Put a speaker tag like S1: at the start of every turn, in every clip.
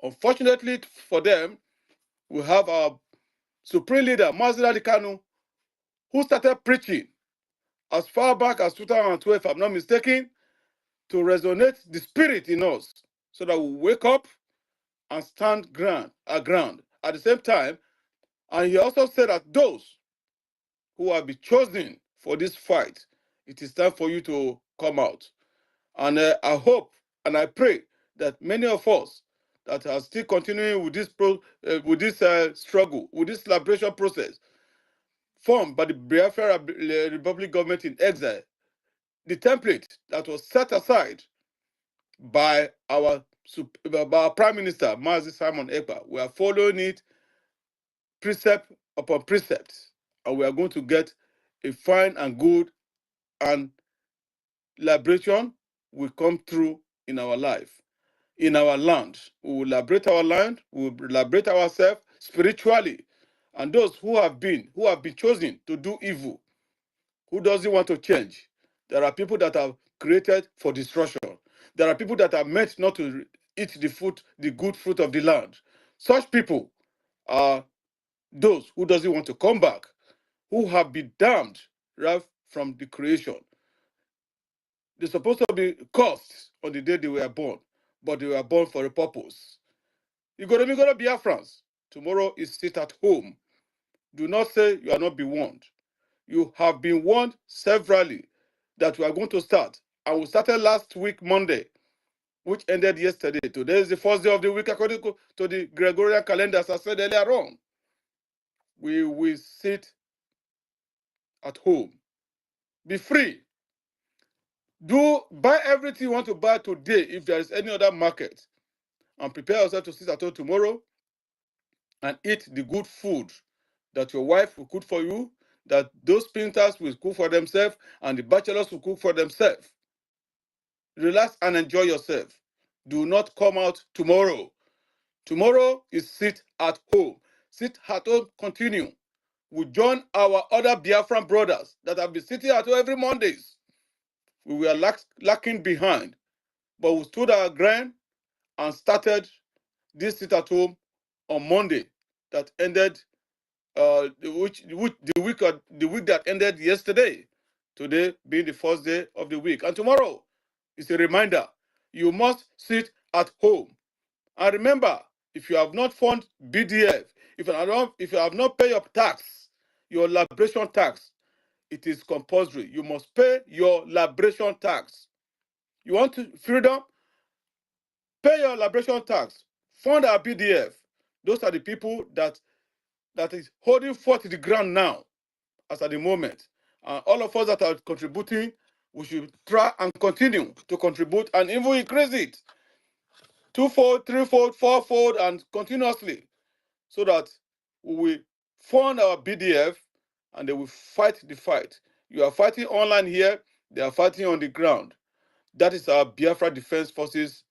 S1: Unfortunately for them, we have our supreme leader, Mazda Kanu, who started preaching as far back as 2012, if I'm not mistaken, to resonate the spirit in us so that we wake up and stand our ground. At the same time, and he also said that those who have been chosen for this fight, it is time for you to come out. And I hope and I pray that many of us that are still continuing with this struggle, with this liberation process formed by the Biafra Republic government in exile, the template that was set aside by our Prime Minister, Mazi Simon Ekpa, we are following it precept upon precept, and we are going to get a fine and good, and liberation will come through in our life, in our land. We will liberate our land, we will liberate ourselves spiritually. And those who have been chosen to do evil, who doesn't want to change, there are people that are created for destruction. There are people that are meant not to eat the good fruit of the land. Such people are those who doesn't want to come back, who have been damned right from the creation. They're supposed to be cursed on the day they were born, but they were born for a purpose. You're going to Biafrans. Tomorrow is sit at home. Do not say you are not being warned. You have been warned severally that we are going to start. And we started last week, Monday, which ended yesterday. Today is the first day of the week according to the Gregorian calendar, as I said earlier on. We will sit at home. Be free. Buy everything you want to buy today if there is any other market. And prepare yourself to sit at home tomorrow and eat the good food that your wife will cook for you, that those painters will cook for themselves, and the bachelors will cook for themselves. Relax and enjoy yourself. Do not come out tomorrow. Tomorrow is sit at home. Sit at home, continue. We join our other Biafran brothers that have been sitting at home every Mondays. We were lacking behind, but we stood our ground and started this sit at home on Monday that ended the week that ended yesterday. Today being the first day of the week, and tomorrow is a reminder. You must sit at home. And remember, if you have not fund BDF, if you have not paid your tax, your liberation tax, it is compulsory. You must pay your liberation tax. You want freedom? Pay your liberation tax. Fund our BDF. Those are the people that is holding forth the ground now, as at the moment. All of us that are contributing, we should try and continue to contribute and even increase it twofold, threefold, fourfold, and continuously, so that we will fund our BDF and they will fight the fight. You are fighting online here, they are fighting on the ground. That is our Biafra Defense Forces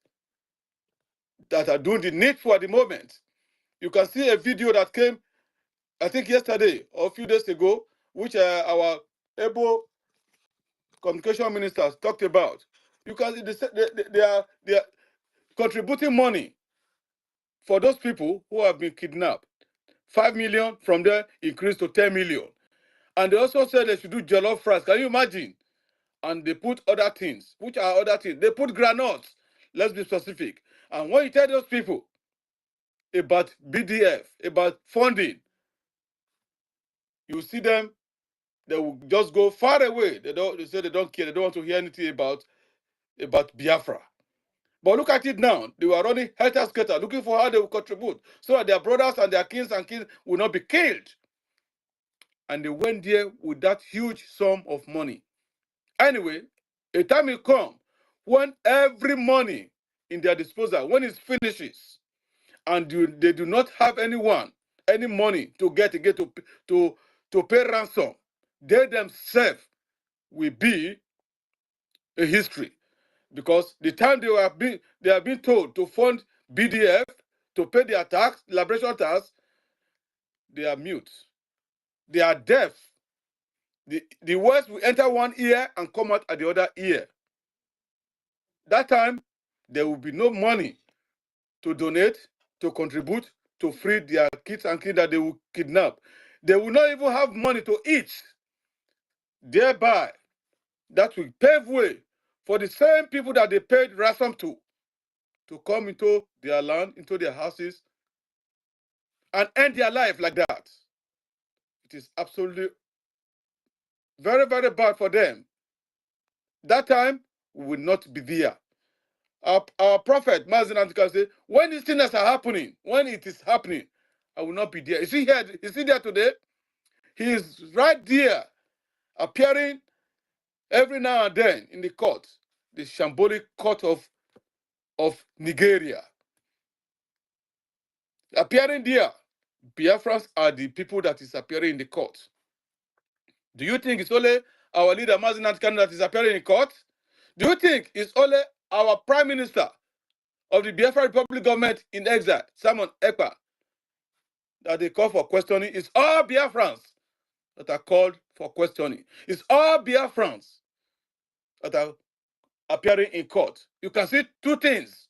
S1: that are doing the needful at the moment. You can see a video that came, I think yesterday or a few days ago, which our able communication ministers talked about. You can see they are contributing money for those people who have been kidnapped. 5 million from there increased to 10 million. And they also said they should do jollof rice. Can you imagine? And they put other things. Which are other things? They put granules. Let's be specific. And when you tell those people about BDF, about funding, you see them, they will just go far away. They say they don't care. They don't want to hear anything about Biafra. But look at it now. They were running helter-skelter, looking for how they will contribute so that their brothers and their kings will not be killed. And they went there with that huge sum of money. Anyway, a time will come when every money in their disposal, when it finishes, and they do not have any money to pay ransom, they themselves will be a history. Because the time they are being told to fund BDF, to pay their tax, liberation tax, they are mute. They are deaf. The words will enter one ear and come out at the other ear. That time, there will be no money to donate. to contribute to free their kids and kids that they will kidnap. They will not even have money to eat. Thereby, that will pave way for the same people that they paid ransom to come into their land, into their houses, and end their life like that. It is absolutely very, very bad for them. That time, we will not be there. Our prophet, Mazin Antika, said, when these things are happening, when it is happening, I will not be there. Is he here? Is he there today? He is right there, appearing every now and then in the court, the shambolic court of Nigeria. Appearing there, Biafrans are the people that is appearing in the court. Do you think it's only our leader, Mazin Antika, that is appearing in court? Do you think it's only our prime minister of the Biafra Republic government in exile, Simon Ekpa, that they call for questioning? It's all Biafrans that are called for questioning. It's all Biafrans that are appearing in court. You can see two things,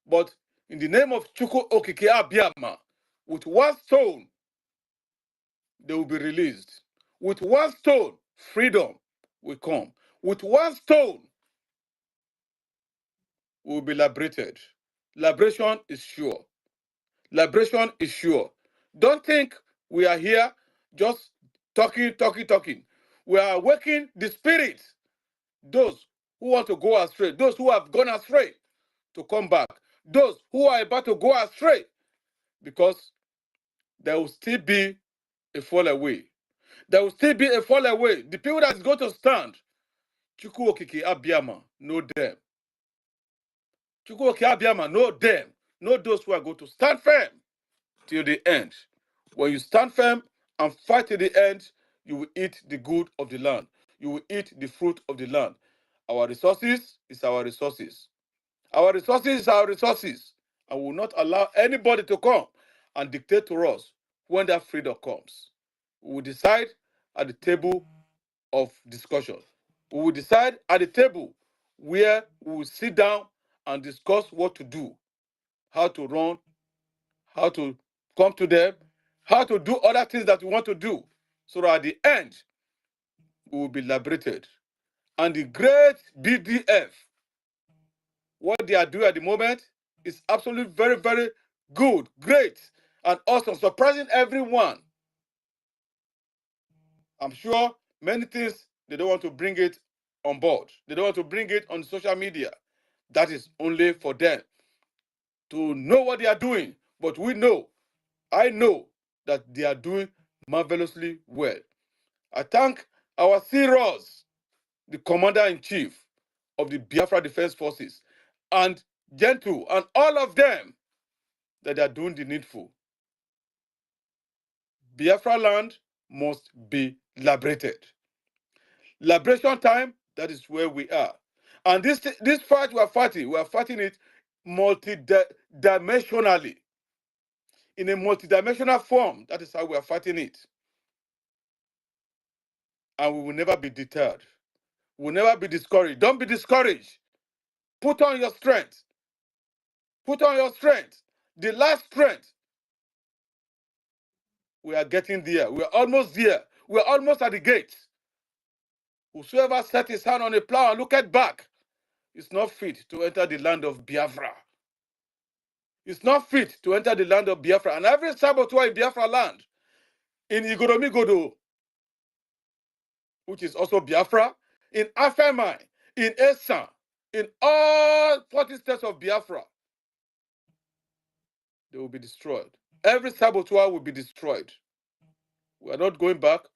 S1: but in the name of Chukwu Okike Abiama, with one stone, they will be released. With one stone, freedom will come. With one stone, we will be liberated. Liberation is sure. Liberation is sure. Don't think we are here just talking. We are waking the spirit. Those who want to go astray, those who have gone astray, to come back. Those who are about to go astray, because there will still be a fall away. There will still be a fall away. The people that is going to stand, Chukwu Okike Abiama, know them. Chukwu Okike Abiama, know them. Know those who are going to stand firm till the end. When you stand firm and fight till the end, you will eat the good of the land. You will eat the fruit of the land. Our resources is our resources. Our resources is our resources. And we will not allow anybody to come and dictate to us when that freedom comes. We will decide at the table of discussion. We will decide at the table where we will sit down and discuss what to do, how to run, how to come to them, how to do other things that we want to do, so that at the end, we will be liberated. And the great BDF, what they are doing at the moment is absolutely very, very good, great, and awesome, surprising everyone. I'm sure many things, they don't want to bring it on board. They don't want to bring it on social media. That is only for them to know what they are doing. But we know, I know, that they are doing marvelously well. I thank our heroes, the commander-in-chief of the Biafra Defense Forces, and Gentle, and all of them, that they are doing the needful. Biafra land must be liberated. Liberation time, that is where we are. And this fight we are fighting it multi-dimensionally. In a multidimensional form, that is how we are fighting it. And we will never be deterred. We will never be discouraged. Don't be discouraged. Put on your strength. Put on your strength. The last strength. We are getting there. We are almost there. We are almost at the gate. Whosoever set his hand on a plow and looketh back is not fit to enter the land of Biafra. It's not fit to enter the land of Biafra. And every saboteur in Biafra land, in Igoromigodo, which is also Biafra, in Afemai, in Esan, in all 40 states of Biafra, they will be destroyed. Every saboteur will be destroyed. We are not going back.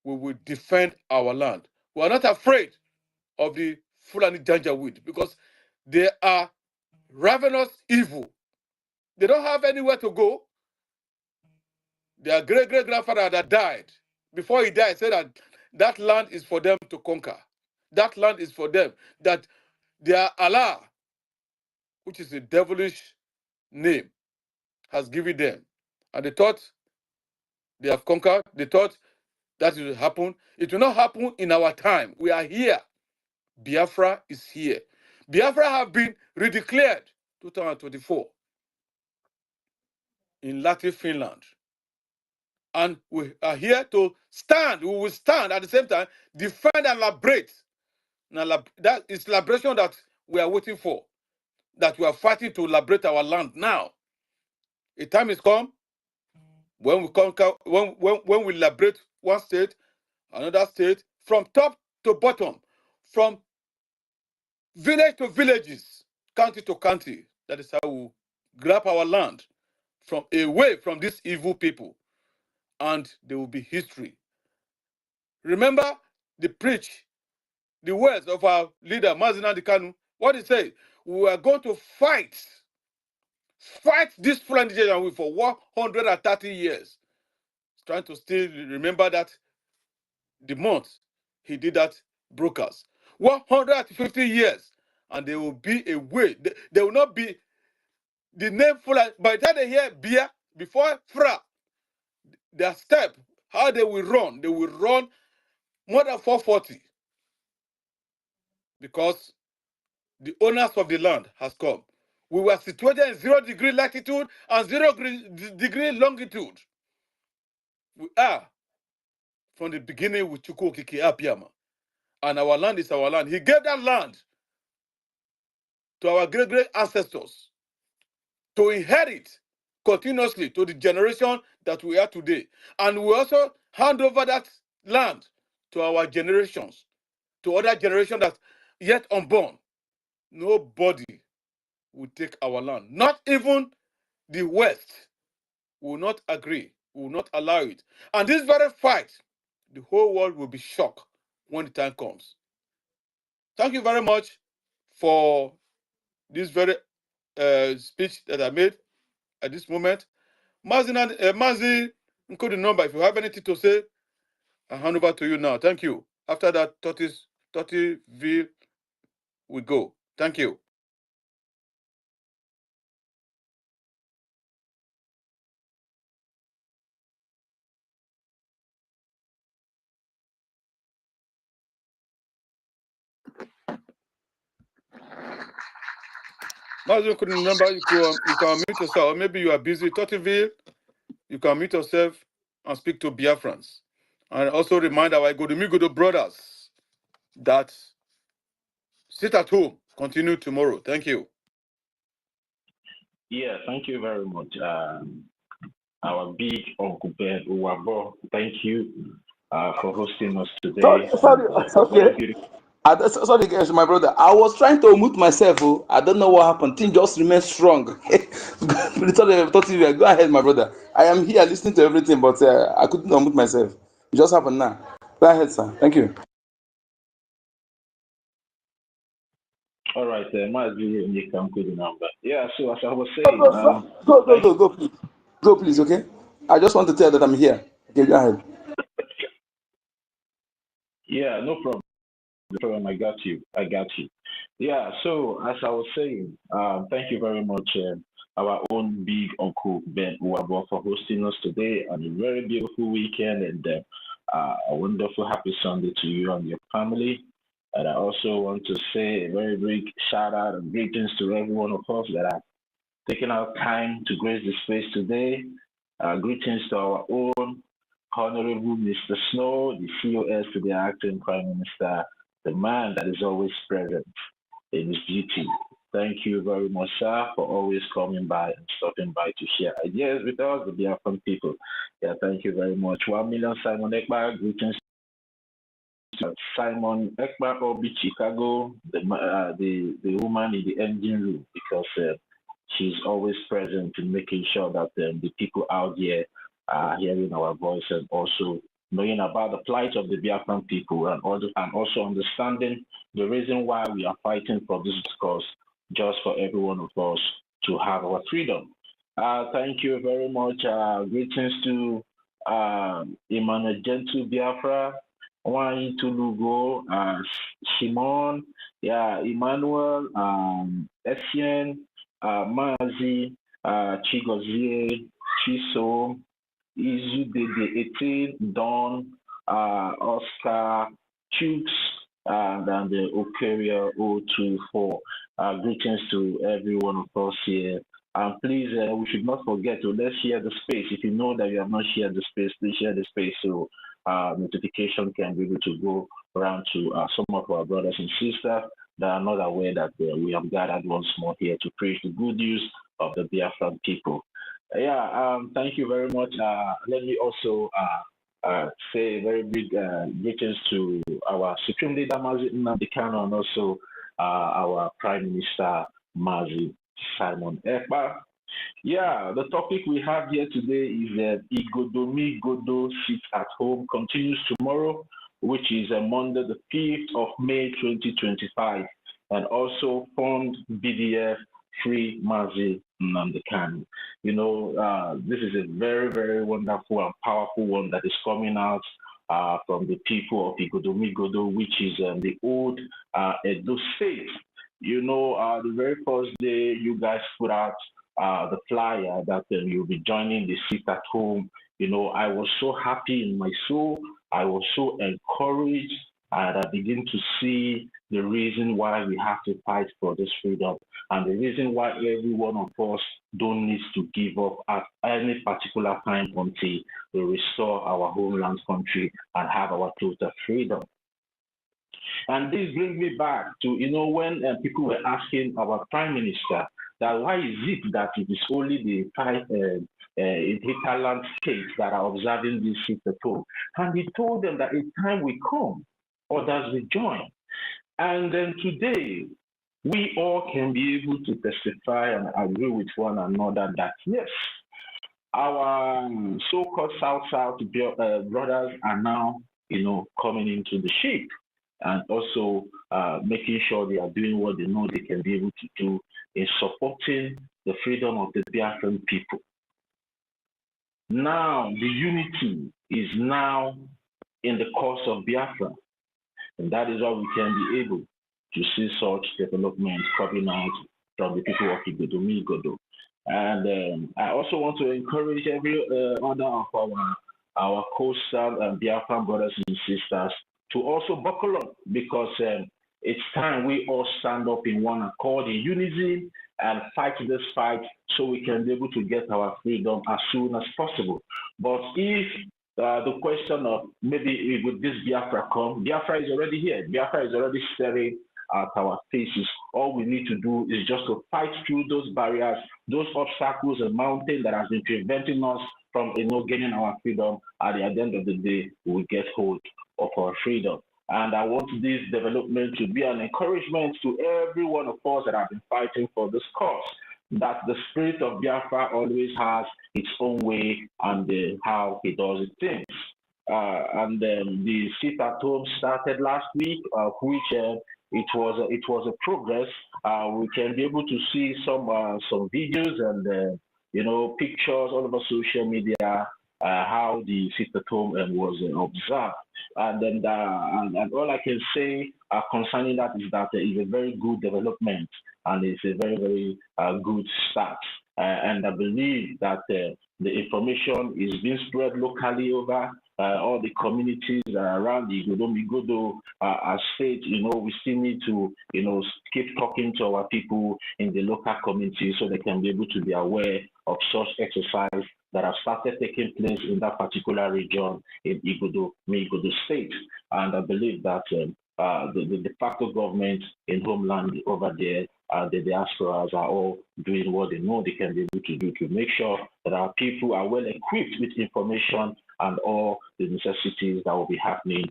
S1: We will defend our land. We are not afraid of the Fulani Janjaweed, because they are ravenous evil. They don't have anywhere to go. Their great-great-grandfather that died, before he died, said that that land is for them to conquer. That land is for them. That their Allah, which is a devilish name, has given them. And they thought they have conquered. They thought that it will happen. It will not happen in our time. We are here. Biafra is here. Biafra have been redeclared 2024. in Latin Finland. And we are here to stand. We will stand at the same time, defend and liberate. Now, that is liberation that we are waiting for, that we are fighting to liberate our land now. A time is come when we conquer, when we liberate one state, another state, from top to bottom, from village to villages, county to county. That is how we grab our land from away from these evil people, and there will be history. Remember the preach, the words of our leader, Mazina Dikanu. What he said, we are going to fight this foreign generation for 130 years. He's trying to still remember that the month he did that brokers. 150 years, and there will be a way. There will not be the name Fulani. By the time they hear Bia, before Fra, their step, how they will run more than 440. Because the owners of the land has come. We were situated in 0 degree latitude and 0 degree longitude. We are from the beginning with Chukwu Okike Abiyama. And our land is our land. He gave that land to our great ancestors to inherit continuously to the generation that we are today. And we also hand over that land to our generations, to other generations that yet unborn. Nobody will take our land. Not even the West will not agree, will not allow it. And this very fight, the whole world will be shocked when the time comes. Thank you very much for this very speech that I made at this moment. Mazi, include the number. If you have anything to say, I'll hand over to you now. Thank you. After that, 30V we go. Thank you. Mazi, you couldn't remember, you can unmute yourself. Or maybe you are busy. 30V, you can mute yourself and speak to Biafrans. And also remind our Godomigodo brothers that sit at home, continue tomorrow. Thank you.
S2: Yeah, thank you very much. Our big Uncle Ben Uwabo, thank you for hosting us today.
S3: Sorry, guys, my brother. I was trying to mute myself. Oh. I don't know what happened. Thing just remains strong. Go ahead, my brother. I am here listening to everything, but I couldn't unmute myself. It just happened now. Go ahead, sir. Thank you.
S2: All right, you can put the number. Yeah, so as I was saying,
S3: go, please. Go, please, okay? I just want to tell that I'm here. Okay, go ahead.
S2: Yeah, no problem. No problem. I got you. Yeah, so as I was saying, thank you very much, our own big Uncle Ben Uwabo, for hosting us today on a very beautiful weekend, and a wonderful happy Sunday to you and your family. And I also want to say a very big shout out and greetings to every one of us that have taken our time to grace the space today. Greetings to our own Honorable Mr. Snow, the COS to the acting Prime Minister, the man that is always present in his duty. Thank you very much, sir, for always coming by and stopping by to share ideas with us, the Biafran people. Yeah, thank you very much. 1 million Simon Ekbar, greetings to Simon Ekbar of Chicago, the woman in the engine room, because she's always present in making sure that the people out there are hearing our voice and also knowing about the plight of the Biafran people, and also understanding the reason why we are fighting for this cause, just for every one of us to have our freedom. Thank you very much. Greetings to Emmanuel Gentle Biafra, Wani Tulugo, Shimon, yeah, Emmanuel, Essien, Mazi, Chigozie, Chiso, Izudede 18, Don, Oscar, Chooks, and then the Okaria 024. Greetings to every one of us here And please, we should not forget to let's share the space. If you know that you have not shared the space, please share the space so notification can be able to go around to some of our brothers and sisters that are not aware that we have gathered once more here to preach the good news of the Biafran people. Thank you very much. Let me also say very big greetings to our Supreme Leader, Mazi Nnamdi Kanu, and also our Prime Minister, Mazi Simon Ekpa. Yeah, the topic we have here today is Igodomi-Godo Sit at Home continues tomorrow, which is Monday, the 5th of May, 2025, and also fund BDF Free Mazi Nnamdi Kanu. You know, this is a very, very wonderful and powerful one that is coming out from the people of Igodomi-Godo, which is the old Edo State. You know, the very first day you guys put out the flyer that you'll be joining the Sit at Home, you know, I was so happy in my soul. I was so encouraged, and I begin to see the reason why we have to fight for this freedom, and the reason why every one of us don't need to give up at any particular time until we restore our homeland country and have our total freedom. And this brings me back to, you know, when people were asking our Prime Minister that why is it that it is only the five hinterland states that are observing this Sit at Home? And he told them that in time will come, others will join. And then today, we all can be able to testify and agree with one another that yes, our so-called South-South brothers are now, you know, coming into the shape and also making sure they are doing what they know they can be able to do in supporting the freedom of the Biafran people. Now, the unity is now in the cause of Biafra, and that is why we can be able to see such development coming out from the people of Igodomi-Godo. And I also want to encourage every other of our coastal and Biafran brothers and sisters to also buckle up, because it's time we all stand up in one accord, in unity, and fight this fight so we can be able to get our freedom as soon as possible. But if the question of maybe would this Biafra come, Biafra is already here. Biafra is already staring at our faces. All we need to do is just to fight through those barriers, those obstacles and mountains that has been preventing us from, you know, getting our freedom. At the end of the day, we will get hold of our freedom. And I want this development to be an encouragement to every one of us that have been fighting for this cause, that the spirit of Biafra always has its own way and how it does its things. The Sit at Home started last week, which it was a progress. We can be able to see some videos and you know, pictures all over social media how the Sit at Home was observed. And then and all I can say concerning that is that it is a very good development and it's a very, very good start. And I believe that the information is being spread locally over all the communities around the Igodomi-Godo state. You know, we still need to, you know, keep talking to our people in the local community so they can be able to be aware of such exercise that have started taking place in that particular region in Igodomi-Godo state. And I believe that the de facto government in homeland over there, the diasporas are all doing what they know they can be able to do to make sure that our people are well equipped with information and all the necessities that will be happening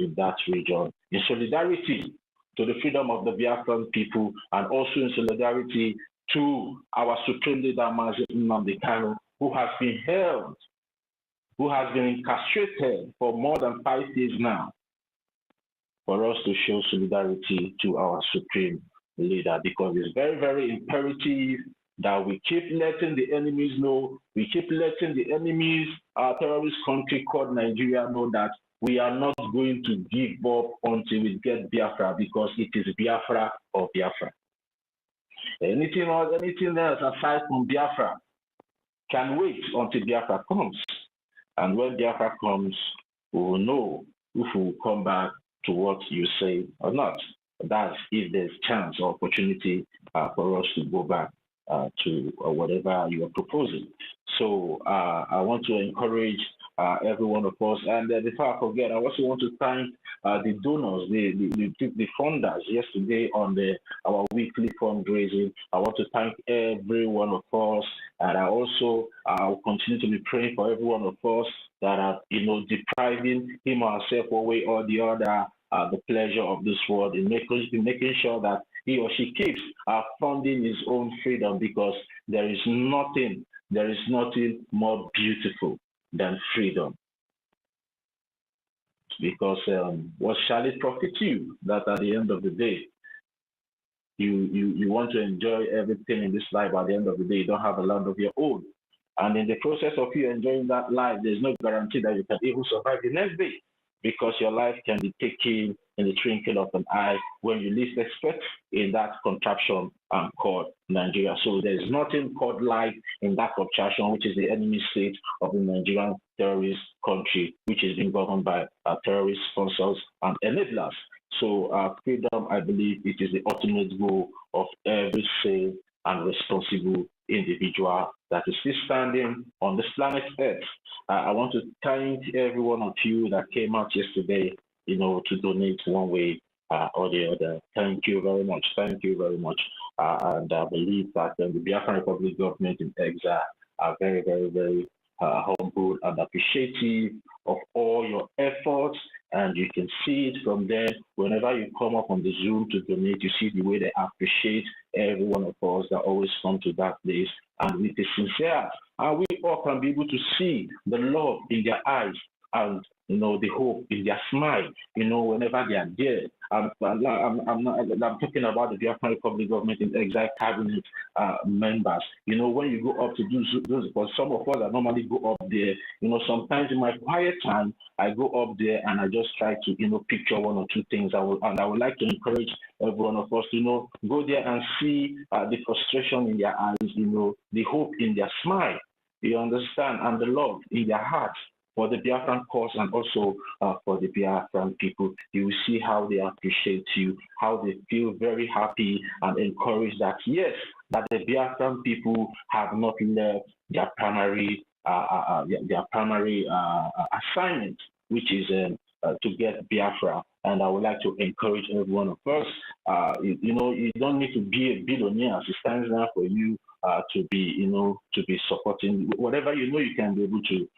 S2: in that region, in solidarity to the freedom of the Biafran people, and also in solidarity to our Supreme Leader, Mazi Nnamdi Kanu, who has been held, who has been incarcerated for more than 5 years now, for us to show solidarity to our Supreme Leader, because it's very, very imperative that we keep letting the enemies know, we keep letting the enemies, our terrorist country called Nigeria, know that we are not going to give up until we get Biafra, because it is Biafra or Biafra. Anything else aside from Biafra can wait until Biafra comes. And when Biafra comes, we will know if we will come back to what you say or not. That's if there's chance or opportunity for us to go back. to whatever you are proposing. So I want to encourage every one of us. And before I forget, I also want to thank the donors, the funders yesterday on our weekly fundraising. I want to thank every one of us, and I also will continue to be praying for every one of us that are, depriving him or herself one way or the other the pleasure of this world, in making sure that he or she keeps funding his own freedom, because there is nothing more beautiful than freedom. Because what shall it profit you that at the end of the day you want to enjoy everything in this life, at the end of the day you don't have a land of your own, and in the process of you enjoying that life, there's no guarantee that you can even survive the next day, because your life can be taken in the twinkling of an eye when you least expect, in that contraption called Nigeria. So there's nothing called life in that contraption, which is the enemy state of the Nigerian terrorist country, which is being governed by terrorist sponsors and enablers. So freedom, I believe, it is the ultimate goal of every safe and responsible individual that is still standing on this planet Earth. I want to thank every one of you that came out yesterday, to donate one way or the other. Thank you very much. Thank you very much. And I believe that the Biafran Republic government in exile are very, very, very humble and appreciative of all your efforts. And you can see it from there. Whenever you come up on the Zoom to donate, you see the way they appreciate every one of us that always come to that place. And with a sincere, and we all can be able to see the love in their eyes and the hope in their smile, whenever they are there. I'm talking about the Biafran Republic government in exile cabinet members. When you go up to those, because some of us that normally go up there, sometimes in my quiet time, I go up there and I just try to, picture one or two things. I would like to encourage every one of us to, go there and see the frustration in their eyes, the hope in their smile, you understand, and the love in their hearts for the Biafran cause, and also for the Biafran people. You will see how they appreciate you, how they feel very happy and encouraged that, yes, that the Biafran people have not left their primary assignment, which is to get Biafra. And I would like to encourage every one of us. You don't need to be a billionaire as it stands now for you to be supporting whatever you can be able to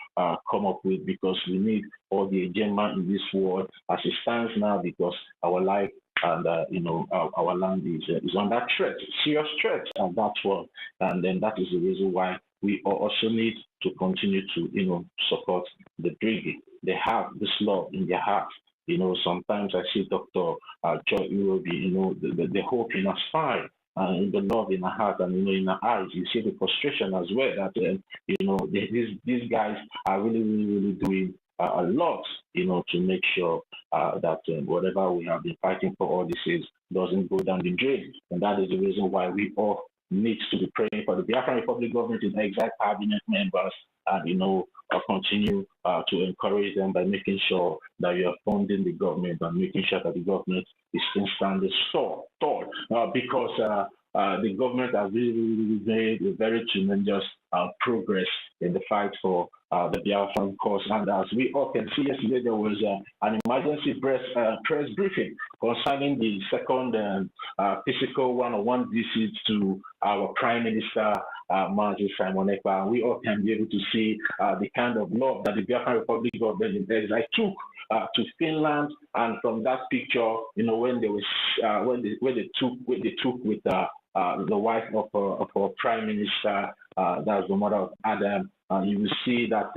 S2: come up with, because we need all the agenda in this world as it stands now, because our life and our land is under threat, serious threat, and that's what. And then that is the reason why we also need to continue to support the BRGIE. They have this love in their hearts. Sometimes I see Dr. Joy Irobi, the hope in her smile, and the love in her heart, and in her eyes. You see the frustration as well, that these guys are really, really, really doing a lot, to make sure that whatever we have been fighting for all these years doesn't go down the drain. And that is the reason why we all need to be praying for the Biafran Republic government in exile cabinet members, and continue to encourage them by making sure that you are funding the government and making sure that the government is standing tall, because the government has really made a very tremendous progress in the fight for the Biafran cause. And as we all can see, yesterday there was an emergency press briefing concerning the second physical one-on-one visit to our Prime Minister, Mazi Simon Ekpa. We all can be able to see the kind of love that the Biafran Republic government in exile took to Finland. And from that picture, when they took with the wife of our Prime Minister, that's the mother of Adam, you will see that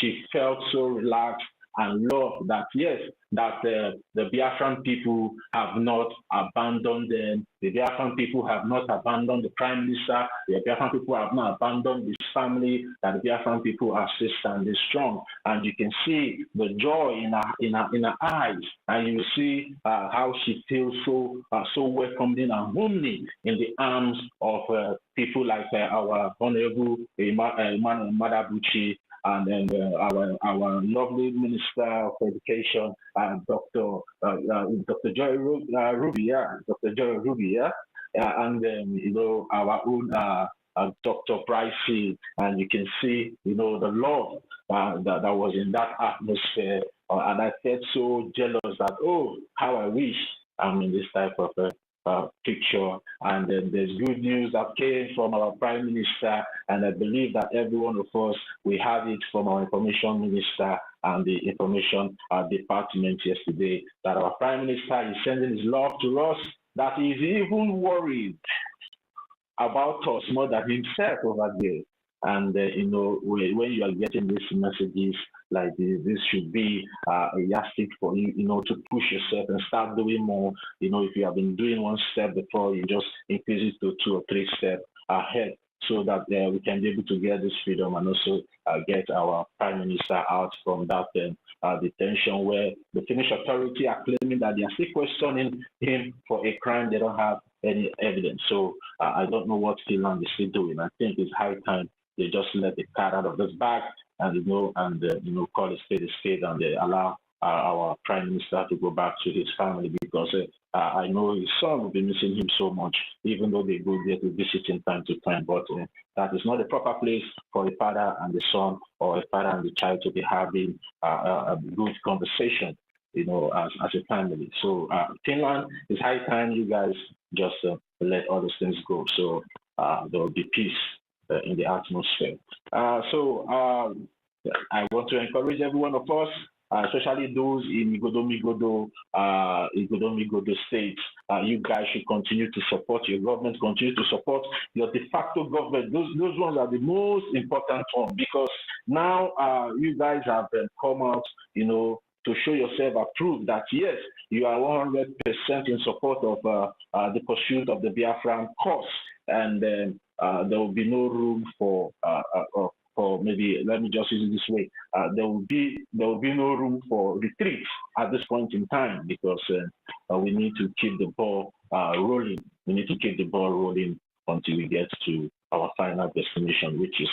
S2: she felt so relaxed and loved that, yes, that the Biafran people have not abandoned them. The Biafran people have not abandoned the Prime Minister. The Biafran people have not abandoned his family. That the Biafran people are still standing strong. And you can see the joy in her eyes, and you see how she feels so welcoming and homely in the arms of people like our Honorable Emmanuel Madabuchi, and then our lovely Minister of Education, Dr. Joy Rubia, and you know, our own Dr. Pricey, and you can see, you know, the love that was in that atmosphere. And I felt so jealous that, oh, how I wish I'm in this type of picture. And then there's good news that came from our Prime Minister, and I believe that every one of us, we have it from our Information Minister and the Information Department yesterday, that our Prime Minister is sending his love to us, that he's even worried about us more than himself over there. And you know, when you are getting these messages like this should be a yardstick for you, you know, to push yourself and start doing more. You know, if you have been doing one step before, you just increase it to 2 or 3 steps ahead, so that we can be able to get this freedom and also get our Prime Minister out from that detention, where the Finnish authority are claiming that they are still questioning him for a crime they don't have any evidence. So I don't know what Finland is still doing. I think it's high time they just let the cat out of this bag, and you know, call a spade, and they allow our Prime Minister to go back to his family, because I know his son will be missing him so much, even though they go there to visit him time to time. But that is not the proper place for a father and the son, or a father and the child, to be having a good conversation, you know, as a family. So Finland, it's high time you guys just let all those things go. So there will be peace in the atmosphere. So I want to encourage every one of us, especially those in Igodo states. You guys should continue to support your government, continue to support your de facto government. Those ones are the most important ones, because now you guys have come out, you know, to show yourself approved that yes, you are 100% in support of the pursuit of the Biafran cause, and there will be no room for maybe, let me just use it this way, there will be no room for retreat at this point in time, because we need to keep the ball rolling. We need to keep the ball rolling until we get to our final destination, which is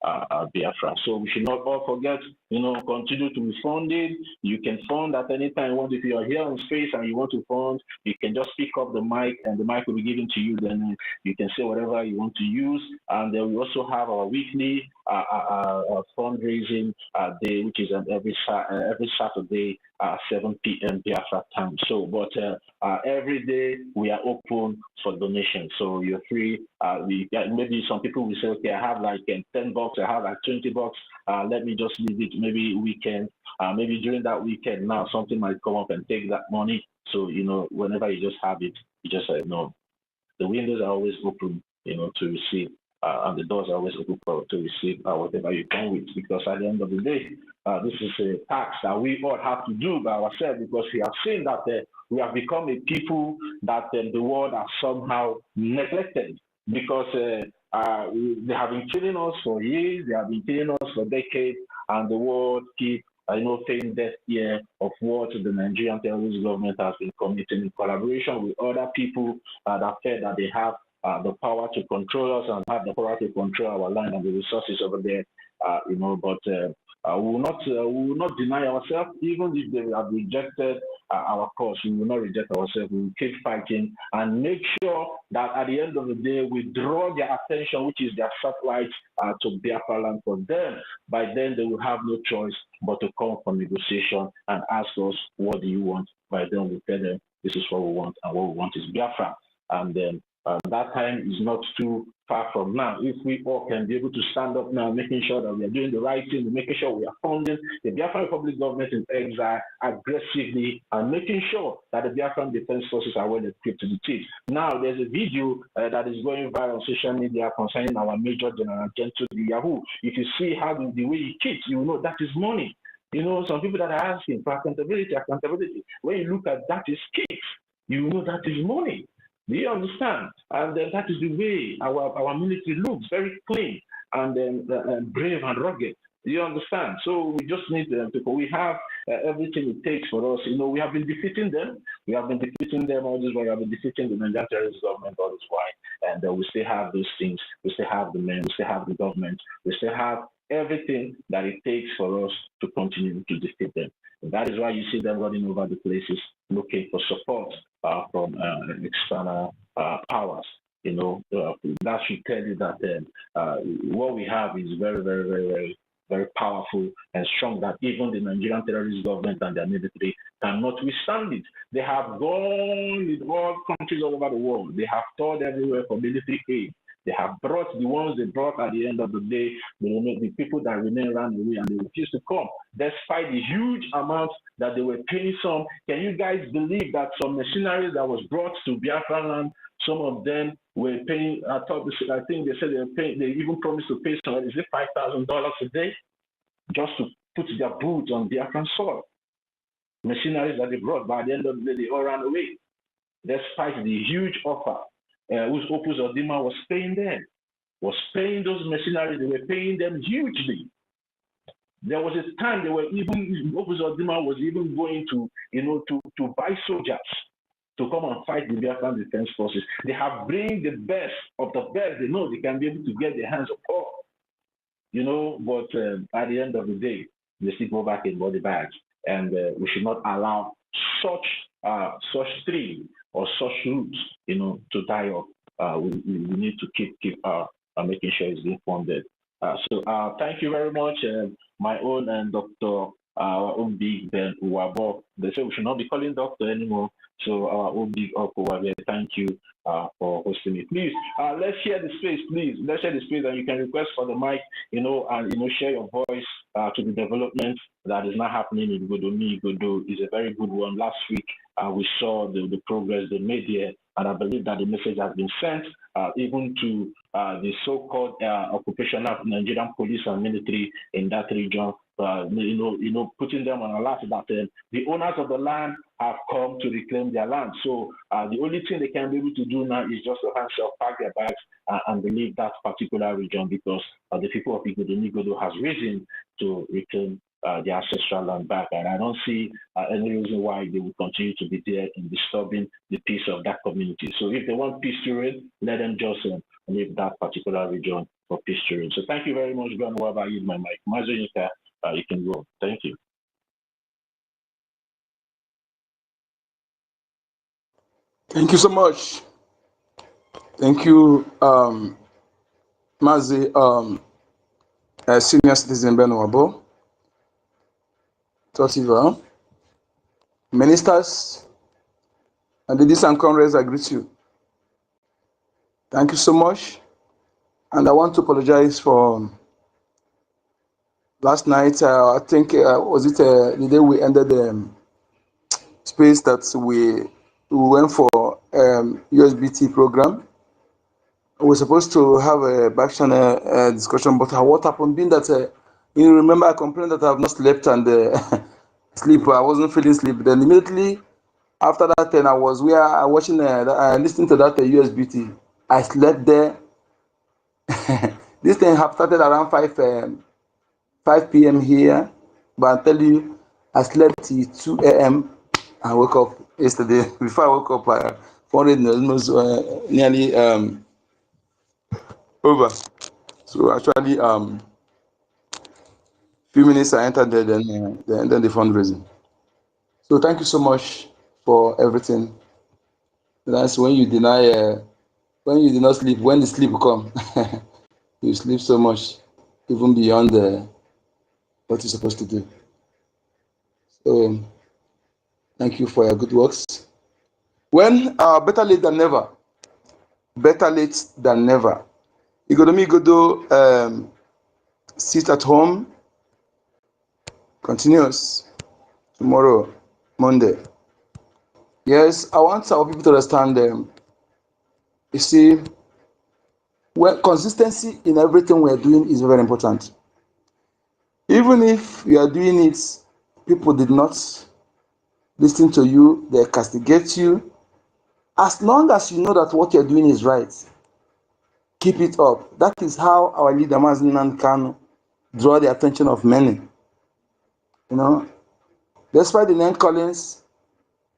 S2: Biafra. So we should not all forget, you know, continue to be funded. You can fund at any time you want. If you are here on space and you want to fund, you can just pick up the mic and the mic will be given to you. Then you can say whatever you want to use. And then we also have our weekly fundraising day, which is every Saturday 7 p.m. Biafra time. So, but every day we are open for donations. So you're free. Maybe some people will say, okay, I have like $10, I have like $20. Let me just leave it. Maybe weekend. Maybe during that weekend, now something might come up and take that money. So you know, whenever you just have it, you just no. The windows are always open, you know, to receive. And the doors are always open to receive whatever you come with, because at the end of the day, this is a tax that we all have to do by ourselves, because we have seen that we have become a people that the world has somehow neglected, because they have been killing us for years, they have been killing us for decades, and the world keeps paying death ear of what the Nigerian terrorist government has been committing in collaboration with other people that feel that they have the power to control us and have the power to control our land and the resources over there, but we will not deny ourselves, even if they have rejected our cause. We will not reject ourselves. We will keep fighting and make sure that at the end of the day, we draw their attention, which is their satellite, to Biafra land for them. By then, they will have no choice but to come for negotiation and ask us, what do you want? By then, we tell them, this is what we want, and what we want is Biafra. And then that time is not too far from now. If we all can be able to stand up now, making sure that we are doing the right thing, making sure we are funding the Biafran Republic government in exile aggressively, and making sure that the Biafran Defense Forces are well equipped to the teeth. Now, there's a video that is going viral on social media concerning our Major General Gento Yahoo. If you see how the way he kicks, you know that is money. You know, some people that are asking for accountability. When you look at that is kicks, you know that is money. Do you understand? And that is the way our military looks, very clean and brave and rugged. Do you understand? So we just need people. We have everything it takes for us. You know, we have been defeating them. We have been defeating them all this while. We have been defeating the Nigerian terrorist government all this while. And we still have those things. We still have the men. We still have the government. We still have everything that it takes for us to continue to defeat them. And that is why you see them running over the places looking for support from external powers. That should tell you that what we have is very, very, very, very, very powerful and strong, that even the Nigerian terrorist government and their military cannot withstand it. They have gone with all countries all over the world. They have toured everywhere for military aid. They have brought the ones they brought at the end of the day, the people that remain around the way, and they refuse to come, despite the huge amounts that they were paying some. Can you guys believe that some mercenaries that was brought to Biafra land, some of them were paying, I think they said they were paying, they even promised to pay some, is it $5,000 a day, just to put their boots on Biafran soil. Mercenaries that they brought, by the end of the day, they all ran away, despite the huge offer. Whose Opus Odima was paying them, was paying those mercenaries. They were paying them hugely. There was a time they were even, Opus Odima was even going to, to buy soldiers to come and fight the Biafran Defense Forces. They have bring the best of the best. They know they can be able to get their hands upon, but at the end of the day, they still go back in body bags, and we should not allow such stream or such routes, to die up. We need to keep making sure it's being funded. So thank you very much, my own and Dr. Our own big Ben Uwabo. They say we should not be calling doctor anymore. So our own big Uwabo, thank you for hosting me. Please, let's share the space, please. Let's share the space, and you can request for the mic, and share your voice to the development that is not happening in Godomi. Godo is a very good one. Last week, we saw the progress they made here, and I believe that the message has been sent even to the so-called occupational Nigerian police and military in that region. Putting them on alert that the owners of the land have come to reclaim their land. So the only thing they can be able to do now is just to pack their bags and leave that particular region, because the people of Igodo has risen to reclaim their ancestral land back. And I don't see any reason why they will continue to be there in disturbing the peace of that community. So if they want peace to reign, let them just leave that particular region for peace to reign. So thank you very much, Gwen Waba. I use my mic. Mazonika, you can go. Thank you.
S3: Thank you so much. Thank you, Mazi, senior citizen Ben Wabo, Totiva, ministers, and ladies and comrades, I greet you. Thank you so much. And I want to apologize for last night. I think, was it the day we ended the space that we went for USBT program. We were supposed to have a back channel discussion, but what happened being that, you remember I complained that I have not slept and sleep. I wasn't feeling sleep. Then immediately after that, I was watching, listening to that USBT. I slept there. This thing started around 5 p.m. here, but I tell you, I slept till 2 a.m. I woke up yesterday. Before I woke up, found it almost nearly over. So actually, few minutes I entered there, then the fundraising. So thank you so much for everything. That's when you deny, when you do not sleep, when the sleep come, you sleep so much, even beyond what you're supposed to do. So thank you for your good works. When better late than never. Better late than never. Igodo sit at home. Continues tomorrow, Monday. Yes, I want our people to understand. You see, consistency in everything we're doing is very important. Even if you are doing it, people did not listen to you, they castigate you. As long as you know that what you're doing is right, keep it up. That is how our leader Mazinan can draw the attention of many. Despite the name callings,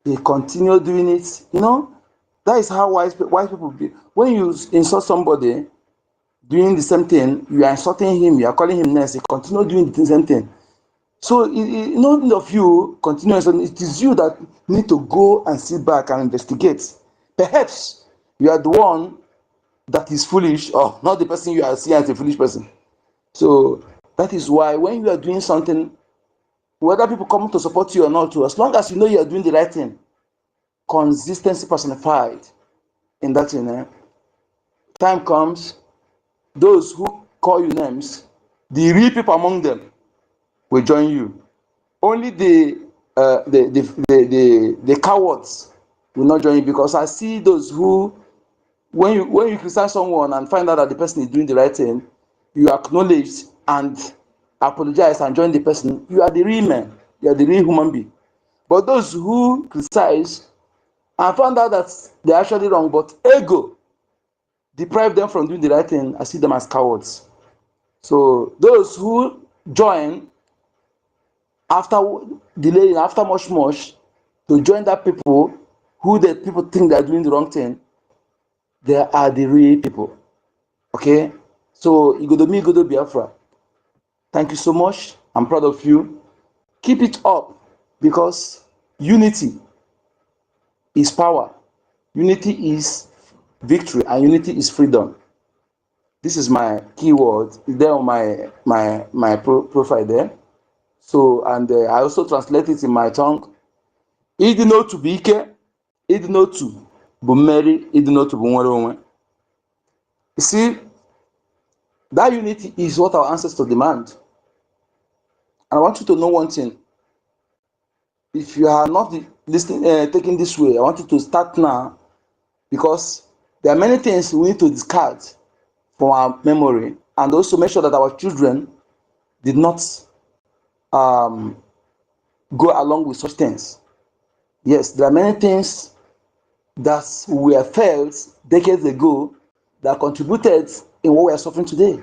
S3: he continue doing it. That is how wise people be. When you insult somebody doing the same thing, you are insulting him, you are calling him names, he continue doing the same thing. So none of you continue, it is you that need to go and sit back and investigate. Perhaps You are the one that is foolish, or not the person you are seeing as a foolish person. So that is why when you are doing something, whether people come to support you or not, as long as you know you are doing the right thing, consistency personified in that thing, time comes, those who call you names, the real people among them will join you. Only the cowards will not join you, because I see those who, when you criticize someone and find out that the person is doing the right thing, you acknowledge and apologize and join the person. You are the real man. You are the real human being. But those who criticize and found out that they're actually wrong, but ego deprive them from doing the right thing, I see them as cowards. So those who join after delaying, after much to join that people who the people think they are doing the wrong thing, they are the real people. Okay? So Igodomi Igodo Biafra, thank you so much. I'm proud of you. Keep it up, because unity is power. Unity is victory, and unity is freedom. This is my keyword there on my profile there. So, and I also translate it in my tongue. Ịdị n'otu bụ ike, ịdị n'otu bụ mmeri, ịdị n'otu bụ nwere onwe. You see, that unity is what our ancestors demand. And I want you to know one thing. If you are not listening, taking this way, I want you to start now, because there are many things we need to discard from our memory, and also make sure that our children did not go along with such things. Yes, there are many things that were felt decades ago that contributed in what we are suffering today.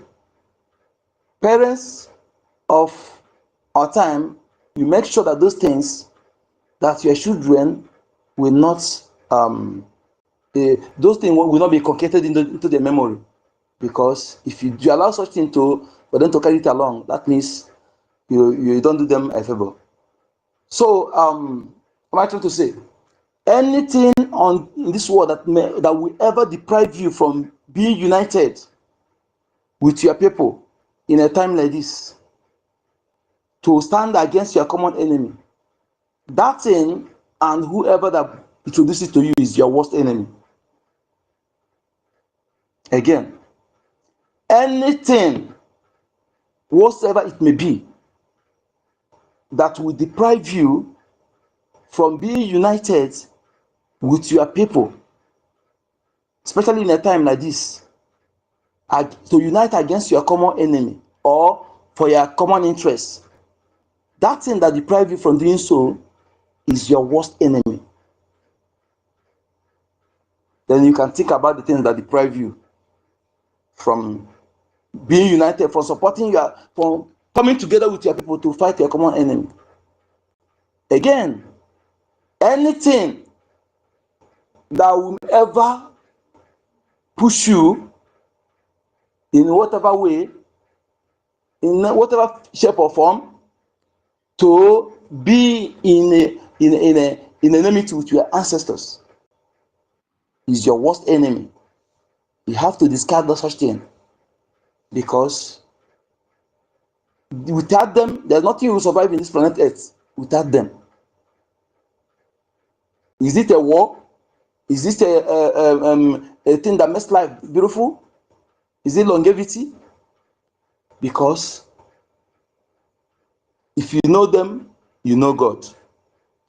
S3: Parents of our time, you make sure that those things that your children will not, those things will not be concatenated into their memory. Because if you allow such thing for them to carry it along, that means you don't do them a favor. So, what am I trying to say? Anything in this world that will ever deprive you from being united with your people in a time like this, to stand against your common enemy, that thing and whoever that introduces it to you is your worst enemy. Again, anything, whatsoever it may be, that will deprive you from being united with your people, especially in a time like this, to unite against your common enemy or for your common interests, that thing that deprives you from doing so is your worst enemy. Then you can think about the things that deprive you from being united, from supporting from coming together with your people to fight your common enemy. Again, anything that will ever push you in whatever way, in whatever shape or form, to be in enmity with your ancestors is your worst enemy. You have to discard such thing, because without them, there's nothing will survive in this planet Earth without them. Is it a war? Is this a thing that makes life beautiful? Is it longevity? Because if you know them, you know God.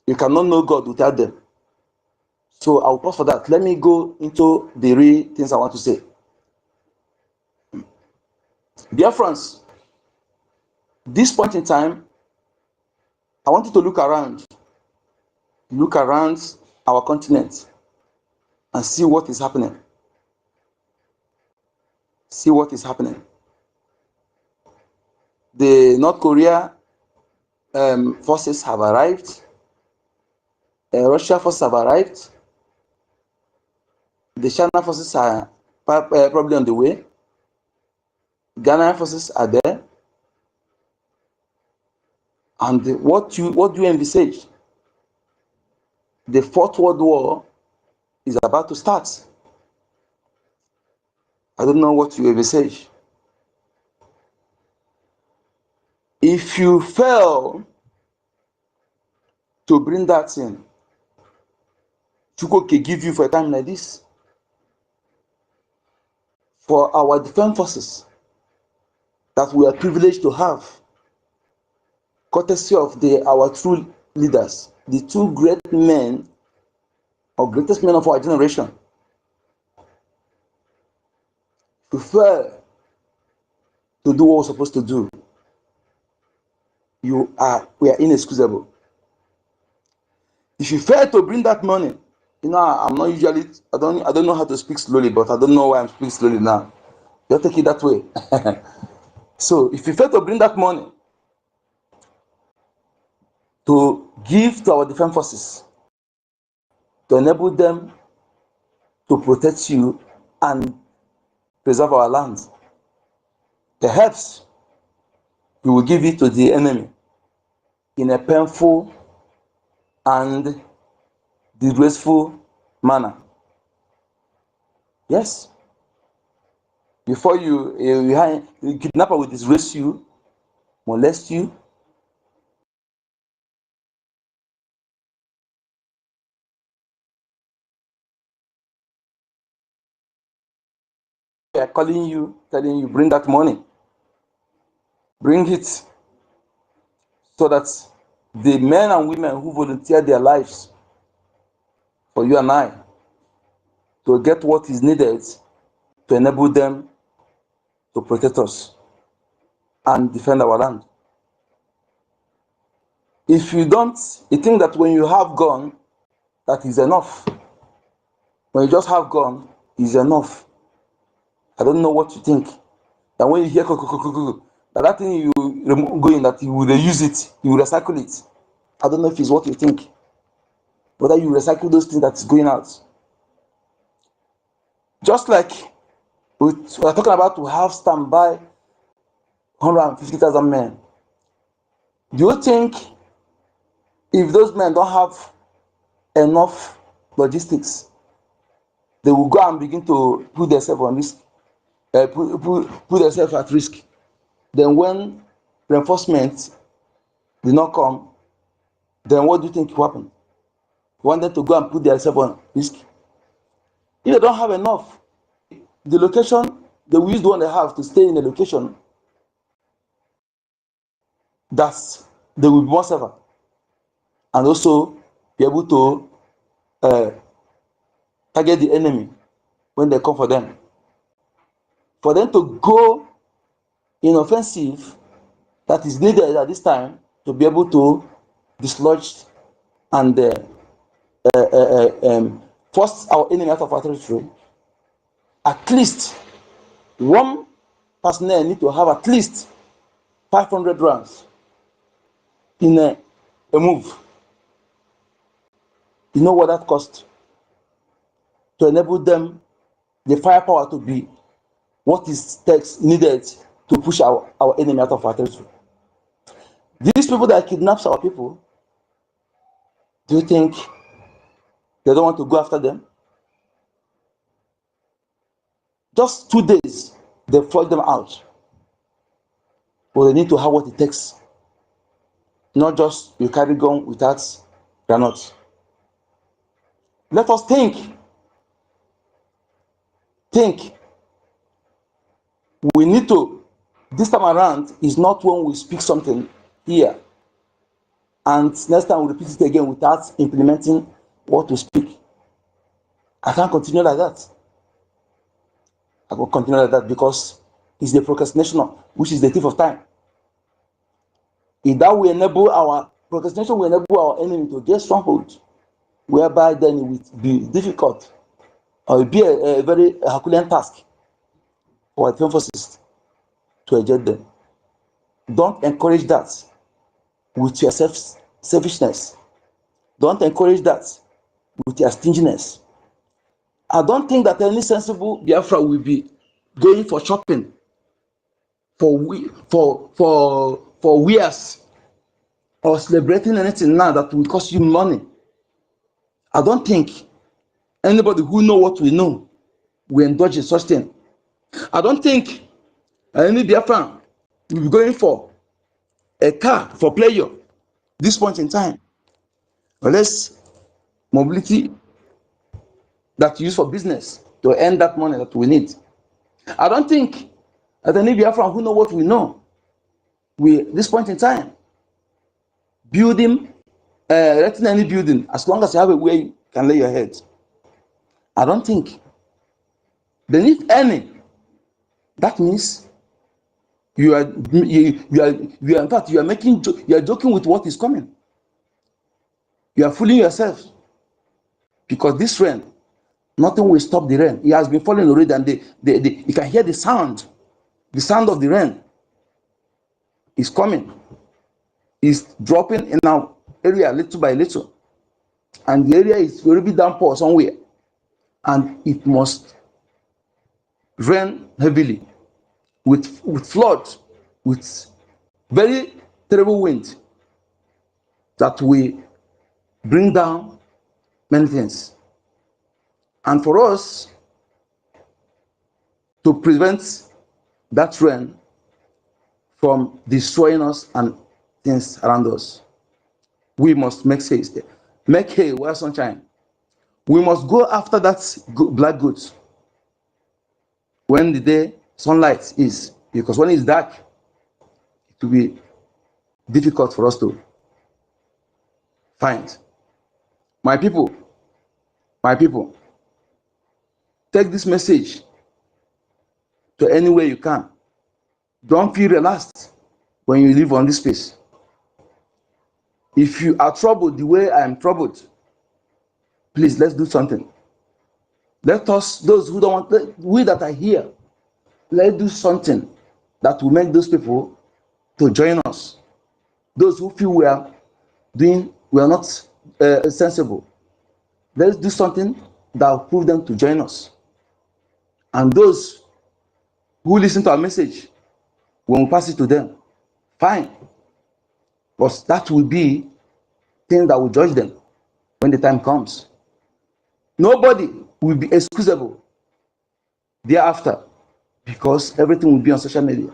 S3: You cannot know God without them. So I'll pause for that. Let me go into the real things I want to say. Dear friends, this point in time, I want you to look around our continent and see what is happening. See what is happening. The North Korea forces have arrived. Russia forces have arrived. The China forces are probably on the way. Ghana forces are there. And what do you envisage? The Fourth World War is about to start. I don't know what you envisage. If you fail to bring that in, Chukwuka give you for a time like this, for our defense forces that we are privileged to have, courtesy of our true leaders, the two great men or greatest men of our generation. To fail to do what we're supposed to do, we are inexcusable. If you fail to bring that money, I'm not usually, I don't know how to speak slowly, but I don't know why I'm speaking slowly now. Don't take it that way. So if you fail to bring that money to give to our defense forces, to enable them to protect you and preserve our land, perhaps we will give it to the enemy in a painful and disgraceful manner. Yes. Before the kidnapper will disgrace you, molest you, they are calling you, telling you, bring that money. Bring it, so that the men and women who volunteer their lives for you and I to get what is needed to enable them to protect us and defend our land. If you think that when you have gun, that is enough. When you just have gun, is enough. I don't know what you think. And when you hear that thing you going, that you will reuse it, you will recycle it. I don't know if it's what you think. Whether you recycle those things that is going out. Just like we are talking about to have standby 150,000 men. Do you think if those men don't have enough logistics, they will go and begin to put themselves on risk, put themselves at risk? Then when reinforcement did not come, then what do you think will happen? You want them to go and put themselves on risk? If they don't have enough, the location, they will use the one they have to stay in a location that they will be more safer and also be able to target the enemy when they come for them. For them to go in offensive that is needed at this time to be able to dislodge and force our enemy out of our territory, at least one personnel need to have at least 500 rounds in a move. You know what that cost? To enable them, the firepower to be what is needed to push our enemy out of our territory. These people that kidnap our people, do you think they don't want to go after them? Just 2 days, they flog them out. But they need to have what it takes. Not just you carry gun without granite. Let us think. Think. We need to, this time around, is not when we speak something here, and next time we repeat it again without implementing what we speak. I can't continue like that. I will continue like that because it's the procrastination, which is the thief of time. If that will enable our procrastination, will enable our enemy to get stronghold, whereby then it will be difficult or it will be a very Herculean task for our defense forces to eject them. Don't encourage that with your selfishness. Don't encourage that with your stinginess. I don't think that any sensible Biafra will be going for shopping for wears or celebrating anything now that will cost you money. I don't think anybody who know what we know will indulge in such thing. I don't think any Biafran will be going for a car for pleasure this point in time, unless mobility that you use for business to earn that money that we need. I don't think that any Biafran who know what we know, we this point in time, building, renting any building, as long as you have a way you can lay your head. I don't think they need any. That means you are in fact you are joking with what is coming. You are fooling yourself, because this rain, nothing will stop the rain. It has been falling already, and you can hear the sound. The sound of the rain is coming. It's dropping in our area little by little, and the area is already downpour somewhere, and it must rain heavily with flood, with very terrible wind that will bring down many things. And for us to prevent that rain from destroying us and things around us, we must make haste. Make hay while sunshine. We must go after that black goat when the day sunlight is, because when it's dark, it will be difficult for us to find. My people, take this message to anywhere you can. Don't feel relaxed when you live on this space. If you are troubled the way I am troubled, please, let's do something. Let us, those who don't want, we that are here, let's do something that will make those people to join us. Those who feel we are not sensible, let's do something that will prove them to join us. And those who listen to our message, when we pass it to them, fine. But that will be things that will judge them when the time comes. Nobody will be excusable thereafter, because everything will be on social media.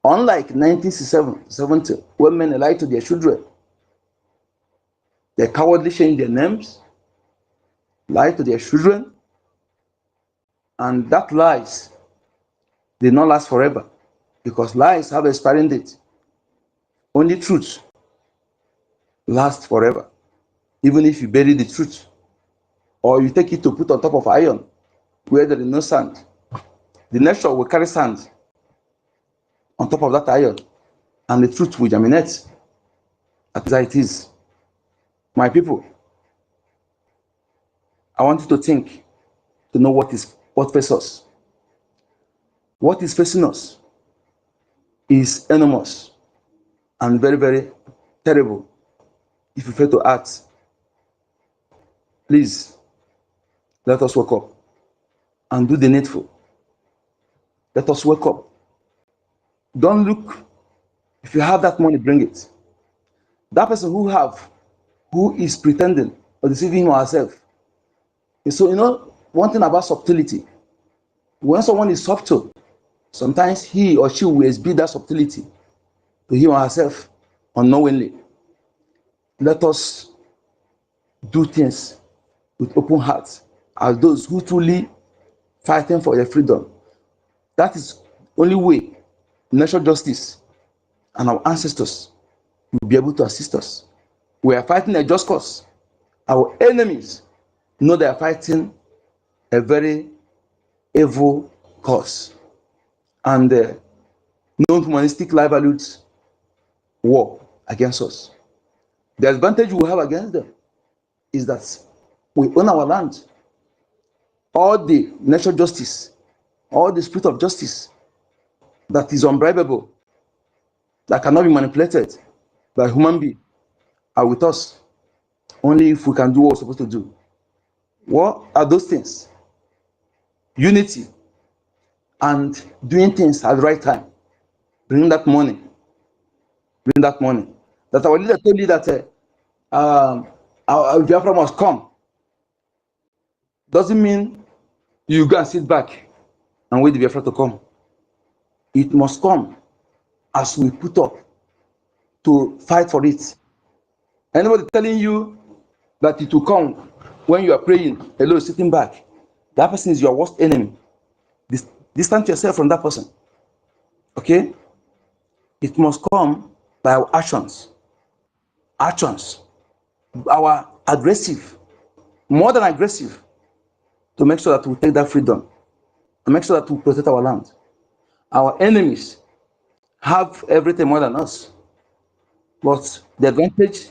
S3: Unlike 1970, when men lied to their children, they cowardly changed their names, lied to their children, and that lies did not last forever, because lies have expiring date. Only truth lasts forever. Even if you bury the truth, or you take it to put on top of iron where there is no sand, the nature will carry sand on top of that iron, and the truth will germinate. That is how it is. My people, I want you to think, to know what faces us. What is facing us is enormous and very, very terrible. If you fail to act, please let us wake up and do the needful. Let us wake up. Don't look. If you have that money, bring it. That person who is pretending or deceiving him or herself. So, one thing about subtlety, when someone is subtle, sometimes he or she will exhibit that subtlety to him or herself unknowingly. Let us do things with open hearts as those who truly fighting for their freedom. That is the only way national justice and our ancestors will be able to assist us. We are fighting a just cause. Our enemies know they are fighting a very evil cause, and non-humanistic livelihoods war against us. The advantage we have against them is that we own our land. All the natural justice, all the spirit of justice that is unbribable, that cannot be manipulated by human being, are with us. Only if we can do what we're supposed to do. What are those things? Unity and doing things at the right time. Bring that money. Bring that money. That our leader told you that our Biafra must come. Doesn't mean you go and sit back and wait the Biafra to come. It must come as we put up to fight for it. Anybody telling you that it will come when you are praying, hello, sitting back, that person is your worst enemy. Distance yourself from that person. Okay? It must come by our actions. Actions. Our aggressive, more than aggressive, to make sure that we take that freedom and make sure that we protect our land. Our enemies have everything more than us. But the advantage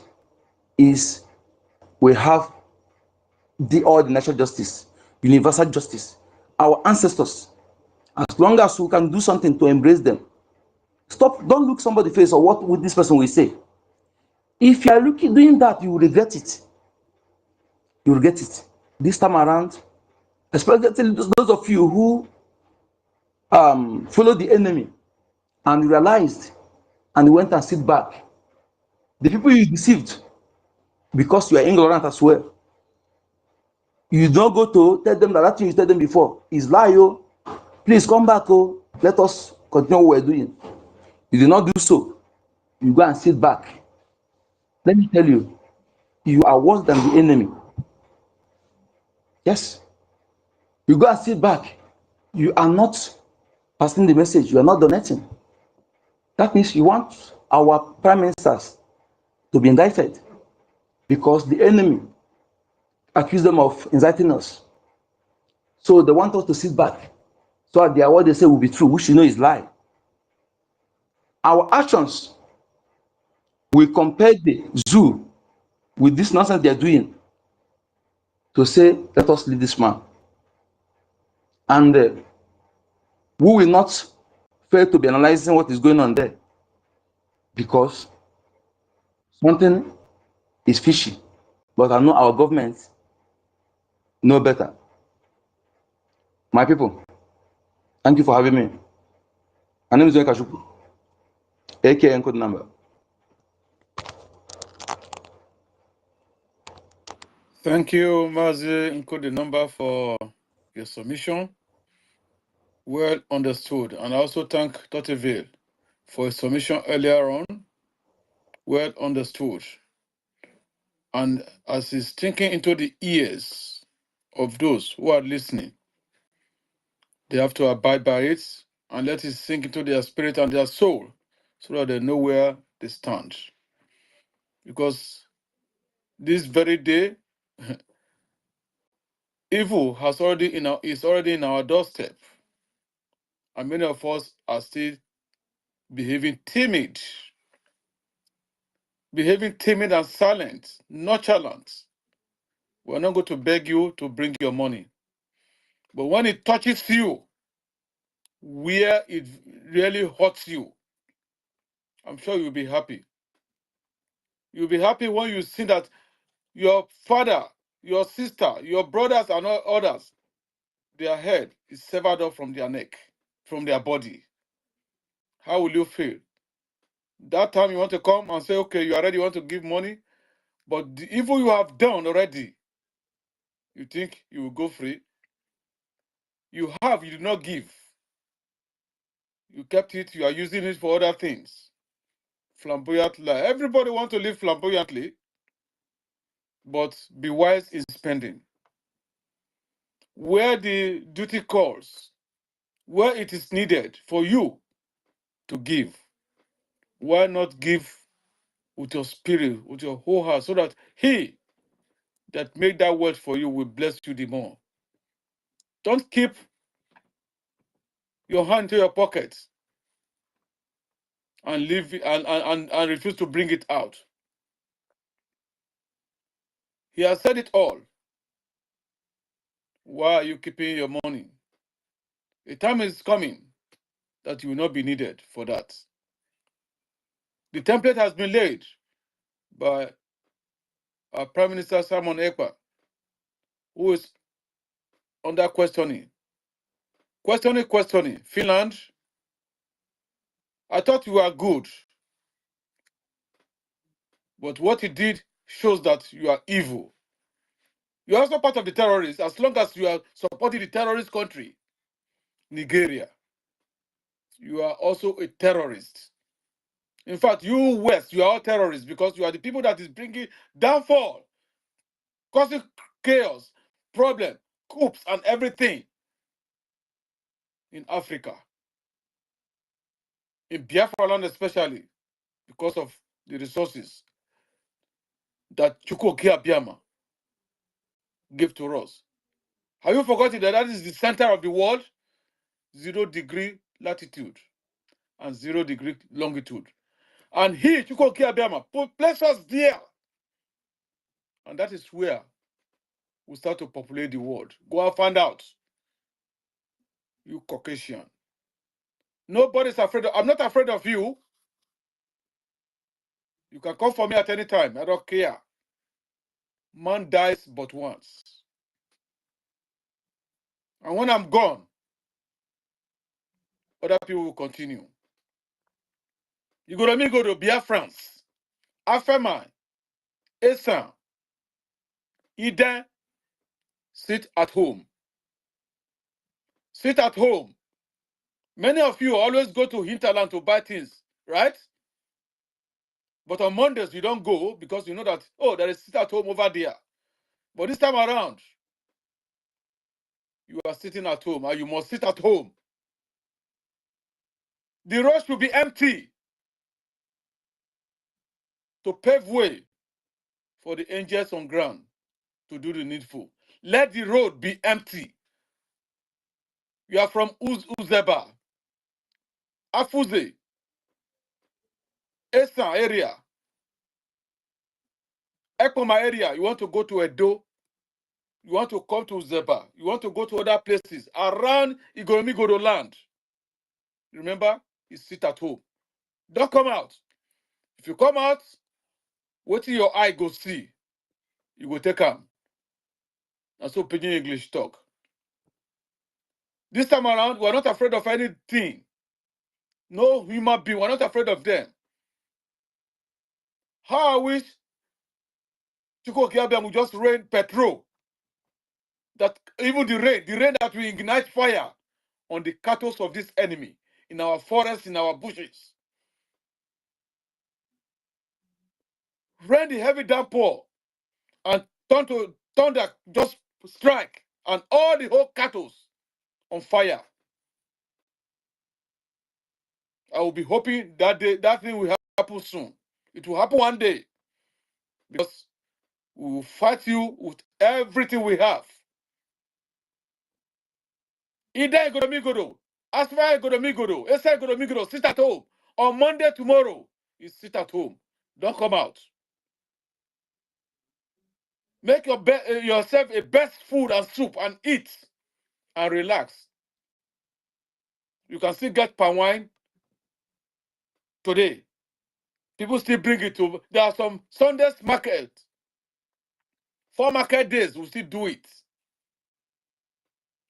S3: is we have all the natural justice, universal justice. Our ancestors, as long as we can do something to embrace them, don't look somebody face or what would this person will say. If you are doing that, you will regret it. You will regret it. This time around, especially those of you who followed the enemy and realized and went and sit back. The people you deceived, because you are ignorant as well. You don't go to tell them that thing you told them before is lie. Oh, please come back. Oh, let us continue what we're doing. You did not do so. You go and sit back. Let me tell you, you are worse than the enemy. Yes. You go and sit back. You are not passing the message. You are not donating. That means you want our prime ministers to be indicted because the enemy accused them of inciting us. So they want us to sit back. So that what they say will be true, which you know is lie. Our actions will compare the zoo with this nonsense they are doing to say, let us leave this man. And we will not fail to be analyzing what is going on there because something is fishy. But I know our government know better. My people, thank you for having me. My name is Kashuku, aka Code Number.
S1: Thank you, Mazi Include the number for your submission. Well understood. And I also thank Dr. Vale for his submission earlier on. Well understood. And as he's thinking into the ears of those who are listening, they have to abide by it and let it sink into their spirit and their soul so that they know where they stand. Because this very day, evil is already in our doorstep. And many of us are still behaving timid and silent, nonchalant. We're not going to beg you to bring your money. But when it touches you, where it really hurts you, I'm sure you'll be happy. You'll be happy when you see that your father, your sister, your brothers and others, their head is severed off from their neck, from their body. How will you feel? That time you want to come and say, okay, you are ready, you want to give money, but the evil you have done already, you think you will go free? You did not give. You kept it, you are using it for other things. Flamboyant life. Everybody wants to live flamboyantly, but be wise in spending. Where the duty calls, where it is needed for you to give, why not give with your spirit, with your whole heart, so that he that made that word for you will bless you the more. Don't keep your hand to your pocket and leave and refuse to bring it out. He has said it all. Why are you keeping your money? A time is coming that you will not be needed for that. The template has been laid by our Prime Minister Simon Ekpa, who is under questioning. Questioning. Finland, I thought you were good, but what you did shows that you are evil. You are also part of the terrorists. As long as you are supporting the terrorist country, Nigeria. You are also a terrorist. In fact, you West, you are all terrorists because you are the people that is bringing downfall, causing chaos, problem, coups, and everything in Africa, in Biafra land especially, because of the resources that Chukwuka Abiyama gave to us. Have you forgotten that that is the center of the world? 0° latitude and 0° longitude. And he, Chukwuka Abiyama, placed us there. And that is where we start to populate the world. Go and find out. You Caucasian. Nobody's afraid of, I'm not afraid of you. You can come for me at any time. I don't care. Man dies but once. And when I'm gone, other people will continue. You go to me, go to BIAFRANS, Afema, Esan, Eden, sit at home. Sit at home. Many of you always go to hinterland to buy things, right? But on Mondays, you don't go because you know that, oh, there is sit at home over there. But this time around, you are sitting at home and you must sit at home. The road should be empty to pave way for the angels on ground to do the needful. Let the road be empty. You are from Uzeba, Afuze, Esan area, Ekoma area. You want to go to Edo, you want to come to Uzeba, you want to go to other places around Igoromigodo land. Remember, you sit at home. Don't come out. If you come out, what till your eye go see, you go take them. And so Pidgin English talk. This time around, we're not afraid of anything. No human being, we're not afraid of them. How I wish Chukwuka Abiyama would just rain petrol. That even the rain that will ignite fire on the cattle of this enemy, in our forests, in our bushes. Rain the heavy downpour and thunder just strike and all the whole cattle on fire. I will be hoping that that thing will happen soon. It will happen one day because we will fight you with everything we have. Ida Igoromigodo, Asfa Igoromigodo, Esa Igoromigodo, sit at home. On Monday tomorrow, you sit at home. Don't come out. Make yourself a best food and soup and eat and relax. You can still get palm wine today. People still bring it to. There are some Sundays market. 4 market days, we still do it.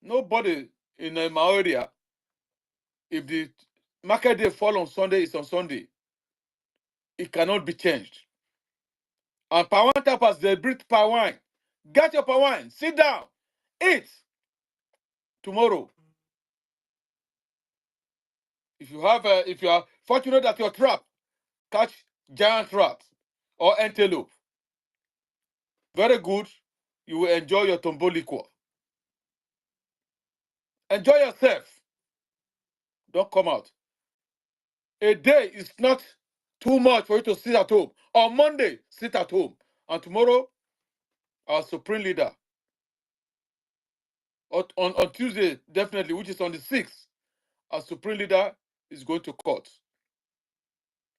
S1: Nobody in my area, if the market day fall on Sunday, it's on Sunday. It cannot be changed. And palm wine tappers, they bring palm wine. Get your palm wine, sit down, eat. Tomorrow, if you are fortunate that your trap catch giant rat or antelope, very good. You will enjoy your tombo liquor. Enjoy yourself. Don't come out. A day is not too much for you to sit at home. On Monday, sit at home. And tomorrow, our supreme leader. On Tuesday, definitely, which is on the 6th, our supreme leader is going to court.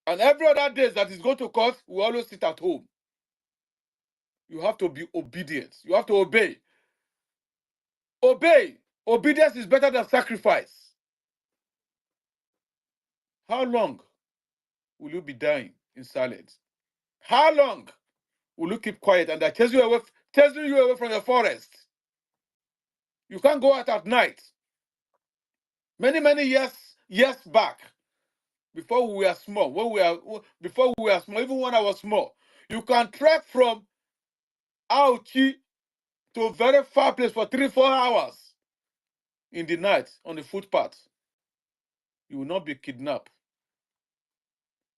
S1: And every other day that is going to court, we always sit at home. You have to be obedient. You have to obey. Obey. Obedience is better than sacrifice. How long will you be dying in silence? How long will you keep quiet and they're chasing you away from the forest? You can't go out at night. Many years back, before we were small, even when I was small, you can trek from Auchi to a very far place for 3-4 hours. in the night on the footpath, you will not be kidnapped.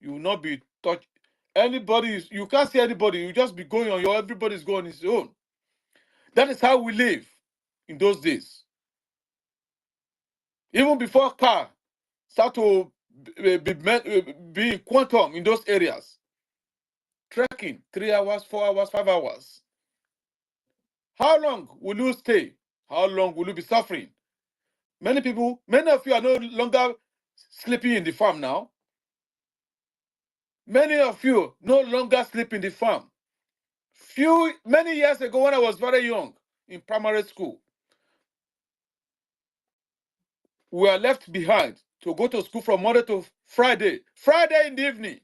S1: You will not be touched. You can't see anybody. You just be going on your, everybody's going on his own. That is how we live in those days. Even before car start to be in quantum in those areas. Trekking 3 hours, 4 hours, 5 hours. How long will you stay? How long will you be suffering? Many of you are no longer sleeping in the farm now. Many of you no longer sleep in the farm. Many years ago, when I was very young in primary school, we were left behind to go to school from Monday to Friday. Friday in the evening.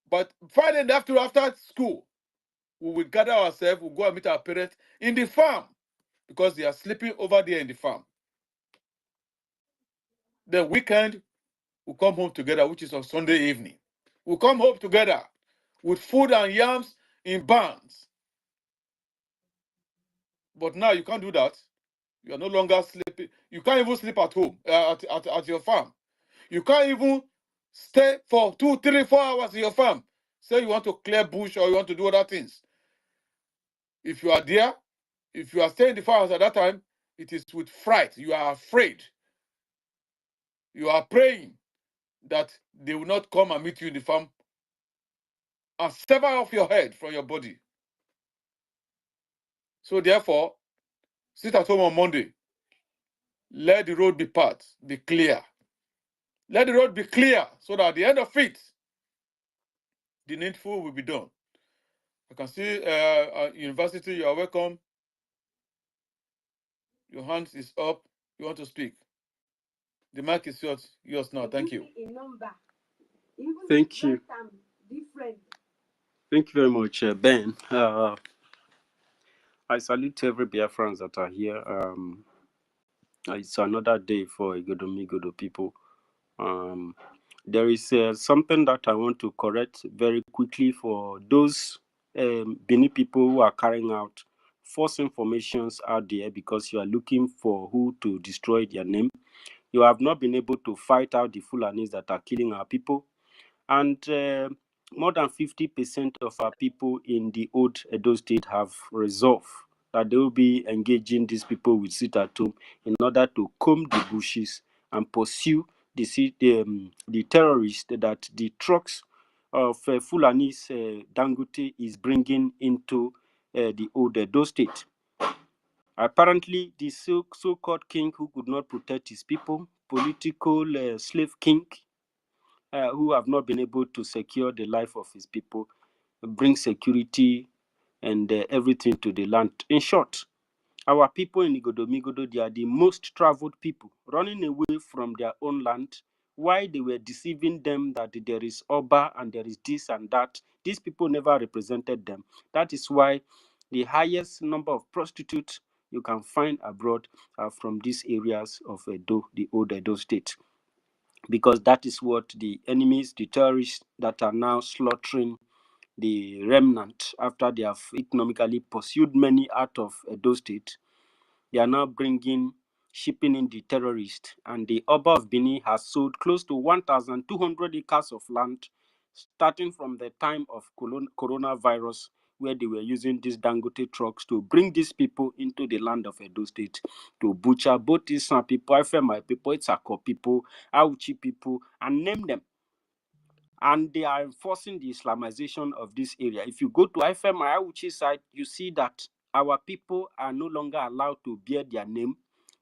S1: But Friday in the afternoon after school, we will gather ourselves, we'll go and meet our parents in the farm because they are sleeping over there in the farm. The weekend, we'll come home together, which is on Sunday evening. We'll come home together with food and yams in barns. But now you can't do that. You are no longer sleeping. You can't even sleep at home, at your farm. You can't even stay for 2, 3, 4 hours in your farm. Say you want to clear bush or you want to do other things. If you are there, if you are staying in the farm at that time, it is with fright. You are afraid. You are praying that they will not come and meet you in the farm and sever off your head from your body. So therefore, sit at home on Monday. Let the road be clear. Let the road be clear so that at the end of it, the needful will be done. I can see University, you are welcome. Your hand is up. You want to speak. The mic is yours now. Thank you.
S4: Thank you. Thank you very much, Ben. I salute every Biafrans that are here. It's another day for Igodo people. There is something that I want to correct very quickly for those Benin people who are carrying out false informations out there because you are looking for who to destroy their name. You have not been able to fight out the Fulanis that are killing our people. And more than 50% of our people in the old Edo State have resolved that they will be engaging these people with sit at home in order to comb the bushes and pursue the terrorists that the trucks of Fulanis Dangote is bringing into the old Edo State. Apparently, the so-called king who could not protect his people, political slave king, who have not been able to secure the life of his people, bring security and everything to the land. In short, our people in Igodo, they are the most traveled people, running away from their own land. Why they were deceiving them that there is Oba and there is this and that. These people never represented them. That is why the highest number of prostitutes you can find abroad are from these areas of Edo, the old Edo state. Because that is what the enemies, the terrorists that are now slaughtering the remnant after they have economically pursued many out of Edo State, they are now shipping in the terrorists. And the Oba of Benin has sold close to 1,200 acres of land, starting from the time of coronavirus, where they were using these Dangote trucks to bring these people into the land of Edo State to butcher both Isan people, Ifema people, Itzako people, Auchi people, and name them. And they are enforcing the Islamization of this area. If you go to Ifema, Auchi side, you see that our people are no longer allowed to bear their name.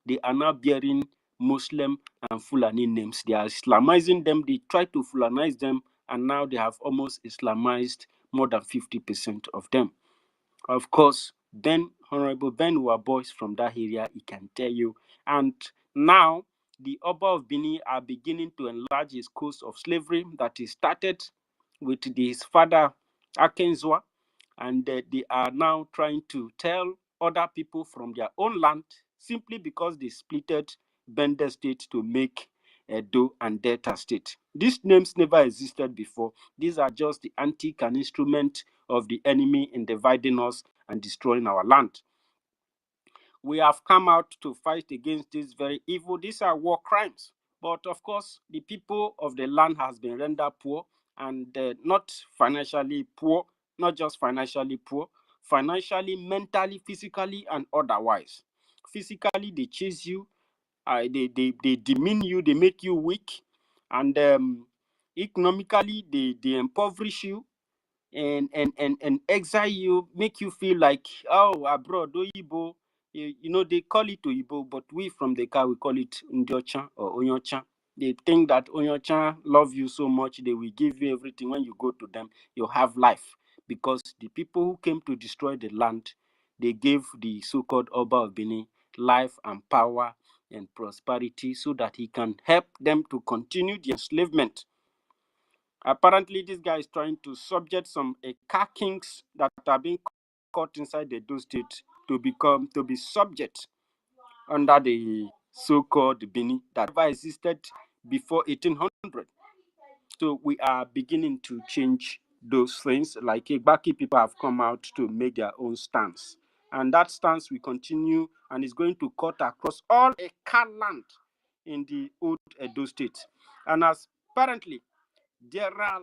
S4: They are now bearing Muslim and Fulani names. They are Islamizing them. They try to Fulanize them, and now they have almost Islamized more than 50% of them. Of course, Honorable Ben boys from that area, he can tell you. And now, the Oba of Benin are beginning to enlarge his coast of slavery that he started with his father, Akenzwa. And they are now trying to tell other people from their own land, simply because they splitted Bender State to make Edo and Delta State. These names never existed before. These are just the antique and instrument of the enemy in dividing us and destroying our land. We have come out to fight against this very evil. These are war crimes. But of course, the people of the land has been rendered poor, and not financially poor, not just financially poor, financially, mentally, physically, and otherwise. Physically, they chase you, they demean you, they make you weak, and economically, they impoverish you, and exile you, make you feel like, oh, abroad, Oyibo, you know, they call it Oyibo, but we from the car, we call it Ndiocha or Onyocha. They think that Onyocha love you so much, they will give you everything. When you go to them, you have life. Because the people who came to destroy the land, they gave the so-called Oba of Benin life and power and prosperity so that he can help them to continue the enslavement. Apparently, this guy is trying to subject some Eka kings that are being caught inside the Edo state to be subject under the so-called Bini that never existed before 1800. So we are beginning to change those things. Like Igbaki people have come out to make their own stance, and that stance will continue, and is going to cut across all Eka land in the old Edo state. And as apparently there are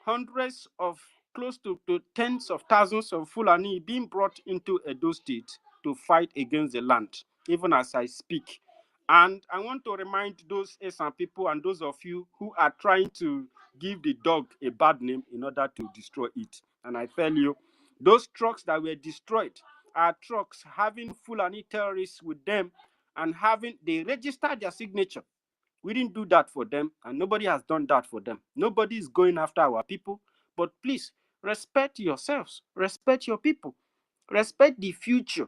S4: hundreds of, close to tens of thousands of Fulani being brought into Edo State to fight against the land, even as I speak. And I want to remind those Esan people and those of you who are trying to give the dog a bad name in order to destroy it. And I tell you, those trucks that were destroyed are trucks having Fulani terrorists with them, and they registered their signature. We didn't do that for them, and nobody has done that for them. Nobody is going after our people. But please, respect yourselves, respect your people, respect the future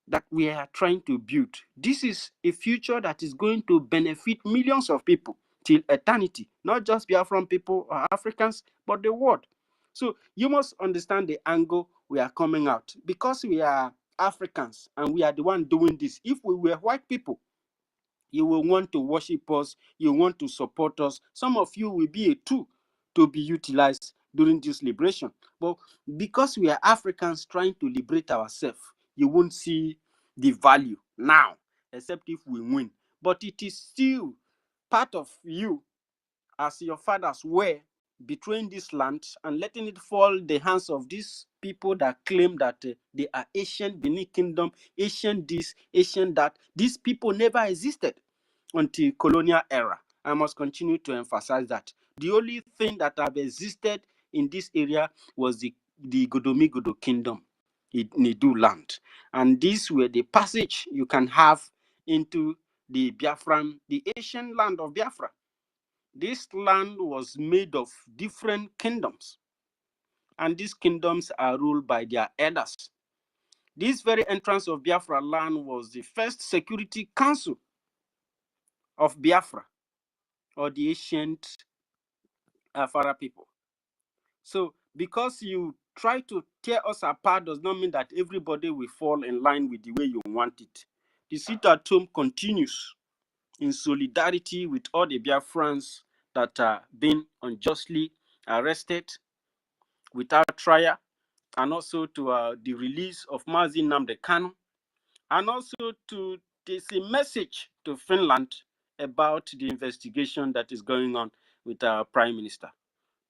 S4: that we are trying to build. This is a future that is going to benefit millions of people till eternity, not just Biafran people or Africans, but the world. So you must understand the angle we are coming out, because we are Africans and we are the one doing this. If we were white people, you will want to worship us, you want to support us. Some of you will be a tool to be utilized during this liberation. But because we are Africans trying to liberate ourselves, you won't see the value now, except if we win. But it is still part of you, as your fathers were, betraying this land and letting it fall in the hands of these people that claim that they are Asian Benin Kingdom, Asian this, Asian that. These people never existed until colonial era. I must continue to emphasize that. The only thing that have existed in this area was the Godomigodo Kingdom in Edo land. And these were the passage you can have into the Biafran, the Asian land of Biafra. This land was made of different kingdoms, and these kingdoms are ruled by their elders. This very entrance of Biafra land was the first security council of Biafra, or the ancient Afara people. So because you try to tear us apart does not mean that everybody will fall in line with the way you want it. The sit at home continues in solidarity with all the Biafrans that are being unjustly arrested without trial, and also to the release of Mazi Nnamdi Kanu, and also to there's a message to Finland about the investigation that is going on with our Prime Minister,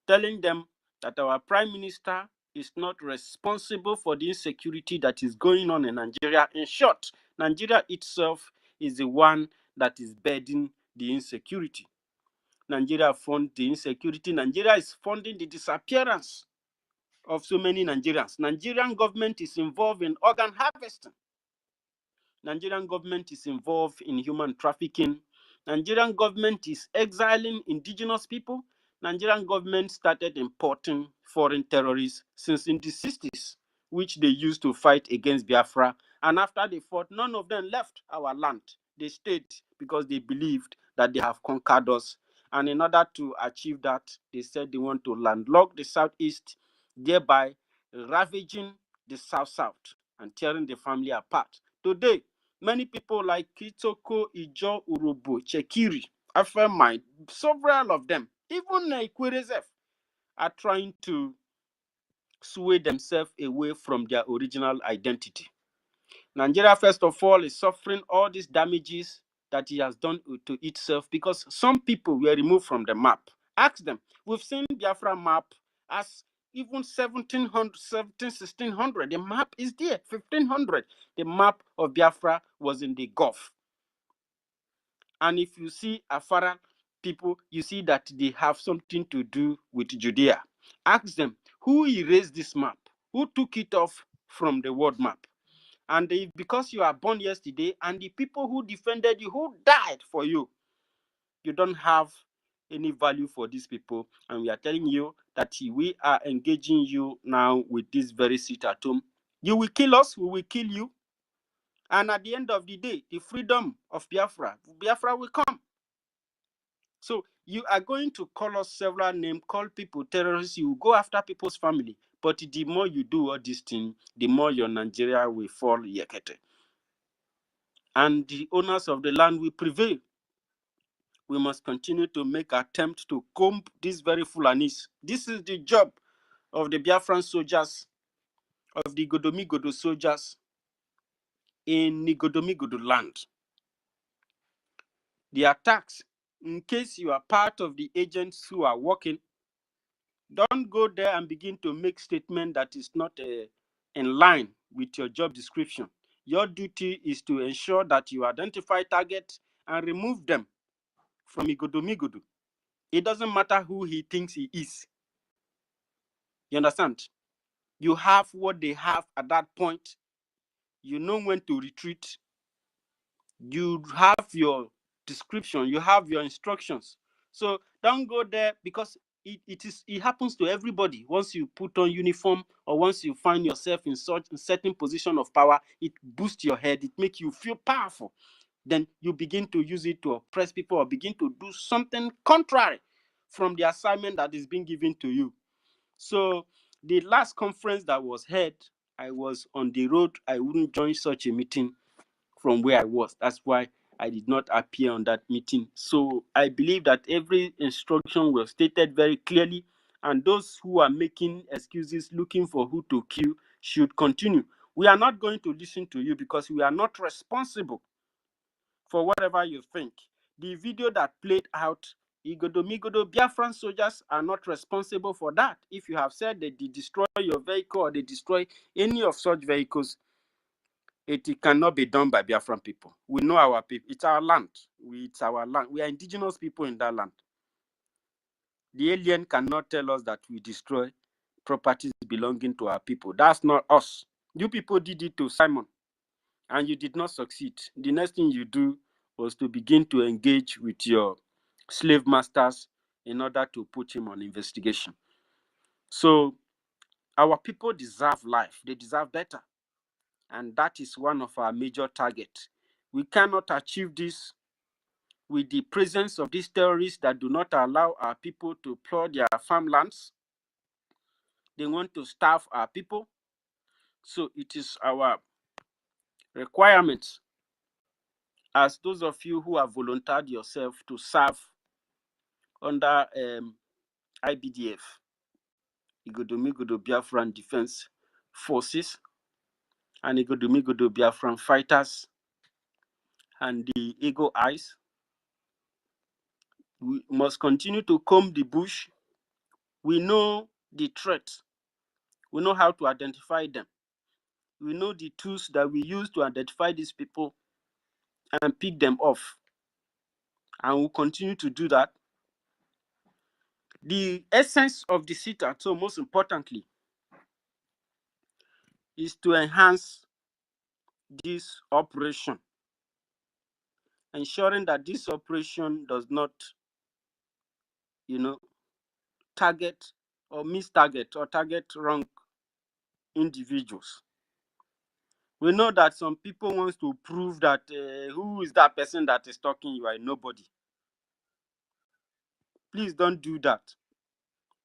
S4: telling them that our Prime Minister is not responsible for the insecurity that is going on in Nigeria. In short, Nigeria itself is the one that is bedding the insecurity. Nigeria funds the insecurity. Nigeria is funding the disappearance of so many Nigerians. Nigerian government is involved in organ harvesting. Nigerian government is involved in human trafficking. Nigerian government is exiling indigenous people. Nigerian government started importing foreign terrorists since in the 60s, which they used to fight against Biafra. And after they fought, none of them left our land. They stayed because they believed that they have conquered us. And in order to achieve that, they said they want to landlock the southeast, thereby ravaging the south-south and tearing the family apart. Today, many people like Kitoko, Ijo, Urubu, Chekiri, Afemai, several of them, even Ikwerezef, are trying to sway themselves away from their original identity. Nigeria, first of all, is suffering all these damages that he has done to itself because some people were removed from the map. Ask them. We've seen Biafra map as even 1700, 1600. The map is there, 1500. The map of Biafra was in the Gulf. And if you see Afara people, you see that they have something to do with Judea. Ask them, who erased this map? Who took it off from the world map? And because you are born yesterday and the people who defended you, who died for you, you don't have any value for these people. And we are telling you that we are engaging you now with this very sit at home. You will kill us, we will kill you. And at the end of the day, the freedom of Biafra will come. So you are going to call us several names, call people terrorists, you go after people's family. But the more you do all these things, the more your Nigeria will fall yekete. And the owners of the land will prevail. We must continue to make attempts to comb these very Fulanis. This is the job of the Biafran soldiers, of the Godomigodo soldiers in the Godomigodo land. The attacks, in case you are part of the agents who are working, don't go there and begin to make statement that is not in line with your job description. Your duty is to ensure that you identify targets and remove them from Igodomigodo. It doesn't matter who he thinks he is. You understand? You have what they have at that point. You know when to retreat. You have your description. You have your instructions. So don't go there because it happens to everybody. Once you put on uniform or once you find yourself in such a certain position of power, it boosts your head. It makes you feel powerful. Then you begin to use it to oppress people or begin to do something contrary from the assignment that is being given to you. So the last conference that was held, I was on the road. I wouldn't join such a meeting from where I was. That's why I did not appear on that meeting. So I believe that every instruction was stated very clearly, and those who are making excuses looking for who to kill should continue. We are not going to listen to you because we are not responsible for whatever you think. The video that played out, Igodomigodo Biafran soldiers are not responsible for that. If you have said that they destroy your vehicle or they destroy any of such vehicles, it cannot be done by Biafran people. We know our people. It's our land. It's our land. We are indigenous people in that land. The alien cannot tell us that we destroy properties belonging to our people. That's not us. You people did it to Simon, and you did not succeed. The next thing you do was to begin to engage with your slave masters in order to put him on investigation. So our people deserve life. They deserve better. And that is one of our major targets. We cannot achieve this with the presence of these terrorists that do not allow our people to plow their farmlands. They want to starve our people. So it is our requirement as those of you who have volunteered yourself to serve under IBDF, Igodomigodo Biafran Defense Forces, and Igodomigodo Biafran Fighters, and the Eagle Eyes. We must continue to comb the bush. We know the threats. We know how to identify them. We know the tools that we use to identify these people and pick them off. And we'll continue to do that. The essence of the sit at home, most importantly, is to enhance this operation, ensuring that this operation does not, target or mistarget or target wrong individuals. We know that some people want to prove that who is that person that is talking, you are nobody. Please don't do that.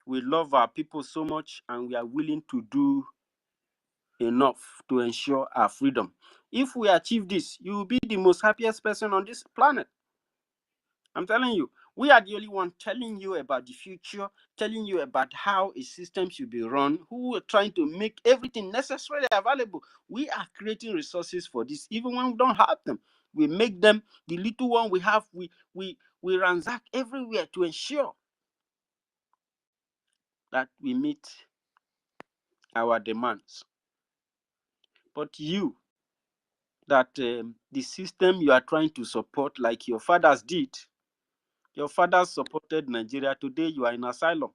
S4: We love our people so much and we are willing to do enough to ensure our freedom. If we achieve this, you will be the most happiest person on this planet. I'm telling you, We are the only one telling you about the future, telling you about how a system should be run, who are trying to make everything necessarily available. We are creating resources for this, even when we don't have them. We make them, the little one we have, we ransack everywhere to ensure that we meet our demands. But you, that the system you are trying to support, like your fathers did, your fathers supported Nigeria. Today you are in asylum.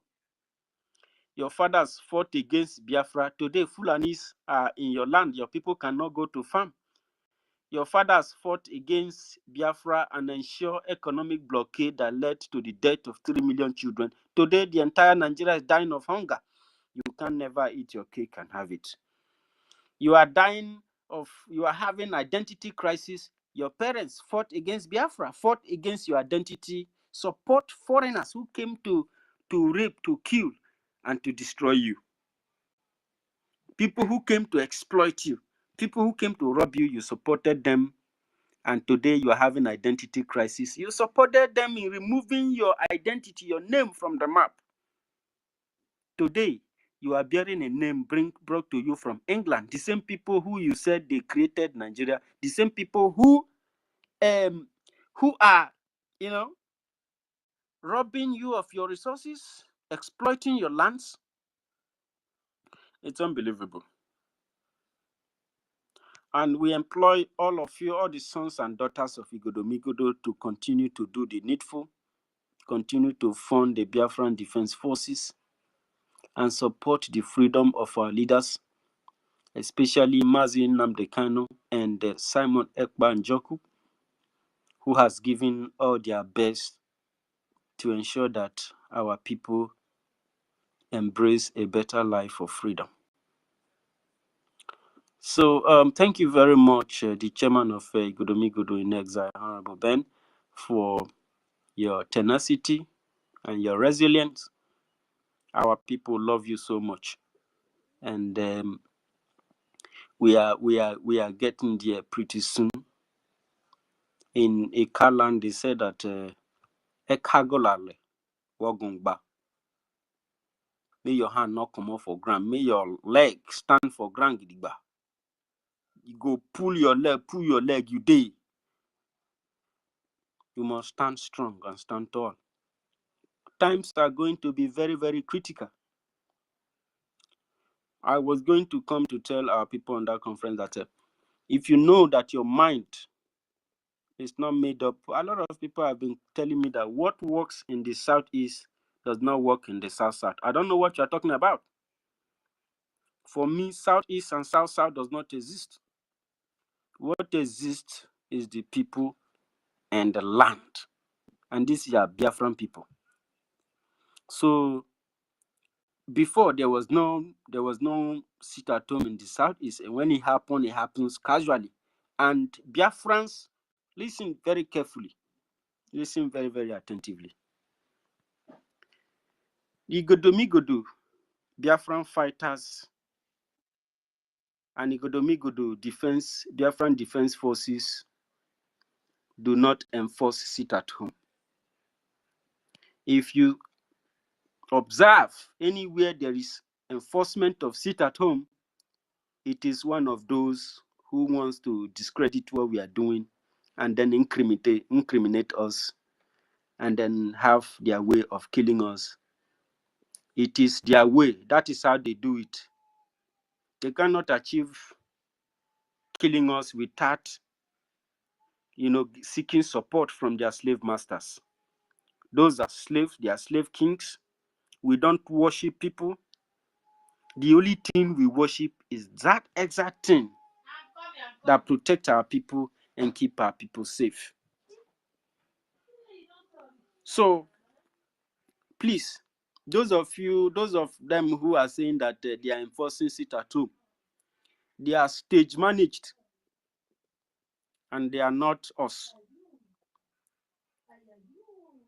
S4: Your fathers fought against Biafra. Today Fulanis are in your land. Your people cannot go to farm. Your fathers fought against Biafra and ensure economic blockade that led to the death of 3 million children. Today the entire Nigeria is dying of hunger. You can never eat your cake and have it. You are having identity crisis. Your parents fought against Biafra, fought against your identity, support foreigners who came to rape, to kill, and to destroy you. People who came to exploit you, people who came to rob you, you supported them. And today you are having identity crisis. You supported them in removing your identity, your name from the map. Today, you are bearing a name brought to you from England. The same people who you said they created Nigeria, the same people who are, robbing you of your resources, exploiting your lands. It's unbelievable. And we employ all of you, all the sons and daughters of Igodomigodo, to continue to do the needful, continue to fund the Biafran Defense Forces, and support the freedom of our leaders, especially Mazi Nnamdi Kanu and Simon Ekpa Njoku, who has given all their best to ensure that our people embrace a better life of freedom. So thank you very much, the chairman of Igodomigodo in Exile, Honorable Ben, for your tenacity and your resilience. Our people love you so much, and we are getting there pretty soon. In Ekaland, they said that Ekagolale Wagungba. May your hand not come off for ground. May your leg stand for ground, Gidigba. You go pull your leg, you day. You must stand strong and stand tall. Times are going to be very, very critical. I was going to come to tell our people on that conference that if you know that your mind is not made up, a lot of people have been telling me that what works in the Southeast does not work in the South-South. I don't know what you're talking about. For me, Southeast and South-South does not exist. What exists is the people and the land. And these are Biafran people. So before there was no sit at home in the Southeast, and when it happens casually. And Biafrans, listen very carefully, listen very, very attentively. Igodomigodo Biafran fighters and Igodomigodo Biafran Defense Forces do not enforce sit at home. If you observe anywhere there is enforcement of sit at home, it is one of those who wants to discredit what we are doing and then incriminate us and then have their way of killing us. It is their way. That is how they do it. They cannot achieve killing us without, seeking support from their slave masters. Those are slaves. They are slave kings. We don't worship people. The only thing we worship is that exact thing that protects our people and keep our people safe. So, please, those of them who are saying that they are enforcing sit at home, they are stage managed, and they are not us.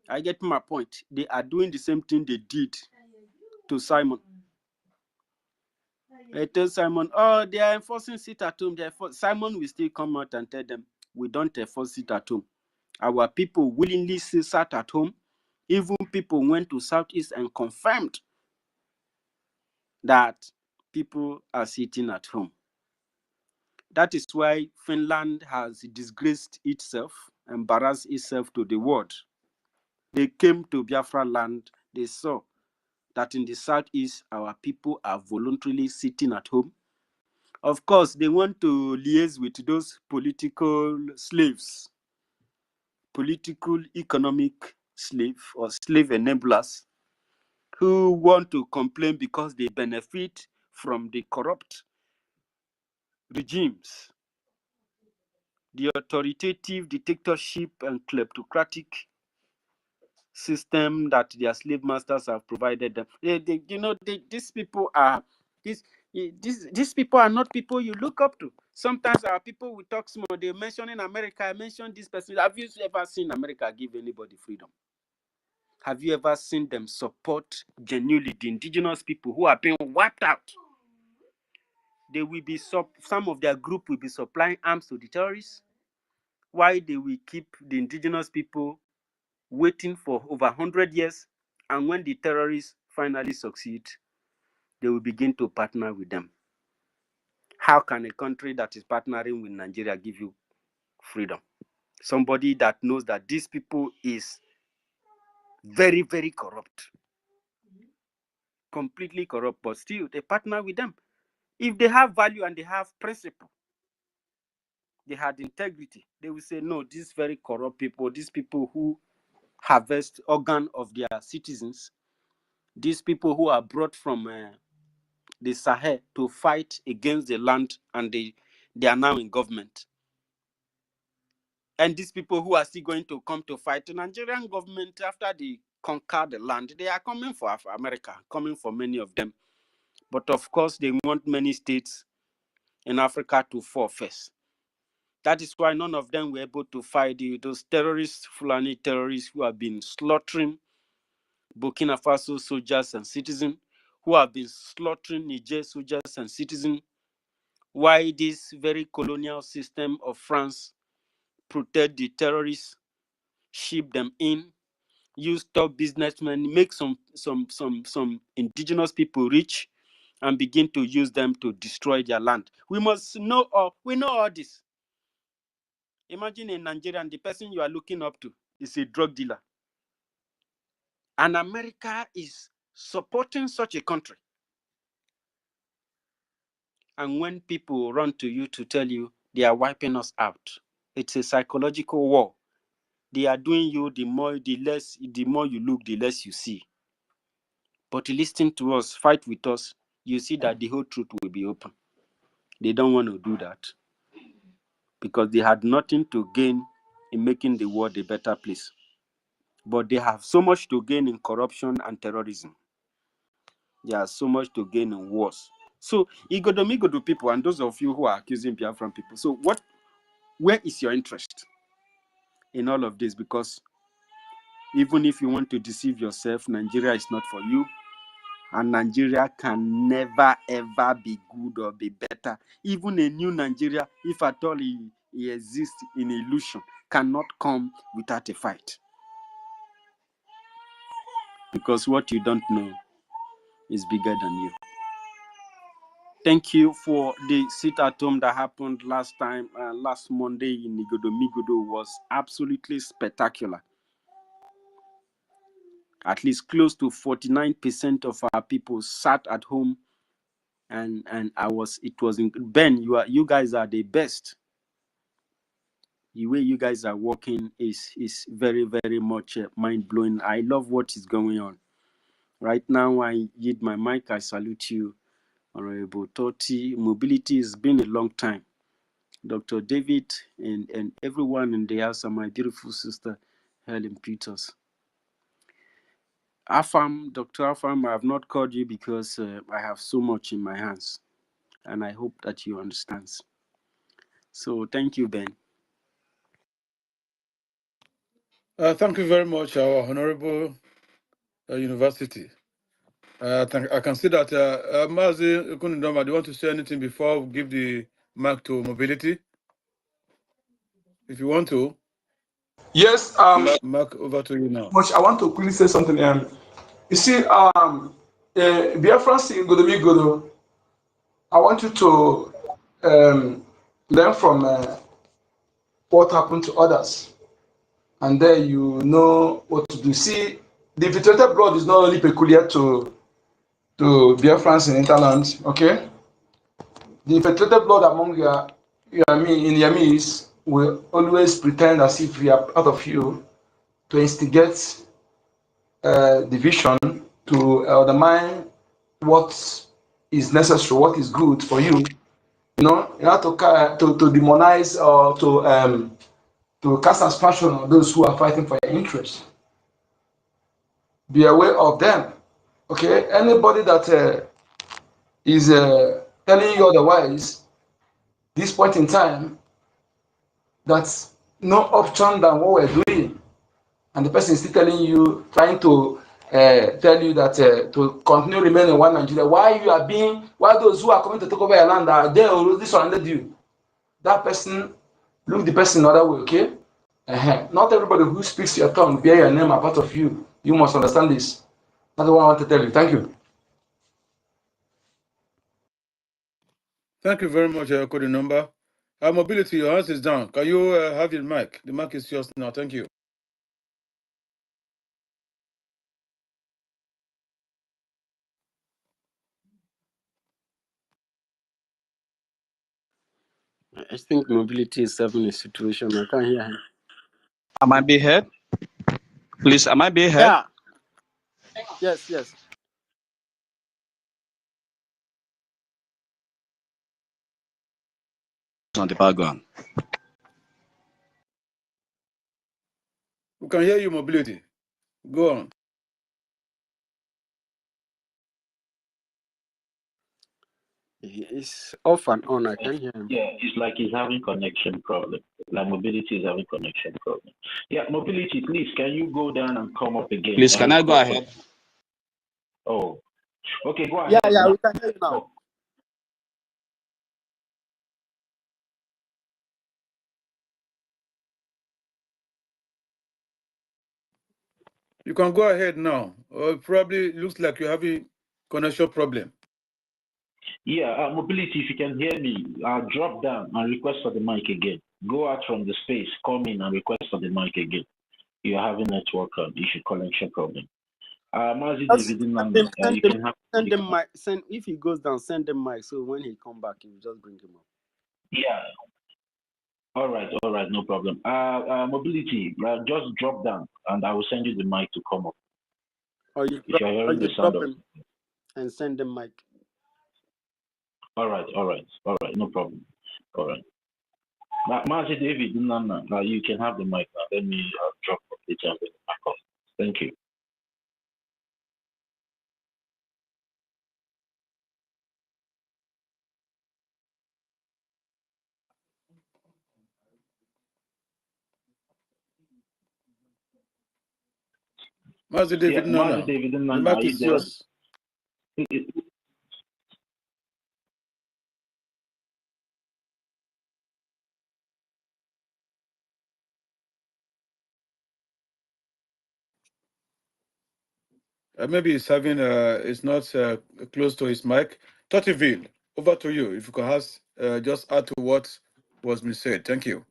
S4: I get my point. They are doing the same thing they did to Simon. I tell Simon, they are enforcing sit at home. Simon will still come out and tell them, we don't enforce sit at home. Our people willingly sat at home Even people went to Southeast and confirmed that people are sitting at home. That is why Finland has disgraced itself, embarrassed itself to the world. They came to Biafra land, they saw that in the Southeast, our people are voluntarily sitting at home. Of course, they want to liaise with those political slaves, political economic slave or slave enablers who want to complain because they benefit from the corrupt regimes, the authoritative dictatorship and kleptocratic system that their slave masters have provided them. These people are these people are not people you look up to. Sometimes our people will talk small. They mention in America, I mention this person. Have you ever seen America give anybody freedom? Have you ever seen them support genuinely the indigenous people who are being wiped out? They will be some of their group will be supplying arms to the terrorists. Why they will keep the indigenous people waiting for over 100 years, and when the terrorists finally succeed, they will begin to partner with them. How can a country that is partnering with Nigeria give you freedom? Somebody that knows that these people is very, very corrupt, completely corrupt, but still they partner with them. If they have value and they have principle, they had integrity, they will say, no, these very corrupt people, these people who harvest organ of their citizens, these people who are brought from the Sahel to fight against the land, and they are now in government. And these people who are still going to come to fight the Nigerian government after they conquer the land, they are coming for America, coming for many of them. But of course, they want many states in Africa to fall first. That is why none of them were able to fight those terrorists, Fulani terrorists who have been slaughtering Burkina Faso soldiers and citizens, who have been slaughtering Niger soldiers and citizens. Why this very colonial system of France protect the terrorists, ship them in, use top businessmen, make some indigenous people rich, and begin to use them to destroy their land. We must know all. We know all this. Imagine in Nigeria, and the person you are looking up to is a drug dealer, and America is supporting such a country. And when people run to you to tell you they are wiping us out, it's a psychological war. They are doing you the more you look, the less you see. But listen to us, fight with us, you see that the whole truth will be open. They don't want to do that because they had nothing to gain in making the world a better place. But they have so much to gain in corruption and terrorism. They have so much to gain in wars. So, Igodo people, and those of you who are accusing Biafran people, so where is your interest in all of this? Because even if you want to deceive yourself, Nigeria is not for you. And Nigeria can never, ever be good or be better. Even a new Nigeria, if at all it exists in illusion, cannot come without a fight. Because what you don't know is bigger than you. Thank you for the sit-at-home that happened last Monday in Igodo Migodo was absolutely spectacular. At least close to 49% of our people sat at home, and Ben, you guys are the best. The way you guys are working is very, very much mind-blowing. I love what is going on. Right now, I yield my mic. I salute you, Honorable Toti. Mobility has been a long time. Dr. David and everyone in the house, and my beautiful sister, Helen Peters. Afam, Dr. Afam, I have not called you because I have so much in my hands, and I hope that you understand. So thank you, Ben.
S1: Thank you very much, our honorable university. I can see that Mazi Kunindoma, do you want to say anything before we give the mic to mobility? If you want to.
S3: Yes.
S1: Mark, over to you now.
S3: Much. I want to quickly say something. You see, Biafrans in Godo, I want you to learn from what happened to others, and then you know what to do. See, the infiltrated blood is not only peculiar to Biafrans in Interland, okay? The infiltrated blood among Yamis will always pretend as if we are part of you to instigate division, to undermine what is necessary, what is good for you. You know, you have to demonize or to cast aspersion on those who are fighting for your interests. Be aware of them. Okay, anybody that is telling you otherwise, this point in time, that's no option than what we're doing, and the person is still telling you, trying to tell you that to continue remaining in one Nigeria. Why those who are coming to take over your land are they already surrounded you? That person, look the person another way, okay? Not everybody who speaks your tongue bear your name are part of you. You must understand this. That's what I want to tell you. Thank you.
S1: Thank you very much, Cody Number. Mobility, your hands is down. Can you have your mic? The mic is yours now. Thank you.
S4: I think mobility is having a situation. I can't hear him.
S5: Am I being heard? Please, am I being heard?
S4: Yeah. Yes, yes.
S5: On the background.
S1: We can hear you, Mobility. Go on.
S4: It's off and on. I can't hear him.
S2: Yeah, it's like he's having connection problem. Like mobility is having connection problem. Yeah, mobility, please, can you go down and come up again?
S5: Please, can I go ahead?
S2: Oh, okay, go ahead.
S4: Yeah, we can hear you now.
S2: Oh.
S1: You can go ahead now. It probably looks like you're having connection problem.
S2: Yeah, mobility, if you can hear me, drop down and request for the mic again. Go out from the space, come in and request for the mic again. You're having network issue, connection problem.
S4: Send him mic. If he goes down, send him mic. So when he come back, you just bring him up.
S2: Yeah. All right, no problem. Mobility, just drop down and I will send you the mic to come up.
S4: Or you drop him and send him mic.
S2: All right, no problem. All right. Mazi David, you can have the mic now. Let me drop it and bring it back up. Thank you.
S1: Mazi David, the mic is yours. Maybe he's having it's not close to his mic. Totiville, over to you. If you can just add to what was being said. Thank you.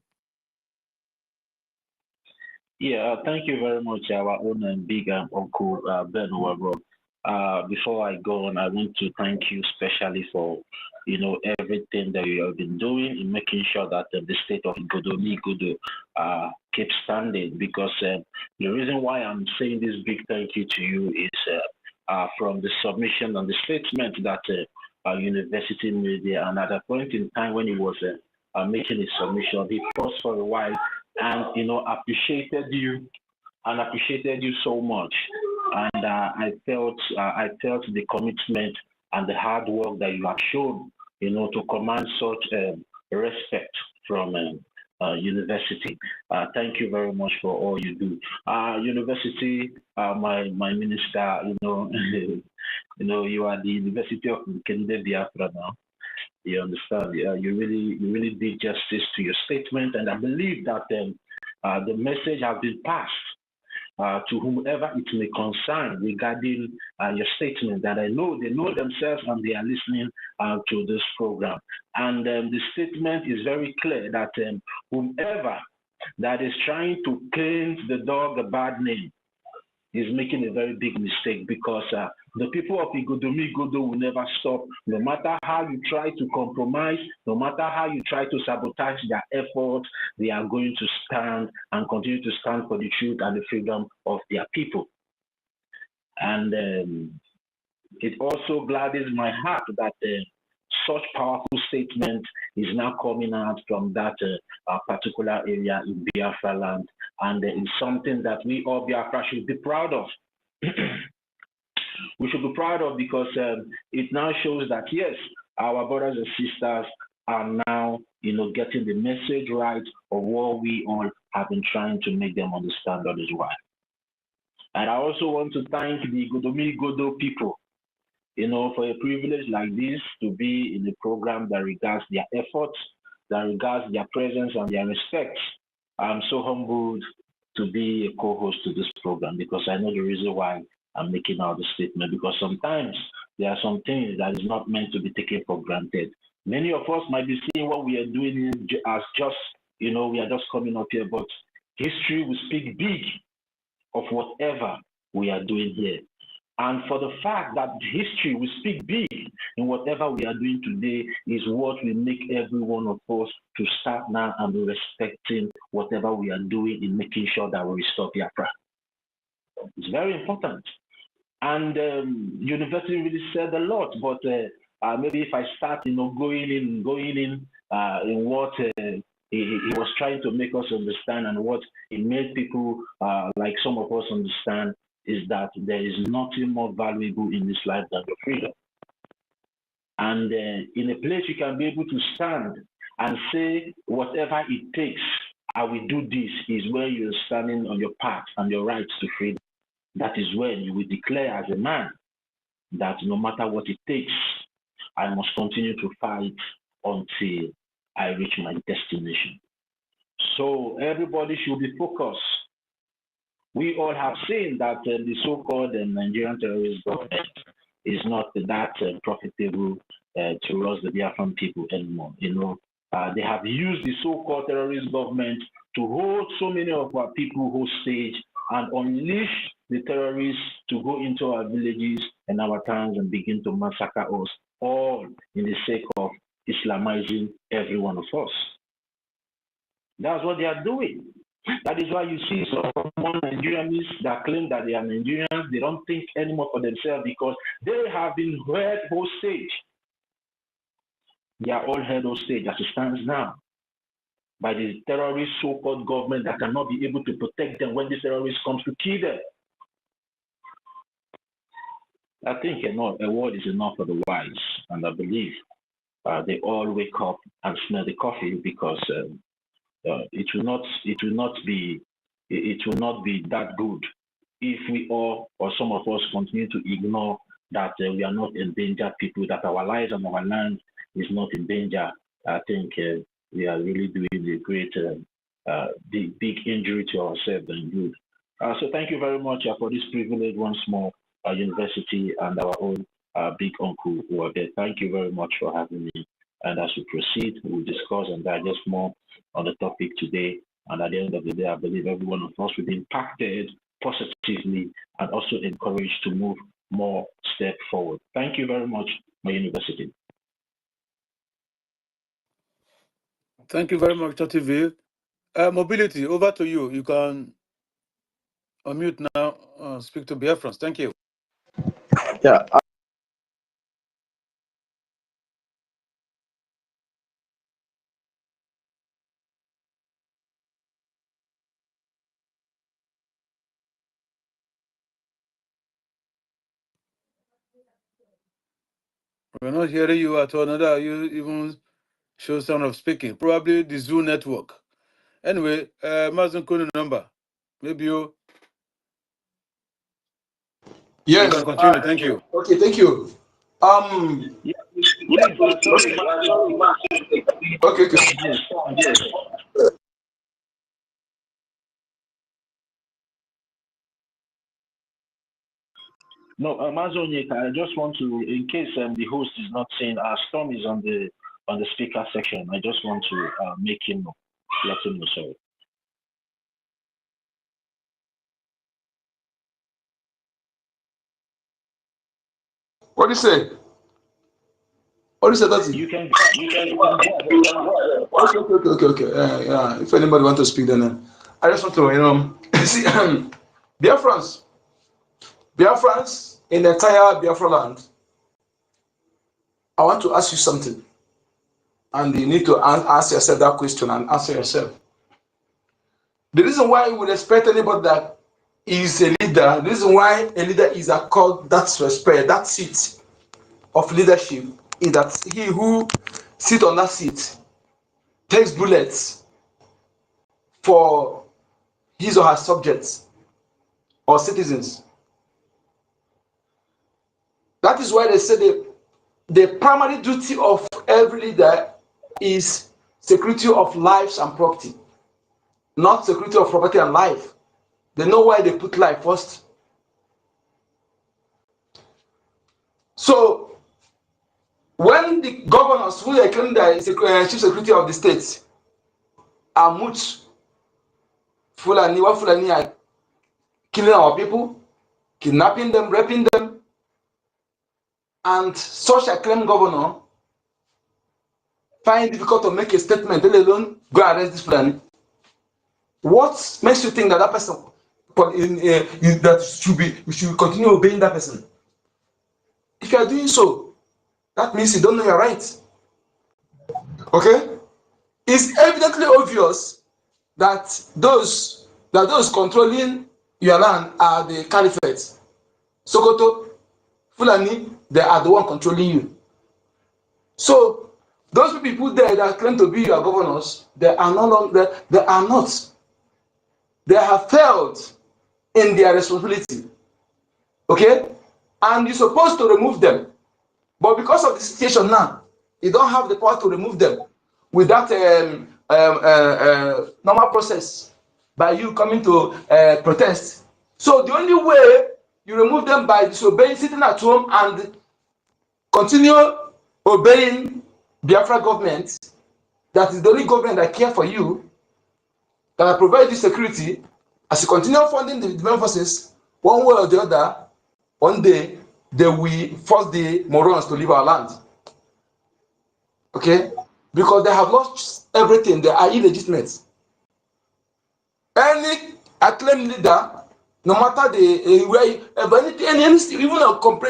S2: Yeah, thank you very much, our own and big Uncle Ben Wabo. Before I go on, I want to thank you especially for everything that you have been doing in making sure that the state of Godo keeps standing. Because the reason why I'm saying this big thank you to you is from the submission and the statement that university media, and at a point in time when he was making his submission, he paused for a while and appreciated you so much. And I felt the commitment and the hard work that you have shown, to command such respect from university. Thank you very much for all you do. University, my minister, you are the University of Biafra now. You understand? You really did justice to your statement, and I believe that the message has been passed to whomever it may concern regarding your statement, that I know they know themselves and they are listening to this program. And the statement is very clear that whomever that is trying to paint the dog a bad name is making a very big mistake, because the people of Igodo will never stop. No matter how you try to compromise, no matter how you try to sabotage their efforts, they are going to stand and continue to stand for the truth and the freedom of their people. And it also gladdens my heart that such powerful statement is now coming out from that particular area in Biafra land, and it's something that we all Biafra should be proud of. We should be proud of, because it now shows that yes, our brothers and sisters are now, getting the message right of what we all have been trying to make them understand. That is why. And I also want to thank the Godo people, for a privilege like this to be in a program that regards their efforts, that regards their presence and their respect. I'm so humbled to be a co-host to this program, because I know the reason why I'm making out the statement, because sometimes there are some things that is not meant to be taken for granted. Many of us might be seeing what we are doing as just, we are just coming up here, but history will speak big of whatever we are doing here. And for the fact that history will speak big in whatever we are doing today is what will make every one of us to start now and be respecting whatever we are doing in making sure that we restore Biafra. It's very important. And university really said a lot, but maybe if I start, going in what he was trying to make us understand, and what he made people like some of us understand, is that there is nothing more valuable in this life than your freedom. And in a place you can be able to stand and say, whatever it takes, I will do this, is where you're standing on your path and your rights to freedom. That is when you will declare as a man that no matter what it takes, I must continue to fight until I reach my destination. So everybody should be focused. We all have seen that the so-called Nigerian terrorist government is not that profitable to us, the Biafran people, anymore. They have used the so-called terrorist government to hold so many of our people hostage and unleash the terrorists to go into our villages and our towns and begin to massacre us, all in the sake of Islamizing every one of us. That's what they are doing. That is why you see some Nigerians that claim that they are Nigerians. They don't think anymore for themselves, because they have been held hostage. They are all held hostage as it stands now by the terrorist so-called government that cannot be able to protect them when the terrorist comes to kill them. I think a word is enough for the wise, and I believe they all wake up and smell the coffee, because it will not be that good if we all, or some of us, continue to ignore that we are not endangered people, that our lives and our land is not in danger. I think we are really doing a great big injury to ourselves and good. So thank you very much for this privilege once more, university and our own big uncle who are there. Thank you very much for having me. And as we proceed, we'll discuss and digest more on the topic today. And at the end of the day, I believe every one of us will be impacted positively and also encouraged to move more step forward. Thank you very much, my university.
S1: Thank you very much, TV. Mobility, over to you. You can unmute now, speak to Biafrans. Thank you.
S5: Yeah.
S1: We're not hearing you at all. Neither you even show sound of speaking. Probably the Zoom network. Anyway, Mazen Kunu number. Maybe you
S3: Yes.
S1: can continue. Thank you.
S3: Okay, thank you.
S2: Yeah, sorry.
S3: Okay.
S2: Yes. No, Amazonic, I just want to, in case the host is not saying, Storm is on the speaker section. I just want to make him know, let him know, sorry.
S3: What do you say? What do you say, Daddy?
S2: You can
S3: Okay. Yeah. If anybody want to speak, then I just want to, see, Biafrans in the entire Biafra land. I want to ask you something, and you need to ask yourself that question and answer yourself. The reason why we respect anybody that is a leader, the reason why a leader is called that respect, that seat of leadership, is that he who sits on that seat takes bullets for his or her subjects or citizens. That is why they say the primary duty of every leader is security of lives and property, not security of property and life. They know why they put life first. So when the governors who they claim that is chief security of the state are much Fulani are killing our people, kidnapping them, raping them, and such a claim governor find it difficult to make a statement, let alone go arrest this Fulani. What makes you think that that person that we should continue obeying that person? If you are doing so, that means you don't know your rights. Okay? It's evidently obvious that those controlling your land are the caliphate. Sokoto, Fulani, they are the one controlling you. So those people there that claim to be your governors, they are no longer, they are not. They have failed in their responsibility. Okay? And you're supposed to remove them. But because of the situation now, you don't have the power to remove them with that normal process by you coming to protest. So the only way you remove them by disobeying, sitting at home and continue obeying Biafra government, that is the only government that care for you, that provide you security. As you continue funding the defense forces, one way or the other, one day they will force the morons to leave our land. Okay? Because they have lost everything, they are illegitimate. Any acclaimed leader, no matter the way,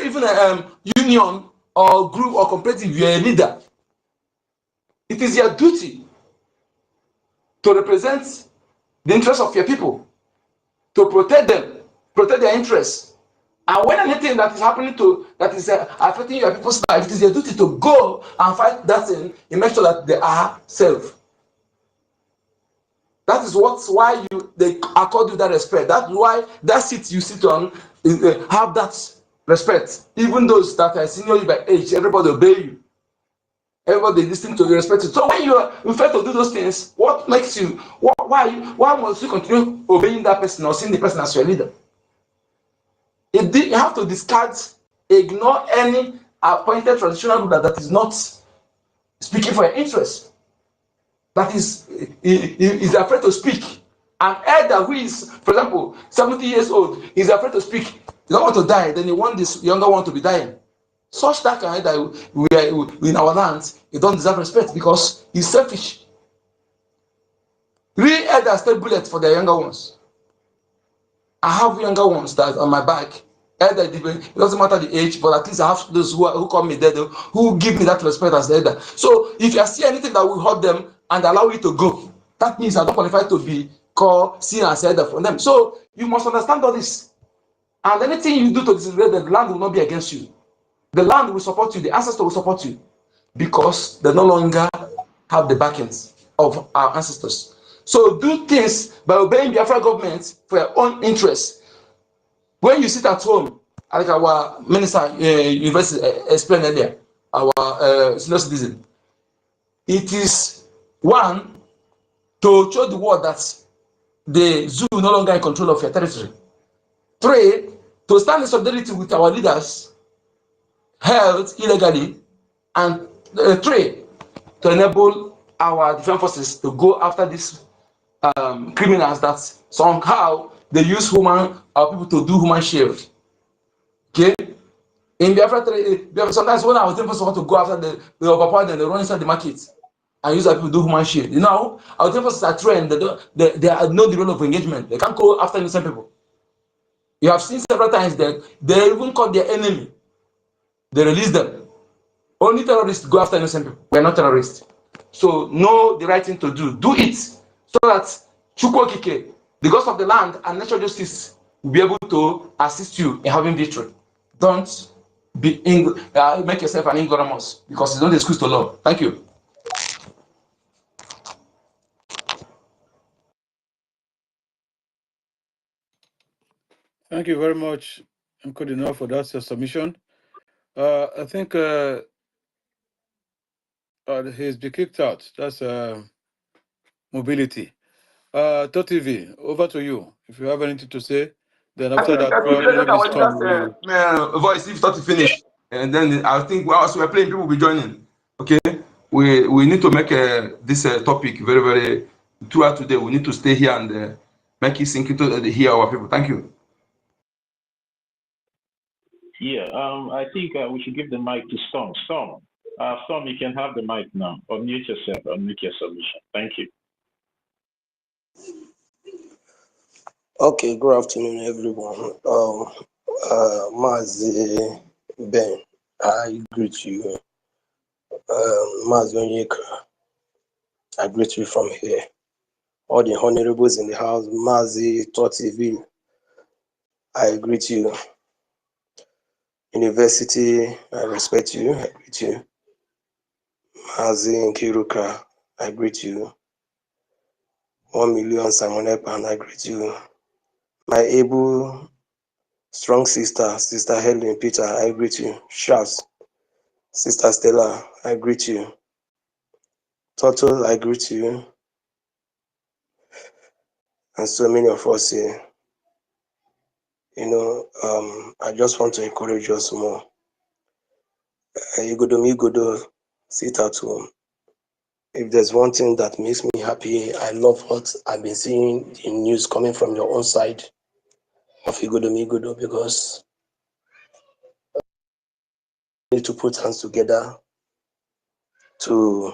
S3: even a union or group or cooperative, you're a leader. It is your duty to represent the interests of your people, to protect them, protect their interests. And when anything that is happening that is affecting your people's life, it is your duty to go and fight that thing and make sure that they are safe. That is why they accord you that respect. That's why that seat you sit on have that respect. Even those that are senior you by age, everybody obey you. Everybody listen to you, respect you. So when you fail to do those things, what makes you? Why must you continue obeying that person or seeing the person as your leader? You have to discard, ignore any appointed traditional ruler that is not speaking for your interest. That is afraid to speak. An elder who is, for example, 70 years old, is afraid to speak. He don't want to die, then he want this younger one to be dying. Such that kind of we are in our lands, he don't deserve respect because he's selfish. Real elders take bullets for their younger ones. I have younger ones that on my back. Elder, it doesn't matter the age, but at least I have those who call me dead, who give me that respect as the elder. So if you see anything that will hurt them and allow you to go, that means I don't qualify to be called seen as elder for them. So you must understand all this. And anything you do to disregard the land will not be against you. The land will support you, the ancestors will support you, because they no longer have the backings of our ancestors. So do things by obeying Biafra government for your own interests. When you sit at home, like our minister university explained earlier, our senior citizen, it is one, to show the world that the zoo no longer in control of your territory. 3, to stand in solidarity with our leaders held illegally, and 3, to enable our defense forces to go after these criminals that somehow they use our people to do human shield. Okay? In Biafra, sometimes when our defense forces want to go after the overpowered, then they run inside the market and use our people to do human shield. You know, our defense forces are trained, they know the role of engagement. They can't go after innocent people. You have seen several times that they even caught their enemy. They release them. Only terrorists go after innocent people. We're not terrorists. So know the right thing to do. Do it so that Chukwokike, the gods of the land and natural justice, will be able to assist you in having victory. Don't be make yourself an ignoramus, because it's not the excuse to law. Thank you.
S1: Thank you very much, Nkodino, for that submission. I think he's been kicked out. That's mobility. TOTV, over to you. If you have anything to say, then after that, probably maybe Storm will...
S3: voice if start to finish, and then I think whilst we're playing, people will be joining. Okay, we need to make this topic very, very throughout today. We need to stay here and make it sink into hear our people. Thank you.
S2: Yeah, I think we should give the mic to Storm. Storm, you can have the mic now. Unmute yourself and make your submission. Thank you.
S6: Okay, good afternoon, everyone. Mazi Ben, I greet you. Mazi Onyeka, I greet you from here. All the honorables in the house, Mazi TOTV, I greet you. University, I respect you. I greet you. Mazi Nkiruka, I greet you. 1 million Simon Epan, I greet you. My able, strong sister, Sister Helen Peter, I greet you. Shafts, Sister Stella, I greet you. Total, I greet you. And so many of us here. You know, I just want to encourage us more. You sit at home. If there's one thing that makes me happy, I love what I've been seeing in news coming from your own side of Igodo, because we need to put hands together to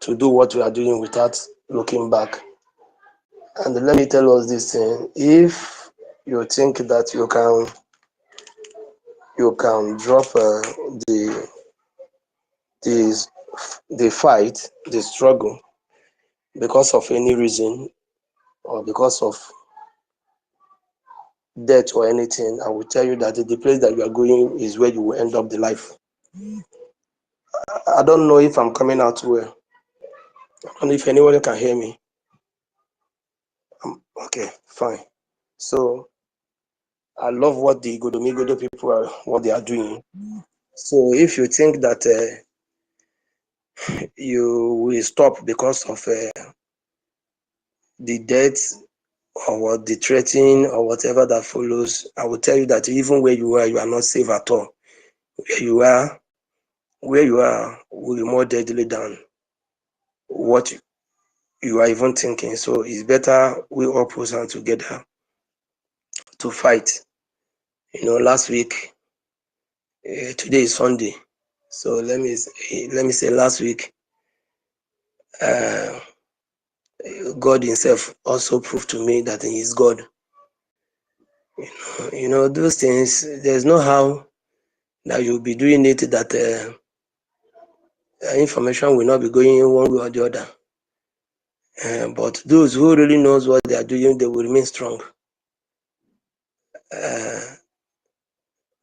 S6: do what we are doing without looking back. And let me tell us this thing: if you think that you can drop the fight, the struggle, because of any reason or because of death or anything, I will tell you that the place that you are going is where you will end up the life. I don't know if I'm coming out well. I don't know if anyone can hear me. Okay, fine. So I love what the Godo people are, what they are doing. So if you think that you will stop because of the death or the threatening or whatever that follows, I will tell you that even where you are not safe at all. Where you are will be more deadly than what you are even thinking. So it's better we all put hands together to fight. You know, last week, today is Sunday, so let me say last week, God Himself also proved to me that He is God. You know those things. There's no how that you'll be doing it that information will not be going one way or the other. But those who really knows what they are doing, they will remain strong.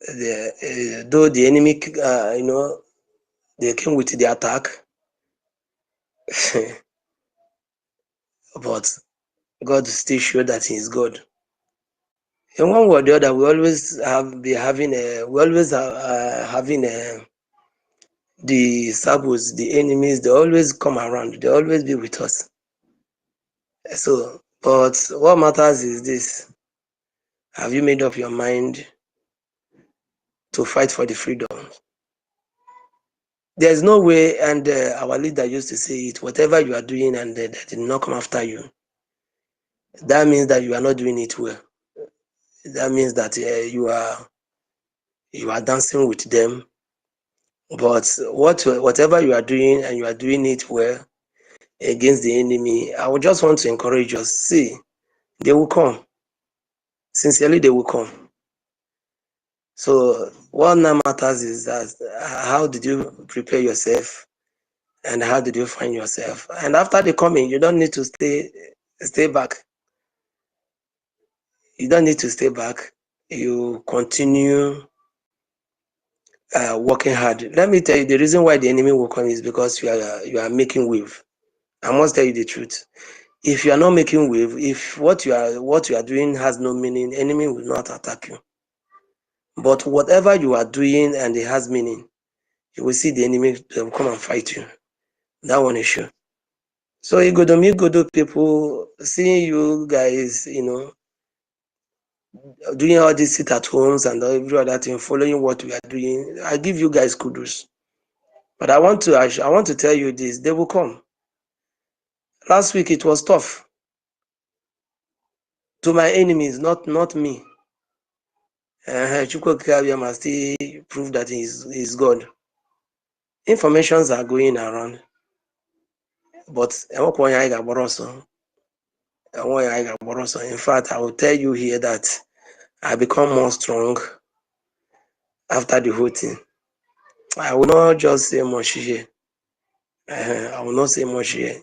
S6: Though the enemy, you know, they came with the attack, but God still showed that He is God. In one way or the other, we always having the sabos, the enemies. They always come around. They always be with us. So, but what matters is this: Have you made up your mind to fight for the freedom? There's no way, and our leader used to say it, whatever you are doing and they did not come after you, that means that you are not doing it well. That means that you are dancing with them. But whatever you are doing and you are doing it well against the enemy, I would just want to encourage us. See, they will come. Sincerely, they will come. So what now matters is that how did you prepare yourself and how did you find yourself? And after the coming, you don't need to stay back. You don't need to stay back. You continue working hard. Let me tell you, the reason why the enemy will come is because you are making wave. I must tell you the truth. If you are not making wave, if what you are doing has no meaning, enemy will not attack you. But whatever you are doing and it has meaning, you will see the enemy will come and fight you. That one is sure. So Igodo people, seeing you guys, doing all this sit at homes and every other thing, following what we are doing, I give you guys kudos. But I want to tell you this: they will come. Last week it was tough to my enemies, not me. Chukwuka must still prove that he's God. Informations are going around, but in fact, I will tell you here that I become more strong after the whole thing. I will not just say much here. I will not say much here.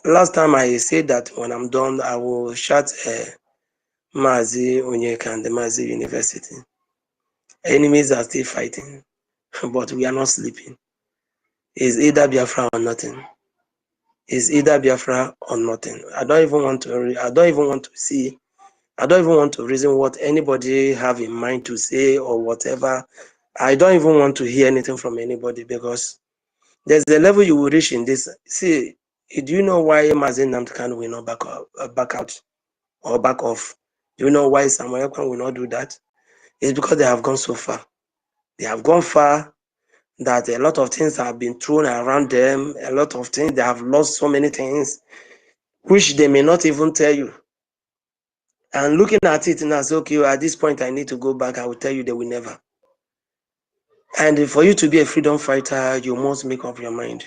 S6: Last time I said that when I'm done, I will shut Mazi Onyeka and the Mazi University. Enemies are still fighting, but we are not sleeping. It's either Biafra or nothing. It's either Biafra or nothing. I don't even want to reason what anybody have in mind to say or whatever. I don't even want to hear anything from anybody because there's a level you will reach in this. See, do you know why Mazi Nnamdi Kanu will not back out or back off? Do you know why Samuel Ekpan will not do that? It's because they have gone so far. They have gone far that a lot of things have been thrown around them. A lot of things, they have lost so many things, which they may not even tell you. And looking at it now, say, okay, at this point I need to go back, I will tell you they will never. And for you to be a freedom fighter, you must make up your mind.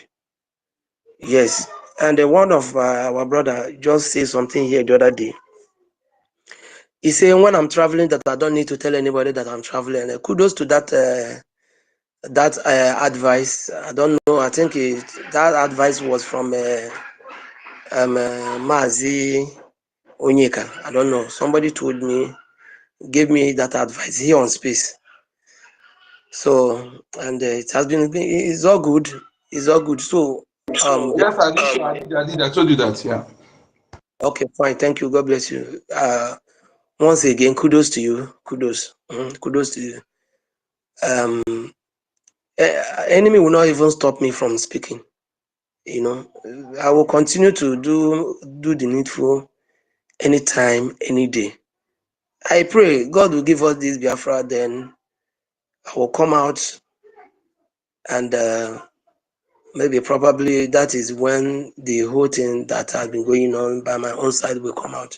S6: Yes. And one of our brother just said something here the other day. He said, when I'm traveling, that I don't need to tell anybody that I'm traveling. Kudos to that advice. I don't know. I think that advice was from Mazi Onyeka. I don't know. Somebody told me, gave me that advice here on Space. So, and it has been, it's all good. It's all good. So,
S3: Yes, I did. I told you that. Yeah.
S6: okay, fine. Thank you. God bless you. Once again, kudos to you. Kudos. Kudos to you. Enemy will not even stop me from speaking. I will continue to do the needful anytime, any day. I pray God will give us this Biafra, then I will come out and maybe probably that is when the whole thing that has been going on by my own side will come out.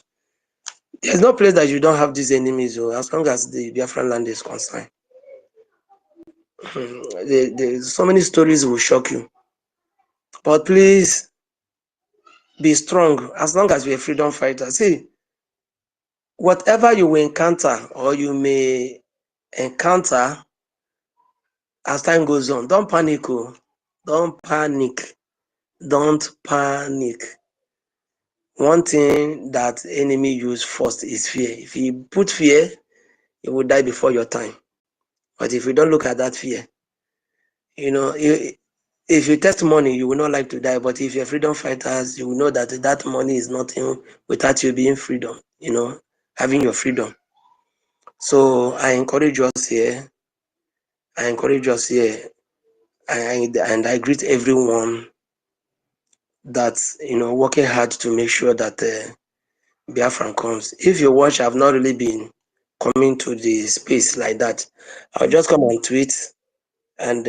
S6: There's no place that you don't have these enemies, as long as the Biafran land is concerned. So many stories will shock you. But please be strong as long as you're a freedom fighter. See, whatever you will encounter or you may encounter as time goes on, don't panic. Don't panic. Don't panic. One thing that enemy use first is fear. If you put fear, you will die before your time. But if you don't look at that fear, if you test money, you will not like to die. But if you're freedom fighters, you will know that that money is nothing without you being freedom, having your freedom. So I encourage us here. And I greet everyone that's working hard to make sure that Biafran comes. If you watch, I've not really been coming to the space like that. I'll just come and tweet and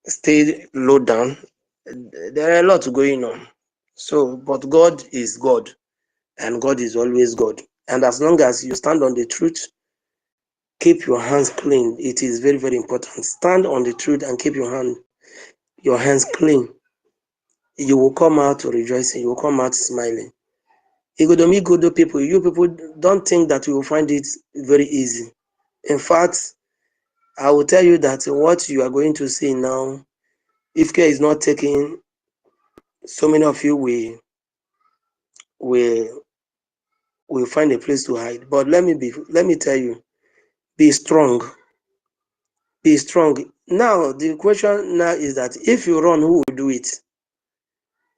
S6: stay low down. There are a lot going on. So, but God is God, and God is always God. And as long as you stand on the truth, keep your hands clean. It is very, very important. Stand on the truth and keep your hands clean. You will come out rejoicing. You will come out smiling. Igodomi people, you people don't think that you will find it very easy. In fact, I will tell you that what you are going to see now, if care is not taken, so many of you will find a place to hide. But let me tell you, be strong. Be strong. Now the question now is that if you run, who will do it?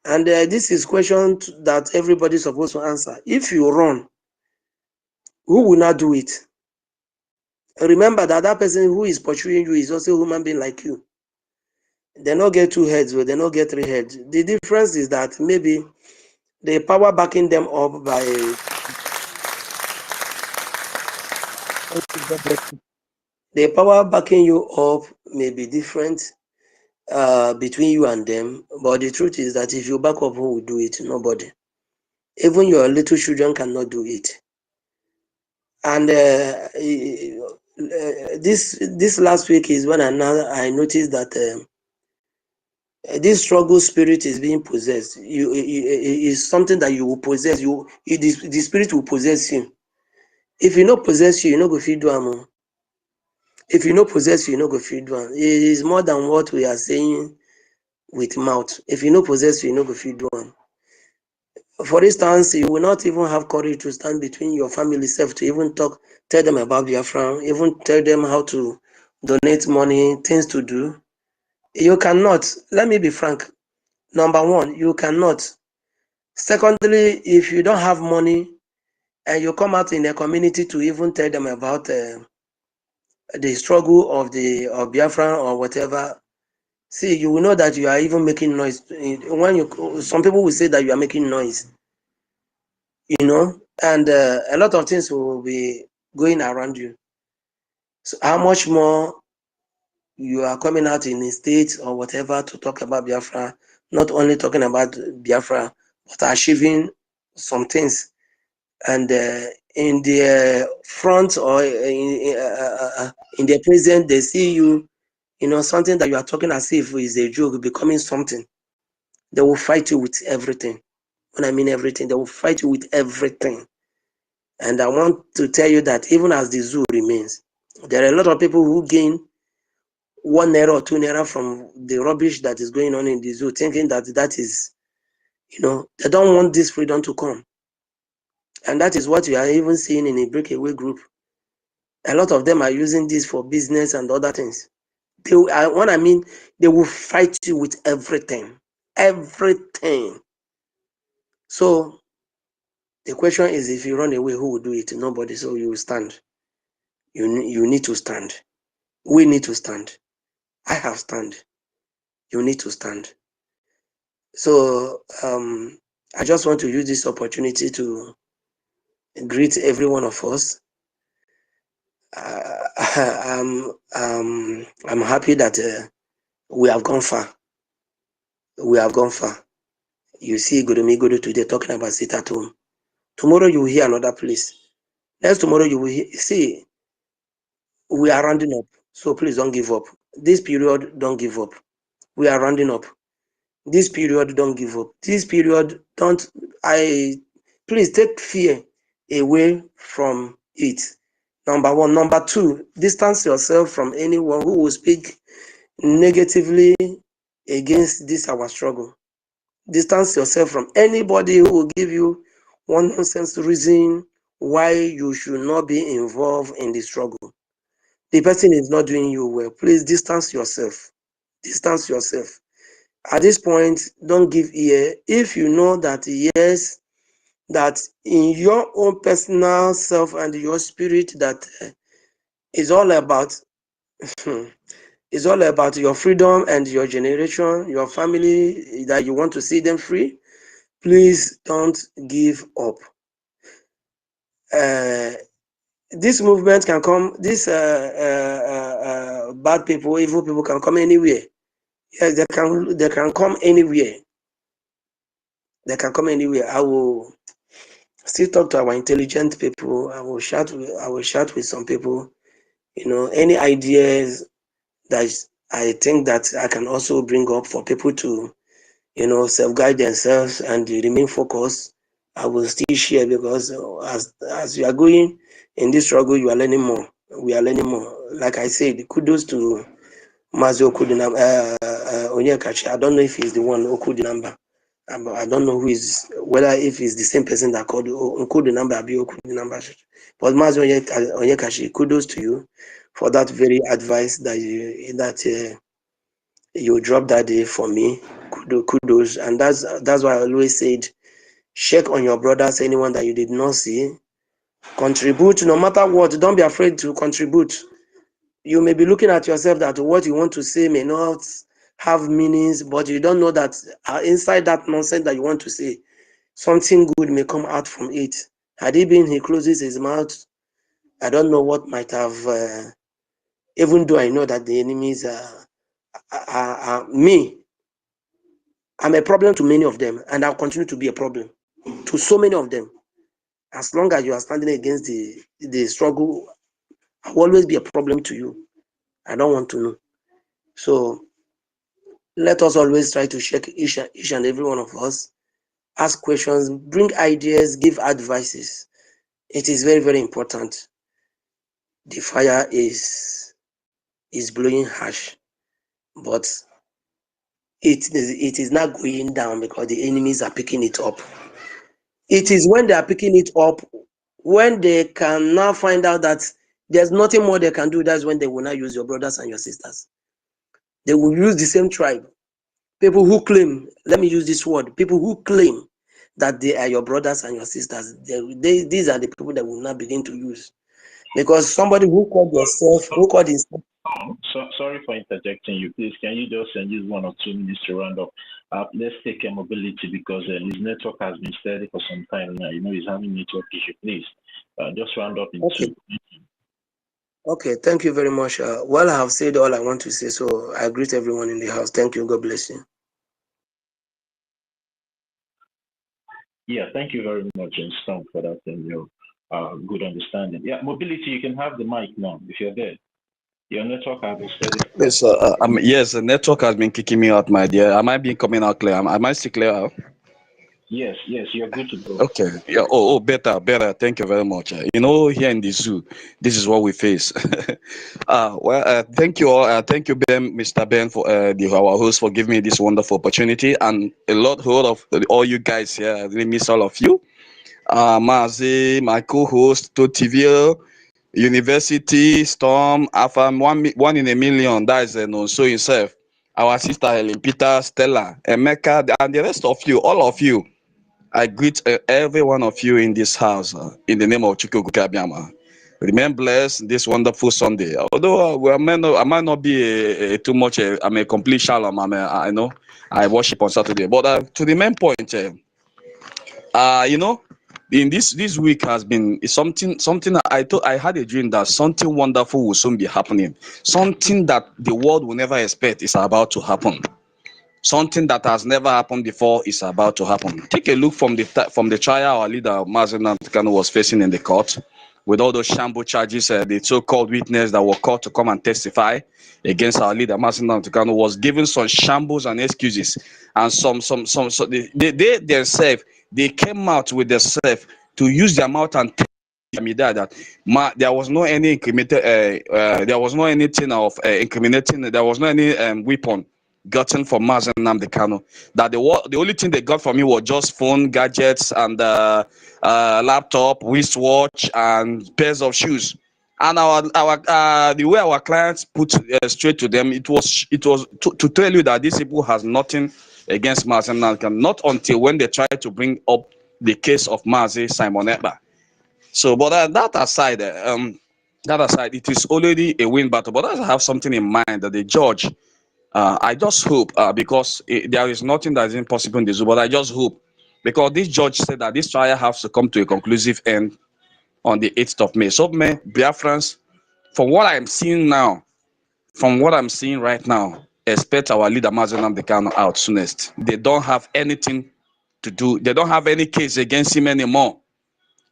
S6: And this is question that everybody is supposed to answer. If you run, who will not do it? Remember that person who is pursuing you is also a human being like you. They not get 2 heads, or they not get 3 heads. The difference is that maybe the power backing them up by the power backing you up may be different between you and them. But the truth is that if you back up, who will do it? Nobody. Even your little children cannot do it. And this last week is when I noticed that this struggle spirit is being possessed. Is something that you will possess. The spirit will possess you. If you not possess you, you not go feed one. If you not possess you, not go feed one. It is more than what we are saying with mouth. If you not possess you, not go feed one. For instance, you will not even have courage to stand between your family self to even tell them about Biafra, even tell them how to donate money, things to do. You cannot. Let me be frank. Number one, you cannot. Secondly, if you don't have money and you come out in a community to even tell them about the struggle of Biafra or whatever, see, you will know that you are even making noise. Some people will say that you are making noise, and a lot of things will be going around you. So how much more you are coming out in the States or whatever to talk about Biafra, not only talking about Biafra, but achieving some things. And in the front or in the present, they see you, something that you are talking as if is a joke, becoming something. They will fight you with everything. When I mean everything, they will fight you with everything. And I want to tell you that even as the zoo remains, there are a lot of people who gain 1 naira or 2 naira from the rubbish that is going on in the zoo, thinking that is, they don't want this freedom to come. And that is what you are even seeing in a breakaway group. A lot of them are using this for business and other things. They will fight you with everything. Everything. So the question is, if you run away, who will do it? Nobody. So you will stand. You need to stand. We need to stand. I have stand. You need to stand. So I just want to use this opportunity to greet every one of us. I'm happy that we have gone far. We have gone far. You see Godomi today talking about sit at home. Tomorrow you will hear another place. Next tomorrow you will see we are rounding up. So please don't give up. This period, don't give up. We are rounding up. This period, don't give up. This period, please take fear away from it. Number one. Number two, distance yourself from anyone who will speak negatively against this our struggle. Distance yourself from anybody who will give you one nonsense reason why you should not be involved in the struggle. The person is not doing you well. Please distance yourself. Distance yourself. At this point, don't give ear. If you know that, yes, that in your own personal self and your spirit that is all about it's all about your freedom and your generation, your family, that you want to see them free, please don't give up. this movement can come, this bad people, evil people can come anywhere. Yes, they can come anywhere. They can come anywhere. I will still talk to our intelligent people. I will chat with some people. You know, any ideas that I think that I can also bring up for people to, you know, self-guide themselves and remain focused. I will still share, because as you are going in this struggle, you are learning more. We are learning more. Like I said, kudos to Mazi Okudinamba, Onyekachi. I don't know if he's the one Okudinamba. I don't know whether if it's the same person that called Okudinamba, Okudinamba. But Mazi Onyekachi, kudos to you for that very advice that you dropped that day for me. Kudos. And that's why I always said, check on your brothers, anyone that you did not see. Contribute no matter what. Don't be afraid to contribute. You may be looking at yourself that what you want to say may not have meanings, but you don't know that inside that nonsense that you want to say, something good may come out from it. Had it been he closes his mouth, I don't know what might have, even though I know that the enemies are me. I'm a problem to many of them, and I'll continue to be a problem to so many of them. As long as you are standing against the struggle, I'll always be a problem to you. I don't want to know. So let us always try to check each and every one of us, ask questions, bring ideas, give advices. It is very, very important. The fire is blowing harsh, but it is not going down because the enemies are picking it up. It is when they are picking it up, when they can now find out that there's nothing more they can do, that's when they will not use your brothers and your sisters. They will use the same tribe. People who claim, let me use this word, people who claim that they are your brothers and your sisters, these are the people that will not begin to use. Because somebody who called himself,
S2: Sorry for interjecting you. Please, can you just use 1 or 2 minutes to round up? Let's take mobility, because his network has been steady for some time now. You know, he's having network issue. Please, just round up in 2.
S6: Okay, thank you very much. Well, I have said all I want to say, so I greet everyone in the house. Thank you. God bless you.
S2: Yeah, thank you very much, Stump, for that and your good understanding. Yeah, mobility, you can have the mic now if you're there. Your network has been steady.
S5: Yes, the network has been kicking me out, my dear. Am I being coming out clear? Am I still clear?
S2: Yes, you're good to go.
S5: Okay. Yeah. Better. Thank you very much. You know, here in the zoo, this is what we face. Thank you all. Thank you, Ben, Mr. Ben, for our host, for giving me this wonderful opportunity, and a lot of all you guys here. I really miss all of you. Mazi, my co-host, Totivio, University, Storm, Afam, one in a million. That is so himself. Our sister Helen Peter, Stella, Emeka, and the rest of you, all of you. I greet every one of you in this house in the name of Chukwuka Abiyama. Remain blessed this wonderful Sunday. Although I might not be too much, I'm a complete shalom. I know I worship on Saturday. But to the main point, you know, in this week has been something I had a dream that something wonderful will soon be happening. Something that the world will never expect is about to happen. Something that has never happened before is about to happen. Take a look from the trial our leader Mazi Nnamdi Kanu was facing in the court, with all those shamble charges. The so-called witness that were called to come and testify against our leader Mazi Nnamdi Kanu was given some shambles and excuses, and so they themselves, they came out with themselves to use their mouth and tell me that there was no any incriminated there was no anything of incriminating, there was no any weapon gotten from Mazi Nnamdi Kanu. That the only thing they got from me was just phone, gadgets, and laptop, wristwatch, and pairs of shoes. And the way our clients put straight to them, it was to tell you that these people has nothing against Mazi Nnamdi Kanu. Not until when they try to bring up the case of Mazi Simon Ekpa. So, but that aside, it is already a win battle. But I have something in mind that the judge. I just hope, because there is nothing that is impossible in the zoo, but I just hope, because this judge said that this trial has to come to a conclusive end on the 8th of May. So, Biafrans, from what I'm seeing now, from what I'm seeing right now, expect our leader Mazi Nnamdi Kanu out soonest. They don't have anything to do. They don't have any case against him anymore.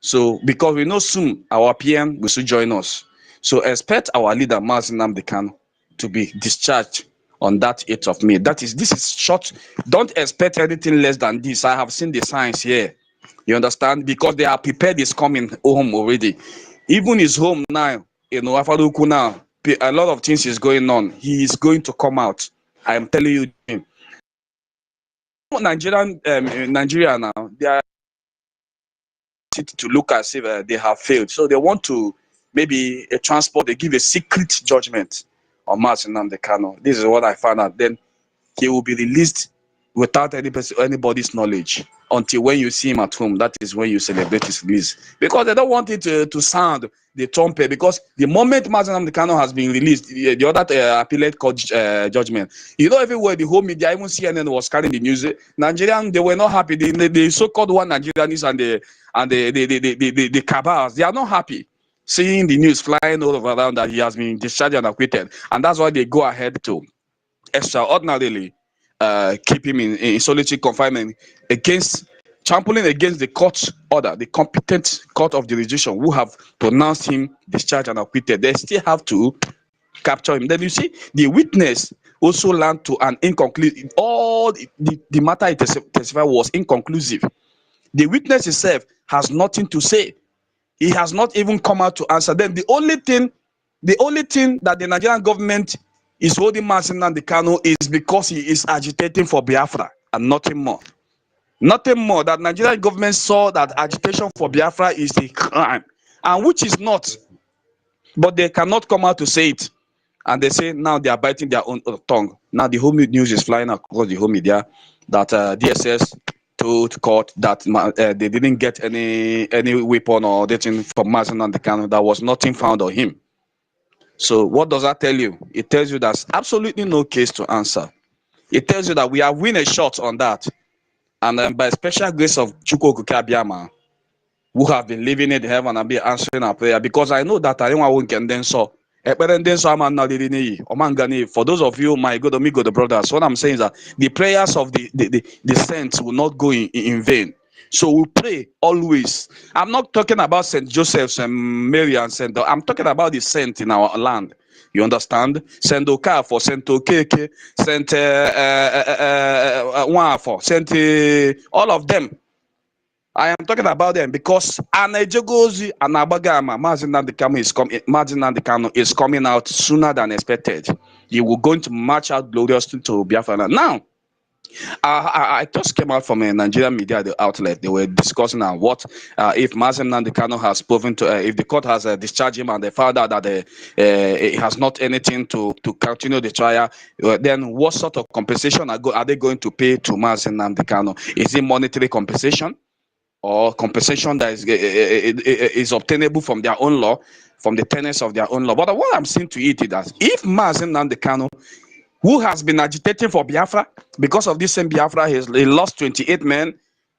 S5: So, because we know soon our PM will soon join us. So, expect our leader Mazi Nnamdi Kanu to be discharged on that 8th of May. This is short. Don't expect anything less than this. I have seen the signs here. You understand? Because they are prepared, is coming home already. Even his home now, Afaruku now, a lot of things is going on. He is going to come out. I am telling you. Nigeria now, they are to look as if they have failed. So they want to maybe a transport, they give a secret judgment on Mazi Nnamdi Kanu. This is what I found out. Then he will be released without anybody's knowledge until when you see him at home. That is when you celebrate his release, because they don't want it to sound the trumpet. Because the moment Mazi Nnamdi Kanu has been released, the other appellate court judgment, everywhere the whole media, even CNN was carrying the news. Nigerian, they were not happy. The so-called one Nigerians and the cabals, they are not happy seeing the news flying all over around that he has been discharged and acquitted, and that's why they go ahead to extraordinarily keep him in solitary confinement, against trampling against the court order, the competent court of jurisdiction who have pronounced him discharged and acquitted. They still have to capture him. Then you see the witness also learned to an inconclusive. All the matter it testified was inconclusive. The witness himself has nothing to say. He has not even come out to answer. Then the only thing that the Nigerian government is holding Mazi Nnamdi Kanu is because he is agitating for Biafra and nothing more. Nothing more. That Nigerian government saw that agitation for Biafra is a crime, and which is not. But they cannot come out to say it. And they say now they are biting their own tongue. Now the whole news is flying across the whole media that DSS told court that they didn't get any weapon or anything from Mazi Nnamdi Kanu. There was nothing found on him. So what does that tell you? It tells you there's absolutely no case to answer. It tells you that we have win a shot on that. And by special grace of Chukwu Abiyama, who have been living in heaven and be answering our prayer, because I know that I don't get them so. For those of you, my God, brothers, what I'm saying is that the prayers of the saints will not go in vain. So we pray always. I'm not talking about St. Joseph's and Mary and St. I'm talking about the saint in our land. You understand? St. Okafo, St. Okeke, St. Wafo, St. All of them. I am talking about them because NGOZI and Abagama, Mazi Nnamdi Kanu is coming out sooner than expected. He will going to march out gloriously to Biafra. Now, I just came out from a Nigerian media outlet. They were discussing what if Mazi Nnamdi Kanu has proven to, if the court has discharged him and they found out that it has not anything to continue the trial, then what sort of compensation are they going to pay to Mazi Nnamdi Kanu? Is it monetary compensation, or compensation that is obtainable from their own law, from the tenets of their own law? But what I'm saying to it is that if Mazi Nnamdi Kanu, who has been agitating for Biafra, because of this same Biafra, he lost 28 men,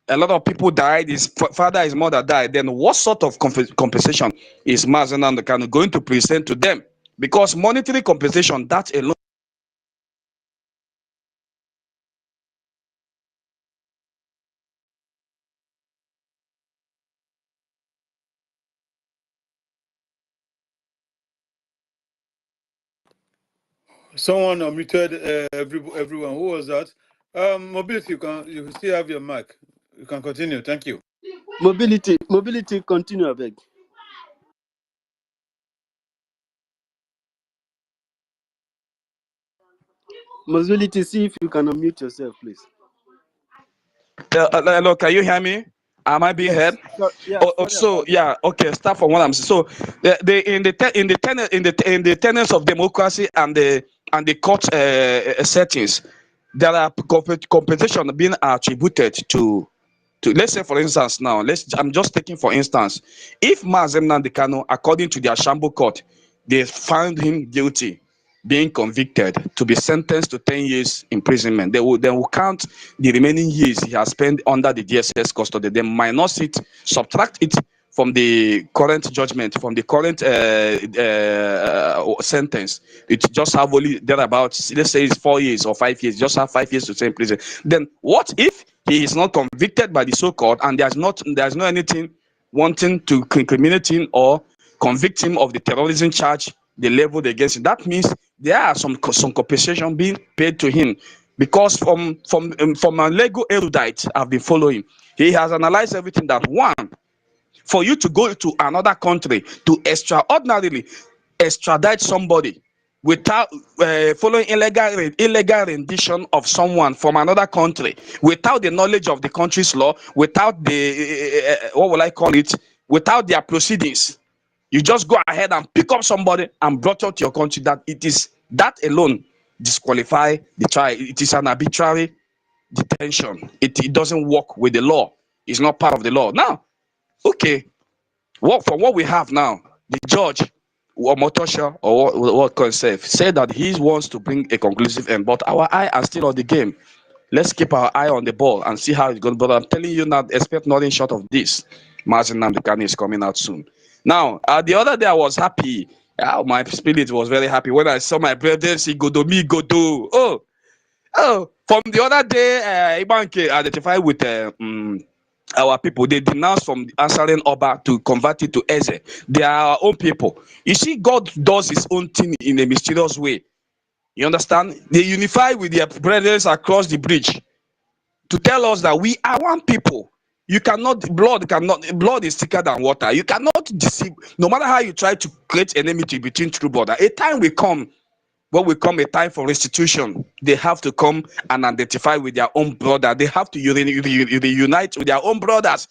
S5: a lot of people died, his father, his mother died, then what sort of compensation is Mazi Nnamdi Kanu going to present to them? Because monetary compensation, that alone.
S1: Someone unmuted everyone. Who was that? Mobility, you still have your mic. You can continue. Thank you.
S4: Mobility, continue, I beg. Mobility, see if you can unmute yourself, please.
S5: Hello, can you hear me? Am I being heard? Okay. Start from what I'm saying. So, in the tenets of democracy and the court settings, there are compensation being attributed to. Let's say, for instance, now I'm just taking for instance, if Mazi Nnamdi Kanu, according to their Shambo court, they found him guilty, being convicted, to be sentenced to 10 years imprisonment, they will count the remaining years he has spent under the DSS custody. They minus it, subtract it from the current judgment, from the current sentence, it just have only thereabouts, let's say it's 4 years or 5 years, just have 5 years to stay in prison. Then what if he is not convicted by the so-called, and there's no anything wanting to incriminate him or convict him of the terrorism charge they leveled against him? That means there are some compensation being paid to him, because from a legal erudite I've been following, he has analyzed everything. That one, for you to go to another country to extraordinarily extradite somebody without following illegal rendition of someone from another country, without the knowledge of the country's law, without the what will I call it, without their proceedings, you just go ahead and pick up somebody and brought out to your country. That alone disqualify the trial. It is an arbitrary detention. It doesn't work with the law. It's not part of the law. Now, okay, from what we have now, the judge or Motosha or what concept said that he wants to bring a conclusive end, but our eye are still on the game. Let's keep our eye on the ball and see how it's going. But I'm telling you now, expect nothing short of this. Mazin Namdekani is coming out soon. Now, the other day I was happy. My spirit was very happy when I saw my brethren see Godomi Godo. Oh, from the other day, Ibanke identified with our people. They denounced from Ansaren Oba to convert it to Eze. They are our own people. You see, God does his own thing in a mysterious way. You understand? They unify with their brothers across the bridge to tell us that we are one people. You cannot, blood is thicker than water. You cannot deceive, no matter how you try to create enmity between true brothers. A time will come, what will come a time for restitution. They have to come and identify with their own brother. They have to reunite with their own brothers,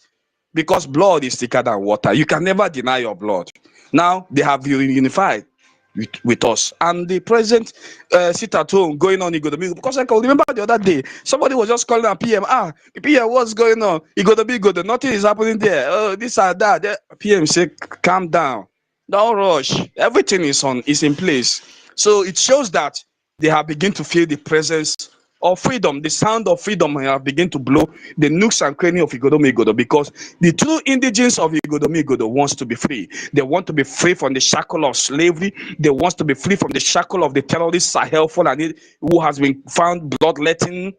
S5: because blood is thicker than water. You can never deny your blood. Now they have unified with us, and the president sit at home going on Igodomi. Because I can remember the other day, somebody was just calling a PM. PM, what's going on? Igodomi, nothing is happening there. Oh, this or that. PM say, calm down, don't rush. Everything is in place. So it shows that they have begun to feel the presence of freedom, the sound of freedom have begun to blow the nooks and crannies of Igodomi, because the true indigenes of Igodomi wants to be free. They want to be free from the shackle of slavery. They want to be free from the shackle of the terrorist Sahel Fulani, who has been found bloodletting,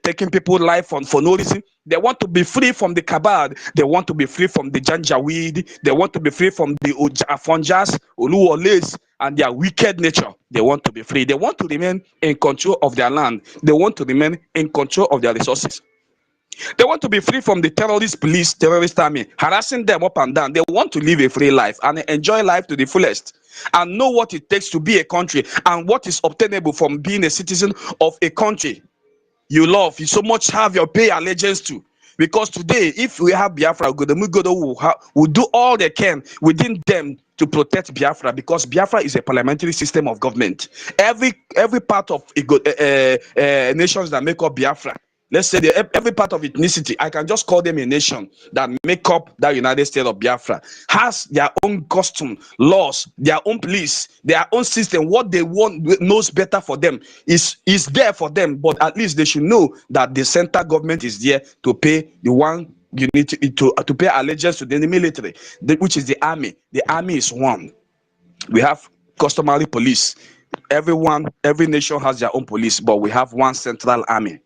S5: taking people's life for no reason. They want to be free from the Kabad. They want to be free from the Janjaweed. They want to be free from the Afonjas, Oluwoles, and their wicked nature. They want to be free. They want to remain in control of their land. They want to remain in control of their resources. They want to be free from the terrorist police, terrorist army, harassing them up and down. They want to live a free life and enjoy life to the fullest, and know what it takes to be a country and what is obtainable from being a citizen of a country you love, you so much have your pay allegiance to. Because today, if we have Biafra, Godo will do all they can within them to protect Biafra, because Biafra is a parliamentary system of government. Every part of nations that make up Biafra, let's say every part of ethnicity, I can just call them a nation that make up that United States of Biafra, has their own custom, laws, their own police, their own system. What they want knows better for them is there for them, but at least they should know that the central government is there to pay the one you need to pay allegiance to the military, which is the army. The army is one. We have customary police. Every nation has their own police, but we have one central army.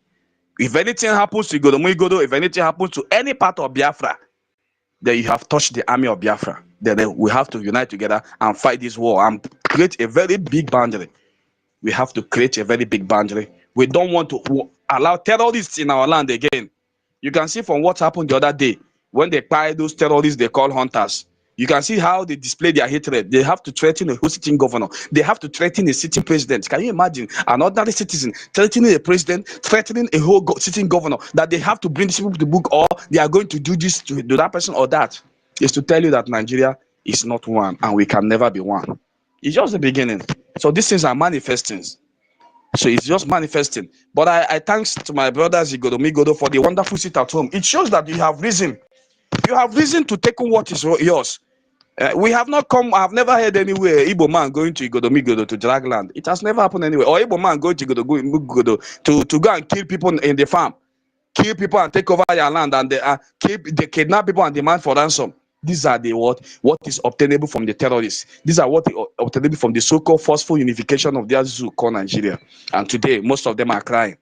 S5: If anything happens to Igodo, if anything happens to any part of Biafra, then you have touched the army of Biafra. Then we have to unite together and fight this war and create a very big boundary. We have to create a very big boundary. We don't want to allow terrorists in our land again. You can see from what happened the other day, when they buy those terrorists they call hunters. You can see how they display their hatred. They have to threaten a whole sitting governor. They have to threaten a sitting president. Can you imagine an ordinary citizen threatening a president, threatening a whole sitting governor, that they have to bring these people to the book, or they are going to do this to that person or that? Is to tell you that Nigeria is not one and we can never be one. It's just the beginning. So these things are manifesting. So it's just manifesting. But I thanks to my brothers Igodo for the wonderful sit at home. It shows that you have reason. You have reason to take on what is yours. We have not come. I have never heard anywhere Igbo man going to Igodo to drag land. It has never happened anywhere. Or Igbo man going to Igodo to go and kill people in the farm, kill people and take over their land, and they kidnap people and demand for ransom. These are the what is obtainable from the terrorists. These are what is obtainable from the so-called forceful unification of their zoo called Nigeria. And today, most of them are crying,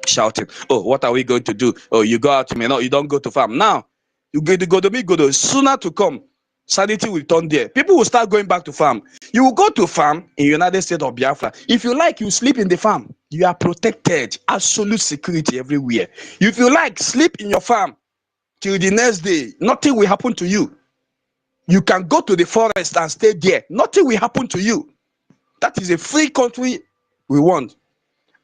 S5: shouting, "Oh, what are we going to do? Oh, you go out, you don't go to farm now. You go to me, go to sooner to come. Sanity will turn there. People will start going back to farm. You will go to farm in United States of Biafra. If you like, you sleep in the farm. You are protected, absolute security everywhere. If you like, sleep in your farm till the next day. Nothing will happen to you. You can go to the forest and stay there. Nothing will happen to you. That is a free country we want.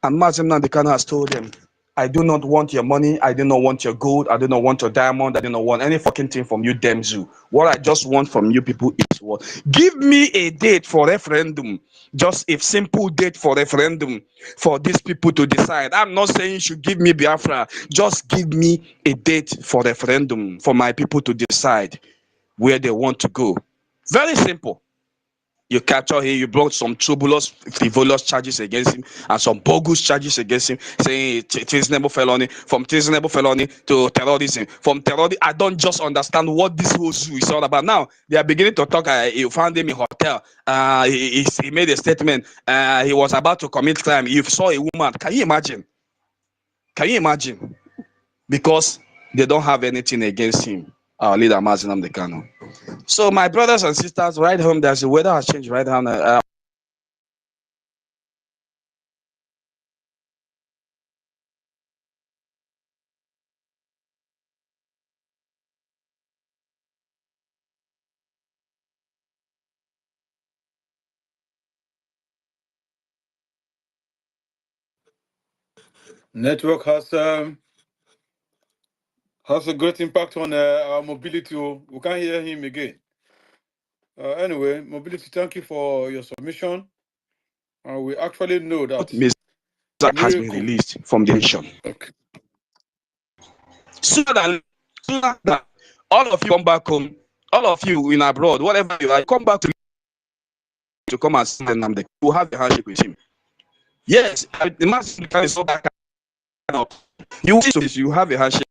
S5: And Mazin Nandekano has told them, I do not want your money. I do not want your gold. I do not want your diamond. I do not want any fucking thing from you, damn zoo. What I just want from you people is what? Give me a date for referendum. Just a simple date for referendum for these people to decide. I'm not saying you should give me Biafra. Just give me a date for referendum for my people to decide where they want to go. Very simple. You capture him, you brought some frivolous charges against him and some bogus charges against him, saying treasonable felony, from treasonable felony to terrorism. From terrorism, I don't just understand what this whole zoo is all about. Now, they are beginning to talk, you found him in a hotel, he made a statement, he was about to commit crime, you saw a woman. Can you imagine? Can you imagine? Because they don't have anything against him, our leader, Mazi Nnamdi Kanu. So my brothers and sisters, right home, there's the weather has changed right now.
S1: Network has a great impact on our mobility. We can't hear him again. Anyway, mobility, thank you for your submission. We actually know that
S5: Has been
S1: miracle.
S5: released from the nation.
S1: Okay.
S5: Sooner than all of you come back home, all of you in abroad, whatever you are, come back to come and see them. You will have a handshake with him. Yes, the man is so back up. You have a handshake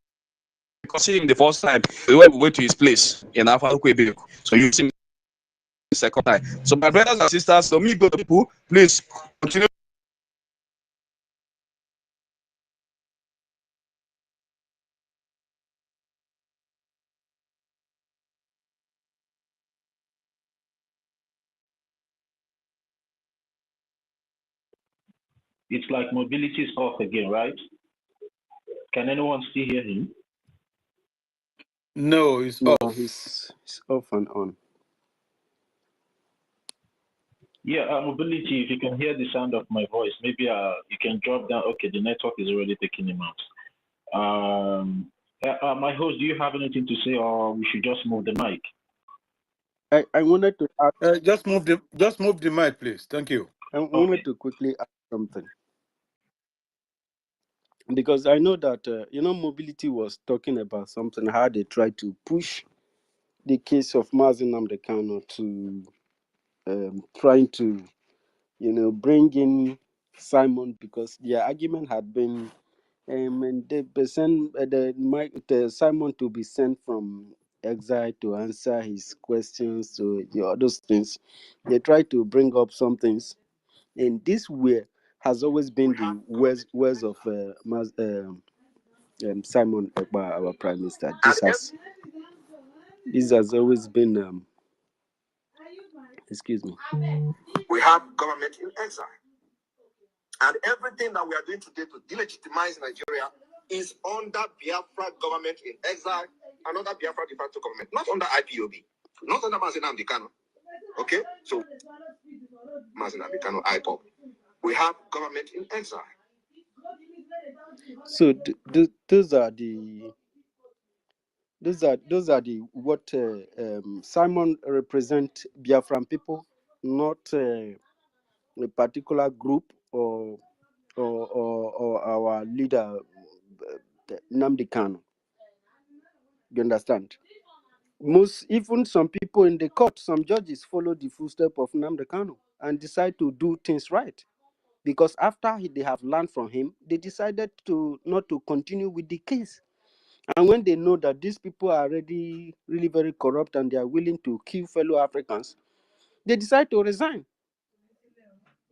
S5: because see him the first time when we went to his place in EFIK-IBIBIO. So you see him the second time. So my brothers and sisters, so me go to people, please continue.
S2: It's like mobility is off again, right? Can anyone still hear him?
S1: No, it's
S4: No,
S1: off.
S4: he's off and on.
S2: Yeah, mobility, if you can hear the sound of my voice, maybe you can drop down. Okay, the network is already taking him out. My host, do you have anything to say, or we should just move the mic?
S4: I wanted to add,
S1: just move the mic, please. Thank you.
S4: I wanted to quickly add something, because I know that mobility was talking about something, how they tried to push the case of Mazi Nnamdi Kanu to trying to bring in Simon, because their argument had been and they send the Simon to be sent from exile to answer his questions, to those things. They try to bring up some things, and this way has always been the words of Simon Ekpa, our prime minister. This has always been excuse me.
S7: We have government in exile. And everything that we are doing today to delegitimize Nigeria is under Biafra government in exile and under Biafra de facto government, not under IPOB, not under Mazi Nnamdi Kanu. Okay? So, Mazi Nnamdi Kanu, IKOM. We have government in exile.
S4: So those are the what Simon represent Biafran people, not a particular group or our leader Nnamdi Kanu. You understand? Even some people in the court, some judges follow the footsteps of Nnamdi Kanu and decide to do things right, because after they have learned from him, they decided to not to continue with the case. And when they know that these people are already really very corrupt and they are willing to kill fellow Africans, they decide to resign.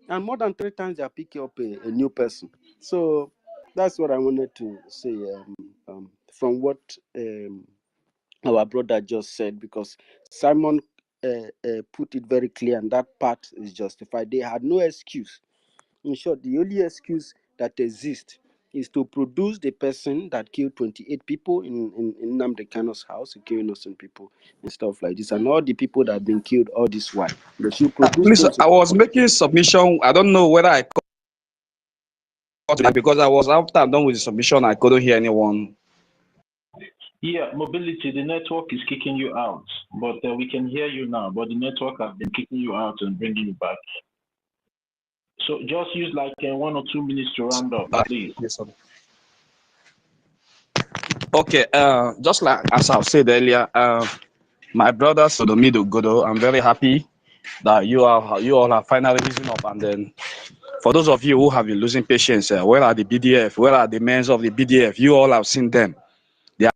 S4: And more than 3 times they are picking up a new person. So that's what I wanted to say from what our brother just said, because Simon put it very clear, and that part is justified. They had no excuse. In short, the only excuse that exists is to produce the person that killed 28 people in Nnamdi Kano's house, killing innocent people and stuff like this, and all the people that have been killed all this while. They should produce
S5: Please,
S4: them.
S5: I was making submission. I don't know whether I caught it because I was after I'm done with the submission. I couldn't hear anyone.
S2: Yeah, mobility, the network is kicking you out, but we can hear you now, but the network has been kicking you out and bringing you back. So just use like 1 or 2 minutes to round up, please.
S5: Yes, sir. Okay, just like as I've said earlier, my brother Sodomido Godo, I'm very happy that you all are finally rising up. And then for those of you who have been losing patience, where are the BDF? Where are the men of the BDF? You all have seen them. They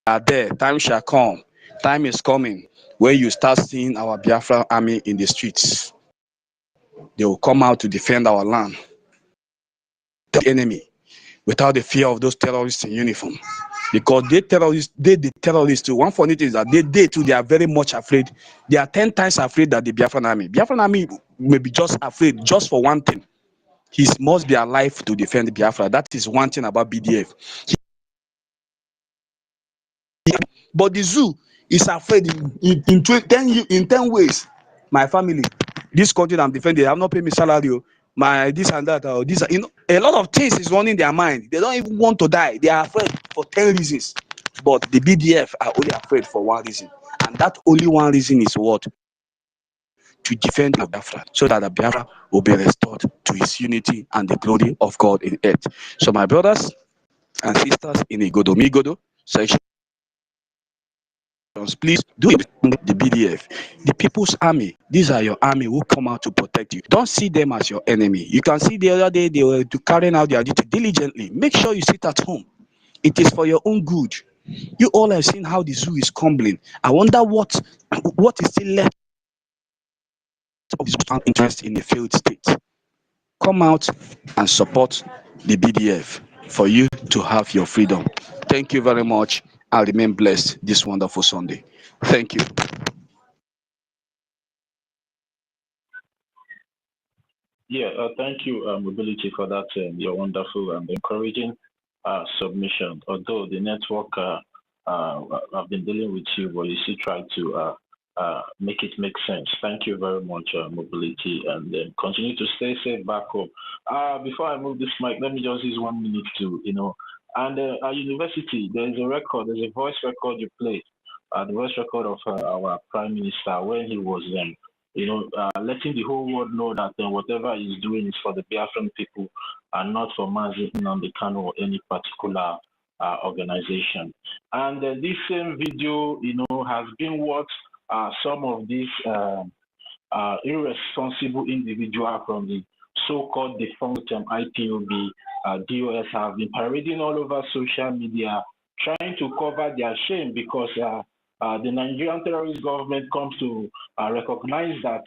S5: are there. Time shall come. Time is coming where you start seeing our Biafra army in the streets. They will come out to defend our land. The enemy, without the fear of those terrorists in uniform. Because the terrorists too. One funny thing is that they too, they are very much afraid. They are 10 times afraid that the Biafran army. Biafran army may be just afraid just for one thing. He must be alive to defend Biafra. That is one thing about BDF. But the zoo is afraid in 10 ways. My family, this country I'm defending, they have not paid me salary. My this and that, or this, a lot of things is running their mind. They don't even want to die. They are afraid for 10 reasons. But the BDF are only afraid for one reason. And that only one reason is what? To defend the Biafra, so that the Biafra will be restored to its unity and the glory of God in earth. So my brothers and sisters in Igodo section, please do the BDF, the People's Army. These are your army who come out to protect you. Don't see them as your enemy. You can see the other day they were carrying out their duty diligently. Make sure you sit at home. It is for your own good. You all have seen how the zoo is crumbling. I wonder what is still left of this interest in the failed state. Come out and support the BDF for you to have your freedom. Thank you very much. I'll remain blessed this wonderful Sunday. Thank you.
S2: Yeah, thank you, Mobility, for that, your wonderful and encouraging submission. Although the network, I've been dealing with you, but you still try to make it make sense. Thank you very much, Mobility, and continue to stay safe back home. Before I move this mic, let me just use 1 minute to, and our university, there's a record, there's a voice record you played, the voice record of our Prime Minister when he was letting the whole world know that whatever he's doing is for the Biafran people and not for Mazi Nnamdi Kanu or any particular organization. And this same video, has been what some of these irresponsible individuals from the so-called defunct IPOB, DOS have been parading all over social media, trying to cover their shame because the Nigerian terrorist government comes to recognize that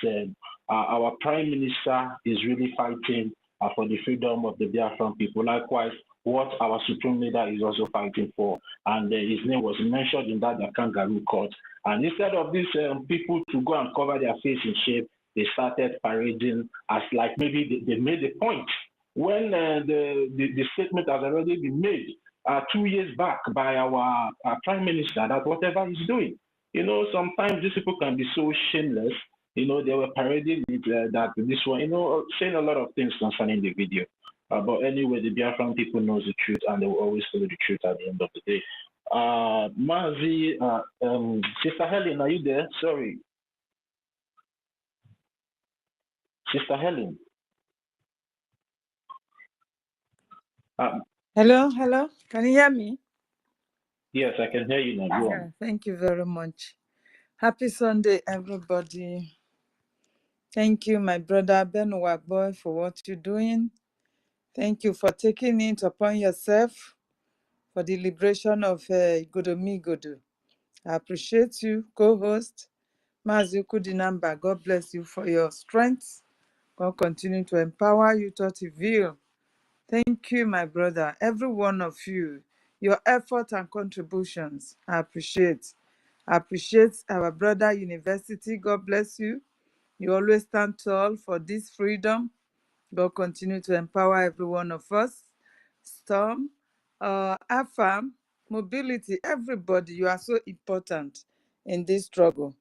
S2: our prime minister is really fighting for the freedom of the Biafran people. Likewise, what our supreme leader is also fighting for, and his name was mentioned in that kangaroo court. And instead of these people to go and cover their face in shame, they started parading as like maybe they made a point when the statement has already been made 2 years back by our prime minister that whatever he's doing, sometimes these people can be so shameless. They were parading it, that this one, saying a lot of things concerning the video. But anyway, the Biafran people knows the truth, and they will always follow the truth at the end of the day. Mazi, Sister Helen, are you there? Sorry. Sister Helen.
S8: Hello. Can you hear me?
S2: Yes, I can hear you now.
S8: Yeah, thank you very much. Happy Sunday, everybody. Thank you, my brother Ben Wagboy, for what you're doing. Thank you for taking it upon yourself for the liberation of Igodomigodo. I appreciate you, co-host, Mazi Kudinamba. God bless you for your strength. God continue to empower you to reveal. Thank you, my brother, every one of you, your effort and contributions. I appreciate. I appreciate our brother university. God bless you. You always stand tall for this freedom. God continue to empower every one of us. Storm, AFAM, mobility, everybody, you are so important in this struggle.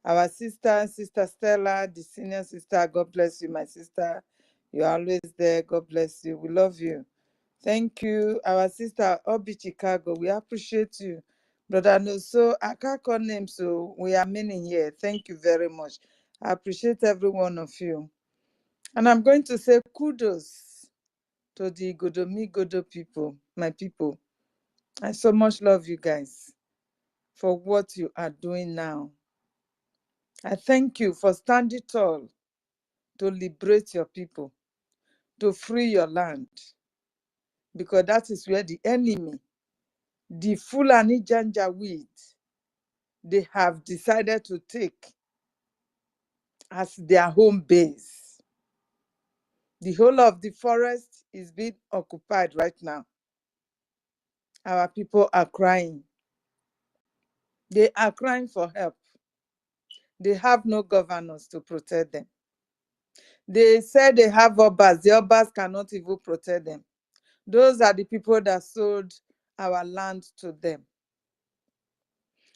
S8: Our sister, Sister Stella, the senior sister, God bless you, my sister. You're always there. God bless you. We love you. Thank you. Our sister, Obi Chicago, we appreciate you. Brother Noso, I can't call names, so we are many here. Thank you very much. I appreciate every one of you. And I'm going to say kudos to the Godo people, my people. I so much love you guys for what you are doing now. I thank you for standing tall to liberate your people, to free your land, because that is where the enemy, the Fulani Janjaweed, they have decided to take as their home base. The whole of the forest is being occupied right now. Our people are crying. They are crying for help. They have no governors to protect them. They say they have Obas. The Obas cannot even protect them. Those are the people that sold our land to them.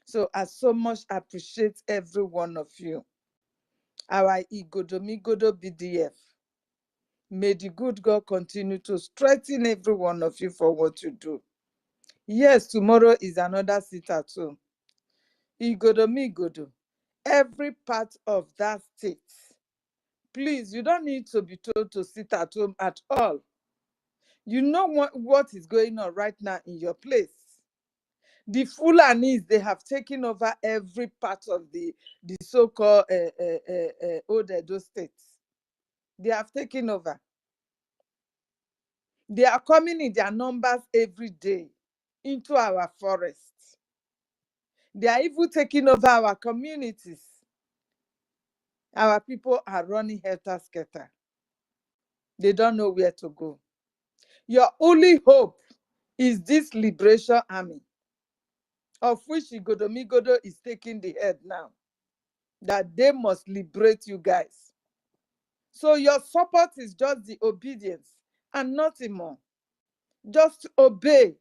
S8: So I so much appreciate every one of you. Our Igodomigodo BDF. May the good God continue to strengthen every one of you for what you do. Yes, tomorrow is another sit at home. Igodomigodo, every part of that state. Please, you don't need to be told to sit at home at all. You know what is going on right now in your place. The Fulanis, they have taken over every part of the so-called Old Edo states. They have taken over. They are coming in their numbers every day into our forests. They are even taking over our communities. Our people are running helter-skelter. They don't know where to go. Your only hope is this liberation army, of which Igodomigodo is taking the head now, that they must liberate you guys. So your support is just the obedience and nothing more. Just obey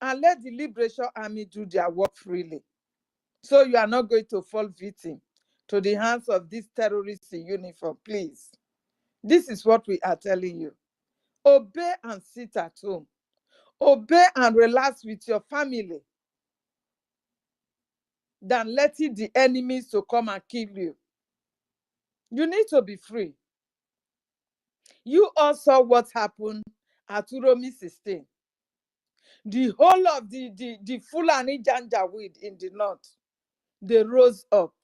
S8: and let the liberation army do their work freely. So you are not going to fall victim to the hands of these terrorists in uniform, please. This is what we are telling you. Obey and sit at home. Obey and relax with your family than letting the enemies to come and kill you. You need to be free. You all saw what happened at Uromi 16. The whole of the Fulani Janjaweed in the north, they rose up.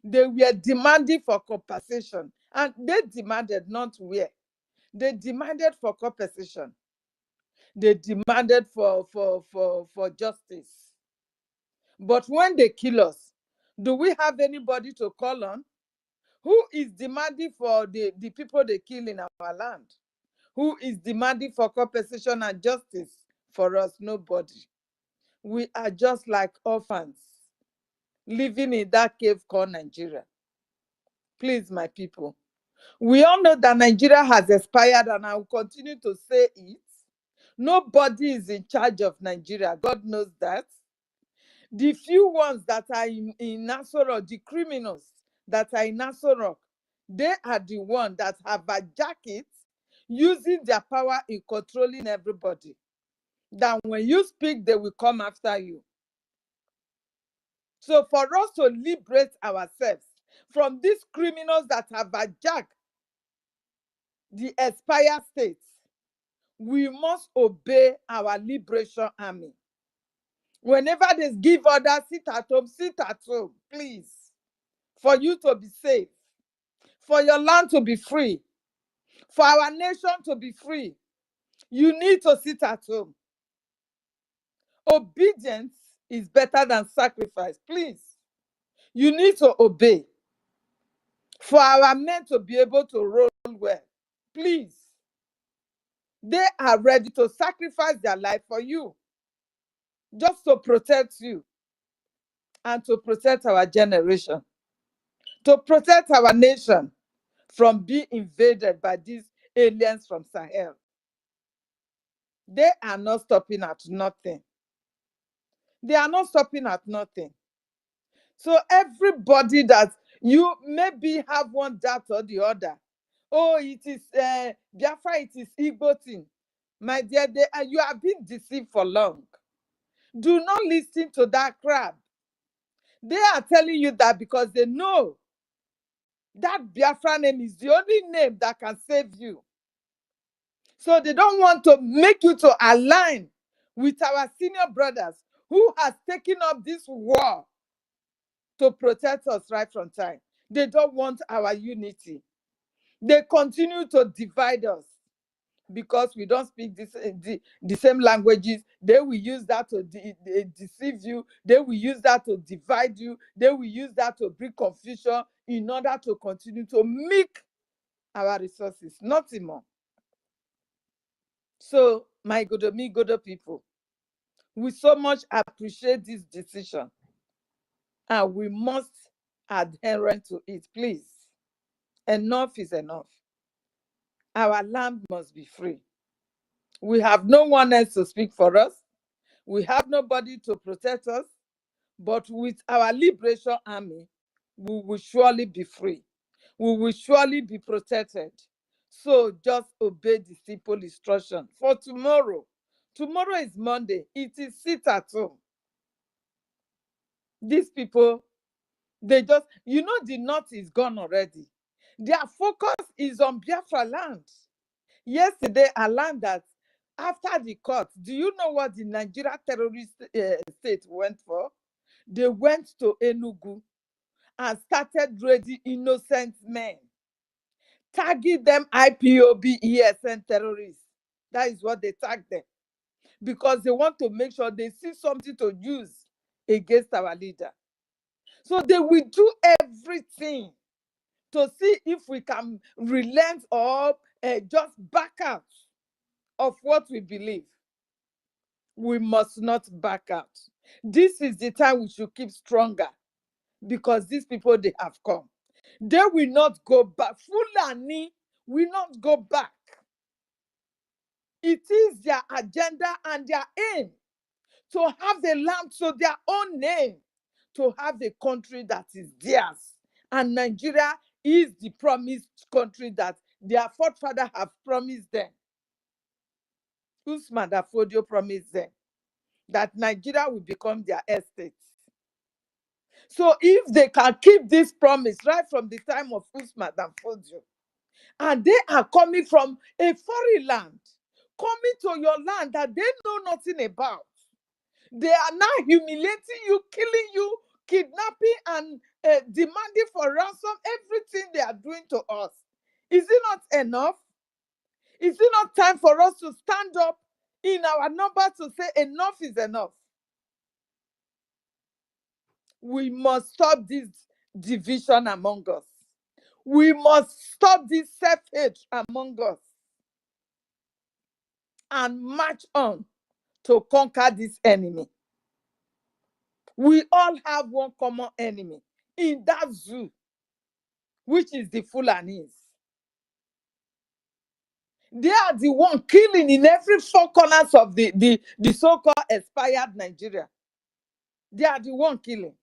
S8: They were demanding for compensation. And they demanded not where. They demanded for compensation. They demanded for justice. But when they kill us, do we have anybody to call on? Who is demanding for the people they kill in our land? Who is demanding for compensation and justice for us? Nobody. We are just like orphans living in that cave called Nigeria. Please, my people. We all know that Nigeria has expired, and I will continue to say it. Nobody is in charge of Nigeria. God knows that. The few ones that are in Nasoro, the criminals that are in Nasoro, they are the ones that have hijacked it, using their power in controlling everybody. That when you speak, they will come after you. So for us to liberate ourselves from these criminals that have hijacked the expired states, we must obey our liberation army. Whenever they give orders, sit at home, please. For you to be safe, for your land to be free, for our nation to be free, you need to sit at home. Obedience is better than sacrifice. Please, you need to obey for our men to be able to roll well. Please, they are ready to sacrifice their life for you, just to protect you and to protect our generation, to protect our nation from being invaded by these aliens from Sahel. They are not stopping at nothing. They are not stopping at nothing. So everybody that you maybe have one doubt or the other, oh, it is Biafra, it is Igbo thing. My dear, you have been deceived for long. Do not listen to that crap. They are telling you that because they know that Biafra name is the only name that can save you. So they don't want to make you to align with our senior brothers who has taken up this war to protect us right from time. They don't want our unity. They continue to divide us because we don't speak the same languages. They will use that to deceive you. They will use that to divide you. They will use that to bring confusion in order to continue to make our resources. Nothing more. So, my Godo people, we so much appreciate this decision and we must adhere to it, please. Enough is enough. Our land must be free. We have no one else to speak for us. We have nobody to protect us. But with our liberation army, we will surely be free. We will surely be protected. So just obey the simple instruction for tomorrow. Tomorrow is Monday. It is sit at home. These people, they just, the north is gone already. Their focus is on Biafra land. Yesterday, I learned that after the court, do you know what the Nigeria terrorist state went for? They went to Enugu and started raiding innocent men, tagging them IPOB, ESN terrorists. That is what they tagged them, because they want to make sure they see something to use against our leader. So they will do everything to see if we can relent or just back out of what we believe. We must not back out. This is the time we should keep stronger, because these people, they have come. They will not go back. Fulani will not go back. It is their agenda and their aim to have the land to their own name, to have the country that is theirs. And Nigeria is the promised country that their forefathers have promised them. Usman Dafodio promised them that Nigeria will become their estate. So if they can keep this promise right from the time of Usman Dafodio, and they are coming from a foreign land, coming to your land that they know nothing about, they are now humiliating you, killing you, kidnapping, and demanding for ransom. Everything they are doing to us. Is it not enough? Is it not time for us to stand up in our number to say enough is enough? We must stop this division among us. We must stop this self-hate among us and march on to conquer this enemy. We all have one common enemy in that zoo, which is the Fulanis. They are the one killing in every four corners of the so-called expired Nigeria. They are the one killing.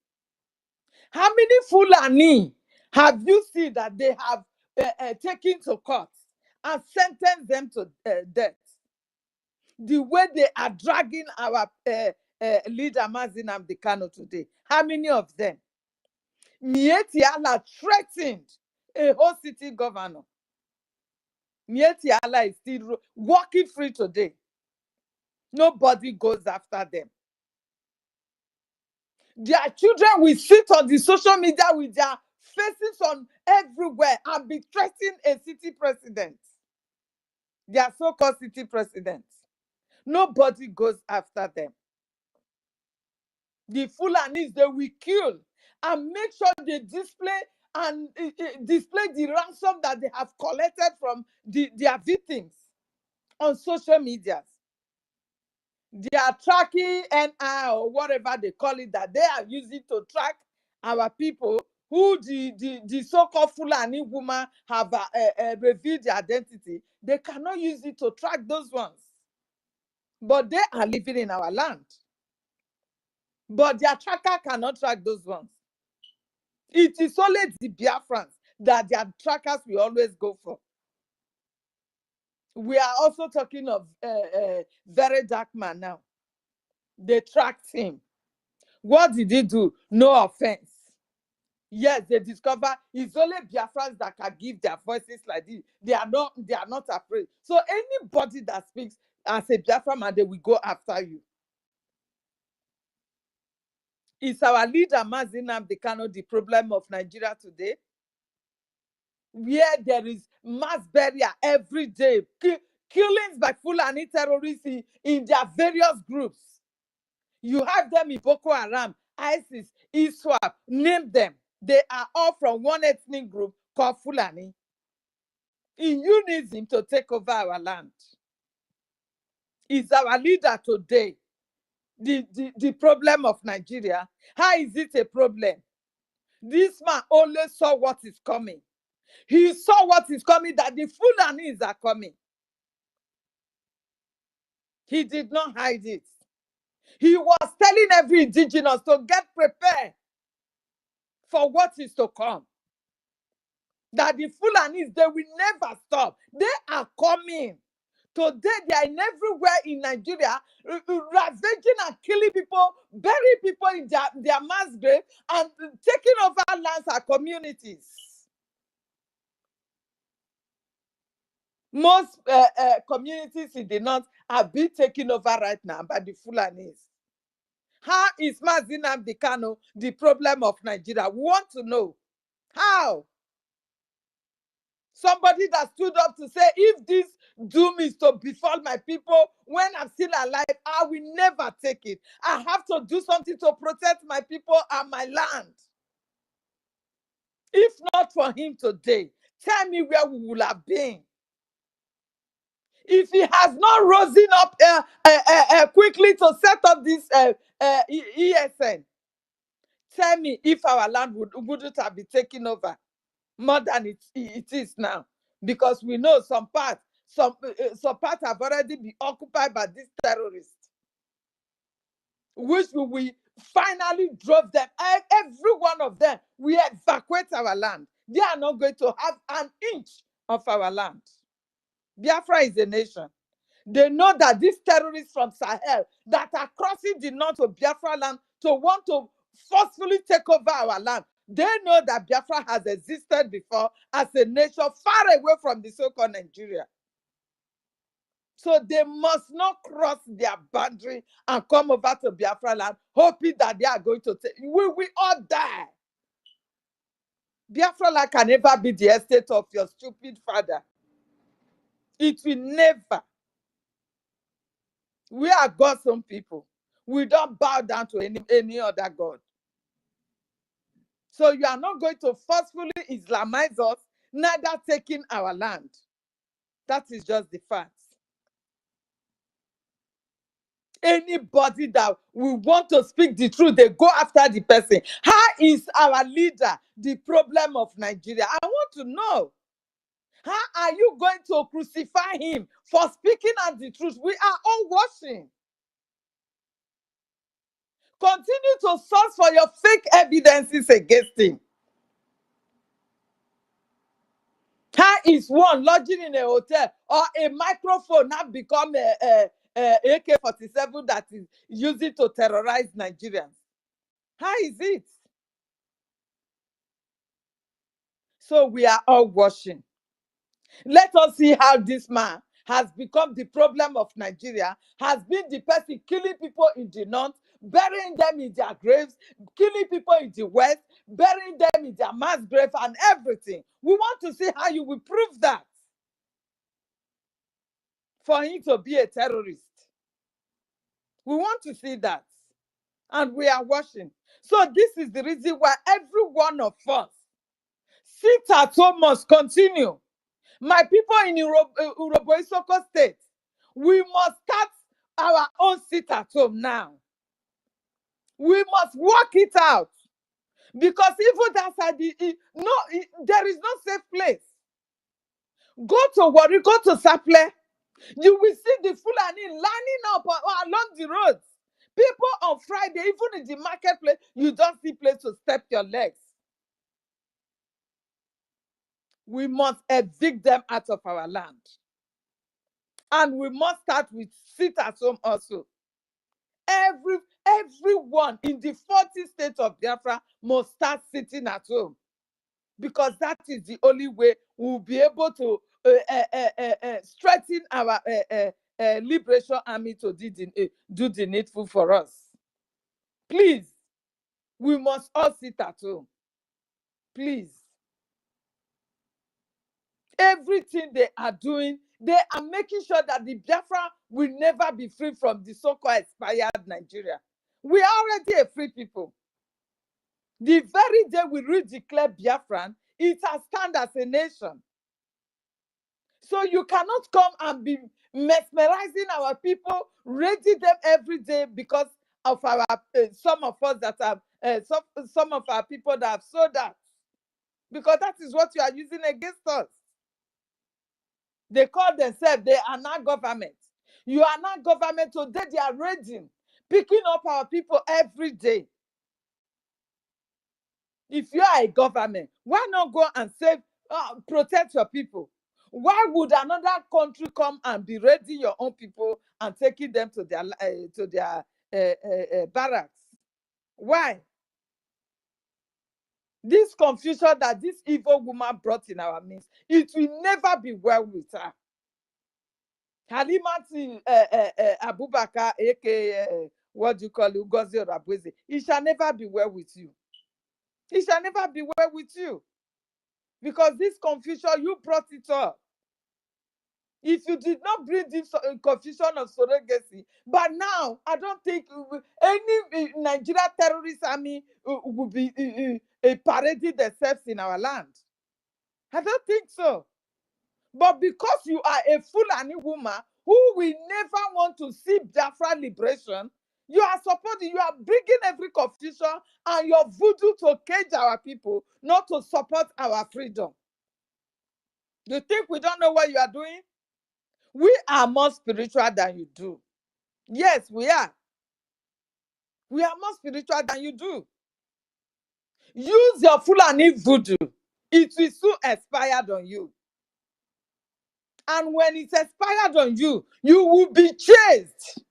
S8: How many Fulani have you seen that they have taken to court and sentenced them to death? The way they are dragging our leader Mazi Nnamdi Kanu today. How many of them? Mieti Allah threatened a whole city governor. Mieti Allah is still walking free today. Nobody goes after them. Their children will sit on the social media with their faces on everywhere and be threatening a city president. Their so-called city president. Nobody goes after them. The Fulanis, they will kill and make sure they display and display the ransom that they have collected from their victims on social media. They are tracking NI or whatever they call it, that they are using to track our people who the so-called Fulani woman have revealed their identity. They cannot use it to track those ones. But they are living in our land. But their tracker cannot track those ones. It is only the Biafrans that their trackers will always go for. We are also talking of very dark man now. They tracked him. What did he do? No offense. Yes, they discover it's only Biafrans that can give their voices like this. They are not afraid. So anybody that speaks as a Biafra man, they will go after you. Is our leader Mazi Nnamdi Kanu the problem of Nigeria today? Where there is mass burial every day, killings by Fulani terrorists in their various groups. You have them in Boko Haram, ISIS, ISWAP, name them. They are all from one ethnic group called Fulani. In unison to take over our land. Is our leader today the problem of Nigeria? How is it a problem? This man only saw what is coming. He saw what is coming, that the Fulanis are coming. He did not hide it. He was telling every indigenous to get prepared for what is to come. That the Fulanis, they will never stop. They are coming. Today, they are in everywhere in Nigeria, ravaging and killing people, burying people in their mass grave, and taking over lands and communities. Most communities in the north have been taken over right now by the Fulanis. How is Mazi Nnamdi Kanu the problem of Nigeria? We want to know. How? Somebody that stood up to say, if this doom is to befall my people when I'm still alive, I will never take it. I have to do something to protect my people and my land. If not for him today, tell me where we would have been. If he has not risen up quickly to set up this ESN, tell me if our land wouldn't have been taken over more than it is now. Because we know some parts have already been occupied by these terrorists, which we finally drove them. Every one of them, we evacuate our land. They are not going to have an inch of our land. Biafra is a nation. They know that these terrorists from Sahel that are crossing the north of Biafra land to want to forcefully take over our land, they know that Biafra has existed before as a nation far away from the so-called Nigeria. So they must not cross their boundary and come over to Biafra land, hoping that they are going to take. We will all die. Biafra land can never be the estate of your stupid father. It will never. We are God's own people. We don't bow down to any other God. So you are not going to forcefully Islamize us, neither taking our land. That is just the fact. Anybody that will want to speak the truth, they go after the person. How is our leader the problem of Nigeria? I want to know. How are you going to crucify him for speaking out the truth? We are all watching. Continue to source for your fake evidences against him. How is one lodging in a hotel or a microphone now become a AK-47 that is used to terrorize Nigerians? How is it? So we are all watching. Let us see how this man has become the problem of Nigeria, has been the person killing people in the north, burying them in their graves, killing people in the west, burying them in their mass grave and everything. We want to see how you will prove that for him to be a terrorist. We want to see that. and we are watching. So this is the reason why every one of us sit at home must continue. My people in Urobo-Isoko State, we must start our own sit at home now. We must work it out. Because even that side, there is no safe place. Go to Warri, go to Saple. You will see the Fulani lining up along the roads. People on Friday, even in the marketplace, you don't see place to step your legs. We must evict them out of our land. And we must start with sit at home also. Everyone in the 40 states of Biafra must start sitting at home. Because that is the only way we'll be able to strengthen our liberation army to do the needful for us. Please, we must all sit at home. Please. Everything they are doing, they are making sure that the Biafra will never be free from the so-called expired Nigeria. We are already a free people. The very day we redeclare Biafran, it has stand as a nation. So you cannot come and be mesmerizing our people, raiding them every day because of our some of us that have some of our people that have sold out. Because that is what you are using against us. They call themselves, they are not government. You are not government, today they are raiding, picking up our people every day. If you are a government, why not go and save, protect your people? Why would another country come and be raiding your own people and taking them to their barracks? Why? This confusion that this evil woman brought in our midst, it will never be well with her. Halimati Abubakar, aka what do you call it, Ngozi Orabweze, it shall never be well with you. It shall never be well with you. Because this confusion, you brought it up. If you did not bring this confusion of surrogacy, but now I don't think any Nigeria terrorist army will be parading themselves in our land. I don't think so. But because you are a Fulani woman who will never want to see Biafra liberation, you are supporting, you are bringing every confusion and your voodoo to cage our people, not to support our freedom. You think we don't know what you are doing? We are more spiritual than you do. Yes, we are. We are more spiritual than you do. Use your Fulani voodoo. It will soon expire on you. And when it's expired on you, you will be chased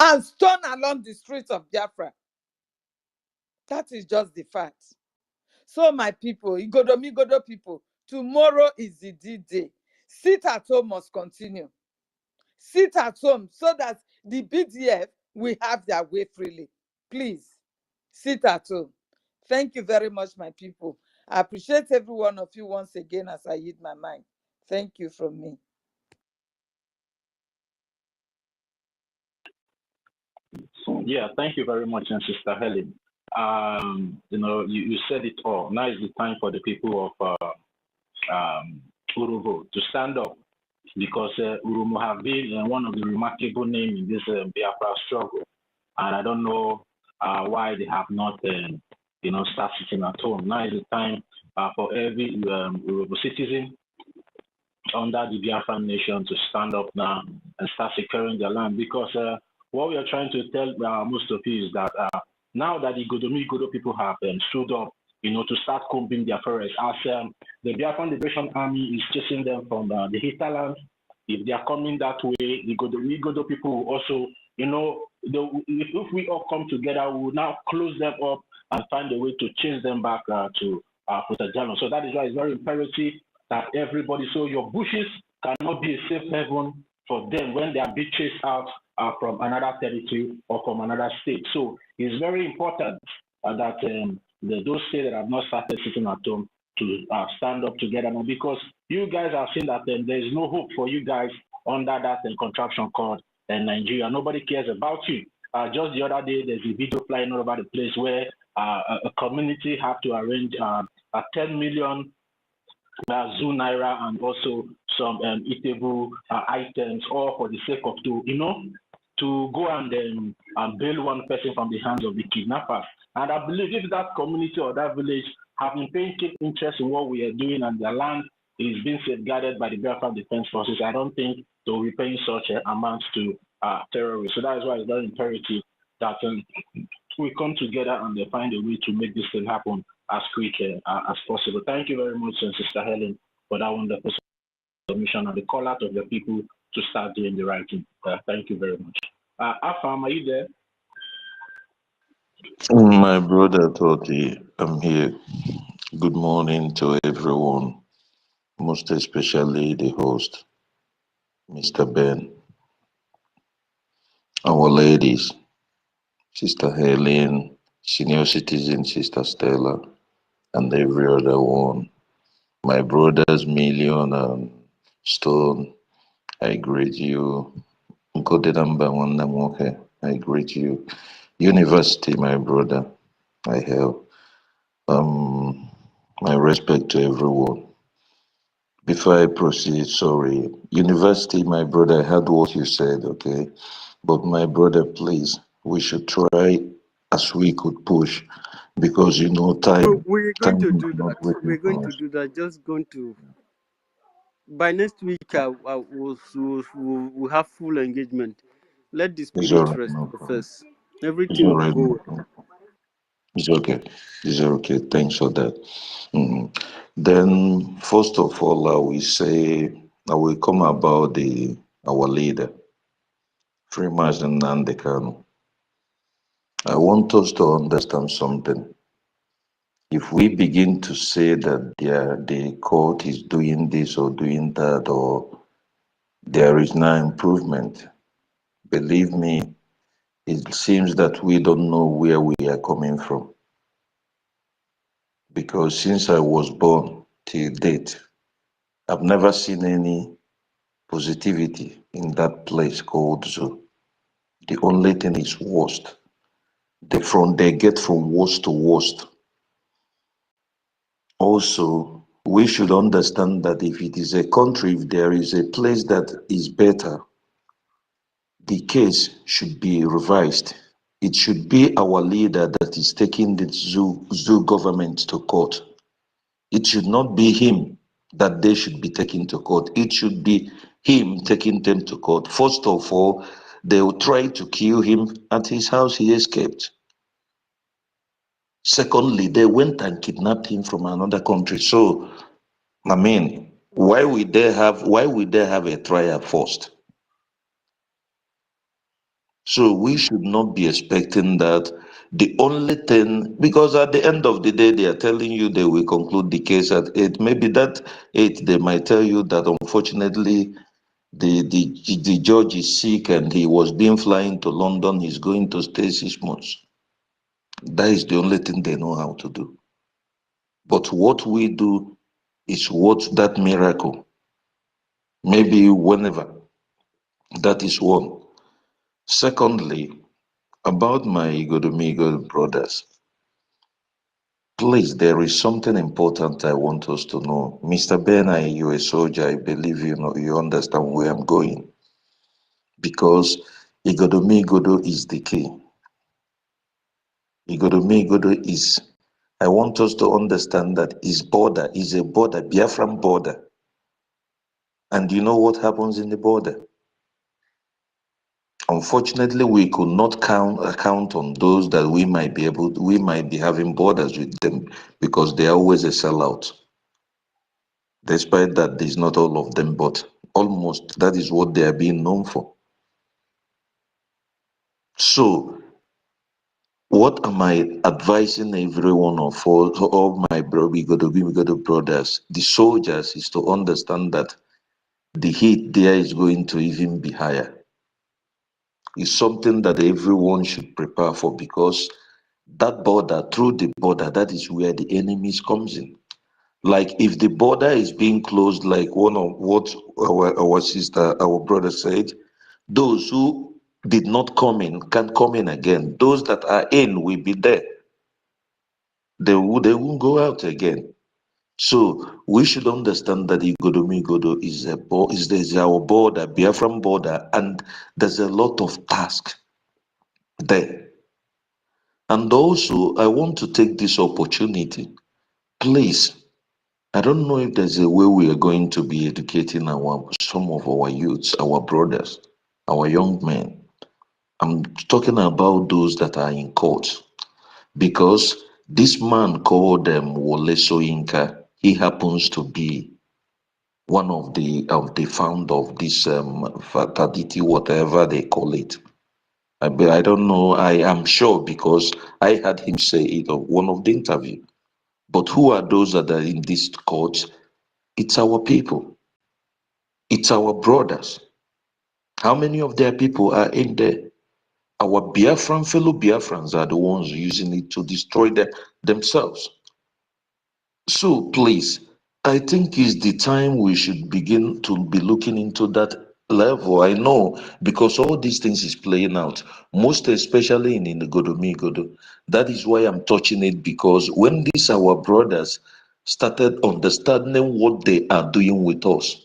S8: and stoned along the streets of Biafra. That is just the fact. So my people, Igodomigodo people, tomorrow is the D-Day. Sit at home must continue. Sit at home so that the BDF will have their way freely. Please, sit at home. Thank you very much, my people. I appreciate every one of you once again as I yield my mind. Thank you from me.
S2: Yeah, thank you very much, and Sister Helen. You said it all. Now is the time for the people of Urobo to stand up, because Urobo have been one of the remarkable names in this Biafra struggle, and I don't know why they have not, start sitting at home. Now is the time for every Urobo citizen under the Biafran nation to stand up now and start securing their land, because what we are trying to tell most of you is that now that the Igodomigodo people have stood up, to start combing their forests, as the Biafran Liberation Army is chasing them from the hinterland. If they are coming that way, the Igodo people will also, if we all come together, we will now close them up and find a way to chase them back to Putajalo. So that is why it's very imperative that everybody, so your bushes cannot be a safe haven for them when they are being chased out from another territory or from another state. So it's very important that those states that have not started sitting at home to stand up together now, because you guys have seen that there is no hope for you guys under that contraption called Nigeria. Nobody cares about you. Just the other day, there's a video flying all over the place where a community have to arrange a 10 million Zoo Naira and also some eatable items, all for the sake of to go and bail one person from the hands of the kidnappers. And I believe if that community or that village have been paying keen interest in what we are doing and their land is being safeguarded by the Biafra Defense Forces, I don't think they will be paying such amounts to terrorists. So that is why it's very imperative that we come together and they find a way to make this thing happen as quick as possible. Thank you very much, Sister Helen, for that wonderful submission and the call out of the people to start doing the right thing. Thank you very much. Afam, are you there?
S9: My brother Toti, I'm here. Good morning to everyone, most especially the host, Mr. Ben, our ladies, Sister Helen, senior citizen, Sister Stella, and every other one. My brothers, Million and Stone, I greet you. Nkodedamba Wannamoke, I greet you. University, my brother, I have. My respect to everyone. Before I proceed, sorry. University, my brother, I heard what you said, okay? But my brother, please, we should try as we could push because time
S4: We're going
S9: time
S4: to
S9: is
S4: do
S9: not
S4: that.
S9: waiting
S4: We're going
S9: for
S4: to
S9: us.
S4: do that. Just going to by next week. We'll have full engagement. Let the
S9: It's all
S4: spirit
S9: right,
S4: rest
S9: no problem.
S4: first.
S9: It's
S4: Everything
S9: all
S4: will
S9: right,
S4: go
S9: no
S4: well.
S9: problem. It's okay. It's okay. Thanks for that. Then, first of all, I will come about our leader, Freeman Nandekano. I want us to understand something. If we begin to say that the court is doing this or doing that, or there is no improvement, believe me, it seems that we don't know where we are coming from. Because since I was born till date, I've never seen any positivity in that place called zoo. The only thing is worst. They get from worst to worst. Also, we should understand that if it is a country, if there is a place that is better, the case should be revised. It should be our leader that is taking the zoo government to court. It should not be him that they should be taken to court. It should be him taking them to court. First of all, they will try to kill him at his house. He escaped. Secondly, they went and kidnapped him from another country. So, I mean, why would they have a trial first? So we should not be expecting that. The only thing, because at the end of the day, they are telling you they will conclude the case at 8. Maybe that 8, they might tell you that unfortunately the judge is sick and he was being flying to London. He's going to stay 6 months. That is the only thing they know how to do. But what we do is what that miracle. Maybe whenever. That is one. Secondly, about my Igodomigo brothers. Please, there is something important I want us to know. Mr. Ben, you're a soldier. I believe you understand where I'm going. Because Igodomigodo is the key. Igodomigodo is, I want us to understand that his border is a border, Biafran border. And you know what happens in the border? Unfortunately, we could not count on those that we might be having borders with them because they are always a sellout. Despite that, there's not all of them, but almost that is what they are being known for. So, what am I advising every one of us, all my brothers, the soldiers, is to understand that the heat there is going to even be higher. It's something that everyone should prepare for because that border, through the border, that is where the enemies comes in. Like if the border is being closed, like one of what our sister, our brother said, those who did not come in can come in again. Those that are in will be there. They won't go out again. So we should understand that Igodo is our border, Biafran border, and there's a lot of task there. And also, I want to take this opportunity, please. I don't know if there's a way we are going to be educating some of our youths, our brothers, our young men. I'm talking about those that are in court, because this man called Wole Soyinka, he happens to be one of the founder of this fraternity, whatever they call it. I don't know. I am sure because I heard him say it on one of the interview. But who are those that are in this court? It's our people. It's our brothers. How many of their people are in there? Our fellow Biafrans are the ones using it to destroy themselves. So please, I think it's the time we should begin to be looking into that level. I know because all these things is playing out, most especially in Godo. That is why I'm touching it, because when these our brothers started understanding what they are doing with us,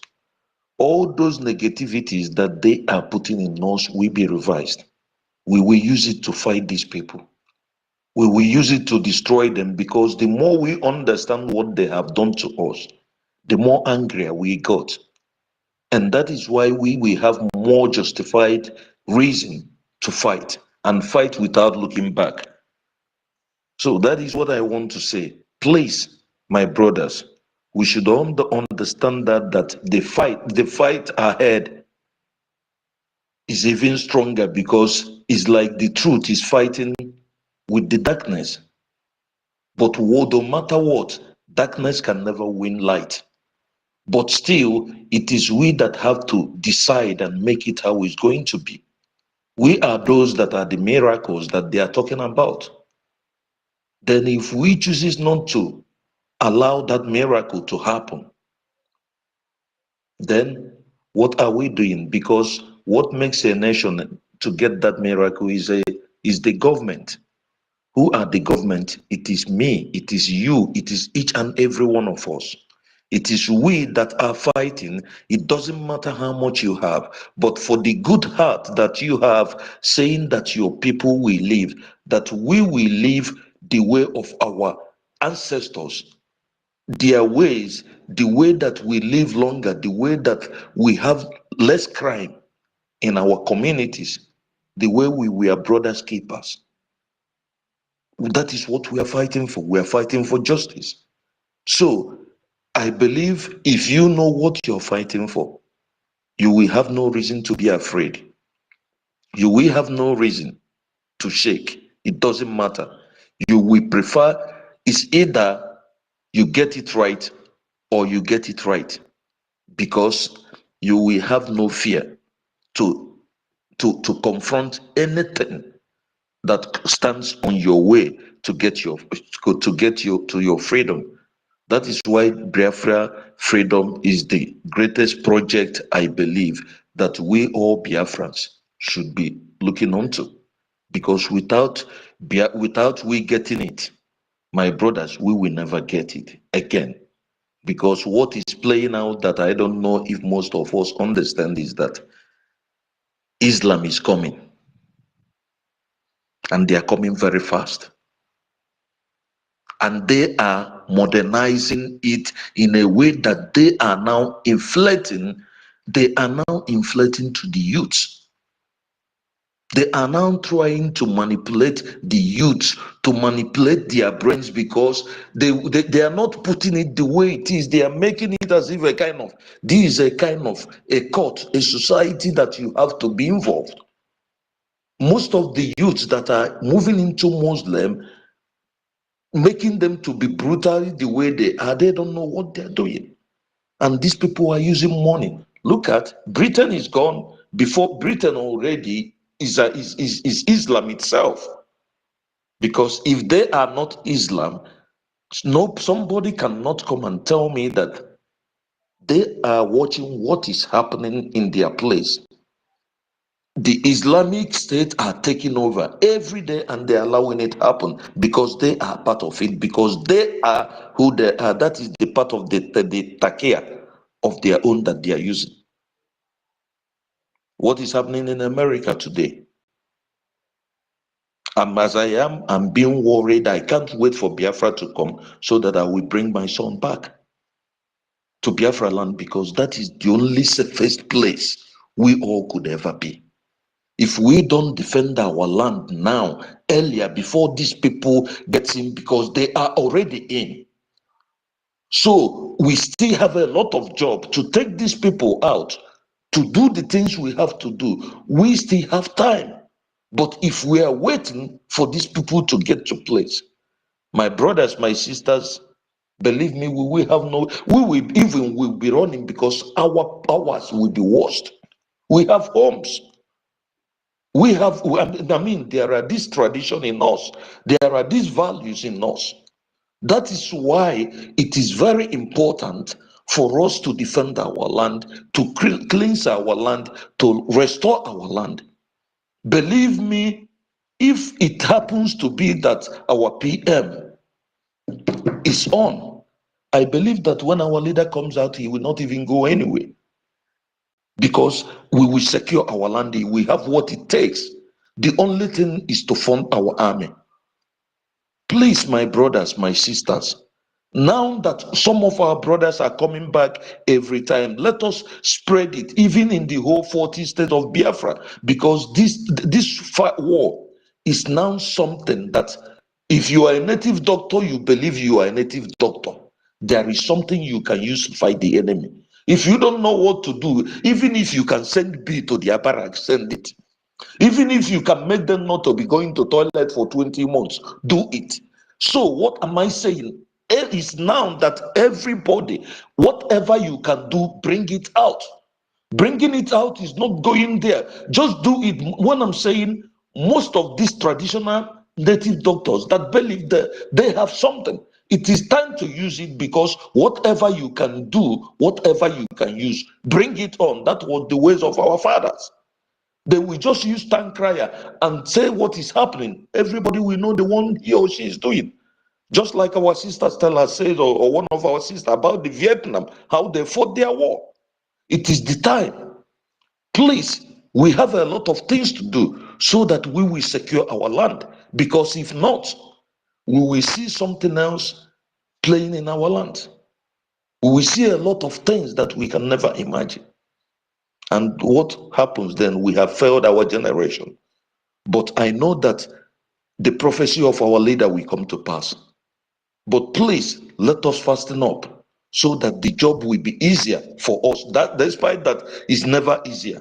S9: all those negativities that they are putting in us will be revised. We will use it to fight these people. We will use it to destroy them, because the more we understand what they have done to us, the more angrier we got. And that is why we will have more justified reason to fight, and fight without looking back. So that is what I want to say. Please, my brothers, we should understand that the fight ahead is even stronger, because it's like the truth is fighting with the darkness. But no matter what, darkness can never win light. But still, it is we that have to decide and make it how it's going to be. We are those that are the miracles that they are talking about. Then if we chooses not to allow that miracle to happen, then what are we doing? Because what makes a nation to get that miracle is the government. Who are the government? It is me, it is you, it is each and every one of us. It is we that are fighting. It doesn't matter how much you have, but for the good heart that you have, saying that your people will live, that we will live the way of our ancestors, their ways, the way that we live longer, the way that we have less crime in our communities, the way we were brothers keepers. That is what we are fighting for. We are fighting for justice. So I believe if you know what you're fighting for, you will have no reason to be afraid. You will have no reason to shake. It doesn't matter. You will prefer, it's either you get it right or you get it right, because you will have no fear to confront anything that stands on your way to get you to your freedom. That is why Biafra freedom is the greatest project, I believe, that we all Biafrans should be looking onto. Because without we getting it, my brothers, we will never get it again. Because what is playing out that I don't know if most of us understand is that Islam is coming, and they are coming very fast. And they are modernizing it in a way that they are now inflating to the youths. They are now trying to manipulate the youths, to manipulate their brains, because they are not putting it the way it is. They are making it as if this is a kind of a court, a society that you have to be involved. Most of the youths that are moving into Muslim, making them to be brutal the way they are, they don't know what they're doing. And these people are using money. Look at Britain is gone. Before Britain already is Islam itself. Because if they are not Islam, somebody cannot come and tell me that they are watching what is happening in their place. The Islamic State are taking over every day and they're allowing it happen because they are part of it, because they are who they are. That is the part of the takia of their own that they are using. What is happening in America today? As I am, I'm being worried. I can't wait for Biafra to come so that I will bring my son back to Biafra land, because that is the only safest place we all could ever be. If we don't defend our land now, earlier, before these people get in, because they are already in. So we still have a lot of job to take these people out, to do the things we have to do. We still have time. But if we are waiting for these people to get to place, my brothers, my sisters, believe me, we will have no, we will even will be running because our powers will be worst. We have homes. We have, I mean, there are this tradition in us. There are these values in us. That is why it is very important for us to defend our land, to cleanse our land, to restore our land. Believe me, if it happens to be that our PM is on, I believe that when our leader comes out, he will not even go anywhere, because we will secure our land. We have what it takes. The only thing is to fund our army. Please, my brothers, my sisters, now that some of our brothers are coming back every time, let us spread it, even in the whole 40 state of Biafra, because this war is now something that if you are a native doctor, you believe you are a native doctor, there is something you can use to fight the enemy. If you don't know what to do, even if you can send B to their barracks, send it. Even if you can make them not to be going to toilet for 20 months, do it. So what am I saying? It is now that everybody, whatever you can do, bring it out. Bringing it out is not going there. Just do it. When I'm saying most of these traditional native doctors that believe that they have something, it is time to use it, because whatever you can do, whatever you can use, bring it on. That was the ways of our fathers. They will just use tongue crier and say what is happening. Everybody will know the one he or she is doing. Just like our sister Stella said, or one of our sisters about the Vietnam, how they fought their war. It is the time. Please, we have a lot of things to do so that we will secure our land. Because if not, we will see something else playing in our land. We will see a lot of things that we can never imagine. And what happens then? We have failed our generation. But I know that the prophecy of our leader will come to pass. But please, let us fasten up so that the job will be easier for us. That, despite that, is never easier.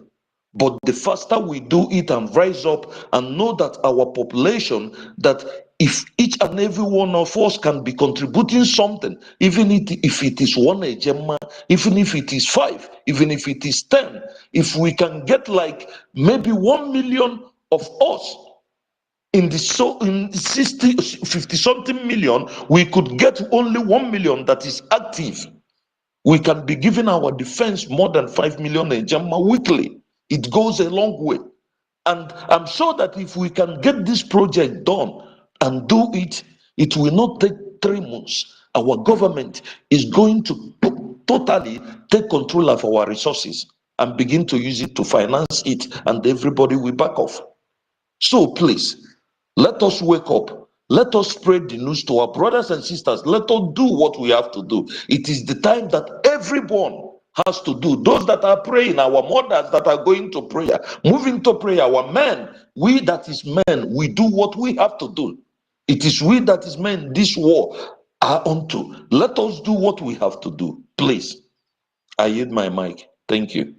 S9: But the faster we do it and rise up and know that our population, that if each and every one of us can be contributing something, even if it is one ejema, even if it is 5, even if it is 10, if we can get like maybe 1 million of us in the in 60, 50 something million, we could get only 1 million that is active. We can be giving our defense more than 5 million ejema weekly. It goes a long way. And I'm sure that if we can get this project done and do it, it will not take 3 months. Our government is going to totally take control of our resources and begin to use it to finance it, and everybody will back off. So please, let us wake up. Let us spread the news to our brothers and sisters. Let us do what we have to do. It is the time that everyone has to do. Those that are praying, our mothers that are going to prayer, moving to prayer, our men, we that is men, we do what we have to do. It is we that is men this war are unto. Let us do what we have to do. Please, I yield my mic. Thank you.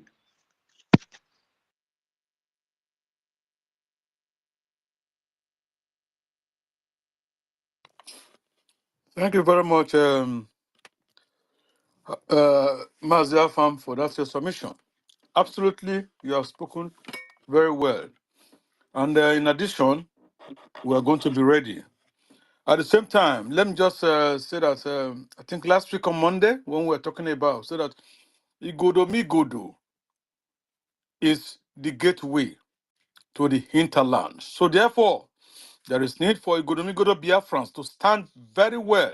S1: Thank you very much, Mazia Farm, for that your submission. Absolutely, you have spoken very well. And in addition, we are going to be ready. At the same time, let me just say that I think last week on Monday, when we were talking about, so that Igodo Migodo is the gateway. to the hinterland. So therefore, there is need for Igodomigodo Biafrans to stand very well.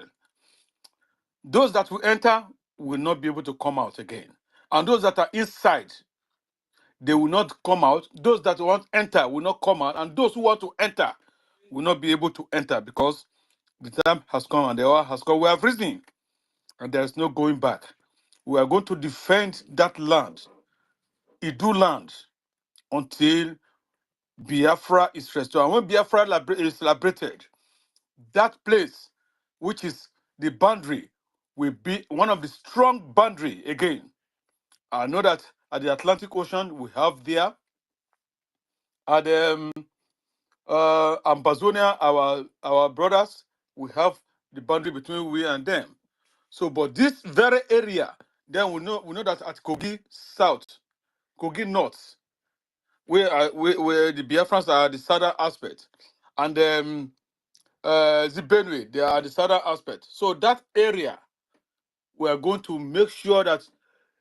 S1: Those that will enter will not be able to come out again. And those that are inside, they will not come out. Those that want to enter will not come out. And those who want to enter will not be able to enter because the time has come and the hour has come. We have risen and there is no going back. We are going to defend that land, Idu land, until Biafra is restored. And when Biafra is liberated, that place, which is the boundary, will be one of the strong boundary again. I know that at the Atlantic Ocean, we have there, at Ambazonia, our brothers, we have the boundary between we and them. So, but this very area, then we know that at Kogi South, Kogi North, where the Biafrans are the southern aspect, and the Benue, they are the southern aspect. So that area, we are going to make sure that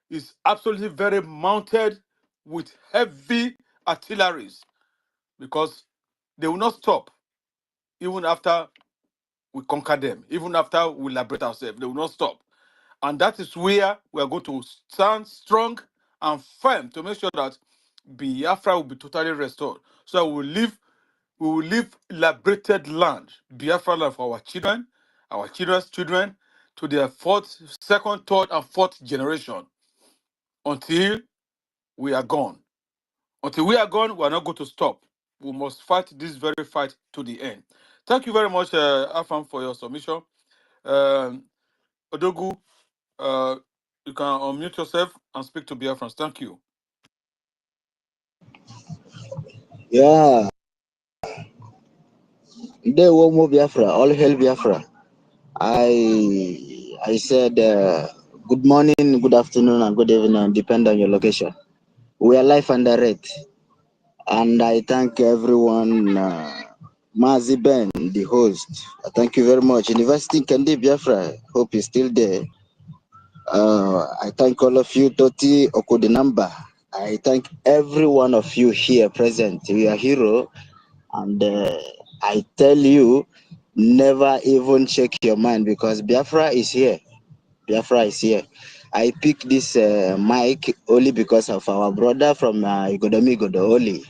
S1: it's absolutely very mounted with heavy artilleries, because they will not stop even after we conquer them, even after we liberate ourselves. They will not stop. And that is where we are going to stand strong and firm to make sure that Biafra will be totally restored. So we will leave liberated land, Biafra land, for our children's children, to their second, third, and fourth generation, until we are gone. Until we are gone, we are not going to stop. We must fight this very fight to the end. Thank you very much, Afam, for your submission. Odogu, you can unmute yourself and speak to Biafrans. Thank you.
S10: Yeah, they will move Biafra, all hail Biafra. I said good morning, good afternoon, and good evening, depending on your location. We are live and direct, and I thank everyone. Mazi Ben, the host, thank you very much. University Kendi Biafra, hope you're still there. I thank all of you, Toti Okodinamba. I thank every one of you here present. You are hero, and I tell you, never even check your mind, because Biafra is here. Biafra is here. I picked this mic only because of our brother from Igodomigodo only.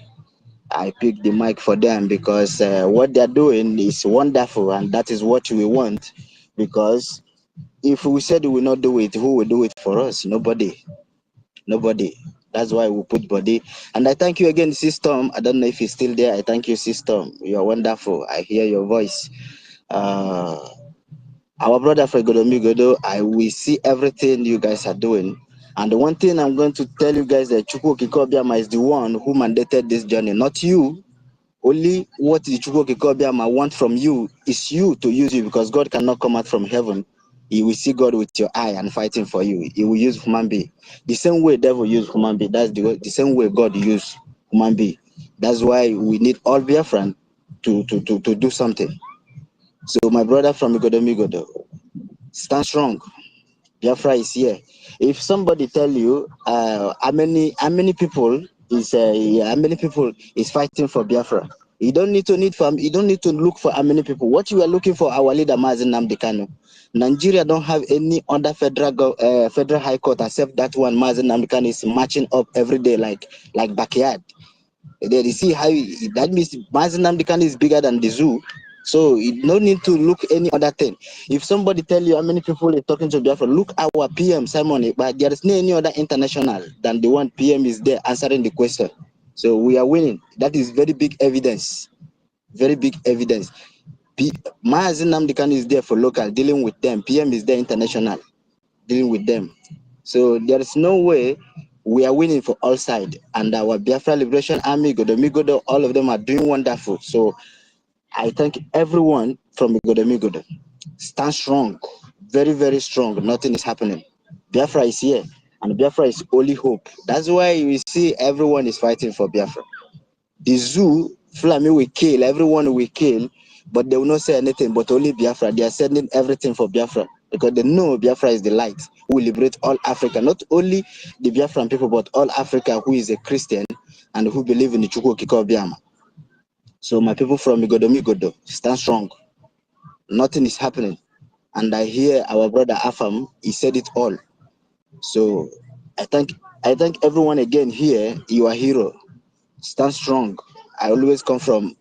S10: I picked the mic for them because what they're doing is wonderful, and that is what we want. Because if we said we will not do it, who will do it for us? Nobody. Nobody. That's why we put body. And I thank you again, System. I don't know if you're still there. I thank you, System. You're wonderful. I hear your voice. Our brother Fregodomigodo, I will see everything you guys are doing. And the one thing I'm going to tell you guys, that Chukwu Kikobiama is the one who mandated this journey, not you. Only what the Chukwu Kikobiama want from you is you to use you, because God cannot come out from heaven. You will see God with your eye and fighting for you. He will use human being. The same way devil use human being, that's the same way God use human being. That's why we need all Biafran to do something. So my brother from Igodomigodo, stand strong. Biafra is here. If somebody tell you how many people is fighting for Biafra, you don't need to look for how many people. What you are looking for, our leader Mazi Nnamdi Kanu. Nigeria don't have any other federal high court except that one. Mazi Nnamdi Kanu is marching up every day like backyard. They see how that means Mazi Nnamdi Kanu is bigger than the zoo. So you no need to look any other thing. If somebody tell you how many people are talking to Biafra, look our PM Simon. But there is no any other international than the one PM is there answering the question. So we are winning. That is very big evidence. Very big evidence. Mazi Nnamdi Kanu is there for local, dealing with them. PM is there international, dealing with them. So there is no way we are winning for all sides. And our Biafra Liberation Army, Igodomigodo, all of them are doing wonderful. So I thank everyone from Igodomigodo. Stand strong, very, very strong. Nothing is happening. Biafra is here, and Biafra is only hope. That's why we see everyone is fighting for Biafra. The zoo, Flami will kill, everyone will kill, but they will not say anything, but only Biafra. They are sending everything for Biafra, because they know Biafra is the light who will liberate all Africa, not only the Biafran people, but all Africa who is a Christian. and who believe in the Chukwu Okike Obiama. So my people from Igodo, stand strong. Nothing is happening. And I hear our brother Afam, he said it all. So I thank everyone again here. You are a hero. Stand strong. I always come from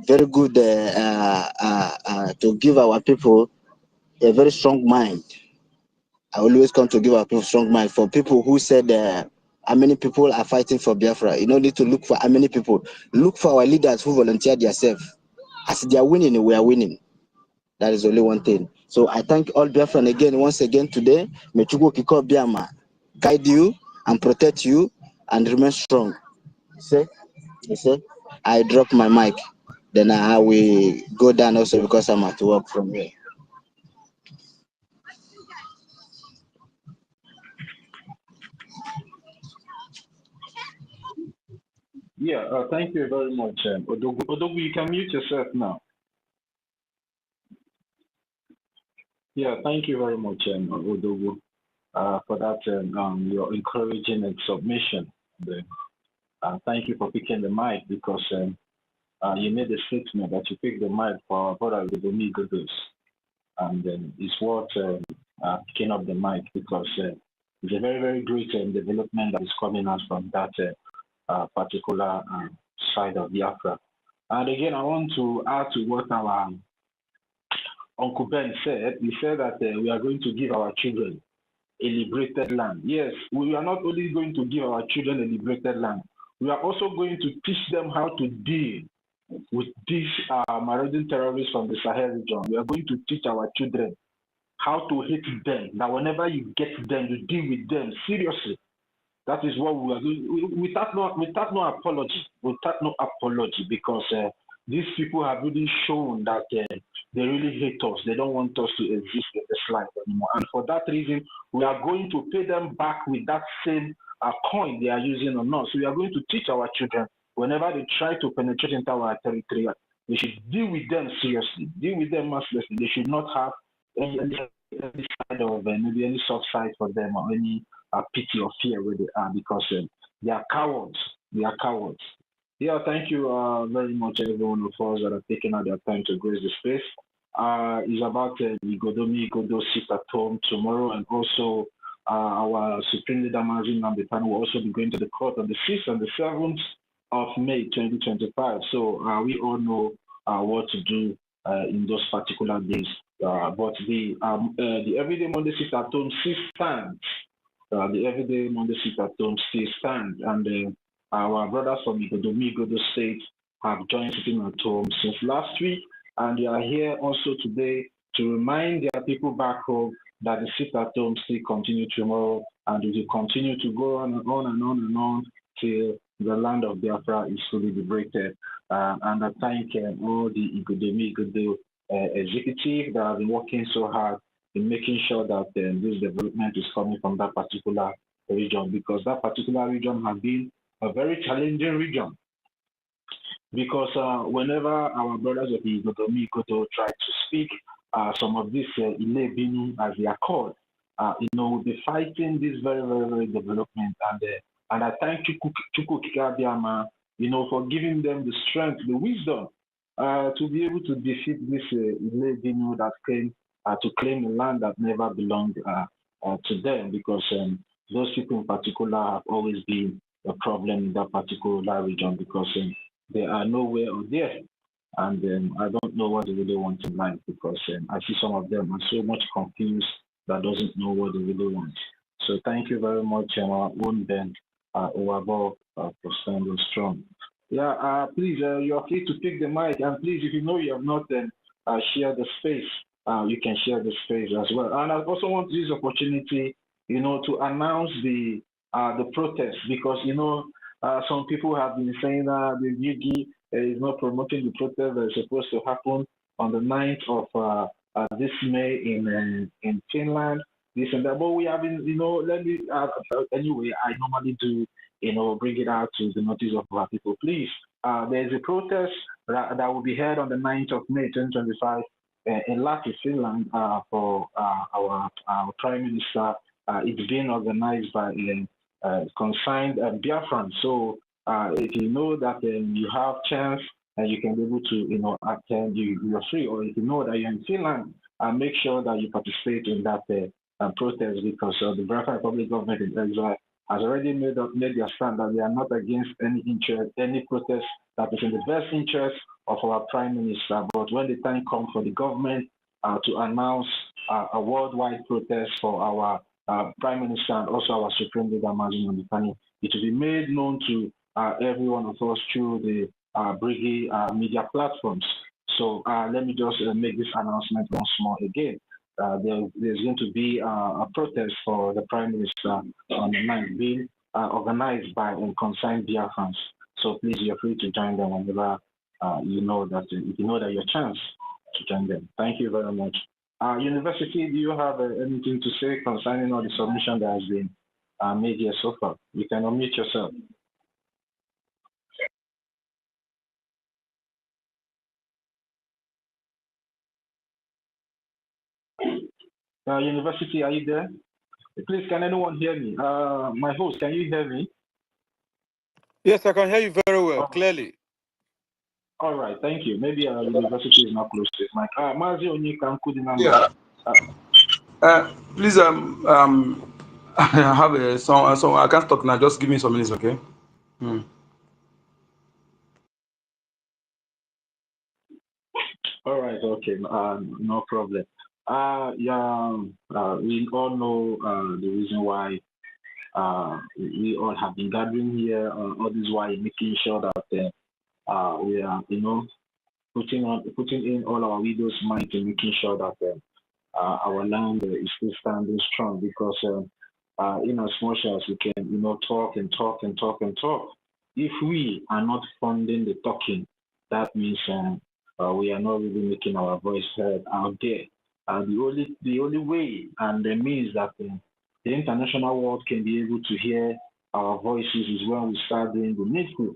S10: very good to give our people a very strong mind. I always come to give our people strong mind. For people who said how many people are fighting for Biafra, you don't need to look for how many people. Look for our leaders who volunteered themselves. As they are winning, we are winning. That is only one thing. So I thank all Biafran again, once again today. May Chukwu Okike Obiama guide you and protect you and remain strong. You see, I drop my mic. Then I will go down also because I'm at work from here.
S2: Yeah, thank you very much, Odogu. Odogu, you can mute yourself now. Yeah, thank you very much, Odogu, for that your encouraging and submission. Thank you for picking the mic because you made a statement that you picked the mic for our brother Godomi Godos, and it's worth picking up the mic because it's a very, very great development that is coming out from that particular side of Biafra. And again, I want to add to what our Uncle Ben said. He said that we are going to give our children a liberated land. Yes, we are not only going to give our children a liberated land, we are also going to teach them how to deal with these marauding terrorists from the Sahel region. We are going to teach our children how to hate them, that whenever you get them, you deal with them seriously. That is what we are doing without no apology, because these people have really shown that they really hate us. They don't want us to exist in this life anymore. And for that reason, we are going to pay them back with that same coin they are using on us. So we are going to teach our children, whenever they try to penetrate into our territory, they should deal with them seriously, deal with them mercilessly. They should not have any side of maybe any soft side for them or any pity or fear where they are, because they are cowards. They are cowards. Yeah, thank you very much, everyone of us that have taken out their time to grace the space. It's about the Igodo sit at home tomorrow, and also our Supreme Leader Mazin Namdepan will also be going to the court on the 6th and the 7th of May 2025. So we all know what to do in those particular days. But the Everyday Monday sit at home still stands. The Everyday Monday sit at home still stands, and our brothers from Igodo State have joined sitting at home since last week, and they are here also today to remind their people back home that the sit at home still continue tomorrow, and it will continue to go on and on and on and on till the land of Biafra is fully liberated. And I thank all the Igodo executive that have been working so hard in making sure that this development is coming from that particular region, because that particular region has been a very challenging region. Because whenever our brothers of the Igodo try to speak, some of these Ilebini, as they are called, we'll be fighting this very, very, very development. And I thank Chukwu Okike Abiama, for giving them the strength, the wisdom to be able to defeat this Ilebini that came to claim a land that never belonged to them, because those people in particular have always been a problem in that particular region, because they are nowhere or there. And I don't know what they really want in life, because I see some of them are so much confused that doesn't know what they really want. So thank you very much, our own Ben Uwabo, for standing strong. Yeah, please, you are free to pick the mic, and please, if you know you have not shared the space, you can share the space as well. And I also want to use the opportunity, to announce the protest, because some people have been saying that the BRGIE is not promoting the protest that is supposed to happen on the 9th of this May in Finland, this and that. But we have been, anyway, I normally do, bring it out to the notice of our people. Please, there is a protest that will be held on the 9th of May 2025 in Lahti, Finland, for our Prime Minister. It's being organized by consigned BIAFRANS. So If you know that you have chance and you can be able to, attend, you're free. Or if you know that you're in Finland, make sure that you participate in that protest, because the Biafran Republic government in exile has already made their stand that they are not against any protest that is in the best interest of our prime minister. But when the time comes for the government to announce a worldwide protest for our prime minister and also our supreme leader, Mazi Namdekane, it will be made known to every one of us through the BRGIE media platforms. So let me just make this announcement once more again. There's going to be a protest for the Prime Minister on the 9th, being organized by concerned Biafrans. So please, you're free to join them whenever you know that your chance to join them. Thank you very much. University, do you have anything to say concerning all the submission that has been made here so far? You can unmute yourself. University, are you there? Please, can anyone hear me? My host, can you hear me?
S1: Yes, I can hear you very well, clearly.
S2: All right, thank you. Maybe university is not close to it. Mazi Onyeka Nkudinamba.
S3: Yeah. Please, I have a song, so I can't talk now. Just give me some minutes, okay?
S2: All right, okay, no problem. We all know the reason why we all have been gathering here. All this while making sure that we are, putting in all our widows' mind and making sure that our land is still standing strong, because in as much as we can, talk and talk and talk and talk, if we are not funding the talking, that means we are not really making our voice heard out there. The only way and the means that the international world can be able to hear our voices is when we start doing the needful.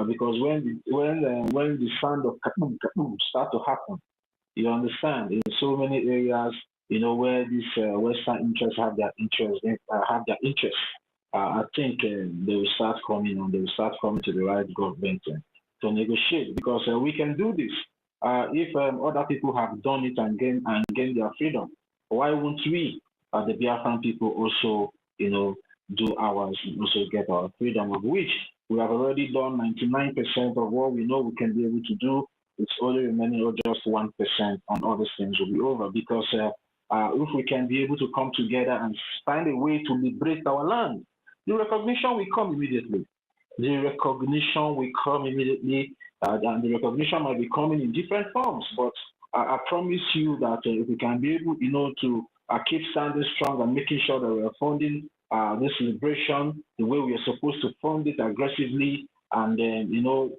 S2: Because when the sound of kaboom, kaboom start to happen, you understand, in so many areas, where these Western interests have their interest, I think they will start coming, and they will start coming to the right government to negotiate, because we can do this. If other people have done it and gained their freedom, why won't we, the Biafran people, also, do ours and also get our freedom, of which we have already done 99% of what we know we can be able to do. It's only remaining just 1% on other things will be over, because if we can be able to come together and find a way to liberate our land, the recognition will come immediately. The recognition will come immediately, and the recognition might be coming in different forms. But I promise you that if we can be able, to keep standing strong and making sure that we are funding this liberation the way we are supposed to fund it aggressively, and then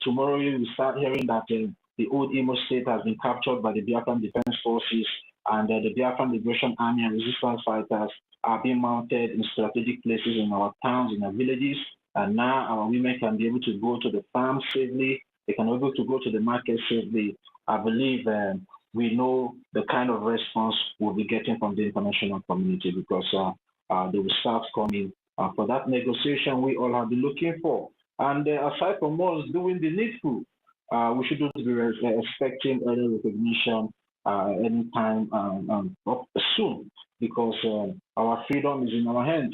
S2: tomorrow you will start hearing that the old Imo State has been captured by the Biafran Defense Forces, and the Biafran Liberation Army and resistance fighters are being mounted in strategic places in our towns, in our villages. And now our women can be able to go to the farm safely. They can be able to go to the market safely. I believe we know the kind of response we'll be getting from the international community, because they will start coming for that negotiation we all have been looking for. And aside from us doing the needful, we shouldn't be expecting early recognition anytime soon, because our freedom is in our hands.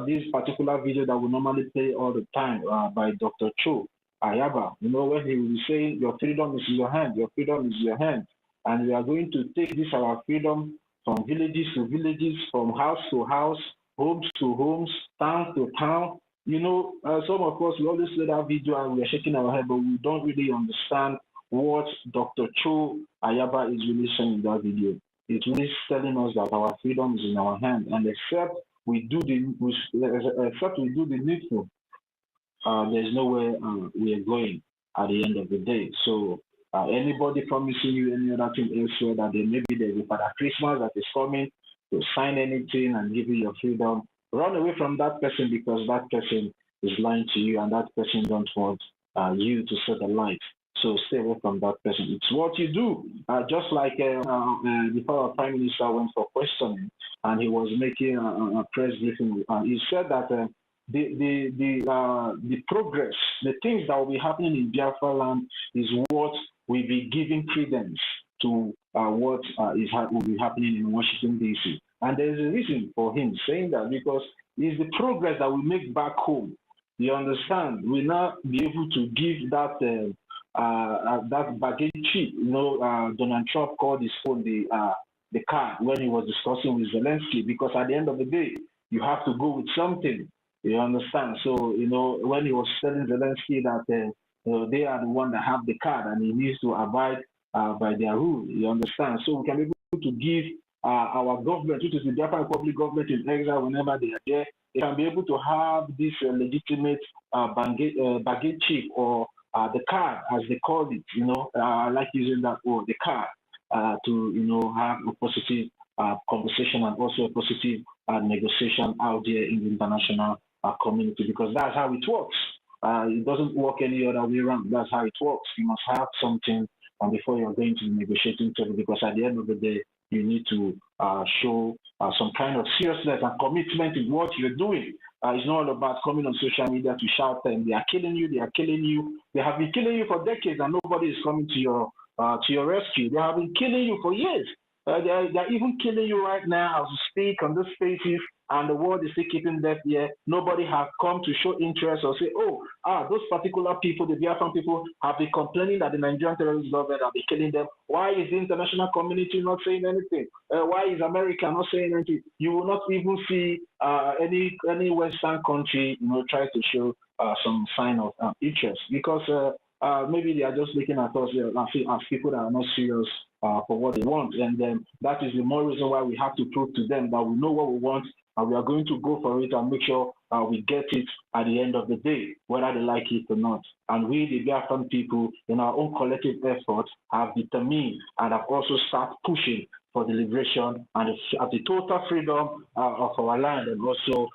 S2: This particular video that we normally play all the time by Dr. Cho Ayaba, when he will say, your freedom is in your hand, your freedom is in your hand. And we are going to take this, our freedom, from villages to villages, from house to house, homes to homes, town to town. Some of us, we always play that video and we are shaking our head, but we don't really understand what Dr. Cho Ayaba is really saying in that video. It's really telling us that our freedom is in our hand, and except we do the needful, there's nowhere we are going at the end of the day. So anybody promising you any other thing elsewhere, that maybe there's a Father Christmas that is coming to sign anything and give you your freedom, run away from that person, because that person is lying to you, and that person don't want you to set the light. So stay away from that person. It's what you do. Just like before our Prime Minister went for questioning, and he was making a press briefing. He said that the progress, the things that will be happening in Biafra land is what will be giving credence to what will be happening in Washington, D.C. And there is a reason for him saying that, because it's the progress that we make back home. You understand? We'll now be able to give that that baggage chip. Donald Trump called his phone the card when he was discussing with Zelensky, because at the end of the day, you have to go with something. You understand? So, when he was telling Zelensky that they are the one that have the card and he needs to abide by their rule. You understand? So we can be able to give our government, which is the Biafran Republic government in exile, whenever they are there, they can be able to have this legitimate baggage chip, or the card, as they call it. I like using that word, the card, to have a positive conversation and also a positive negotiation out there in the international community, because that's how it works. It doesn't work any other way around. That's how it works. You must have something before you're going to the negotiating table, because at the end of the day, you need to show some kind of seriousness and commitment in what you're doing. It's not all about coming on social media to shout them, they are killing you, they are killing you. They have been killing you for decades and nobody is coming to your rescue. They have been killing you for years. They're even killing you right now as we speak on these spaces, and the world is still keeping deaf here. Nobody has come to show interest or say, those particular people, the Biafran people, have been complaining that the Nigerian terrorist government have been killing them. Why is the international community not saying anything? Why is America not saying anything? You will not even see any Western country, try to show some sign of interest, because maybe they are just looking at us as people that are not serious for what they want. And then that is the more reason why we have to prove to them that we know what we want and we are going to go for it and make sure we get it at the end of the day, whether they like it or not. And we, the Biafran people, in our own collective efforts, have determined and have also started pushing for the liberation and the total freedom of our land. And also,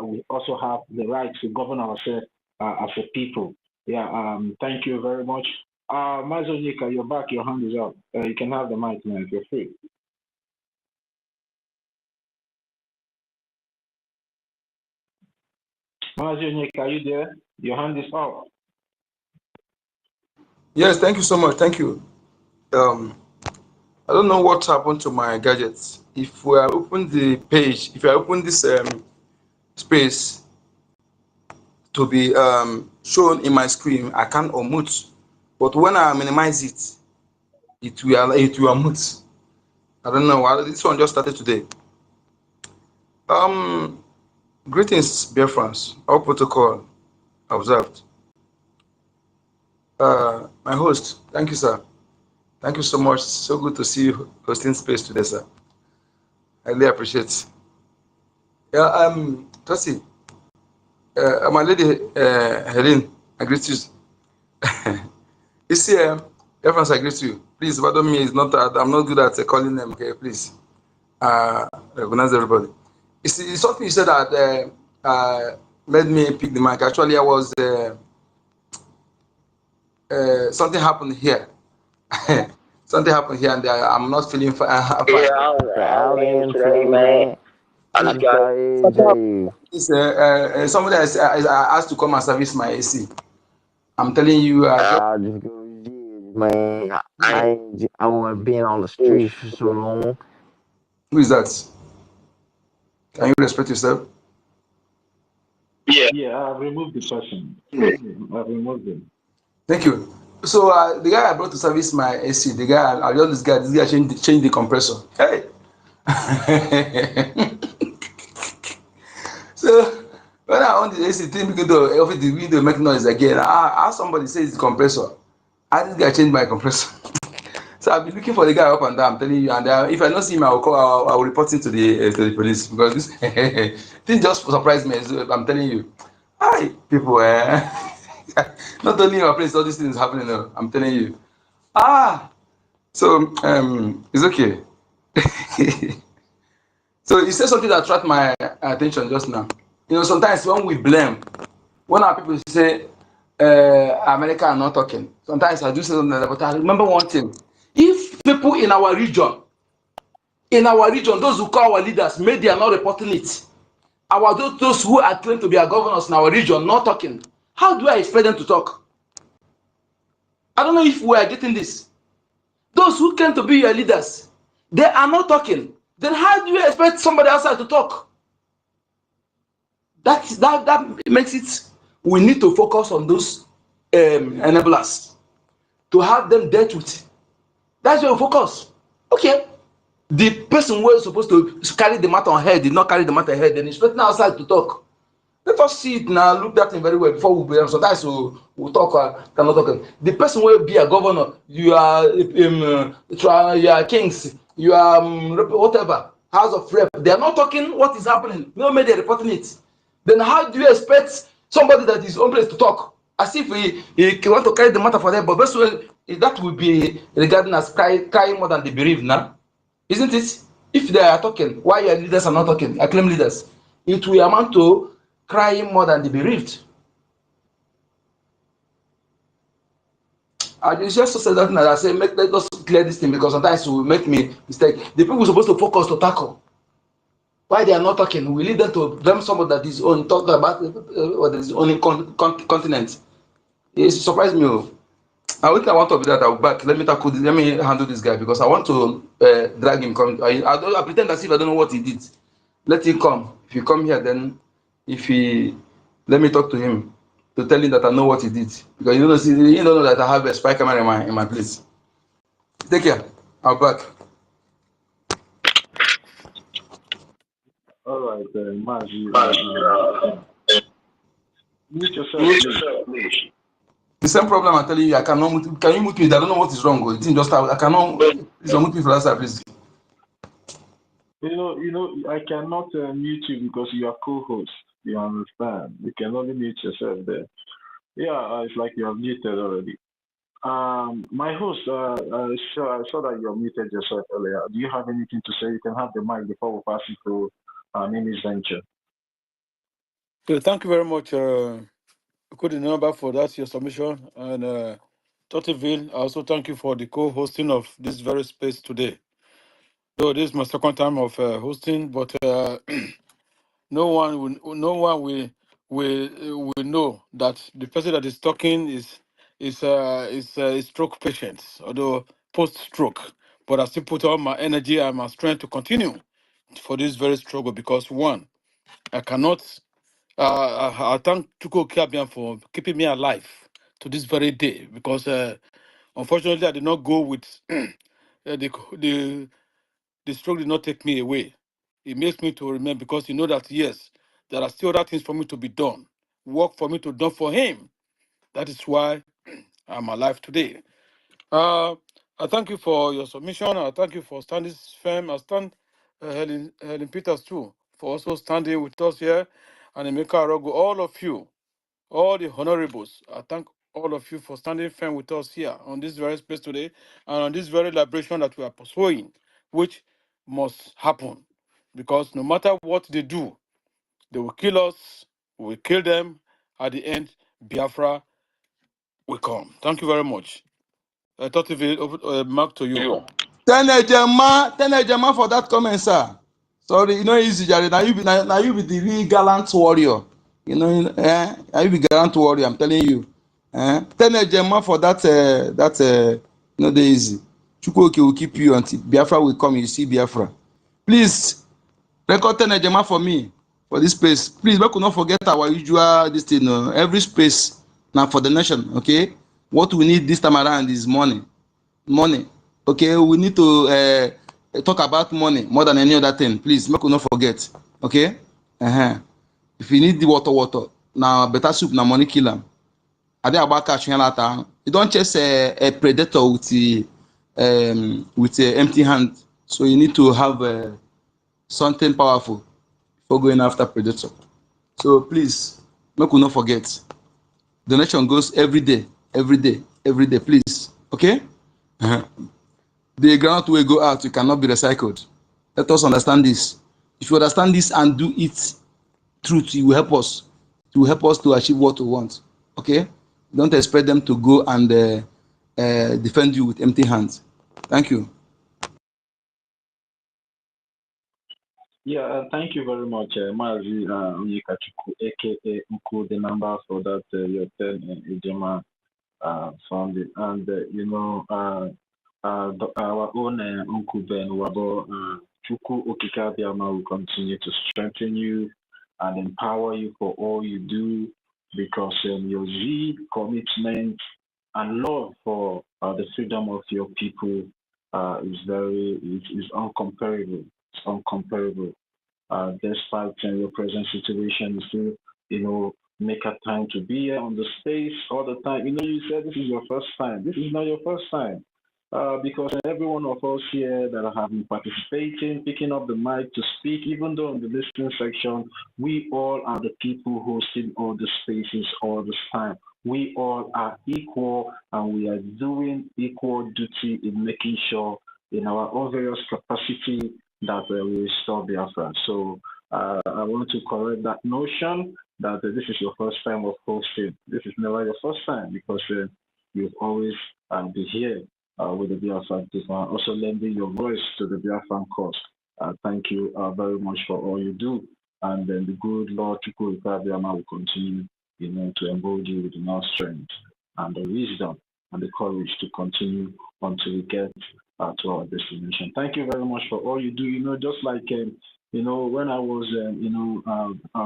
S2: we also have the right to govern ourselves as a people. Thank you very much. Mazonika, you're back, your hand is up. You can have the mic, man, if you're free. Mazonika, are you there? Your hand is up.
S3: Yes, thank you so much. Thank you. I don't know what happened to my gadgets. If we are open the page, if I open this space to be shown in my screen, I can't unmute. But when I minimize it, it will unmute. I don't know why this one just started today. Greetings, BIAFRANS. All protocol observed. My host, thank you, sir. Thank you so much. So good to see you hosting space today, sir. I really appreciate it. Yeah, Tracy, my lady Helen, I greet you. You see, BIAFRANS, I greet you. Please, pardon me. It's not I'm not good at calling them. Okay, please. Recognize everybody. You see, something you said that made me pick the mic. Actually, I was something happened here. Something happened here, and I'm not feeling fine. Somebody I asked to come and service my AC. I'm telling you,
S11: man, I was being on the streets for so long.
S3: Who is that? Can you respect yourself?
S2: Yeah, I've removed the person. I've removed him.
S3: Thank you. So the guy I brought to service my AC, the guy, I love this guy. This guy changed the compressor. Hey. So when I on the AC, thing begin to open the window, make noise again. I asked somebody say it's the compressor. This guy changed my compressor. So I've been looking for the guy up and down. I'm telling you, and if I don't see him, I will report him to the police, because this thing just surprised me. I'm telling you, hi people. Not only in our place, all these things happening. I'm telling you. So it's okay. So you said something that attracted my attention just now. Sometimes when we blame, when our people say America are not talking, sometimes I do say something like that. But I remember one thing: if people in our region, those who call our leaders, maybe they are not reporting it, those who are claimed to be our governors in our region not talking, how do I expect them to talk? I don't know if we are getting this. Those who claim to be your leaders, they are not talking. Then how do you expect somebody outside to talk? That makes it, we need to focus on those enablers, to have them dealt with. That's where we focus. Okay. The person who is supposed to carry the matter on head did not carry the matter on head, then he's expecting outside to talk. Let us see it now, look that thing very well before we be. Sometimes we'll talk, cannot talk. The person will be a governor, you are kings, you are whatever, house of rep. They are not talking what is happening. No media reporting it. Then how do you expect somebody that is on place to talk? As if he want to carry the matter for them, but best way, that will be regarding as crying more than the bereaved now. Isn't it? If they are talking, why your leaders are not talking, acclaimed leaders, it will amount to crying more than the bereaved. I just say that, and I say, let us clear this thing, because sometimes we make mistake. The people supposed to focus to tackle. Why they are not talking? We lead them to blame somebody that is on talk about what is on continent. It surprised me. I want to be that I'll back. Let me handle this guy, because I want to drag him. I pretend as if I don't know what he did. Let him come. If you come here, then let me talk to him to tell him that I know what he did, because you don't know that I have a spy camera in my place. Take care. I'll back.
S2: All right, Mazi, mute yourself, please.
S3: The same problem I'm telling you. I cannot mute. Can you mute me? I don't know what is wrong. It just I cannot. Please mute me for that side, please.
S2: You know, I cannot mute you because you are co-host. You understand? You can only mute yourself there. Yeah, it's like you are muted already. My host, I saw that you muted yourself earlier. Do you have anything to say? You can have the mic before we pass it to Mimi's Venture.
S1: So thank you very much, good number for that, your submission. And Totiville, I also thank you for the co-hosting of this very space today. So this is my second time of hosting, but no one will know that the person that is talking is a stroke patient, although post-stroke. But I still put all my energy and my strength to continue for this very struggle, because one, I cannot. I thank Tuko Kiabian for keeping me alive to this very day, because unfortunately I did not go with the stroke did not take me away. It makes me to remember, because you know that yes, there are still other things for me to be done, work for me to do for him. That is why I'm alive today. I thank you for your submission. I thank you for standing firm. I stand Helen Peters too for also standing with us here, and Emeka Arogo, all of you, all the honorables. I thank all of you for standing firm with us here on this very space today, and on this very liberation that we are pursuing, which must happen. Because no matter what they do, they will kill us, we will kill them. At the end, Biafra will come. Thank you very much. I thought if Mark to you.
S3: Tenejama for that comment, sir. Sorry, easy, Jerry. Now you be the real gallant warrior. Now you be gallant warrior. I'm telling you. Tenejama for that the easy. Chukwuoke will keep you until Biafra will come. You see Biafra. Please record Tenejama for me for this space. Please, we could not forget our usual this thing. Every space now for the nation. Okay, what we need this time around is money. Okay, we need to talk about money more than any other thing. Please, make we not forget. Okay, if you need the water, now better soup, now money kill them. I think about catching later. You don't chase a predator with the empty hand. So you need to have something powerful for going after predator. So please, make we not forget. Donation goes every day. Please. Okay. The ground will go out, it cannot be recycled. Let us understand this. If you understand this and do it truth, it will help us. It will help us to achieve what we want. Okay? Don't expect them to go and defend you with empty hands. Thank you.
S2: Yeah, thank you very much, Mazi Onyekachuku, aka Uncle, the number for that your 10 Ejema founded. And, our own Uncle Ben Wabo, Chuku Okikabiama will continue to strengthen you and empower you for all you do because your zeal, commitment, and love for the freedom of your people is uncomparable. It's uncomparable. Despite your present situation, you still, make a time to be here on the space all the time. You said this is your first time. This is not your first time. Because every one of us here that have been participating, picking up the mic to speak, even though in the listening section, we all are the people hosting all the spaces all this time. We all are equal and we are doing equal duty in making sure in our own various capacity that we restore Biafra. So I want to correct that notion that this is your first time of hosting. This is never your first time because you've always been here with the Biafran people, also lending your voice to the Biafran cause. Thank you very much for all you do. And then the good Lord Chukwu Ikabiama will continue, to embolden you with enough strength and the wisdom and the courage to continue until we get to our destination. Thank you very much for all you do. Just like when I was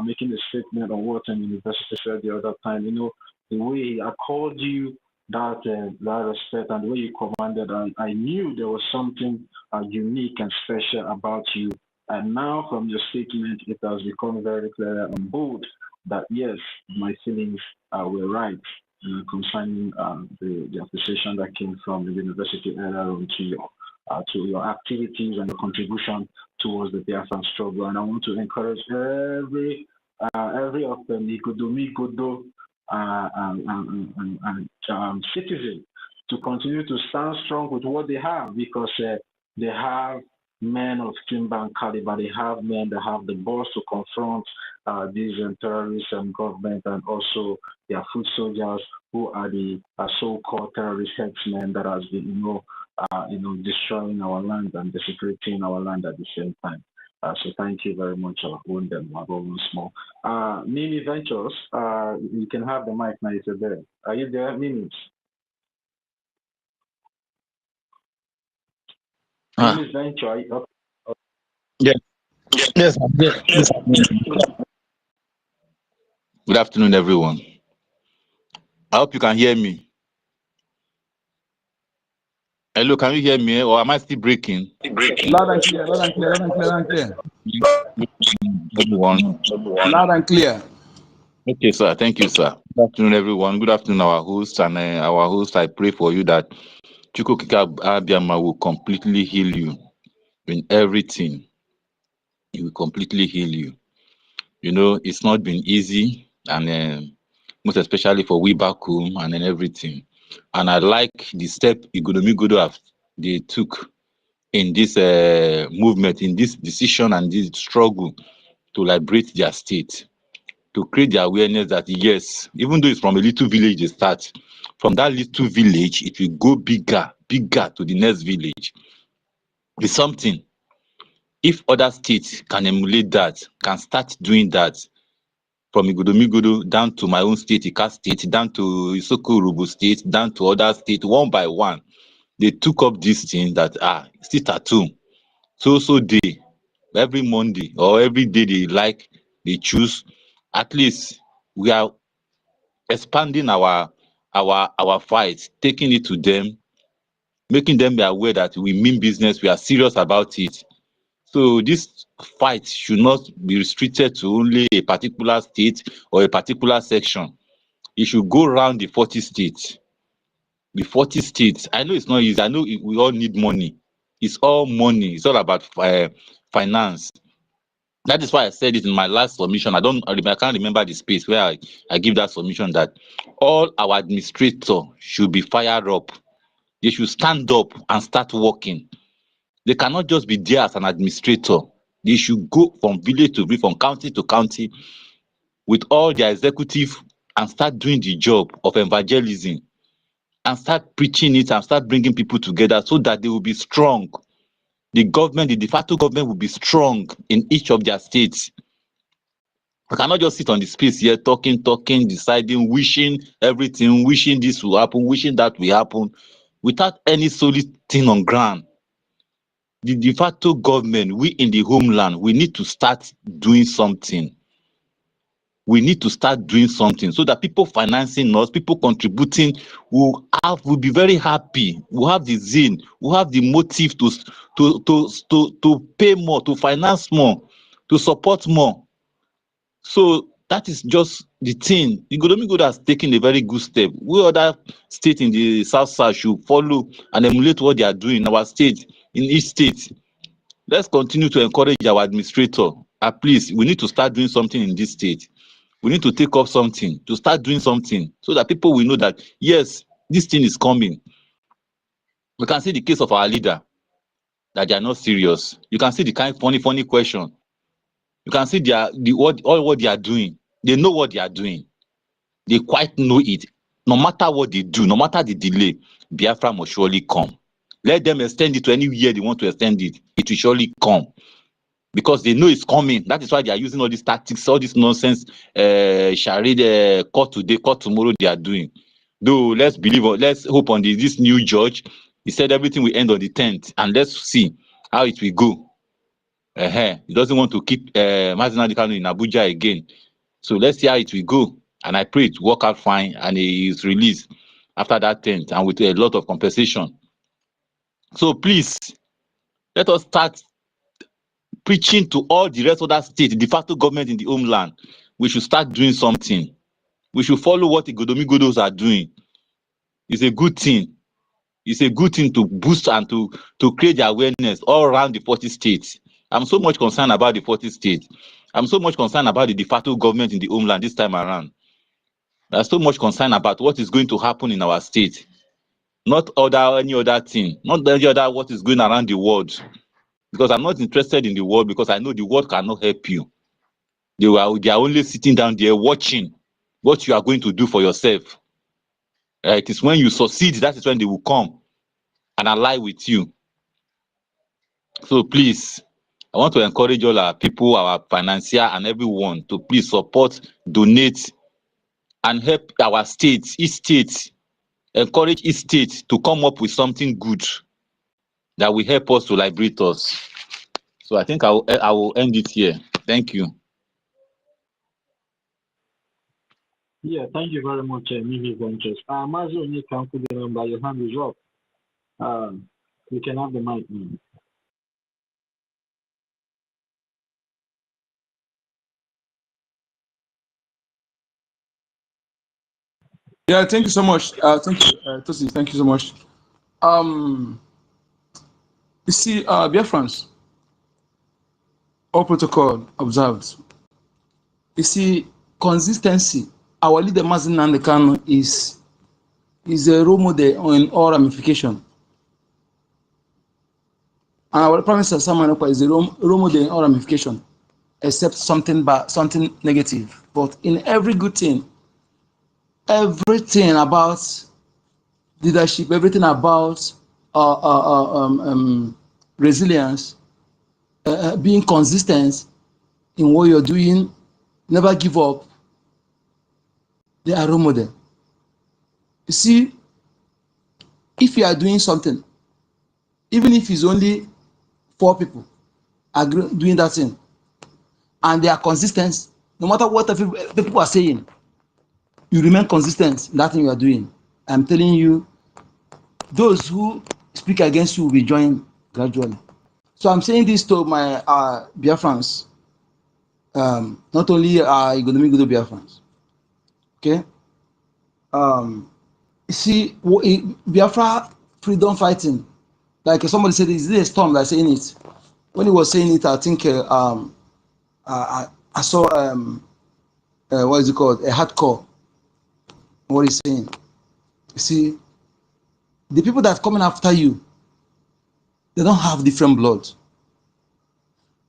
S2: making a statement on what University said the other time, the way I called you that respect and the way you commanded, and I knew there was something unique and special about you. And now from your statement, it has become very clear and bold that yes, my feelings were right concerning the appreciation that came from the university earlier on to your activities and your contribution towards the Biafran struggle. And I want to encourage every of them, Ikodomi and citizens to continue to stand strong with what they have because they have men of timber and caliber. They have men that have the balls to confront these terrorists and government and also their foot soldiers who are the so-called terrorist headsmen that has been, destroying our land and desecrating our land at the same time. So thank you very much. I'll own them once more. Mimi Ventures, you can have the mic now if you're there. Are you there, Mimi? Mimi Venture,
S12: Yes. Yes. Yes. Good afternoon, everyone. I hope you can hear me. Hello, can you hear me? Or am I still breaking?
S3: Loud and clear, loud and clear, loud and clear, loud and clear.
S12: Everyone.
S3: Loud and clear.
S12: Okay, sir. Thank you, sir. Good afternoon, everyone. Good afternoon, our host. And our host, I pray for you that Chukwu Abiyama will completely heal you in everything. He will completely heal you. It's not been easy, and most especially for we back home and then everything. And I like the step Igodomigodo they took in this movement, in this decision and this struggle to liberate their state, to create the awareness that yes, even though it's from a little village they start, from that little village, it will go bigger to the next village. It's something. If other states can emulate that, can start doing that, from Igodomigodo down to my own state, Ika State, down to Isoko Urubu State, down to other states, one by one, they took up this thing that still tattoo. So day, every Monday or every day they choose. At least we are expanding our fight, taking it to them, making them be aware that we mean business, we are serious about it. So this fight should not be restricted to only a particular state or a particular section. It should go around the 40 states. The 40 states. I know it's not easy. I know we all need money. It's all money. It's all about finance. That is why I said it in my last submission. I can't remember the space where I give that submission that all our administrators should be fired up. They should stand up and start working. They cannot just be there as an administrator. They should go from village to village, from county to county with all their executive and start doing the job of evangelism and start preaching it and start bringing people together so that they will be strong. The government, the de facto government will be strong in each of their states. I cannot just sit on the space here talking, deciding, wishing everything, wishing this will happen, wishing that will happen, without any solid thing on ground. The de facto government, we in the homeland, we need to start doing something. We need to start doing something so that people financing us, people contributing, will be very happy. We'll have the zeal, we'll have the motive to pay more, to finance more, to support more. So that is just the thing. Igodomigodo has taken a very good step. We other states in the South should follow and emulate what they are doing in our state, in each state. Let's continue to encourage our administrator. Please, we need to start doing something in this state. We need to take up something, to start doing something, so that people will know that, yes, this thing is coming. We can see the case of our leader, that they are not serious. You can see the kind of funny question. You can see all what they are doing. They know what they are doing. They quite know it. No matter what they do, no matter the delay, Biafra must surely come. Let them extend it to any year they want to extend it. It will surely come. Because they know it's coming. That is why they are using all these tactics, all this nonsense, charade, court today, court tomorrow they are doing. Though let's hope on this new judge. He said everything will end on the 10th, and let's see how it will go. He doesn't want to keep Mazi Nnamdi Kanu in Abuja again. So let's see how it will go. And I pray it work out fine and he is released after that 10th and with a lot of compensation. So please, let us start preaching to all the rest of that state, the de facto government in the homeland. We should start doing something. We should follow what the Igodomigodos are doing. It's a good thing. It's a good thing to boost and to create the awareness all around the 40 states. I'm so much concerned about the 40 states. I'm so much concerned about the de facto government in the homeland this time around. There's so much concern about what is going to happen in our state. Not any other thing. Not any other what is going around the world. Because I'm not interested in the world, because I know the world cannot help you. They are only sitting down there watching what you are going to do for yourself. It is when you succeed, that is when they will come and ally with you. So please, I want to encourage all our people, our financier and everyone to please support, donate, and help our states, each state, encourage each state to come up with something good that will help us to liberate us. So I think I will end it here. Thank you.
S2: Yeah, thank you very much, Mimi Ventures. Mazu, you can put the number, your hand is up. You can have the mic now.
S3: Yeah, thank you so much. Thank you, Tosi. Thank you so much. You see, Biafrans, all protocol observed. You see, consistency. Our leader, Mazi Nnamdi Kanu, is a role model in all ramification. And our Prime Minister Samuel Okpa is a role model in all ramification, except something bad, something negative. But in every good thing, everything about leadership, everything about resilience, being consistent in what you're doing, never give up. They are role model. You see, if you are doing something, even if it's only 4 people are doing that thing, and they are consistent, no matter what the people are saying, you remain consistent in that thing you are doing. I'm telling you, those who speak against you will be joined gradually. So I'm saying this to my Biafrans, not only Igodomigodo Biafrans. Okay? You see, Biafra freedom fighting, like somebody said, is this a storm that's saying it? When he was saying it, I think I saw what is it called? A hardcore. What he's saying. You see, the people that are coming after you, they don't have different blood.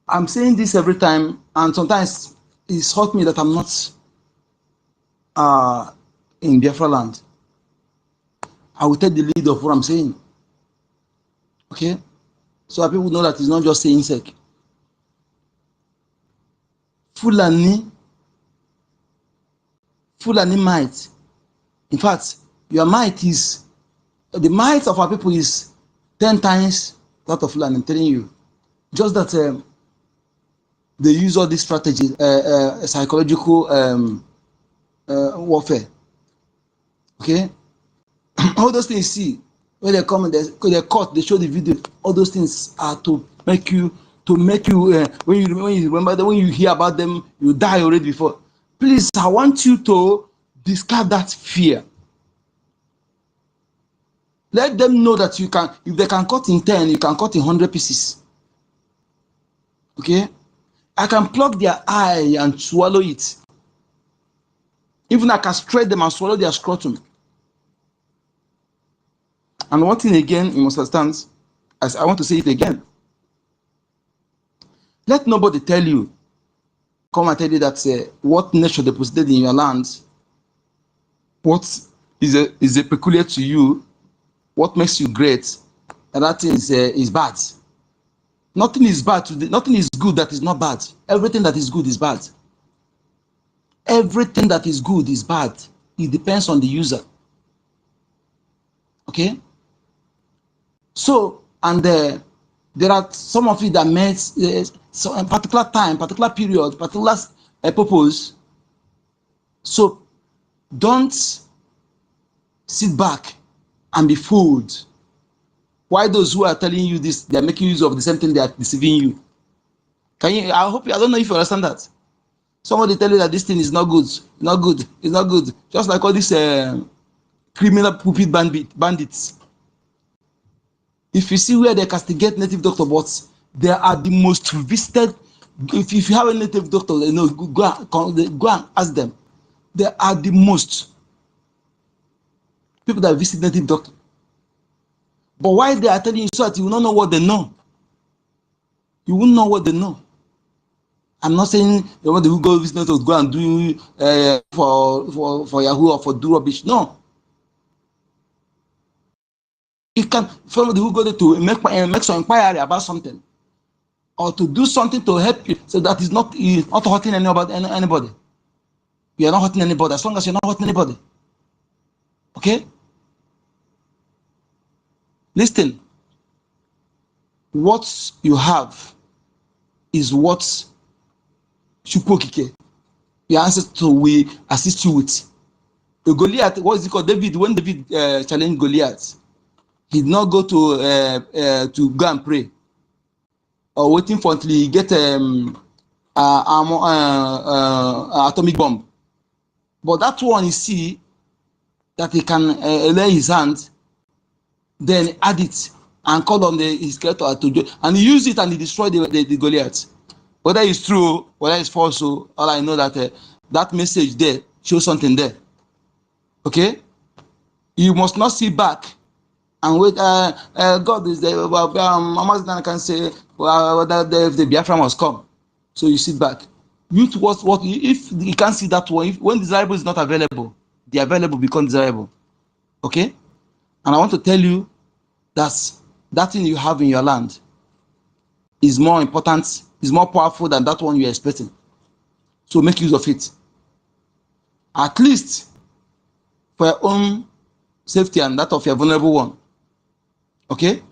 S3: I'm saying this every time, and sometimes it's hurt me that I'm not in Biafra land. I will take the lead of what I'm saying. Okay? so that people know that it's not just saying sec. Fulani might. In fact, your might is, the might of our people is 10 times that of Fulani, I'm telling you. Just that they use all these strategies, psychological warfare. Okay? All those things, see, when they come and they cut, they show the video, all those things are to make you, when you remember them, when you hear about them, you die already before. Please, I want you to discard that fear. Let them know that you can, if they can cut in 10, you can cut in 100 pieces. Okay? I can plug their eye and swallow it. Even I can straight them and swallow their scrotum. And one thing again, you must understand, as I want to say it again. Let nobody tell you, come and tell you that what nature deposited in your land, what is a peculiar to you, what makes you great, and that thing is bad. Nothing is bad. Nothing is good that is not bad. Everything that is good is bad. Everything that is good is bad. It depends on the user. Okay? So, and there are some of it that makes so a particular time, particular period, particular purpose. So, don't sit back and be fooled. Why those who are telling you this, they are making use of the same thing, they are deceiving you. Can you? I don't know if you understand that. Somebody tell you that this thing is not good, not good, it's not good. Just like all these criminal pulpit bandits. If you see where they castigate native doctor, but they are the most visited. If you have a native doctor, you know, go and ask them. They are the most people that visit native doctor. But why they are telling you so that you will not know what they know? You won't know what they know. I'm not saying the one who go visit native go and do for Yahoo or for do rubbish. No. You can somebody who go there to make some inquiry about something, or to do something to help you, so that is not hurting anybody. You are not hurting anybody as long as you're not hurting anybody. Okay? Listen. What you have is what Chukwokike, your ancestor, will assist you with. The Goliath, what is it called? David, when David challenged Goliath, he did not go to go and pray, or waiting for until he get atomic bomb. But that one, you see, that he can lay his hand, then add it and call on his creator to do, and he use it and he destroy the Goliath. Whether it's true, whether it's false, so all I know that that message there shows something there. Okay, you must not sit back and wait. God is there. I can say whether if the Biafra must come, so you sit back. You to what if you can't see that one? When desirable is not available, the available become desirable. Okay, and I want to tell you that that thing you have in your land is more important, is more powerful than that one you're expecting. So make use of it. At least for your own safety and that of your vulnerable one. Okay?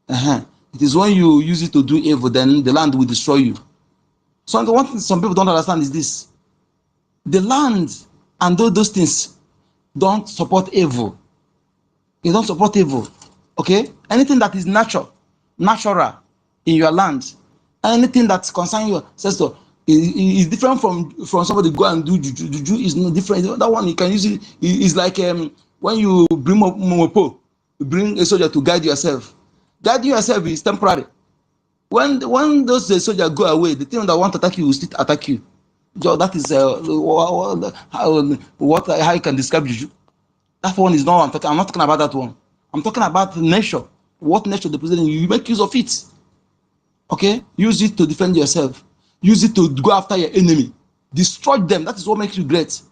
S3: It is when you use it to do evil, then the land will destroy you. So one thing some people don't understand is this. The land and those things don't support evil. They don't support evil. Okay? Anything that is natural in your land, anything that concerns your ancestor is different from somebody go and do juju. Juju is no different. That one you can use it. It's like when you bring momopo, you bring a soldier to guide yourself. Guiding yourself is temporary. When those soldiers go away, the thing that want to attack you will still attack you. That is how you can describe juju. That one is not what I'm talking. I'm not talking about that one. I'm talking about nature. What nature deposited in you, you make use of it. Okay? Use it to defend yourself. Use it to go after your enemy. Destroy them. That is what makes you great.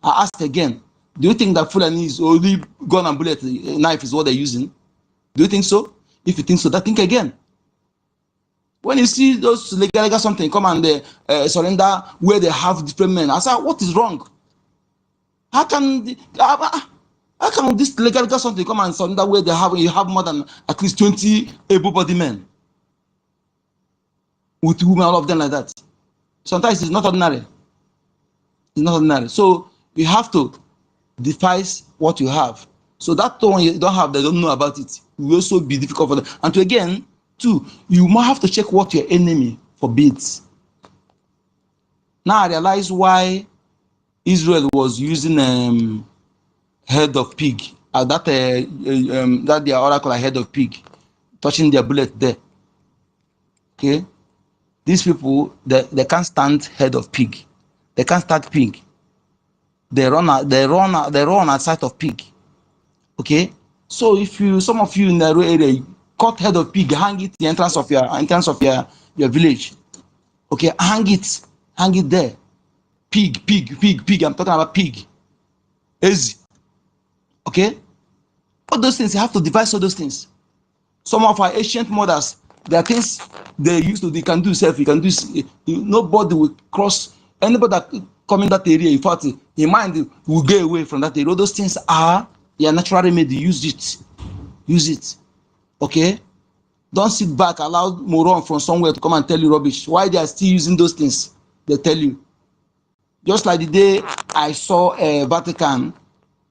S3: I ask again, do you think that Fulani is only gun and bullet knife is what they're using? Do you think so? If you think so, then think again. When you see those legal something come and surrender where they have different men, I say, what is wrong? How can this legal something come and surrender where you have more than at least 20 able-bodied men with women, all of them like that? Sometimes it's not ordinary. It's not ordinary. So you have to devise what you have. So that one you don't have, they don't know about it. It will also be difficult for them. And to again, two, you might have to check what your enemy forbids. Now I realize why Israel was using head of pig. That their oracle a head of pig, touching their bullet there. Okay, these people they can't stand head of pig. They can't stand pig. They run at sight of pig. Okay, so if some of you in the area cut head of pig, hang it the entrance of your village. Okay, hang it there. Pig. I'm talking about pig. Easy. Okay, all those things you have to devise all those things. Some of our ancient mothers, there are things they used to, they can do self. You can do. Nobody will cross. Anybody that come in that area, in fact, your mind will get away from that area. All those things are naturally made. Use it. Okay. Don't sit back. Allow moron from somewhere to come and tell you rubbish. Why they are still using those things? They tell you. Just like the day I saw Vatican,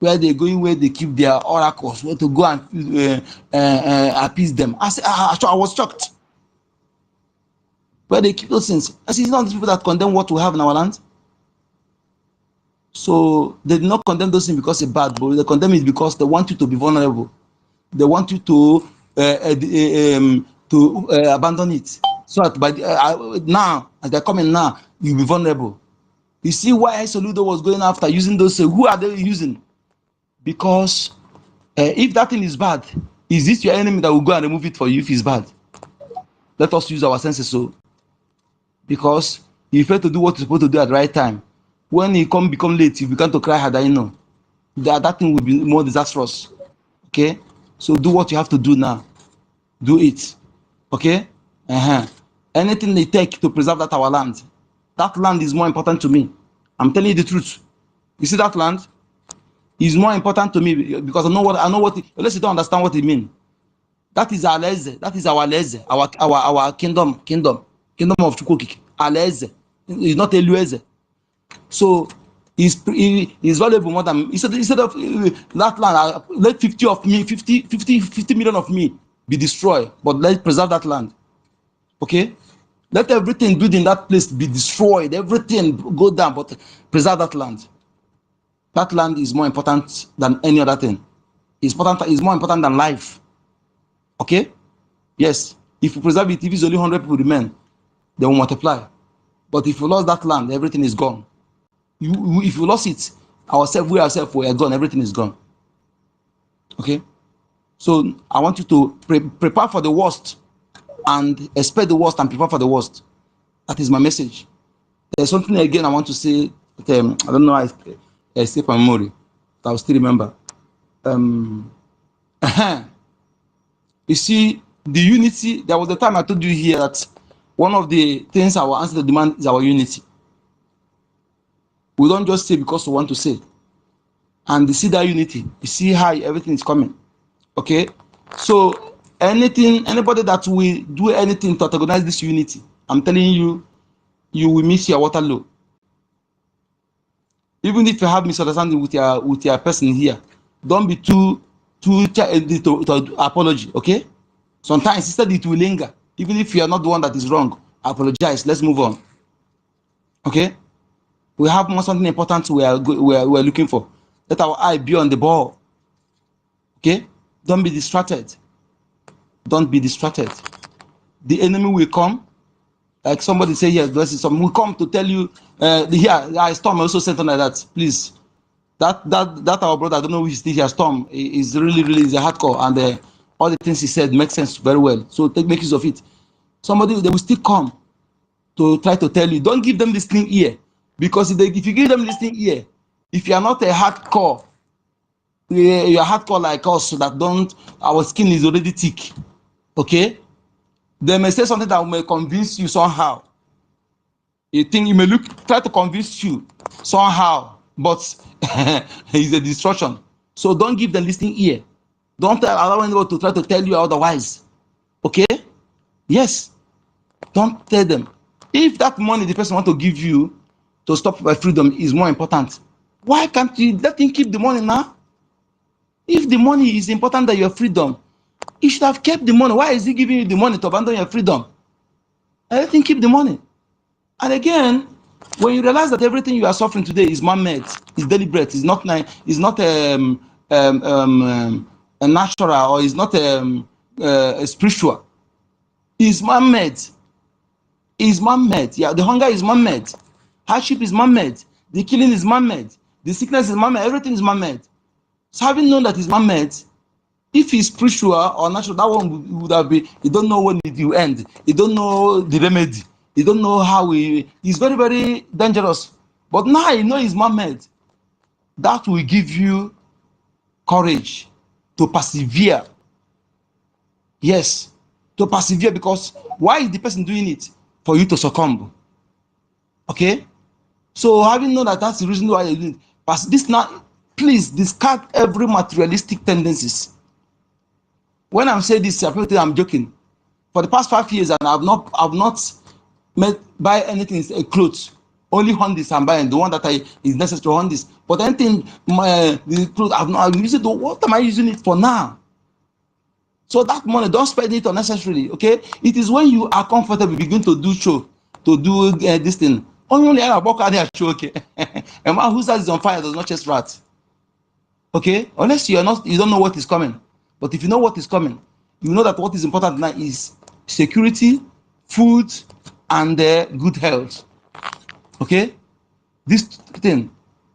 S3: where they going, where they keep their oracles, where to go and appease them. I was shocked. Where they keep those things. I see, it's not the people that condemn what we have in our land. So they do not condemn those things because it's bad, but they condemn it because they want you to be vulnerable. They want you to abandon it. So that now, as they're coming now, you'll be vulnerable. You see why Soludo was going after using those? Who are they using? Because if that thing is bad, is this your enemy that will go and remove it for you if it's bad? Let us use our senses. So, because you fail to do what you're supposed to do at the right time, when you become late, you begin to cry harder. You know that thing will be more disastrous. Okay, so do what you have to do now. Do it. Okay. Anything they take to preserve that our land, that land is more important to me. I'm telling you the truth. You see that land is more important to me because I know what. Unless you don't understand what it means. That is our leze. That is our leze. Our kingdom of Chukukik. Our leze. It's not a lueze. So it's valuable more than instead of that land. Let 50 million of me be destroyed, but let's preserve that land. Okay. Let everything built in that place be destroyed. Everything go down, but preserve that land. That land is more important than any other thing. It's more important than life. Okay? Yes. If you preserve it, if it's only 100 people remain, they will multiply. But if you lost that land, everything is gone. If you lost it, we ourselves are gone. Everything is gone. Okay? So I want you to prepare for the worst and expect the worst and prepare for the worst. That is my message. There's something again I want to say. I don't know. I escape my memory. But I will still remember. You see, the unity. There was a time I told you here that one of the things our answer to demand is our unity. We don't just say because we want to say. And you see that unity. You see how everything is coming. Okay? So anybody that will do anything to antagonize this unity, I'm telling you, you will miss your Waterloo. Even if you have misunderstanding with your person here, don't be too to apology. Okay? Sometimes instead it will linger. Even if you are not the one that is wrong, apologize. Let's move on. Okay? We have something important we are looking for. Let our eye be on the ball. Okay? Don't be distracted. Don't be distracted. The enemy will come. Like somebody say here, will come to tell you, Storm also said something like that. Please. That our brother, I don't know which is still here, Storm, is really is a hardcore, and all the things he said make sense very well. So make use of it. They will still come to try to tell you, don't give them listening ear. Because if you give them listening ear, if you are not a hardcore, you are hardcore like us, so that our skin is already thick. Okay? They may say something that may convince you somehow. You think you may try to convince you somehow, but it's a distraction. So don't give them listening ear. Don't allow anyone to try to tell you otherwise. Okay? Yes. Don't tell them. If that money the person want to give you to stop my freedom is more important, why can't you let him keep the money now? If the money is important than your freedom, you should have kept the money. Why is he giving you the money to abandon your freedom? And let him keep the money. And again, when you realize that everything you are suffering today is man-made, is deliberate, is not a natural, or is not a spiritual, is man-made. Is man-made. Yeah, the hunger is man-made. Hardship is man-made. The killing is man-made. The sickness is man-made. Everything is man-made. So having known that it's man-made, if it's spiritual or natural, that one would have been, you don't know when it will end. You don't know the remedy. You don't know how it's very, very dangerous. But now you know it's man-made. That will give you courage to persevere. Yes, to persevere, because why is the person doing it? For you to succumb. Okay? So having known that that's the reason why you're doing it, but this now, please discard every materialistic tendencies. When I'm saying this, I'm joking. For the past 5 years, and I've not buy anything, a clothes. Only Hondas I'm buying, the one that is necessary Hondas. But anything, the clothes, I've used it. What am I using it for now? So that money, don't spend it unnecessarily. Okay? It is when you are comfortable, begin to do show, to do this thing. Only I walk out there show. Okay? A man whose house is on fire does not chase rats. Okay? Unless you don't know what is coming. But if you know what is coming, you know that what is important now is security, food, and good health. Okay? This thing,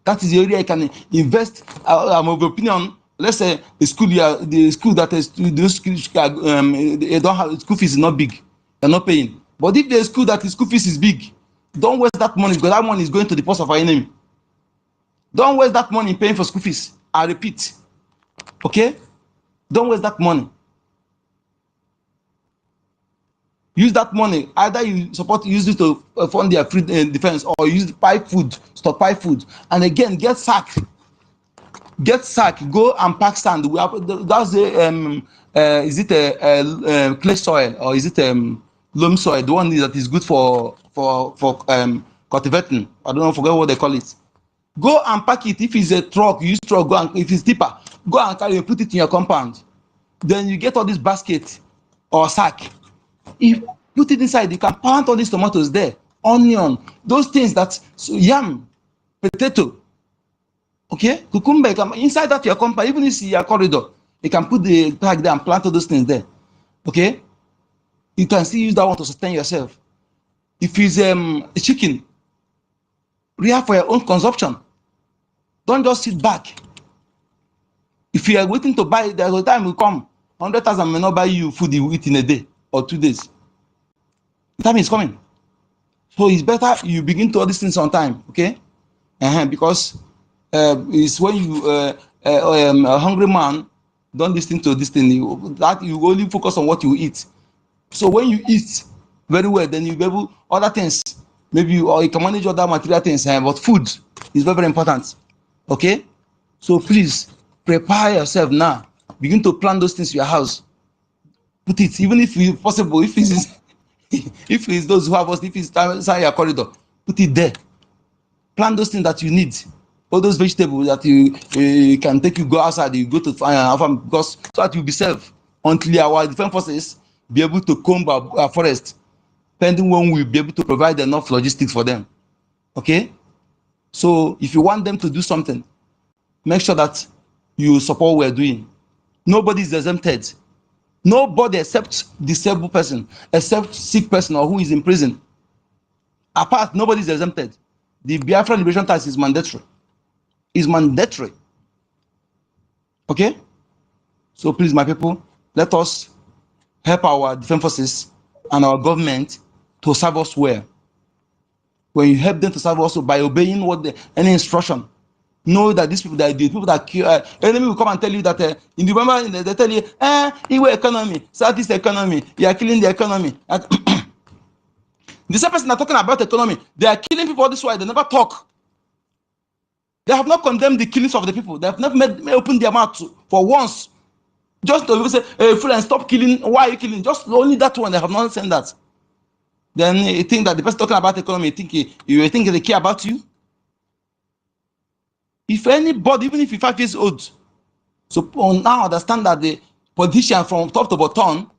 S3: that is the area I can invest. I'm of opinion. Let's say the school that is those schools, they don't have school fees is not big. They're not paying. But if the school that the school fees is big, don't waste that money, because that money is going to the purse of our enemy. Don't waste that money paying for school fees. I repeat. Okay? Don't waste that money. Use that money. Either you use it to fund their free defense, or use it to buy food, stockpile food. And again, get sacked. Get sacked. Go and pack sand. That's is it a clay soil, or is it loam soil? The one that is good for cultivating. I don't know, forget what they call it. Go and pack it. If it's a truck, use truck. Go and, if it's tipper, go and carry it, put it in your compound. Then you get all this basket or sack. If put it inside, you can plant all these tomatoes there, onion, those things that yam, potato. Okay, cucumber. Inside that your compound, even if it's your corridor, you can put the bag there and plant all those things there. Okay, you can still use that one to sustain yourself. If it's a chicken, rear for your own consumption. Don't just sit back. If you are waiting to buy, there's a time will come. 100,000 may not buy you food you eat in a day or 2 days. The time is coming. So it's better you begin to do these things on time. Okay, because it's when you a hungry man don't listen to this thing, that you only focus on what you eat. So when you eat very well, then you be able other things, maybe or you can manage other material things, but food is very, very important. Okay, so please prepare yourself now. Begin to plan those things in your house. Put it, even if it's possible, if it's those who have us, if it's inside your corridor, put it there. Plant those things that you need. All those vegetables that you can take, you go outside, you go to farm, because so that you'll be safe until our defense forces be able to comb our forest, pending when we'll be able to provide enough logistics for them. Okay? So if you want them to do something, make sure that you support what we're doing. Nobody is exempted. Nobody except disabled person, except sick person or who is in prison. Apart, nobody is exempted. The Biafra Liberation Tax is mandatory. Is mandatory. Okay? So please, my people, let us help our defense forces and our government to serve us well. When you help them to serve us by obeying any instruction, Know that these people that the people that kill enemy will come and tell you that in the remember they tell you Iwe economy, Southeast economy, you are killing the economy. The same person are talking about economy, they are killing people this way, they never talk. They have not condemned the killings of the people. They have not opened their mouth for once. Just to say, hey, friends, stop killing. Why are you killing? Just only that one. They have not said that. Then you think that the person talking about economy, you think they care about you? If anybody, even if you're 5 years old, so now understand that the politician from top to bottom,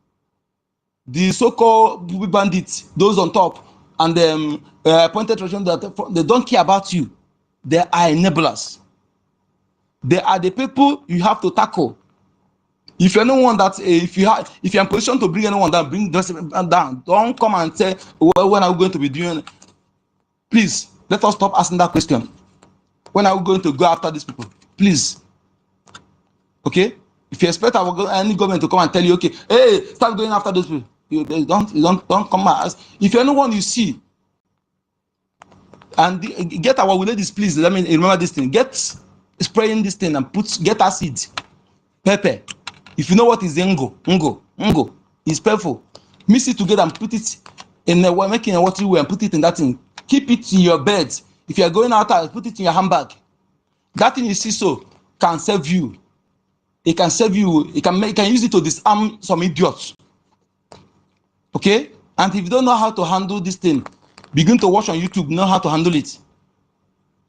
S3: the so-called bandits, those on top, and the appointed regime, that they don't care about you. They are enablers. They are the people you have to tackle. If you're no one that if you're in position to bring anyone down, bring them down. Don't come and say, well, when are we going to be doing? Please let us stop asking that question. When are we going to go after these people? Please. Okay? If you expect any government to come and tell you, okay, hey, start going after those people, you don't come and ask. If you're anyone you see, and get our ladies, please. Let me remember this thing. Get spraying this thing and get acid, pepper. If you know what is ngo is purple. Mix it together and put it in a making a watery way and put it in that thing. Keep it in your bed. If you are going out, put it in your handbag. That thing you see so can serve you. It can serve you. You can use it to disarm some idiots. Okay? And if you don't know how to handle this thing, begin to watch on YouTube, know how to handle it.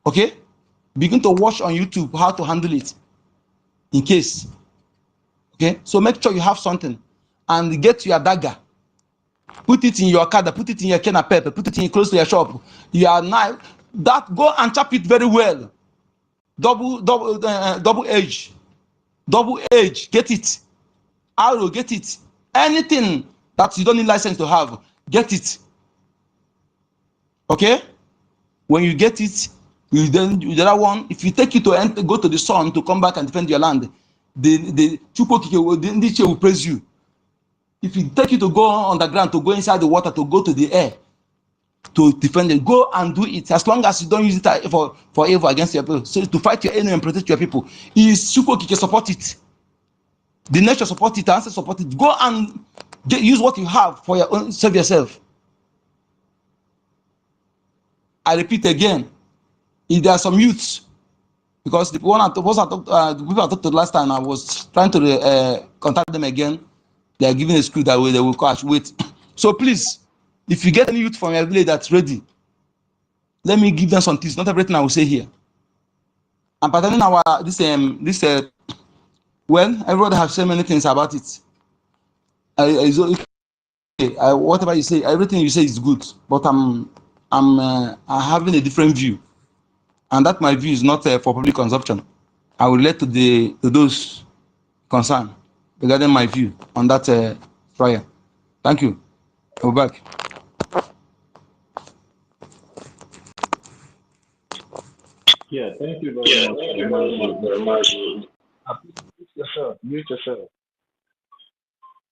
S3: Okay? Begin to watch on YouTube how to handle it. In case. Okay? So make sure you have something. And get your dagger. Put it in your car, put it in your can of pepper, put it in close to your shop. You are knife. That go and chop it very well. Double edge. Double edge. Get it. Arrow, get it. Anything that you don't need license to have, get it. Okay? When you get it, you then the other one, if you take it to enter, go to the sun to come back and defend your land, the Chukwu will praise you. If you take it to go on the ground, to go inside the water, to go to the air, to defend it, go and do it. As long as you don't use it for evil against your people, so to fight your enemy and protect your people, is Chukwu support it. The nature support it, the ancestors support it. Go and use what you have for your own, serve yourself. I repeat again, if there are some youths, because the people I talked to last time, I was trying to contact them again. They are giving a school that way they will catch. Wait. So please, if you get any youth from your village that's ready, let me give them some tips. Not everything I will say here. And pertaining our well, everybody has said many things about it. Whatever you say, everything you say is good, but I'm having a different view, and that my view is not for public consumption. I will relate to those concerned regarding my view on that trial. Thank you. Go back.
S2: Yeah, thank you very much. Mute yourself. Mute yourself.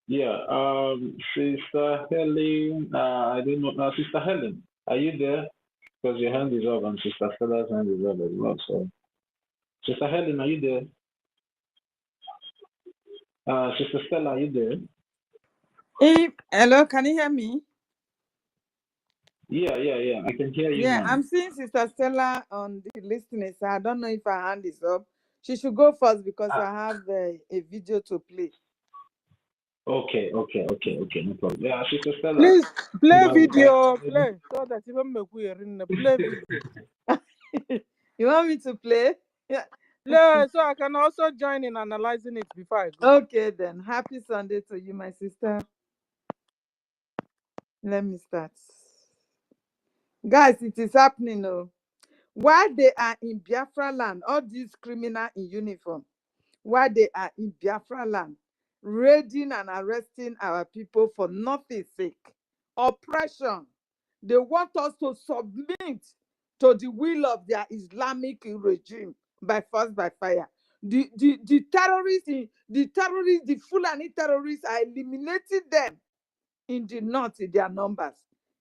S2: Yeah, Sister Helen, I don't know. Sister Helen, are you there? Because your hand is up and Sister Stella's hand is up as well. So, Sister Helen, are you there? Sister Stella, are you there?
S8: Hello, can you hear me?
S2: Yeah. I can hear you now.
S8: I'm seeing Sister Stella on the listening, so I don't know if her hand is up. She should go first because I have a video to play.
S2: Okay, no problem. Yeah, Sister Stella.
S8: Please play video, play so that even make we play video. You want me to play?
S13: Yeah, so I can also join in analyzing it before I go.
S8: Okay then. Happy Sunday to you, my sister. Let me start. Guys, it is happening now. While they are in Biafra land, all these criminals in uniform, while they are in Biafra land, raiding and arresting our people for nothing sake, oppression. They want us to submit to the will of their Islamic regime by force, by fire. The terrorists, the Fulani terrorists are eliminating them in the north in their numbers,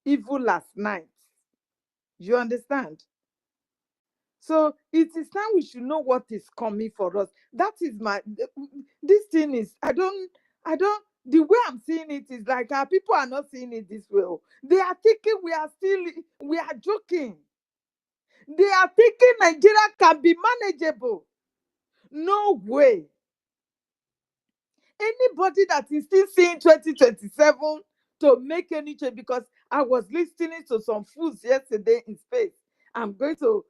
S8: even last night. You understand? So it is time we should know what is coming for us. That is this thing is, I don't, the way I'm seeing it is like our people are not seeing it this way. They are thinking we are joking. They are thinking Nigeria can be manageable. No way. Anybody that is still seeing 2027 to make any change, because I was listening to some fools yesterday in space. I'm going to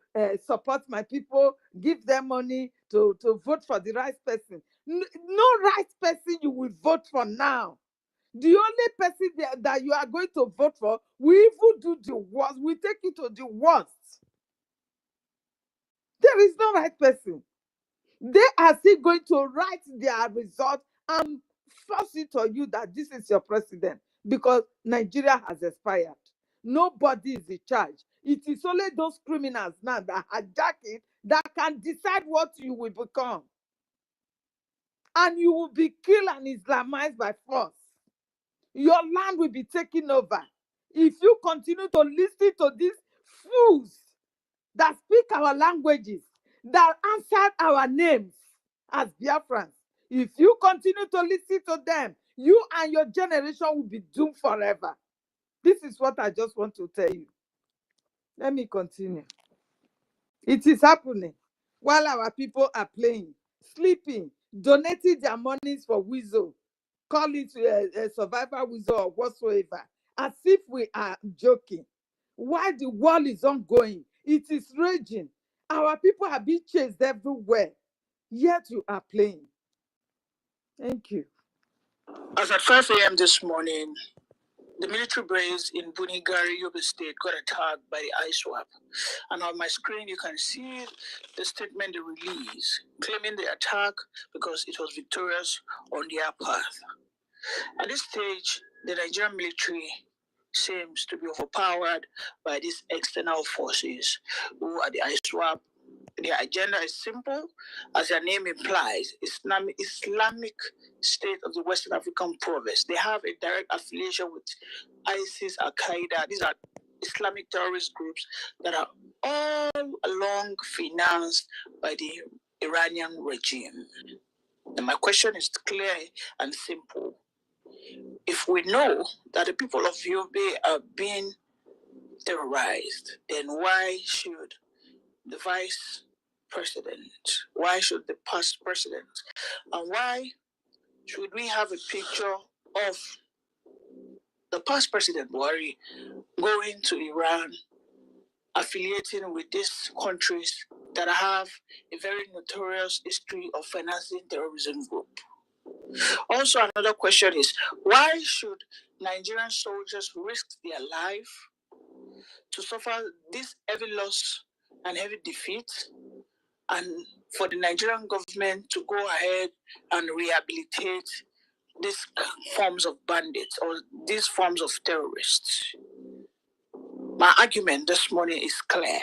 S8: support my people, give them money to vote for the right person. No right person you will vote for now. The only person that you are going to vote for, we even do the worst. We take it to the worst. There is no right person. They are still going to write their result and force it on you that this is your president, because Nigeria has expired. Nobody is in charge. It is only those criminals now that hijack it that can decide what you will become. And you will be killed and Islamized by force. Your land will be taken over. If you continue to listen to these fools that speak our languages, that answered our names as Biafrans, if you continue to listen to them, you and your generation will be doomed forever. This is what I just want to tell you. Let me continue. It is happening while our people are playing, sleeping, donating their monies for Weasel, call it a survivor Weasel or whatsoever, as if we are joking. While the war is ongoing, it is raging. Our people are being chased everywhere, yet you are playing. Thank you.
S7: As at 5 a.m. this morning, the military base in Bunigari, Yobe State, got attacked by the ISWAP. And on my screen, you can see the statement they released, claiming the attack because it was victorious on their path. At this stage, the Nigerian military seems to be overpowered by these external forces who are the ISWAP. Their agenda is simple, as their name implies, Islamic State of the Western African Province. They have a direct affiliation with ISIS, Al-Qaeda. These are Islamic terrorist groups that are all along financed by the Iranian regime. And my question is clear and simple. If we know that the people of Yobe are being terrorized, then why should the vice president, why should the past president, and why should we have a picture of the past president Buhari going to Iran, affiliating with these countries that have a very notorious history of financing terrorism group? Also, another question is, why should Nigerian soldiers risk their life to suffer this heavy loss and heavy defeat, and for the Nigerian government to go ahead and rehabilitate these forms of bandits or these forms of terrorists? My argument this morning is clear.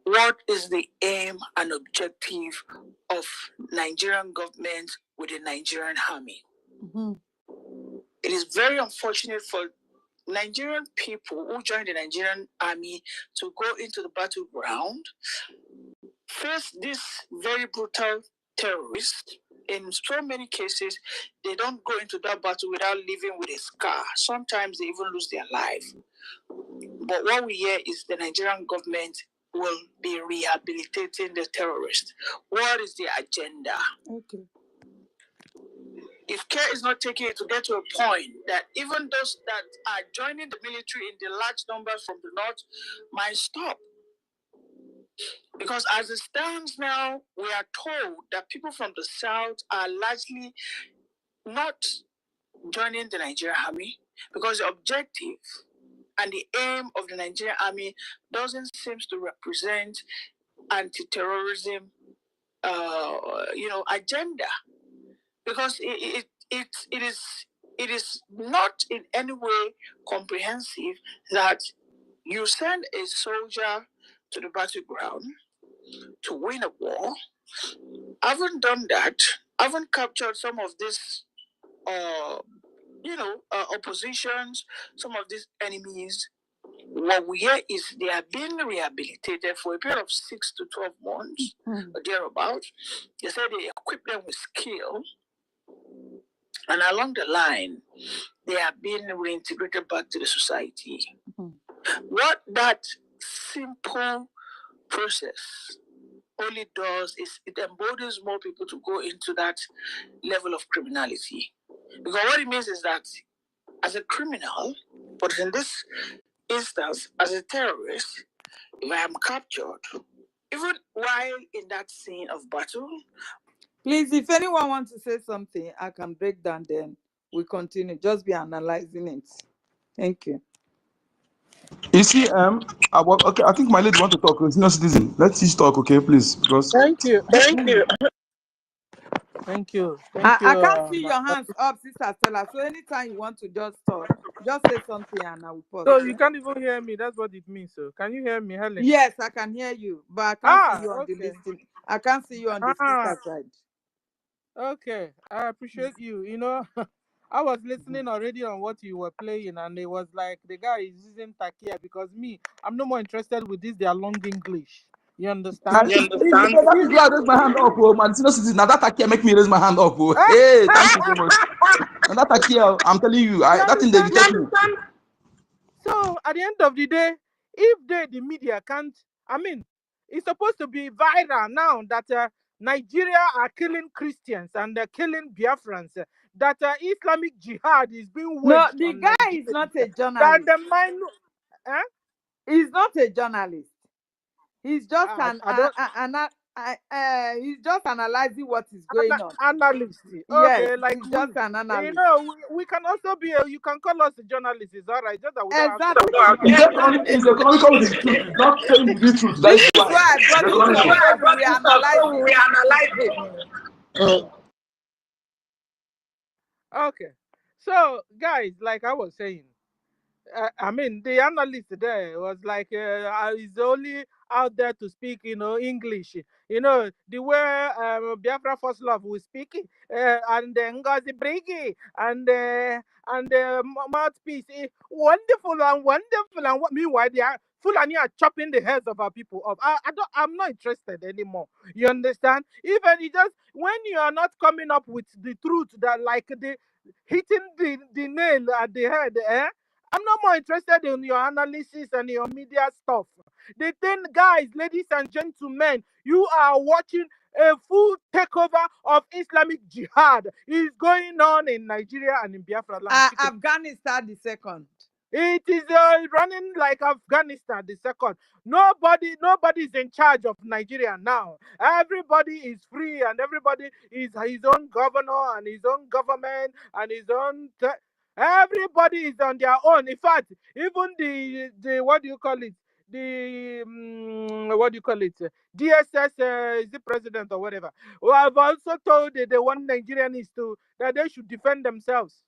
S7: What is the aim and objective of Nigerian government with the Nigerian army?
S8: Mm-hmm.
S7: It is very unfortunate for Nigerian people who join the Nigerian army to go into the battleground, face this very brutal terrorists. In so many cases, they don't go into that battle without leaving with a scar. Sometimes they even lose their life. But what we hear is the Nigerian government will be rehabilitating the terrorists. What is the agenda?
S8: Okay.
S7: If care is not taken to get to a point that even those that are joining the military in the large numbers from the north might stop. Because as it stands now, we are told that people from the south are largely not joining the Nigerian army because the objective and the aim of the Nigerian army doesn't seem to represent anti-terrorism, agenda, because it is not in any way comprehensive that you send a soldier to the battleground to win a war. Haven't done that. Haven't captured some of these, oppositions, some of these enemies, What we hear is they are being rehabilitated for a period of 6 to 12 months or thereabouts. They said they equip them with skill, and along the line, they are being reintegrated back to the society. What that simple process only does is it emboldens more people to go into that level of criminality. Because what it means is that as a criminal, but in this instance, as a terrorist, if I am captured, even while in that scene of battle.
S8: Please, if anyone wants to say something, I can break down, then we continue. Just be analyzing it. Thank you.
S3: You see, okay, I think my lady want to talk. Senior citizen, let us talk, okay, please, because.
S13: Thank you.
S7: Thank you.
S13: Thank you.
S8: I can't see your hands up, Sister Stella. So anytime you want to just talk, just say something and I will pause.
S13: So you can't even hear me. That's what it means. So can you hear me, Helen?
S8: Yes, I can hear you, but I can't see you on the listing. I can't see you on the speaker side.
S13: Okay, I appreciate you. You know, I was listening already on what you were playing, and it was like the guy is using Takia because me, I'm no more interested with this. They are long English. You understand?
S3: You understand? That is why I raise my hand up, oh, man. Senior citizen, now that Takia make me raise my hand up, oh. Hey, thank you so much. And that Takia, I'm telling you, that thing they irritate me.
S13: So at the end of the day, if the media can't, I mean, it's supposed to be viral now that Nigeria are killing Christians and they're killing Biafrans. That Islamic Jihad is being waged.
S8: No, the guy
S13: Nigeria.
S8: is not a journalist.
S13: That the
S8: He's not a journalist. He's just he's just analyzing what is going on.
S13: Analyst.
S8: Yes,
S13: okay, like
S8: he's just an analyst.
S13: You know, we can also be you can call us a journalist. It's all right. Just that we
S8: exactly.
S3: It's economical with the truth. It's not saying the truth.
S8: This is why I brought this up. We analyze it.
S13: Okay. So, guys, like I was saying, I mean, the analyst there was like, he's only out there to speak, English. You know, the way Biafra First Love was speaking, and NGOZI BRGIE, and Mouthpiece, wonderful and wonderful. And meanwhile, they are Fulani are chopping the heads of our people off. I'm not interested anymore. You understand? Even when you are not coming up with the truth that like hitting the nail at the head, I'm not more interested in your analysis and your media stuff. The thing, guys, ladies and gentlemen, you are watching a full takeover of Islamic Jihad. Is going on in Nigeria and in Biafra land.
S8: Afghanistan the second.
S13: It is running like Afghanistan the second. Nobody is in charge of Nigeria now. Everybody is free and everybody is his own governor and his own government and his own. Everybody is on their own. In fact, even the what do you call it? The what do you call it? DSS is the president or whatever. Who have also told the one Nigerians that they should defend themselves.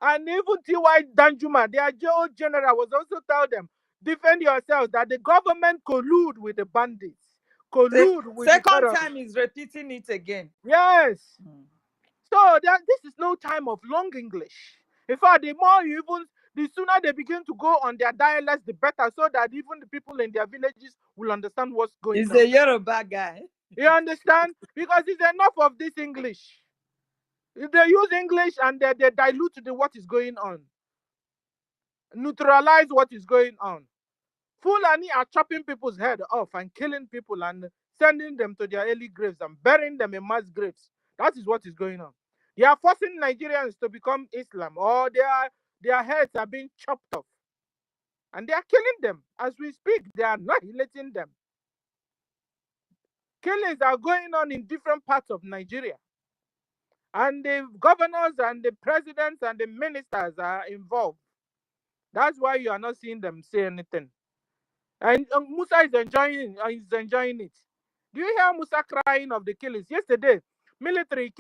S13: And even T.Y. Danjuma, their general, was also tell them, defend yourselves, that the government collude with the bandits. Collude with
S8: second
S13: the
S8: time is repeating it again.
S13: Yes. So this is no time of long English. In fact, the sooner they begin to go on their dialects, the better, so that even the people in their villages will understand what's going on.
S8: He's a Yoruba guy.
S13: You understand? Because it's enough of this English. They use English and they dilute what is going on. Neutralize what is going on. Fulani are chopping people's head off and killing people and sending them to their early graves and burying them in mass graves. That is what is going on. They are forcing Nigerians to become Islam, or their heads are being chopped off. And they are killing them. As we speak, they are annihilating them. Killings are going on in different parts of Nigeria. And the governors and the presidents and the ministers are involved. That's why you are not seeing them say anything. And Musa is enjoying it. Do you hear Musa crying of the killings? Yesterday, military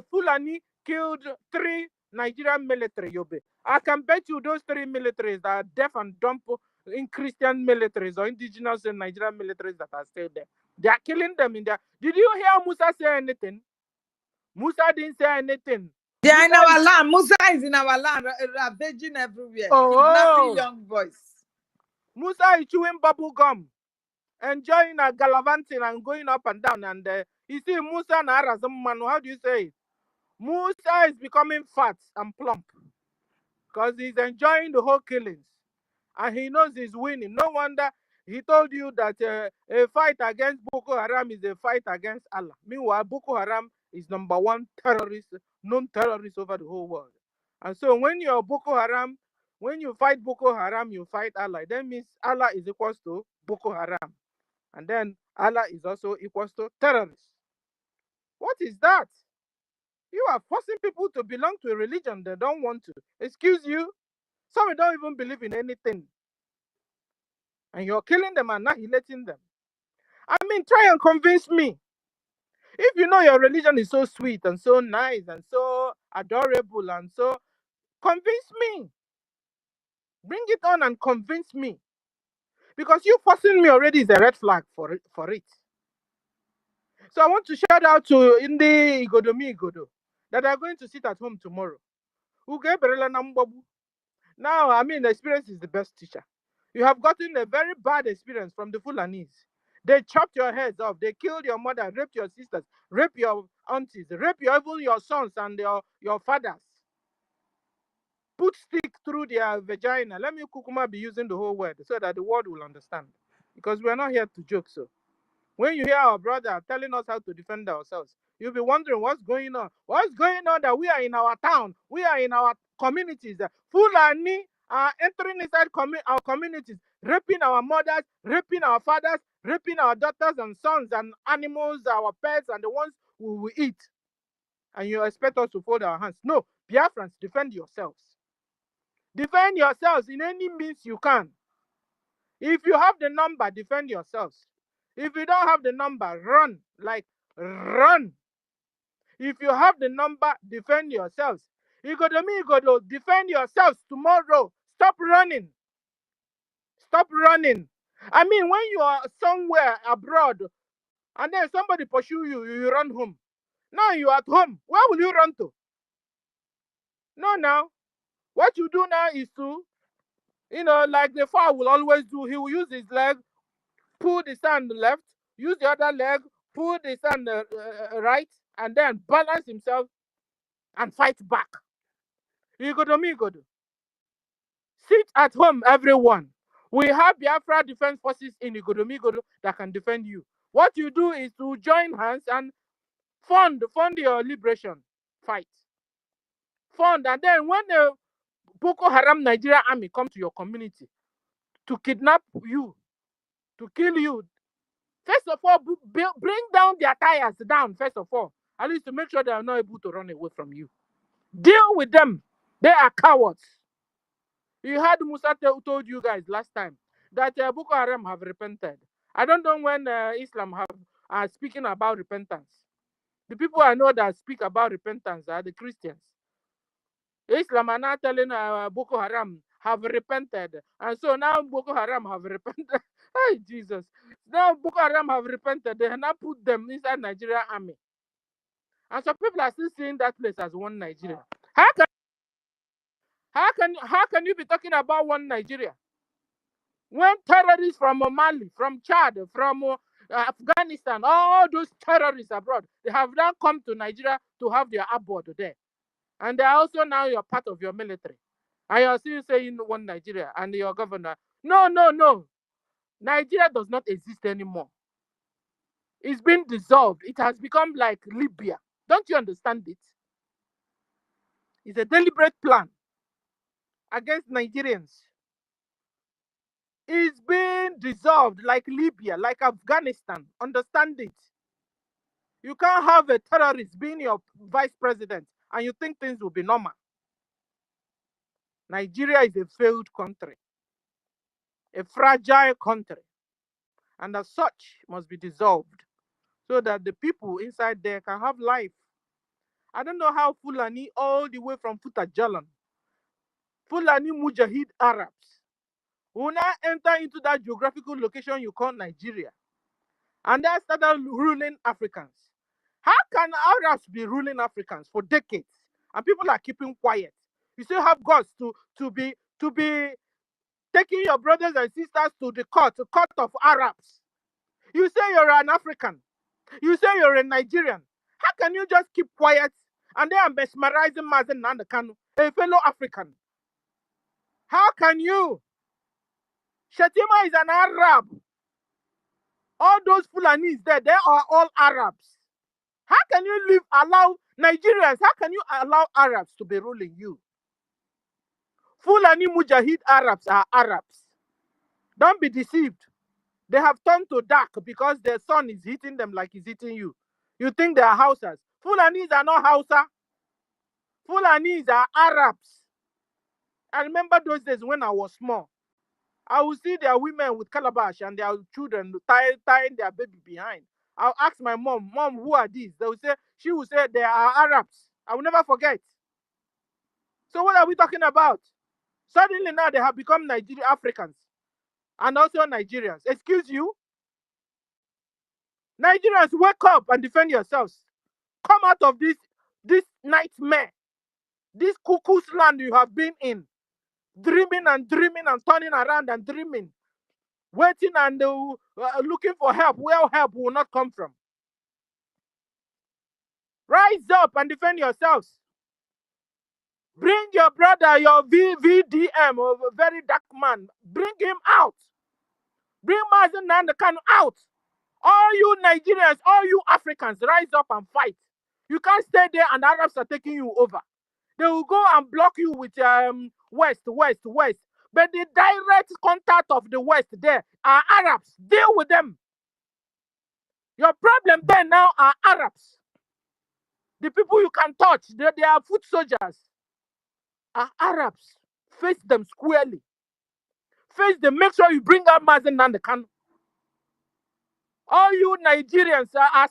S13: Fulani killed 3 Nigerian military. I can bet you those 3 militaries that are deaf and dumb in Christian militaries or indigenous and Nigerian militaries that are still there. They are killing them in there. Did you hear Musa say anything? Musa didn't say anything.
S8: They are in
S13: Musa
S8: our
S13: is,
S8: land. Musa is in our land, ravaging everywhere, kidnapping
S13: oh,
S8: young boys.
S13: Musa is chewing bubble gum, enjoying a gallivanting and going up and down. And you see, Musa Narazamman, how do you say it? Musa is becoming fat and plump because he's enjoying the whole killings. And he knows he's winning. No wonder he told you that a fight against Boko Haram is a fight against Allah. Meanwhile, Boko Haram is number one terrorist, known terrorist over the whole world. And so when you're Boko Haram, when you fight Boko Haram, you fight Allah. That means Allah is equals to Boko Haram. And then Allah is also equals to terrorists. What is that? You are forcing people to belong to a religion they don't want to. Excuse you? Some don't even believe in anything. And you're killing them and annihilating them. I mean, try and convince me. If you know your religion is so sweet and so nice and so adorable and so, convince me. Bring it on and convince me. Because you forcing me already is a red flag for it. So I want to shout out to Indi Igodo that are going to sit at home tomorrow. Now, I mean, experience is the best teacher. You have gotten a very bad experience from the Fulanis. They chopped your heads off. They killed your mother, raped your sisters, raped your aunties, raped even your sons and your fathers. Put stick through their vagina. Let me kukuma be using the whole word so that the world will understand. Because we are not here to joke. So when you hear our brother telling us how to defend ourselves, you'll be wondering what's going on. What's going on that we are in our town, we are in our communities. Fulani are entering inside our communities, raping our mothers, raping our fathers, raping our daughters and sons and animals, our pets, and the ones we will eat. And you expect us to fold our hands. No, Biafrans, defend yourselves. Defend yourselves in any means you can. If you have the number, defend yourselves. If you don't have the number, run. Like, run. If you have the number, defend yourselves. You got to defend yourselves tomorrow. Stop running. Stop running. I mean, when you are somewhere abroad and then somebody pursue you, you run home. Now you are at home. Where will you run to? No, now. What you do now is to, like the father will always do, he will use his leg, pull the sand left, use the other leg, pull the sand right, and then balance himself and fight back. You go to me, go to. Sit at home, everyone. We have Biafra Defense Forces in Igodomigodo that can defend you. What you do is to join hands and fund your liberation fight. Fund, and then when the Boko Haram Nigeria army come to your community to kidnap you, to kill you, first of all, bring down their tires down, first of all. At least to make sure they are not able to run away from you. Deal with them. They are cowards. You heard Musa told you guys last time that Boko Haram have repented. I don't know when Islam are speaking about repentance. The people I know that speak about repentance are the Christians. Islam are now telling Boko Haram have repented. And so now Boko Haram have repented. Hey, Jesus. Now Boko Haram have repented. They have now put them inside Nigeria army. And some people are still seeing that place as one Nigeria. How can you be talking about one Nigeria when terrorists from Mali, from Chad, from Afghanistan, all those terrorists abroad, they have now come to Nigeria to have their abode there, and they are also now you're part of your military, and you're still saying one Nigeria and your governor. No. Nigeria does not exist anymore. It's been dissolved. It has become like Libya. Don't you understand it? It's a deliberate plan against Nigerians. It's been dissolved like Libya, like Afghanistan. Understand it. You can't have a terrorist being your vice president and you think things will be normal. Nigeria is a failed country, a fragile country, and as such must be dissolved so that the people inside there can have life. I don't know how Fulani, all the way from Futajalan, Fulani Mujahid Arabs, will now enter into that geographical location you call Nigeria, and they started ruling Africans. How can Arabs be ruling Africans for decades and people are keeping quiet. You still have guts to be taking your brothers and sisters to the court of Arabs. You say you're an African. You say you're a Nigerian. How can you just keep quiet and they are mesmerizing Mazen Nandekanu, a fellow African? How can you? Shatima is an Arab. All those Fulanis there, they are all Arabs. How can you allow Nigerians, how can you allow Arabs to be ruling you? Fulani Mujahid Arabs are Arabs. Don't be deceived. They have turned to dark because the sun is hitting them like it's hitting you. You think they are Hausas. Fulanis are not Hausa. Fulanis are Arabs. I remember those days when I was small. I would see their women with calabash and their children tying their baby behind. I'll ask my mom, who are these? She would say they are Arabs. I will never forget. So what are we talking about? Suddenly now they have become Nigerian Africans and also Nigerians. Excuse you? Nigerians, wake up and defend yourselves. Come out of this nightmare, this cuckoo's land you have been in, dreaming and turning around and dreaming, waiting and looking for help where help will not come from. Rise up and defend yourselves. Bring your brother, your VDM, a very dark man. Bring him out. Bring Mazen Nandekanu out. All you Nigerians, all you Africans, rise up and fight. You can't stay there and Arabs are taking you over. They will go and block you with West. But the direct contact of the West there are Arabs. Deal with them. Your problem there now are Arabs. The people you can touch, they are foot soldiers, are Arabs. Face them squarely. Face them. Make sure you bring out Mazen Nandekanu. All you Nigerians are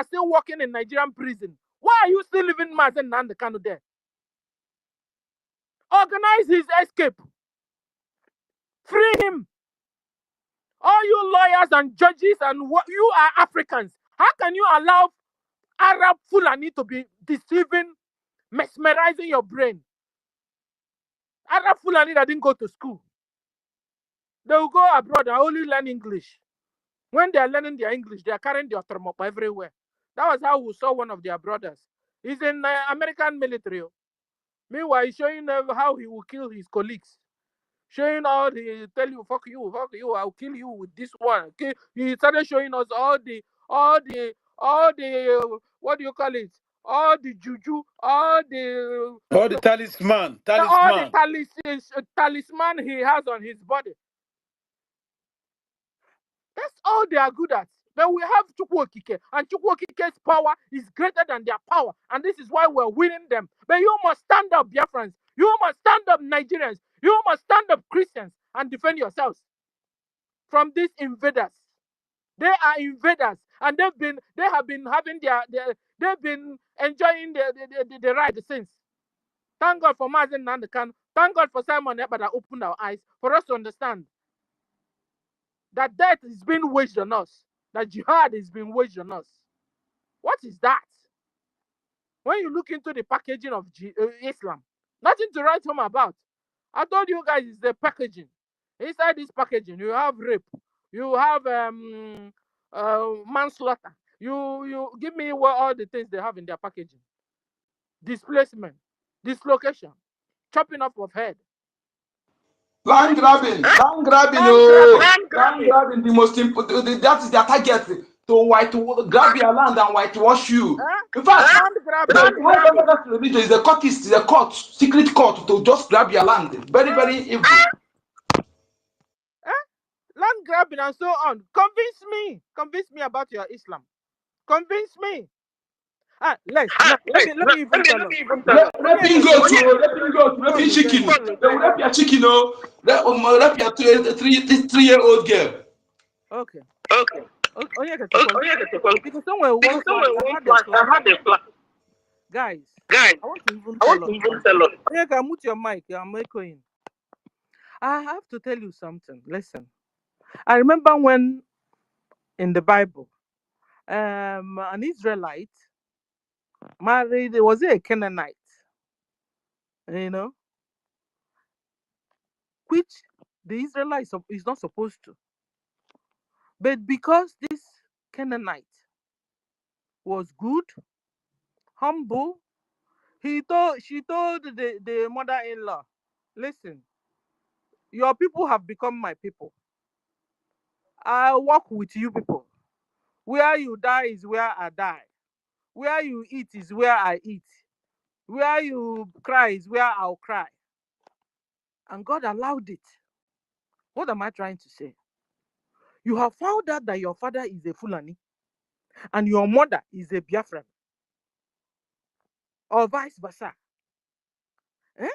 S13: still working in Nigerian prison. Why are you still leaving Mazen Nandekanu there? Organize his escape. Free him. All you lawyers and judges and you are Africans. How can you allow Arab Fulani to be deceiving, mesmerizing your brain? Arab Fulani that didn't go to school. They will go abroad and only learn English. When they are learning their English, they are carrying their thermop everywhere. That was how we saw one of their brothers. He's in American military. Meanwhile, he's showing how he will kill his colleagues. Showing all the tell you, fuck you, I'll kill you with this one. Okay? He started showing us all the what do you call it? All the juju, all the
S1: talisman.
S13: all the talisman he has on his body. That's all they are good at. But we have Chukwokike, and Chukwokike's power is greater than their power, and this is why we're winning them. But you must stand up, Biafrans. You must stand up, Nigerians. You must stand up, Christians, and defend yourselves from these invaders. They are invaders, and they have been having they've been enjoying the ride since. Thank God for Mazen Nandekanu. Thank God for Simon Ekpa that opened our eyes for us to understand that death is being waged on us, that jihad is being waged on us. What is that? When you look into the packaging of Islam, nothing to write home about. I told you guys it's the packaging. Inside this packaging, you have rape, you have manslaughter. You give me all the things they have in their packaging. Displacement, dislocation, chopping off of head.
S3: Land grabbing, the most important. That is their target, to grab your land and whitewash you. In fact,
S13: land grabbing.
S3: Religion is a court, secret court to just grab your land. Very, very evil.
S13: Land grabbing and so on. Convince me about your Islam. Convince me. Let me even tell you.
S3: Let him go. Chicken. They will rap your chicken, rap your 3-year-old girl.
S13: Okay. Because somewhere I had a flag. Guys, I want to even tell us. Okay, can mute your mic. I'm echoing. I have to tell you something. Listen. I remember when in the Bible, an Israelite married, was it a Canaanite? you know, which the Israelites is not supposed to. But because this Canaanite was good, humble, she told the mother-in-law, listen, your people have become my people. I walk with you people. Where you die is where I die. Where you eat is where I eat. Where you cry is where I'll cry. And God allowed it. What am I trying to say? You have found out that your father is a Fulani and your mother is a Biafran, or vice versa. Eh?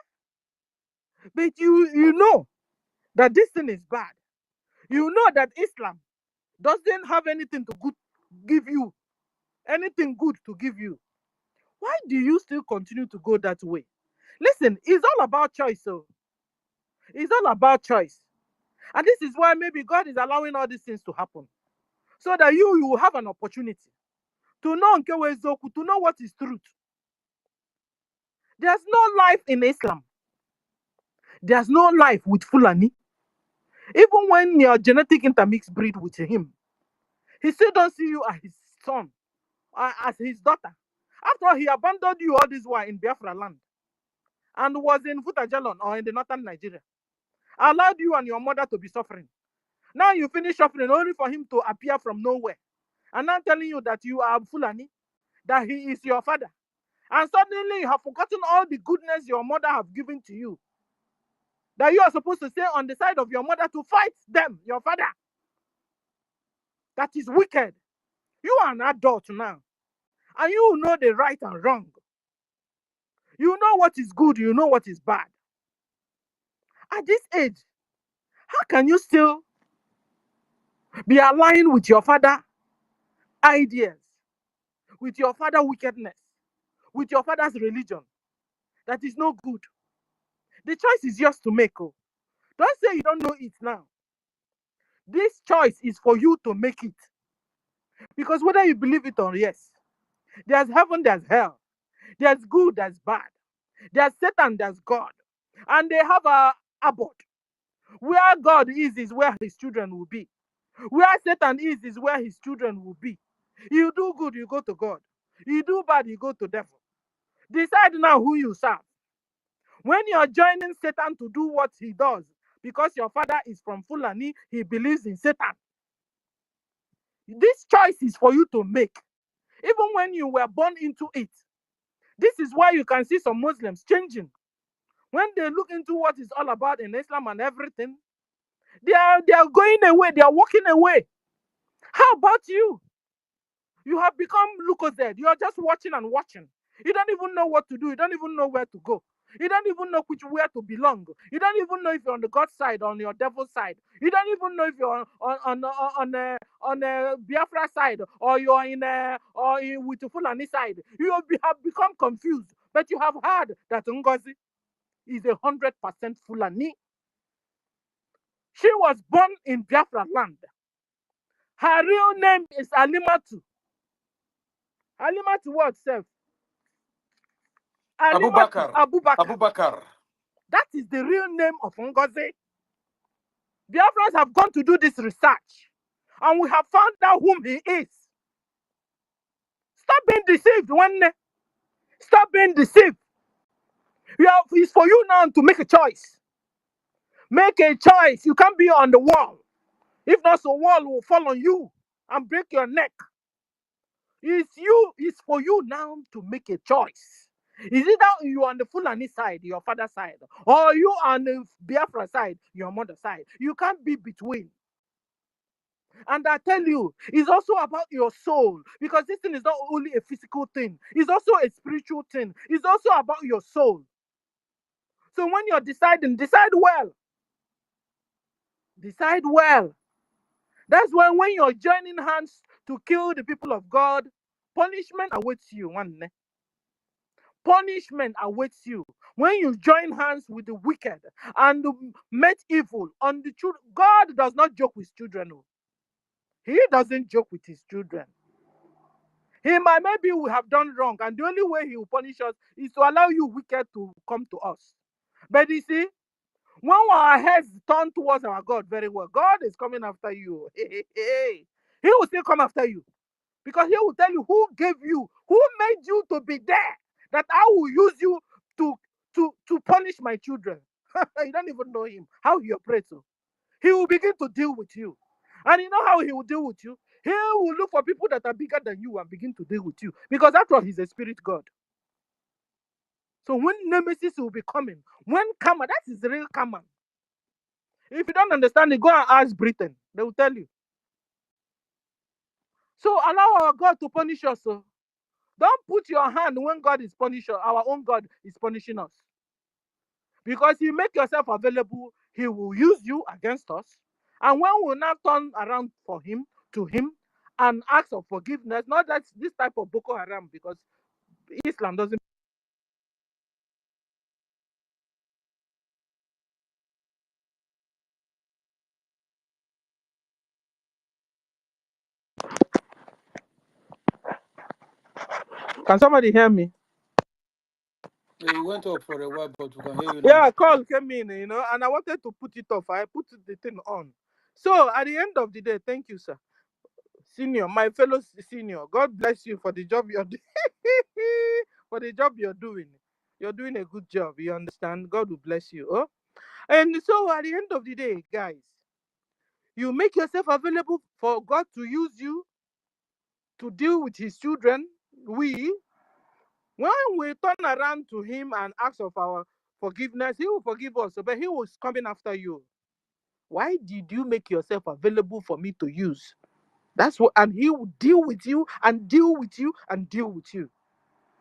S13: But you know that this thing is bad. You know that Islam doesn't have anything to good give you, anything good to give you. Why do you still continue to go that way? Listen, it's all about choice. So it's all about choice. And this is why maybe God is allowing all these things to happen. So that you will have an opportunity to know Nkewe Zoku, to know what is truth. There's no life in Islam. There's no life with Fulani. Even when your genetic intermix breed with him, he still don't see you as his son, as his daughter. After all, he abandoned you all this while in Biafra land and was in Futajalon or in the northern Nigeria. Allowed you and your mother to be suffering. Now you finish suffering only for him to appear from nowhere. And I'm telling you that you are Fulani, that he is your father. And suddenly you have forgotten all the goodness your mother have given to you. That you are supposed to stay on the side of your mother to fight them, your father. That is wicked. You are an adult now. And you know the right and wrong. You know what is good, you know what is bad. At this age, how can you still be aligned with your father ideas, with your father wickedness, with your father's religion? That is no good. The choice is yours to make. Oh. Don't say you don't know it now. This choice is for you to make it. Because whether you believe it or yes, there's heaven, there's hell. There's good, there's bad. There's Satan, there's God. And they have a abode. Where God is where his children will be. Where Satan is where his children will be. You do good, you go to God. You do bad, you go to devil. Decide now who you serve. When you're joining Satan to do what he does, because your father is from Fulani, he believes in Satan. This choice is for you to make. Even when you were born into it. This is why you can see some Muslims changing. When they look into what it's all about in Islam and everything, they are going away, they are walking away. How about you? You have become Lucozed. You are just watching and watching. You don't even know what to do. You don't even know where to go. You don't even know where to belong. You don't even know if you're on the God side or on your devil side. You don't even know if you're on the Biafra side or you're with the Fulani side. You have become confused. But you have heard that NGOZI is 100% Fulani. She was born in Biafra land. Her real name is Alimatu. Alimatu what self? Alimatu
S1: Abubakar.
S13: Abubakar.
S1: Abubakar.
S13: That is the real name of NGOZI. Biafrans have gone to do this research. And we have found out whom he is. Stop being deceived. Stop being deceived. It's for you now to make a choice. Make a choice. You can't be on the wall. If not, the wall will fall on you and break your neck. It's for you now to make a choice. Is it that you on the Fulani side, your father's side, or you on the Biafra side, your mother's side? You can't be between. And I tell you, it's also about your soul. Because this thing is not only a physical thing. It's also a spiritual thing. It's also about your soul. So when you're deciding, decide well. Decide well. That's why when you're joining hands to kill the people of God, punishment awaits you. Punishment awaits you. When you join hands with the wicked and met evil on the children, God does not joke with children. He doesn't joke with his children. He might maybe we have done wrong, and the only way he will punish us is to allow you wicked to come to us. But you see, when our heads turn towards our God very well, God is coming after you. He will still come after you. Because he will tell you who gave you, who made you to be there, that I will use you to punish my children. You don't even know him, how he operates. So he will begin to deal with you. And you know how he will deal with you? He will look for people that are bigger than you and begin to deal with you. Because after all, he's a spirit God. So when nemesis will be coming, when karma, that is real karma. If you don't understand it, go and ask Britain. They will tell you. So allow our God to punish us. So don't put your hand when God is punishing us. Our own God is punishing us. Because you make yourself available, he will use you against us. And when we now turn around for him, to him, and ask for forgiveness, not that this type of Boko Haram, because Islam doesn't. Can somebody hear me?
S1: You went off for a while, but we can hear you now.
S13: Yeah, a call came in, and I wanted to put it off. I put the thing on. So at the end of the day, thank you, sir. Senior, my fellow senior, God bless you for the job you're doing. For the job you're doing. You're doing a good job. You understand? God will bless you. Oh? And so at the end of the day, guys, you make yourself available for God to use you to deal with his children. When we turn around to him and ask of our forgiveness, he will forgive us, but he was coming after you. Why did you make yourself available for me to use? That's what, and he will deal with you and deal with you and deal with you.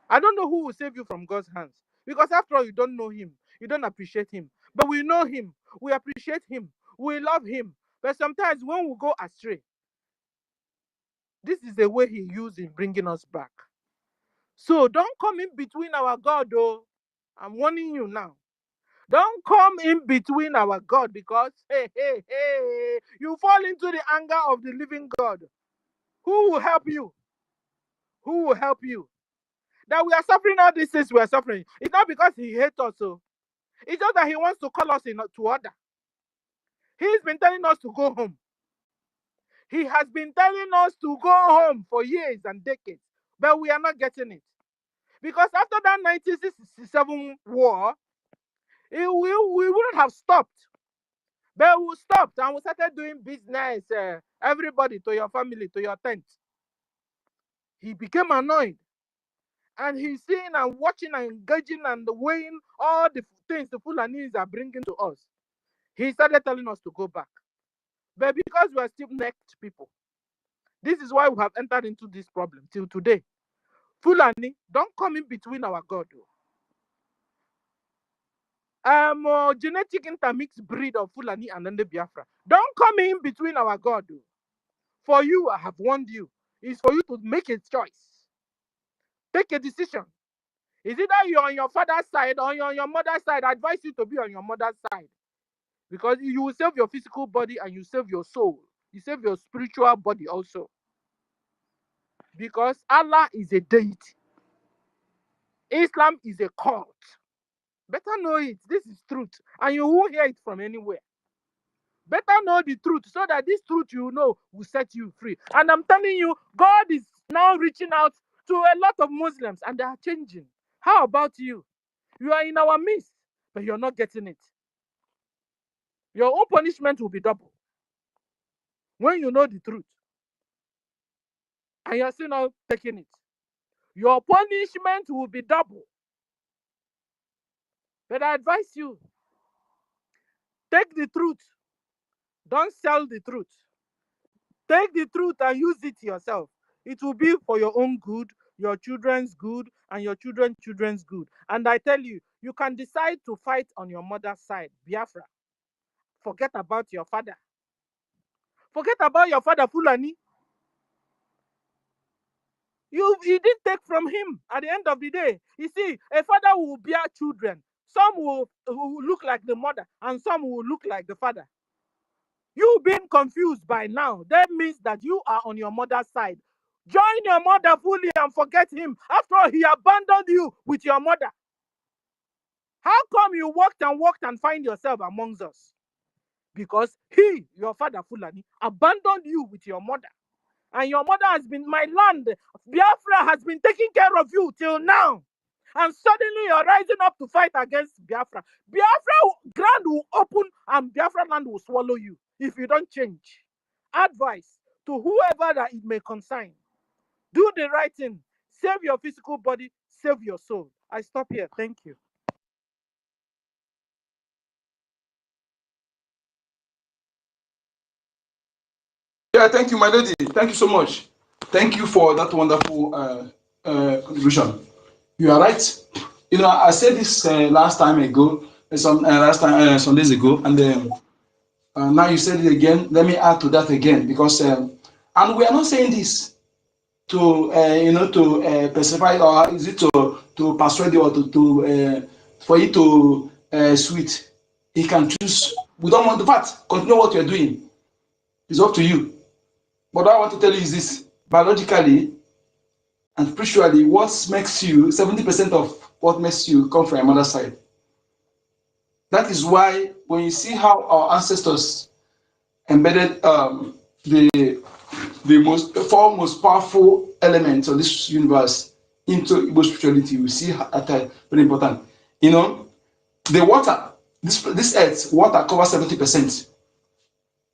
S13: I don't know who will save you from God's hands, because after all, you don't know him, you don't appreciate him. But we know him, we appreciate him, we love him. But sometimes when we go astray, this is the way he used in bringing us back. So don't come in between our God, though. I'm warning you now. Don't come in between our God, because hey, you fall into the anger of the living God. Who will help you? Who will help you? That we are suffering all these things we are suffering. It's not because he hates us. So it's just that he wants to call us to order. He's been telling us to go home. He has been telling us to go home for years and decades, but we are not getting it. Because after that 1967 war, we wouldn't have stopped. But we stopped and we started doing business. Everybody to your family, to your tent. He became annoyed. And he's seeing and watching and engaging and weighing all the things the Fulanis are bringing to us. He started telling us to go back. But because we are stiff-necked people, this is why we have entered into this problem till today. Fulani, don't come in between our God. Genetic intermixed breed of Fulani and then the Biafra. Don't come in between our God. For you, I have warned you. It's for you to make a choice. Take a decision. Is it that you're on your father's side or you're on your mother's side? I advise you to be on your mother's side. Because you will save your physical body and you save your soul. You save your spiritual body also. Because Allah is a deity. Islam is a cult. Better know it. This is truth. And you won't hear it from anywhere. Better know the truth so that this truth you know will set you free. And I'm telling you, God is now reaching out to a lot of Muslims and they are changing. How about you? You are in our midst, but you're not getting it. Your own punishment will be double when you know the truth and you're still not taking it. Your punishment will be double. But I advise you, take the truth. Don't sell the truth. Take the truth and use it yourself. It will be for your own good, your children's good, and your children's good. And I tell you, you can decide to fight on your mother's side, Biafra. Forget about your father. Forget about your father, Fulani. You didn't take from him at the end of the day. You see, a father will bear children. Some will look like the mother, and some will look like the father. You being confused by now, that means that you are on your mother's side. Join your mother fully and forget him. After all, he abandoned you with your mother. How come you walked and find yourself amongst us? Because he, your father Fulani, abandoned you with your mother. And your mother has been, my land, Biafra has been taking care of you till now. And suddenly you're rising up to fight against Biafra. Biafra ground will open and Biafra land will swallow you if you don't change. Advice to whoever that it may concern. Do the right thing. Save your physical body, save your soul. I stop here. Thank you.
S3: Yeah, thank you, my lady. Thank you so much. Thank you for that wonderful contribution. You are right. You know, I said this last time ago, some days ago, and now you said it again. Let me add to that again because, and we are not saying this to pacify, or is it to persuade you, or for you to sweet. He can choose. We don't want the fact. Continue what you're doing. It's up to you. But what I want to tell you is this: biologically and spiritually, what makes you 70% of what makes you come from your mother's side. That is why when you see how our ancestors embedded the four most powerful elements of this universe into Igbo spirituality, we see that very important. You know, the water, this earth, water covers 70%.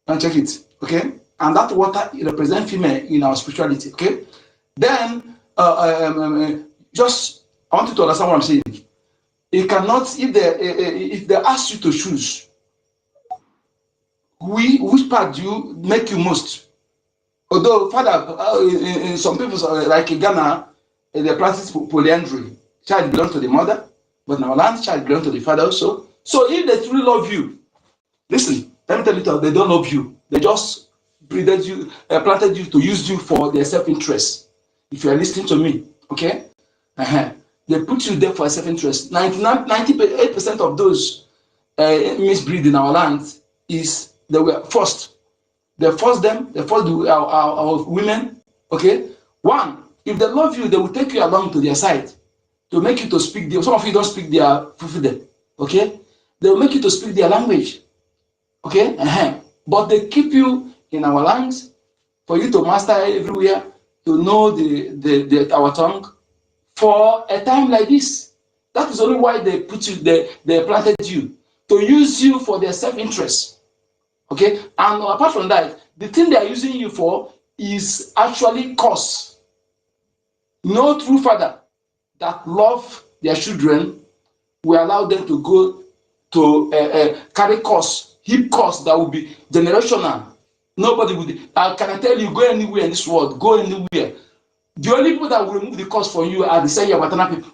S3: And check it, okay? And that water represents female in our spirituality, okay? Then, just I want you to understand what I'm saying. You cannot, if they ask you to choose, which part do you make you most? Although, father, in some people like in Ghana, they practice polyandry. Child belongs to the mother, but in our land, child belongs to the father also. So if they truly love you, listen, let me tell you, they don't love you. They just planted you to use you for their self-interest. If you are listening to me, okay? They put you there for a self-interest. 98% of those misbreed in our land is they were forced. They forced them. They forced our women. Okay. One, if they love you, they will take you along to their side to make you to speak. Some of you don't speak their Fufude. Okay. They will make you to speak their language. Okay. But they keep you in our lands for you to master everywhere, to know our tongue for a time like this. That is only why they put you, they planted you to use you for their self-interest. Okay, and apart from that, the thing they are using you for is actually cause. No true father that love their children will allow them to go to carry cause, heap cause that will be generational. Nobody would. Can I tell you, go anywhere in this world, go anywhere. The only people that will remove the cause for you are the same Yabatana people.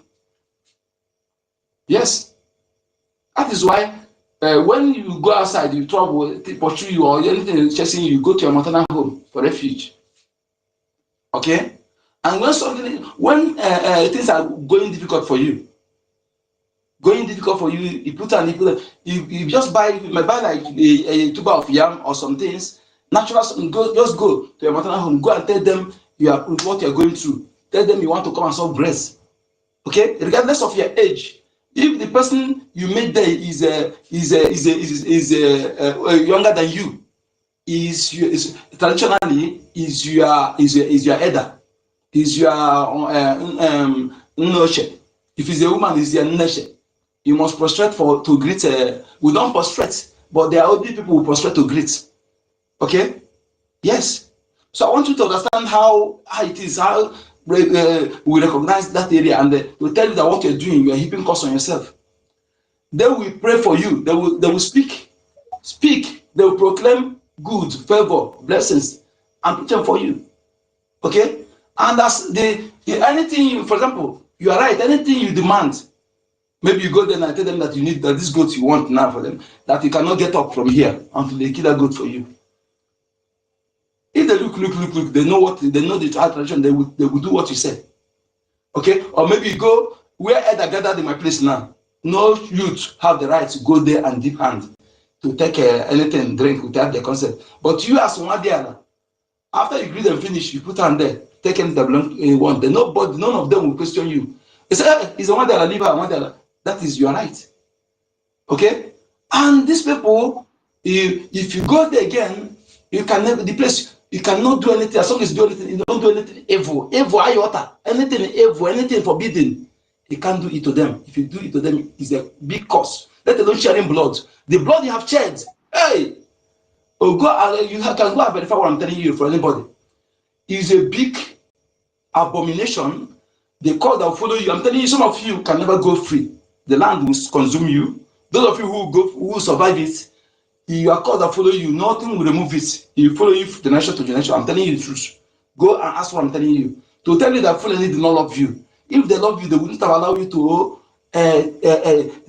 S3: Yes, that is why when you go outside, you trouble, pursue you, or anything chasing you, go to your maternal home for refuge. Okay, and when things are going difficult for you, you put you just buy like a tuber of yam or some things, natural. Just go to your maternal home, go and tell them what you are going through. Tell them you want to come and solve breast. Okay, regardless of your age. If the person you meet there is younger than you, traditionally is your elder, is your nurture. If it's a woman, is your nurture. You must prostrate to greet. We don't prostrate, but there are only people who prostrate to greet. Okay, yes. So I want you to understand how it is, how we recognize that area, and we tell you that what you're doing, you're heaping cost on yourself. They will pray for you. They will speak. They will proclaim good, favor, blessings, and preach them for you. Okay? And that's anything, for example, you are right, anything you demand, maybe you go there and tell them that you need that this goat you want now for them, that you cannot get up from here until they kill that goat for you. If they look, they know the tradition, they will do what you say. Okay? Or maybe you go where Edda gathered in my place now. No youth have the right to go there and dip hand to take anything, drink without the consent. But you as Wadiana, after you greet them finish, you put hand there. take anything that belongs to anyone. Then nobody, none of them will question you. They say, it's the one that I leave her, one that is your right. Okay? And these people, if you go there again, you can never, the place, you cannot do anything. As long as you do anything, you don't do anything evil. Evil, iota, anything evil, anything forbidden, you can't do it to them. If you do it to them, it's a big cost. Let alone sharing blood. The blood you have shed, hey, you can go and verify what I'm telling you for anybody. It's a big abomination. The call that will follow you. I'm telling you, some of you can never go free. The land will consume you. Those of you who survive it, your call that follow you, nothing will remove it. It will follow you from generation to generation. I'm telling you the truth. Go and ask what I'm telling you. To tell you that Fulani did not love you. If they love you, they wouldn't have allowed you to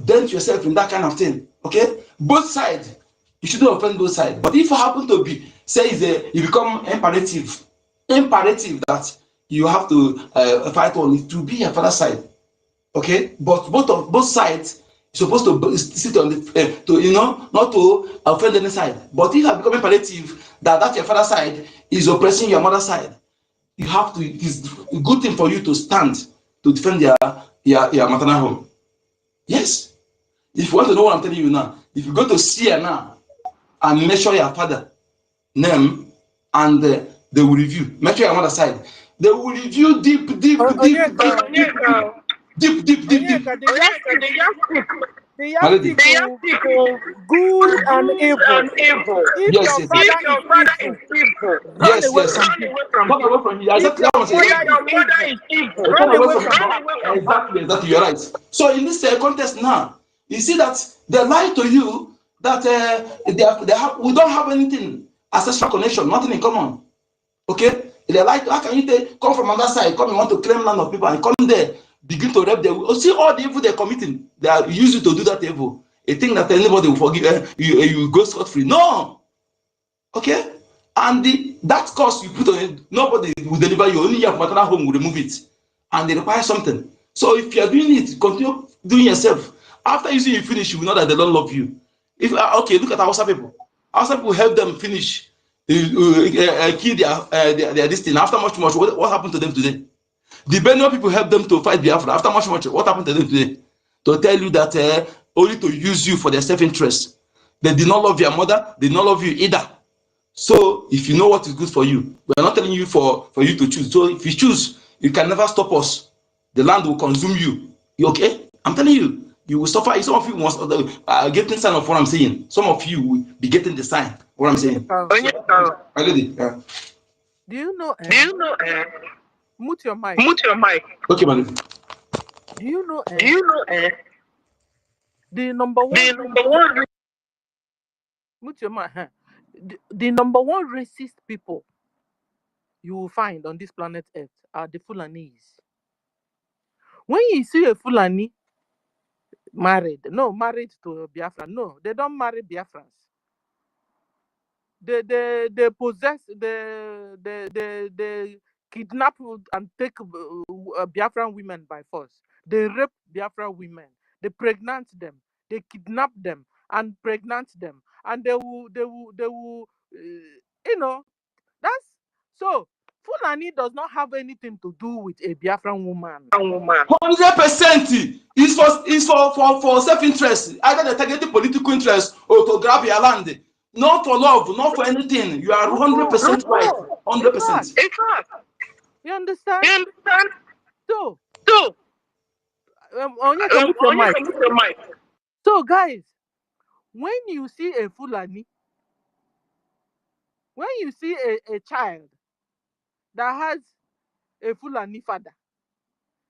S3: dent yourself in that kind of thing. Okay? Both sides. You shouldn't offend both sides. But if you happen to be, say, you become imperative that you have to fight on it to be your father's side. Okay, but both sides supposed to sit on the not to offend any side. But if you have become imperative that your father's side is oppressing your mother's side, you have to. It is a good thing for you to stand to defend your maternal home. Yes, if you want to know what I'm telling you now, if you go to see her now and measure your father name and they will review, measure your mother's side, they will review deep.
S13: Onyeka,
S3: Deep.
S13: The yardstick, the
S3: My lady.
S13: yardstick, good and evil. If
S3: Yes,
S13: your
S3: yes,
S13: father is evil, run
S3: yes,
S13: away
S3: yes.
S13: from him.
S3: Run away from you.
S13: If
S3: Exactly
S13: your
S3: that was
S13: mother is evil, run away from her.
S3: Exactly, you're right. So in this context now, you see that they lie to you that we don't have anything ancestral connection, nothing in common. Okay? They lie to, how can you come from another side, come and want to claim land of people and come there, begin to rape them? See all the evil they're committing. They are used to do that evil. A thing that anybody will forgive, you go scot free. No. Okay? And that cost you put on it, nobody will deliver you. Only your maternal home will remove it. And they require something. So if you are doing it, continue doing yourself. After using you finish, you will know that they don't love you. If okay, look at Hausa people. Hausa people help them finish, kill their this thing. After much, what happened to them today? The Benue people help them to fight Biafra. After much, what happened to them today? To tell you that only to use you for their self-interest. They did not love your mother. They did not love you either. So if you know what is good for you, we're not telling you for you to choose. So if you choose, you can never stop us. The land will consume you. You okay? I'm telling you, you will suffer. Some of you must getting sign of what I'm saying. Some of you will be getting the sign. What I'm saying.
S13: Onyeka,
S3: My lady. Yeah.
S13: do you know? Mute your mic.
S3: Okay, my lady.
S13: Do you know? The number one. Mute your mic. The number one racist people you will find on this planet Earth are the Fulanis. When you see a Fulani married to a Biafra, no, they don't marry Biafrans. They possess, they kidnap and take Biafran women by force. They rape Biafran women. They pregnant them. They kidnap them and pregnant them, and they will, that's so. Fulani does not have anything to do with a Biafran woman.
S3: 100% is for self-interest. Either they target political interest or to grab your land. Not for love, not for anything. You are 100% right. 100%.
S13: You understand? So, Onyeka, mute your mic. So, guys, when you see a Fulani, when you see a child that has a Fulani father,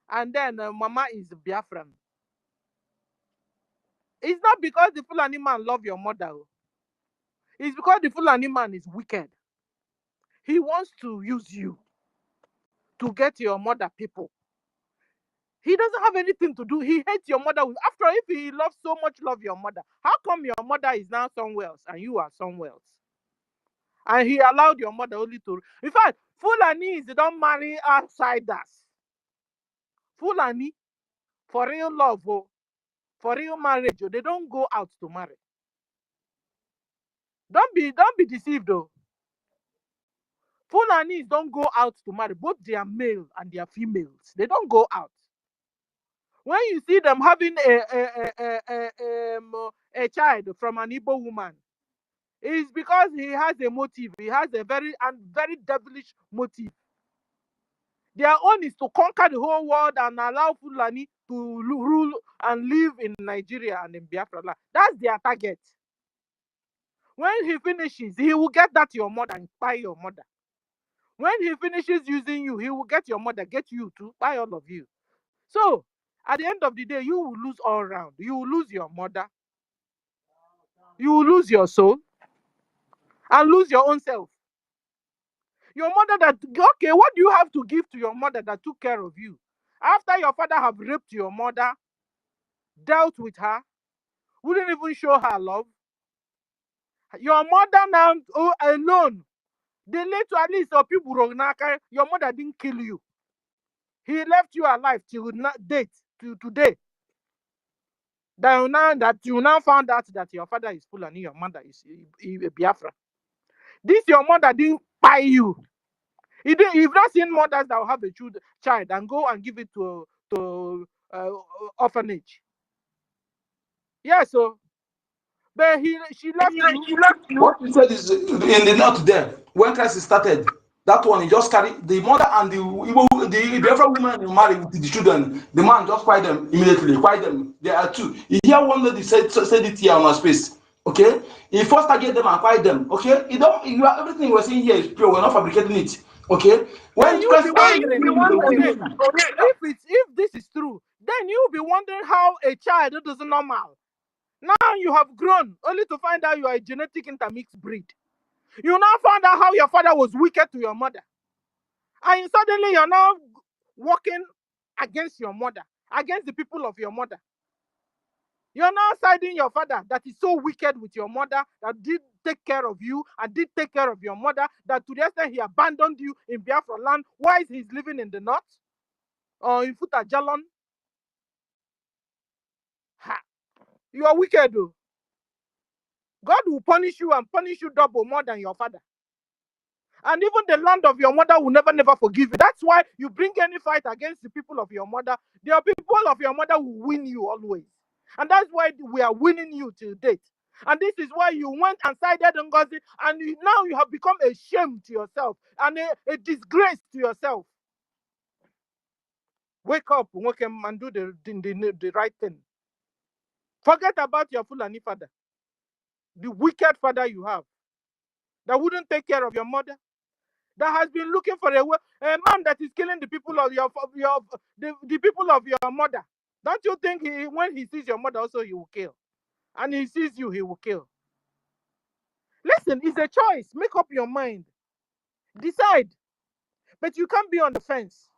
S13: and then mama is Biafran, it's not because the Fulani man love your mother. It's because the Fulani man is wicked. He wants to use you to get your mother people. He doesn't have anything to do. He hates your mother. After all, if he loves so much, love your mother, how come your mother is now somewhere else and you are somewhere else? And he allowed your mother only to. In fact, Fulanis, they don't marry outsiders. Fulani, for real love, for real marriage, they don't go out to marry. Don't be deceived, though. Fulanis don't go out to marry. Both their male and their females, they don't go out. When you see them having a child from an Igbo woman, it's because he has a motive. He has a very devilish motive. Their own is to conquer the whole world and allow Fulani to rule and live in Nigeria and in Biafra land. That's their target. When he finishes, he will get that your mother and buy your mother. When he finishes using you, he will get your mother, get you to buy all of you. So, at the end of the day, you will lose all around. You will lose your mother. You will lose your soul. And lose your own self. Your mother okay, what do you have to give to your mother that took care of you? After your father have raped your mother, dealt with her, wouldn't even show her love. Your mother now alone, they need to at least people your mother didn't kill you. He left you alive till date, till today. That you now found out that your father is full and your mother is a Biafra. This your mother didn't buy you. You've not seen mothers that will have a child and go and give it to orphanage. Yeah, so, but she left you.
S3: What you said is in the north there, when crisis started, that one he just carried the mother and the Biafra woman you married with the children. The man just quiet them immediately. Quiet them. There are two. You hear one lady said it here on our space. Okay, he first target them and quiet them. Okay, everything we're saying here is pure. We're not fabricating it. Okay, when
S13: You'll
S3: crisis
S13: be wondering,
S3: started,
S13: if this is true, then you'll be wondering how a child that is normal. Now you have grown only to find out you are a genetic intermixed breed. You now found out how your father was wicked to your mother. And suddenly you're now working against your mother, against the people of your mother. You're now siding your father that is so wicked with your mother, that did take care of you and did take care of your mother, that to the extent he abandoned you in Biafra land. Why is he living in the north? Or in Futa Jalon? Ha! You are wicked though. God will punish you and punish you double more than your father. And even the land of your mother will never forgive you. That's why you bring any fight against the people of your mother, the people of your mother will win you always. And that's why we are winning you till date. And this is why you went and sided NGOZI, and now you have become a shame to yourself and a disgrace to yourself. Wake up, wake up and do the right thing. Forget about your Fulani father, the wicked father you have, that wouldn't take care of your mother, that has been looking for a man that is killing the people of the people of your mother. Don't you think when he sees your mother also he will kill? And he sees you, he will kill. Listen, it's a choice. Make up your mind. Decide. But you can't be on the fence.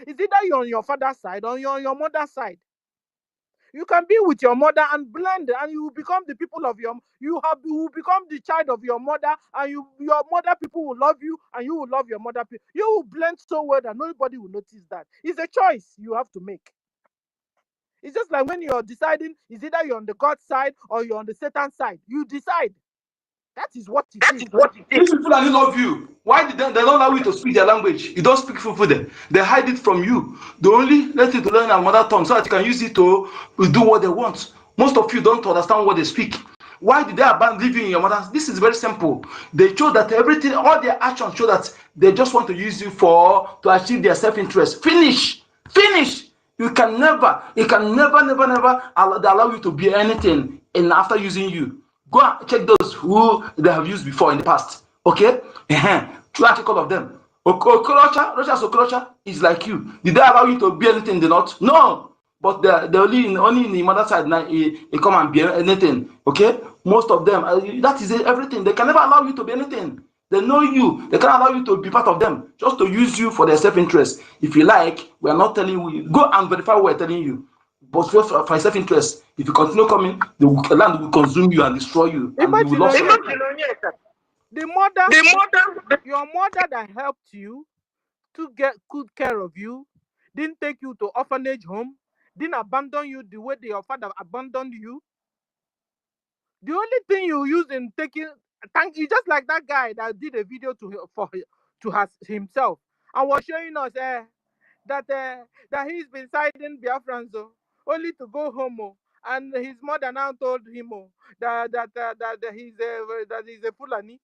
S13: It's either you're on your father's side or you're on your mother's side. You can be with your mother and blend, and you will become the people of you will become the child of your mother, and your mother people will love you, and you will love your mother people. You will blend so well that nobody will notice that. It's a choice you have to make. It's just like when you're deciding, is either you're on the God side or you're on the Satan side. You decide. That is what it is.
S3: These people that love you, why did they don't allow you to speak their language? You don't speak Fufude. They hide it from you. They only let you to learn a mother tongue so that you can use it to do what they want. Most of you don't understand what they speak. Why did they abandon you in your mother? This is very simple. They show that everything, all their actions show that they just want to use you to achieve their self-interest. Finish. You can never allow you to be anything and after using you. Go and check those who they have used before in the past. Okay? Try and check all of them. Okorocha is like you. Did they allow you to be anything in the north? No. But they're only in the mother side now. They come and be anything. Okay? Most of them, that is everything. They can never allow you to be anything. They know you. They can't allow you to be part of them. Just to use you for their self-interest. If you like, we are not telling you. Go and verify what we're telling you. But for self-interest, if you continue coming, the land will consume you and destroy you. And you will lose
S13: your mother that helped you to get good care of you, didn't take you to orphanage home, didn't abandon you the way your father abandoned you. The only thing you use in taking, it's just like that guy that did a video to to himself and was showing us that he's been siding Biafrans only to go home. And his mother now told him that he's a Fulani.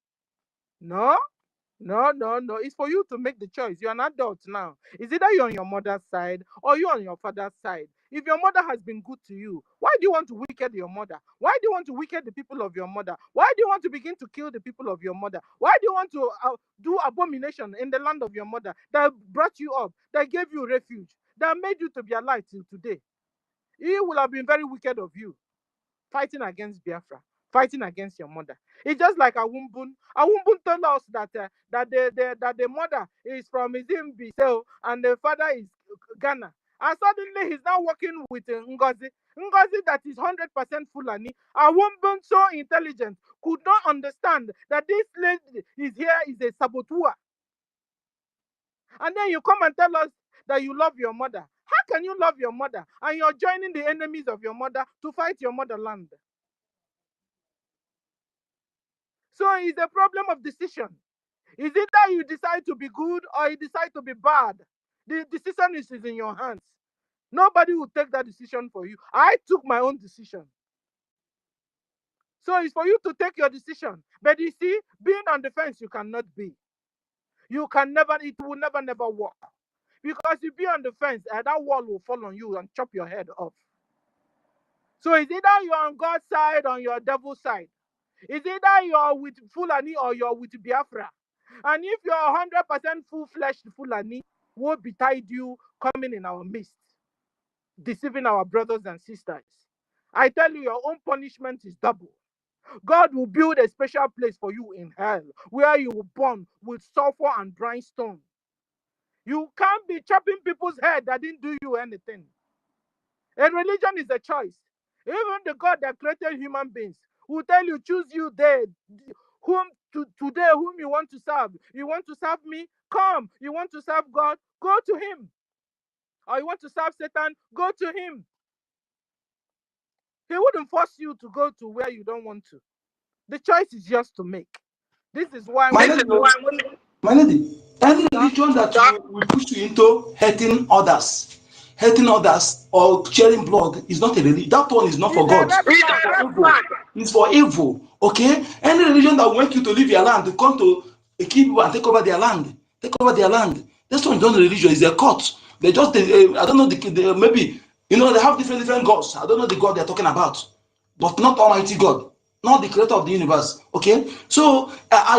S13: No. It's for you to make the choice. You're an adult now. It's either you're on your mother's side or you're on your father's side. If your mother has been good to you, why do you want to wicked your mother? Why do you want to wicked the people of your mother? Why do you want to begin to kill the people of your mother? Why do you want to do abomination in the land of your mother that brought you up, that gave you refuge, that made you to be alive till today? It will have been very wicked of you, fighting against Biafra, fighting against your mother. It's just like Awumbun. Awumbun told us that the mother is from Biseo and the father is Ghana. And suddenly he's now working with NGOZI. NGOZI that is 100% Fulani. Awumbun, so intelligent, could not understand that this lady is here is a saboteur. And then you come and tell us that you love your mother. How can you love your mother and you're joining the enemies of your mother to fight your motherland? So it's a problem of decision. Is it that you decide to be good or you decide to be bad? The decision is in your hands. Nobody will take that decision for you. I took my own decision. So it's for you to take your decision. But you see, being on the fence, you cannot be. You can never, it will never work. Because if you be on the fence, that wall will fall on you and chop your head off. So it's either you're on God's side or on your devil's side. It's either you're with Fulani or you're with Biafra. And if you're 100% full-fledged Fulani, woe betide you coming in our midst, deceiving our brothers and sisters. I tell you, your own punishment is double. God will build a special place for you in hell, where you will burn with sulfur and dry stone. You can't be chopping people's head that didn't do you anything. A religion is a choice. Even the God that created human beings will tell you, choose you there, today whom you want to serve. You want to serve me? Come. You want to serve God? Go to him. Or you want to serve Satan? Go to him. He wouldn't force you to go to where you don't want to. The choice is yours to make. This is why
S3: My lady, any religion that will push you into hating others or sharing blood is not a religion. That one is not for God. It's for evil. Okay? Any religion that will make you to leave your land, to come to EKID and take over their land. This one is not a religion, it's a cult. They just, I don't know, maybe, they have different gods. I don't know the God they're talking about. But not Almighty God, not the creator of the universe. Okay? So,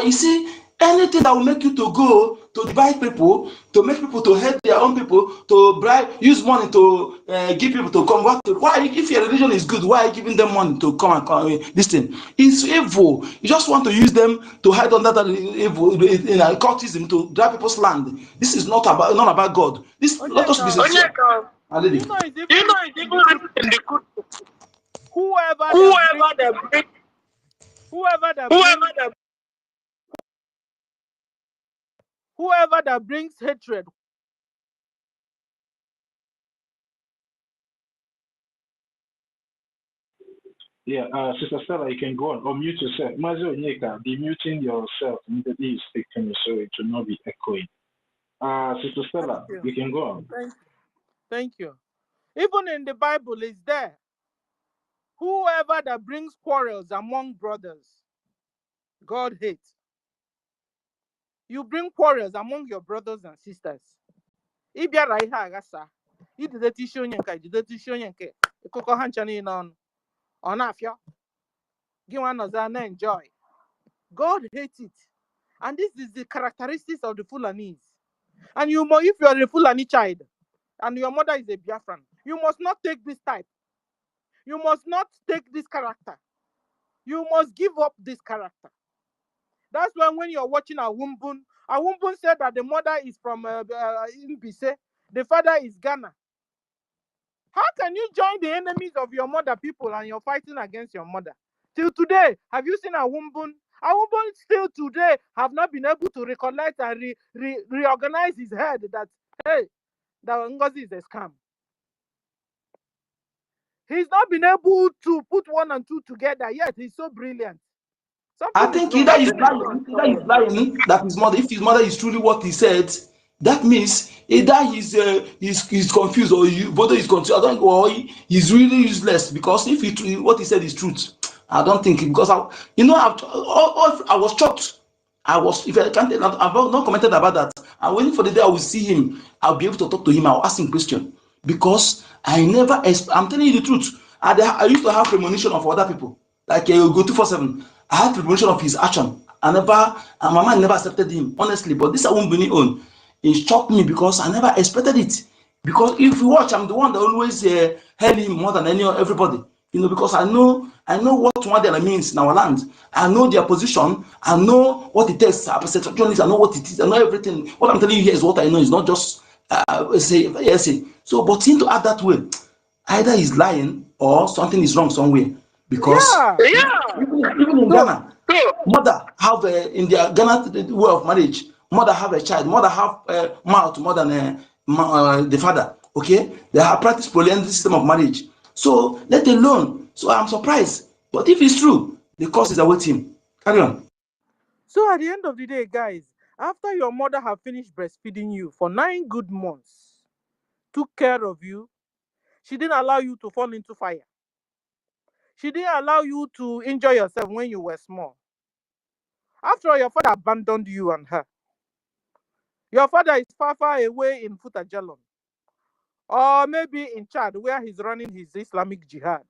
S3: you see, anything that will make you to go to divide people, to make people to hate their own people, to bribe, use money to give people to come. Why, if your religion is good, why are you giving them money to come and come? This thing is evil. You just want to use them to hide under that evil in cultism to drive people's land. This is not about God. This let us be sincere.
S13: You know, it's even in the good. Whoever that brings hatred.
S2: Yeah, Sister Stella, you can go on or mute yourself. Mazo Onyeka, be muting yourself immediately you speak to me so it will not be echoing. Sister Stella, you can go on.
S13: Thank you. Even in the Bible, it's there. Whoever that brings quarrels among brothers, God hates. You bring quarrels among your brothers and sisters. Ibiara ihe agasa. Idideti isi onye nke, idideti isi onye nke. Ịkụkọ ha ncha niile ọnụ. Ọ na-afịa. Gị nwa nọza na-enjoy. God hates it. And this is the characteristics of the Fulanese. And if you are a Fulani child and your mother is a Biafran, you must not take this type. You must not take this character. You must give up this character. That's when you're watching Awumbun said that the mother is from Mbise, the father is Ghana. How can you join the enemies of your mother people and you're fighting against your mother? Till today, have you seen Awumbun? Awumbun still today have not been able to recollect and reorganize his head that, hey, that NGOZI is a scam. He's not been able to put one and two together yet. He's so brilliant.
S3: I
S13: Something is
S3: think
S13: wrong.
S3: either he's
S13: Something is
S3: lying,
S13: wrong
S3: either he's
S13: somewhere.
S3: lying that his mother, if his mother is truly what he said, that means either he's confused or whether he's confused, I don't, or he's really useless because if what he said is truth, I don't think because I was shocked. I was, if I can't, I've not commented about that. I'm waiting for the day I will see him. I'll be able to talk to him. I'll ask him question because I never. I'm telling you the truth. I used to have premonition of other people, like go 247. I had premonition of his action. And my mind never accepted him honestly. But this I won't be own. It shocked me because I never expected it. Because if you watch, I'm the one that always hail him more than everybody. Because I know what Mwadela means in our land. I know their position. I know what it takes. I'm a journalist. I know what it is. I know everything. What I'm telling you here is what I know. It's not just say. So, but seem to act that way, either he's lying or something is wrong somewhere. Because
S13: Yeah.
S3: even in
S13: So
S3: Ghana, mother have in their Ghana way of marriage, mother have a child, mother have mouth more than the father. Okay, they have practiced polyandry system of marriage. So let alone. So I'm surprised. But if it's true, the cause is awaiting. Carry on.
S13: so at the end of the day, guys, after your mother have finished breastfeeding you for 9 good months, took care of you, she didn't allow you to fall into fire. She didn't allow you to enjoy yourself when you were small. After all, your father abandoned you and her. Your father is far, far away in Futajalon, or maybe in Chad, where he's running his Islamic Jihad.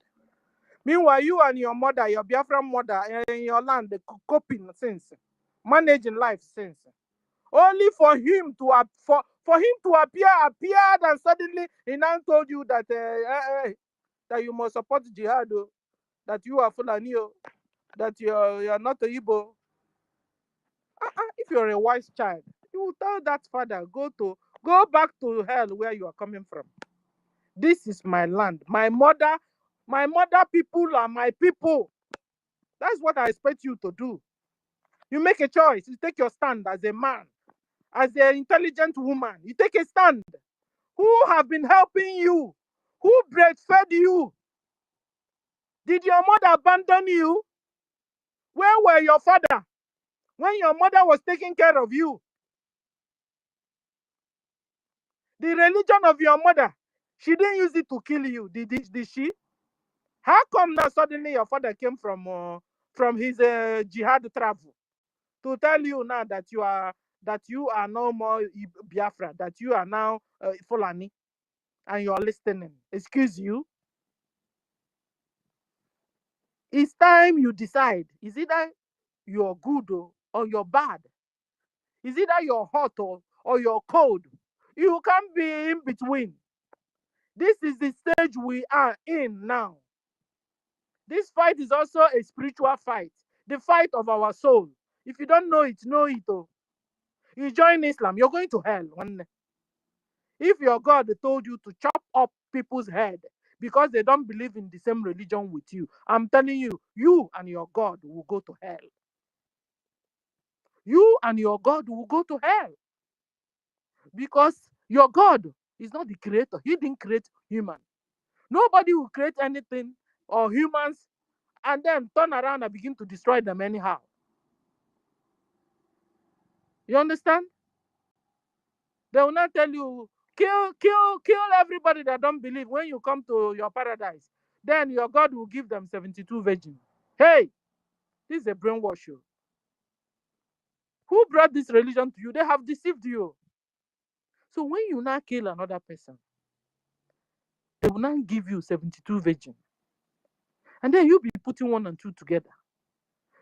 S13: Meanwhile, you and your mother, your Biafran mother, in your land, coping since, managing life since. Only for him to for him to appeared, and suddenly he now told you that that you must support Jihad, that you are Fulani, that you're not a Igbo. If you're a wise child, you will tell that father, go back to hell where you are coming from. This is my land. My mother people are my people. That's what I expect you to do. You make a choice. You take your stand as a man, as an intelligent woman. You take a stand. Who have been helping you? Who breastfed you? Did your mother abandon you? Where were your father when your mother was taking care of you? The religion of your mother, she didn't use it to kill you, did she? How come now suddenly your father came from his jihad travel to tell you now that you are no more Biafra, that you are now Fulani, and you're listening? Excuse you. It's time you decide. Is either you're good or you're bad? Is either you're hot or you're cold? You can't be in between. This is the stage we are in now. This fight is also a spiritual fight, the fight of our soul. If you don't know it, know it. Oh. You join Islam, you're going to hell. If your God told you to chop up people's head because they don't believe in the same religion with you, I'm telling you, you and your God will go to hell. You and your God will go to hell because your God is not the creator. He didn't create human. Nobody will create anything or humans and then turn around and begin to destroy them anyhow. You understand? They will not tell you, kill everybody that don't believe. When you come to your paradise, then your God will give them 72 virgins. Hey, this is a brainwash you. Who brought this religion to you? They have deceived you. So when you now kill another person, they will not give you 72 virgins. And then you'll be putting 1 and 2 together.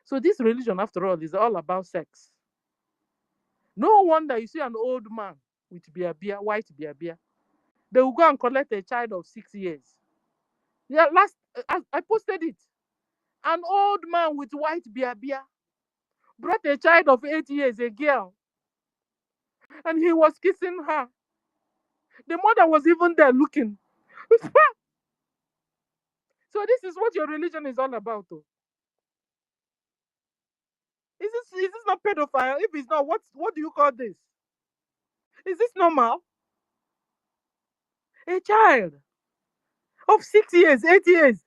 S13: So this religion, after all, is all about sex. No wonder you see an old man with white beer. They will go and collect a child of 6 years. Yeah, I posted it. An old man with white beer brought a child of 8 years, a girl, and he was kissing her. The mother was even there looking. So this is what your religion is all about. Oh. Is this not pedophile? If it's not, what do you call this? Is this normal? A child of 6 years, 8 years,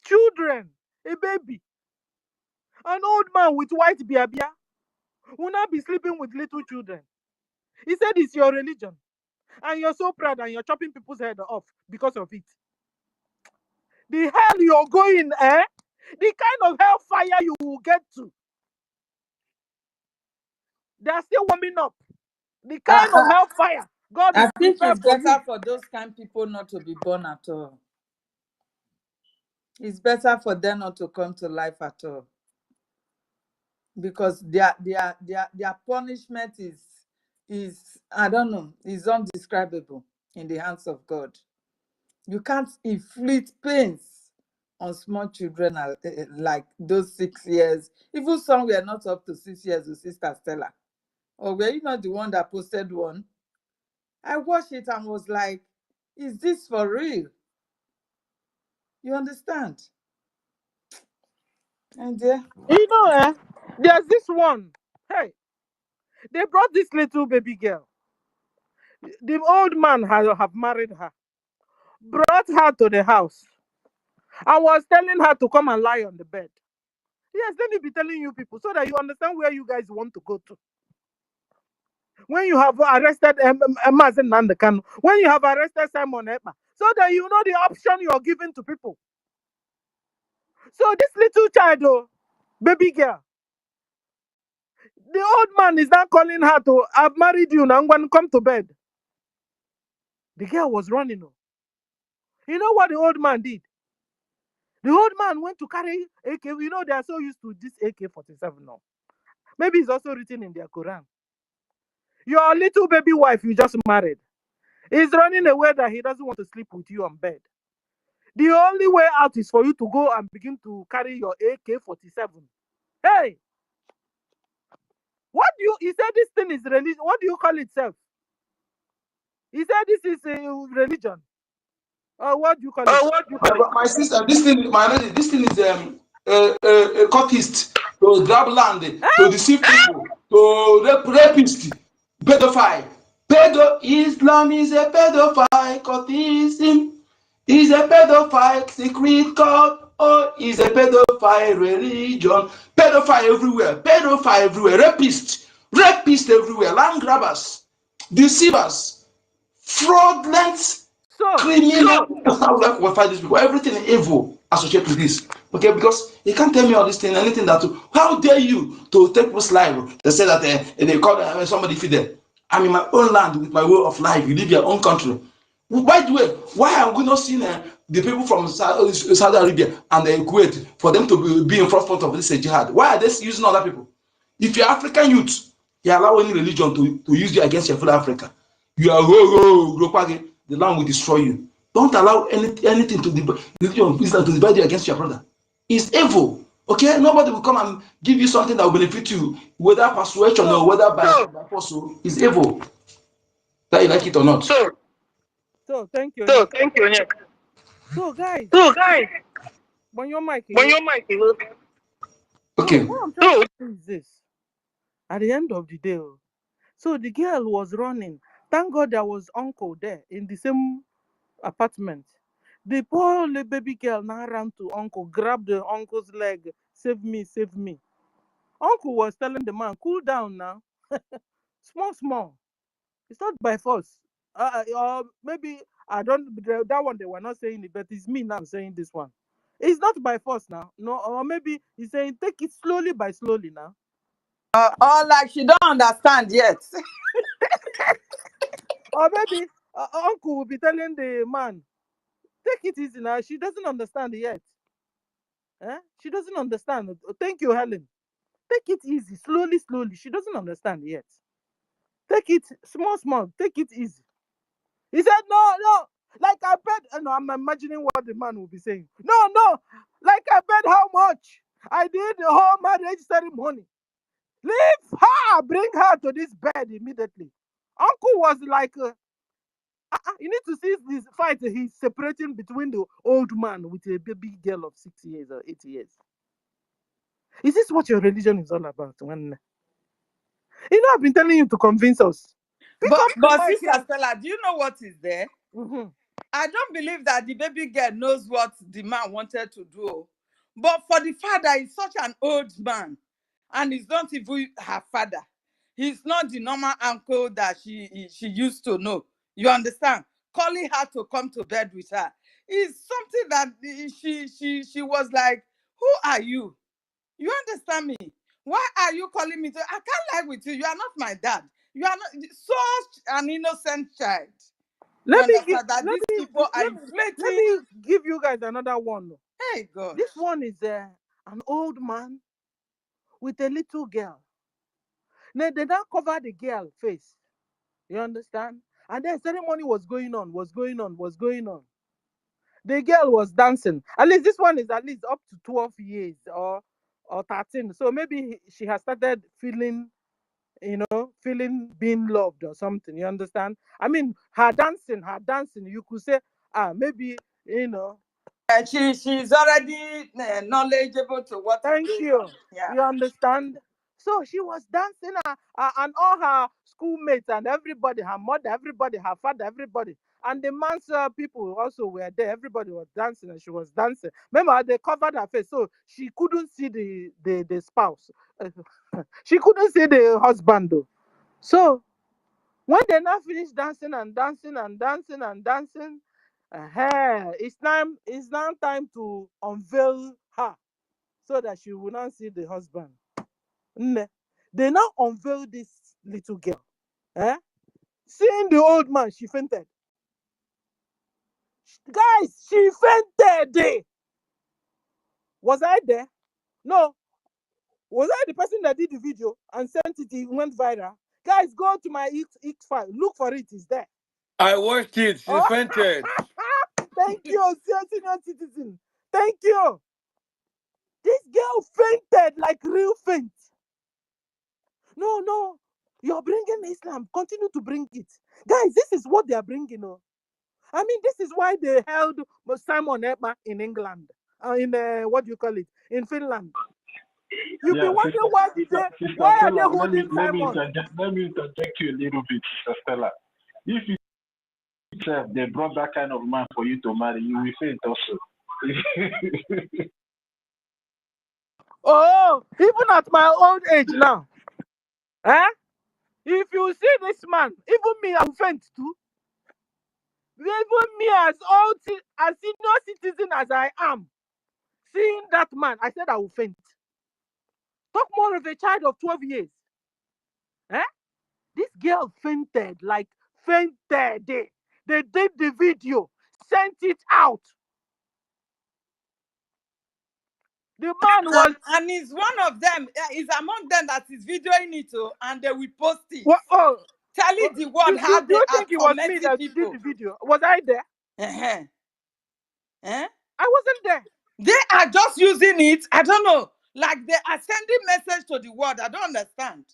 S13: children, a baby. An old man with white biabia will not be sleeping with little children. He said it's your religion. And you're so proud and you're chopping people's head off because of it. The hell you're going, eh? The kind of hellfire you will get to. They're still warming up. The kind of hellfire God
S8: I
S13: is
S8: think
S13: prepared
S8: it's
S13: for
S8: better
S13: you.
S8: for those kind of people not to be born at all. It's better for them not to come to life at all. Because their punishment is I don't know, is undescribable in the hands of God. You can't inflict pains on small children like those 6 years. Even some were not up to 6 years with Sister Stella. Or were you not the one that posted one? I watched it and was like, is this for real? You understand? And
S13: You know, there's this one. Hey, they brought this little baby girl. The old man have married her, brought her to the house, and was telling her to come and lie on the bed. Yes, let me be telling you people so that you understand where you guys want to go to. When you have arrested Mazen Nandekan, when you have arrested Simon Ekpa, so that you know the option you are giving to people. So this little child, baby girl, the old man is now calling her to, I've married you, now I'm going to come to bed. The girl was running. You know what the old man did? The old man went to carry AK. You know, they are so used to this AK-47 now. Maybe it's also written in their Quran. Your little baby wife you just married is running away that he doesn't want to sleep with you on bed. The only way out is for you to go and begin to carry your AK-47. Hey! What do you, he said this thing is religion. What do you call itself? He said this is a religion. What do you call it?
S3: My sister, this thing is a cultist to grab land, to deceive people, to rapist, pedophile. Islam is a pedophile, cultism is a pedophile, secret cult, is a pedophile religion. Pedophile everywhere, rapist everywhere, land grabbers, deceivers, fraudulent, criminal. How will I qualify these people? Everything evil associated with this. Okay, because you can't tell me all this thing, anything that. How dare you to take people's life? They say that they call somebody feed them. I'm in my own land with my way of life. You live your own country. By the way, why have we not seen the people from Saudi Arabia and Kuwait for them to be in front of this jihad? Why are they using other people? If you're African youth, you allow any religion to use you against your fellow Africa. You are the land will destroy you. Don't allow anything to the religion of Islam to divide you against your brother. It's evil. Okay, nobody will come and give you something that will benefit you, whether persuasion or whether by force. It's evil. That you like it or not.
S13: So thank you. So guys, when your mic,
S3: okay.
S13: So what I'm trying to say is this: at the end of the day, so the girl was running. Thank God there was uncle there in the same apartment. The poor little baby girl now ran to uncle, grabbed the uncle's leg, save me, save me. Uncle was telling the man, cool down now. Small. It's not by force. Or maybe I don't. That one they were not saying it, but it's me now saying this one. It's not by force now. No, or maybe he's saying take it slowly by slowly now.
S8: or like she don't understand yet.
S13: Or maybe uncle will be telling the man, take it easy now. She doesn't understand yet. She doesn't understand. Thank you, Helen. Take it easy, slowly. She doesn't understand yet. Take it small. Take it easy. He said, no. Like I bet, no, I'm imagining what the man will be saying. No. Like I bet how much I did the whole marriage ceremony. Leave her, bring her to this bed immediately. Uncle was like, you need to see this fight he's separating between the old man with a baby girl of 6 years or 8 years. Is this what your religion is all about? I've been telling you to convince us.
S8: But Sister Stella, do you know what is there?
S13: Mm-hmm.
S8: I don't believe that the baby girl knows what the man wanted to do. But for the father, he's such an old man, and he's not even her father. He's not the normal uncle that she used to know. You understand? Calling her to come to bed with her is something that she was like, "Who are you? You understand me? Why are you calling me to? I can't lie with you. You are not my dad. You are not such an innocent child." You
S13: Let me give
S8: understand that these people are
S13: let
S8: inflating?
S13: me give you guys another one.
S8: Hey God.
S13: This one is an old man with a little girl. Now they now cover the girl face. You understand? And then ceremony was going on. The girl was dancing. At least this one is at least up to 12 years or 13. So maybe she has started feeling, feeling being loved or something. You understand? I mean, her dancing, you could say, maybe,
S8: She's already knowledgeable to what is
S13: thank
S8: going
S13: you.
S8: on. Yeah.
S13: You understand? So she was dancing, and all her schoolmates and everybody, her mother, everybody, her father, everybody. And the man's people also were there. Everybody was dancing and she was dancing. Remember, they covered her face, so she couldn't see the spouse. She couldn't see the husband, though. So when they now finished dancing and dancing and dancing and dancing, it's now time to unveil her so that she will not see the husband. They now unveil this little girl. Seeing the old man, she fainted. Guys, she fainted. Was I there? No. Was I the person that did the video and sent it? It went viral. Guys, go to my X file. Look for it. It's there.
S1: I watched it. She
S13: Oh,
S1: fainted.
S13: thank you, senior citizen. Thank you. This girl fainted like real faint. No. You're bringing Islam. Continue to bring it. Guys, this is what they are bringing. I mean, this is why they held Simon Ekpa in England. In what do you call it? In Finland. You'll be
S2: Yeah,
S13: wondering why are they
S2: Stella,
S13: holding Simon?
S2: let me interject you a little bit, Sister Stella. If you they brought that kind of man for you to marry, you will faint also.
S13: Oh, even at my old age now. If you see this man, even me, I will faint too. Even me, as senior citizen as I am, seeing that man, I said I will faint. Talk more of a child of 12 years. This girl fainted. They did the video, sent it out. The man was
S8: And he's one of them. He's among them that is videoing it, and they will post it.
S13: what? Oh,
S8: Telling the world
S13: do
S8: how they
S13: you
S8: are
S13: think it was me
S8: tormenting
S13: that did
S8: people.
S13: the video? Was I there? I wasn't there.
S8: They are just using it. I don't know. Like they are sending message to the world. I don't understand.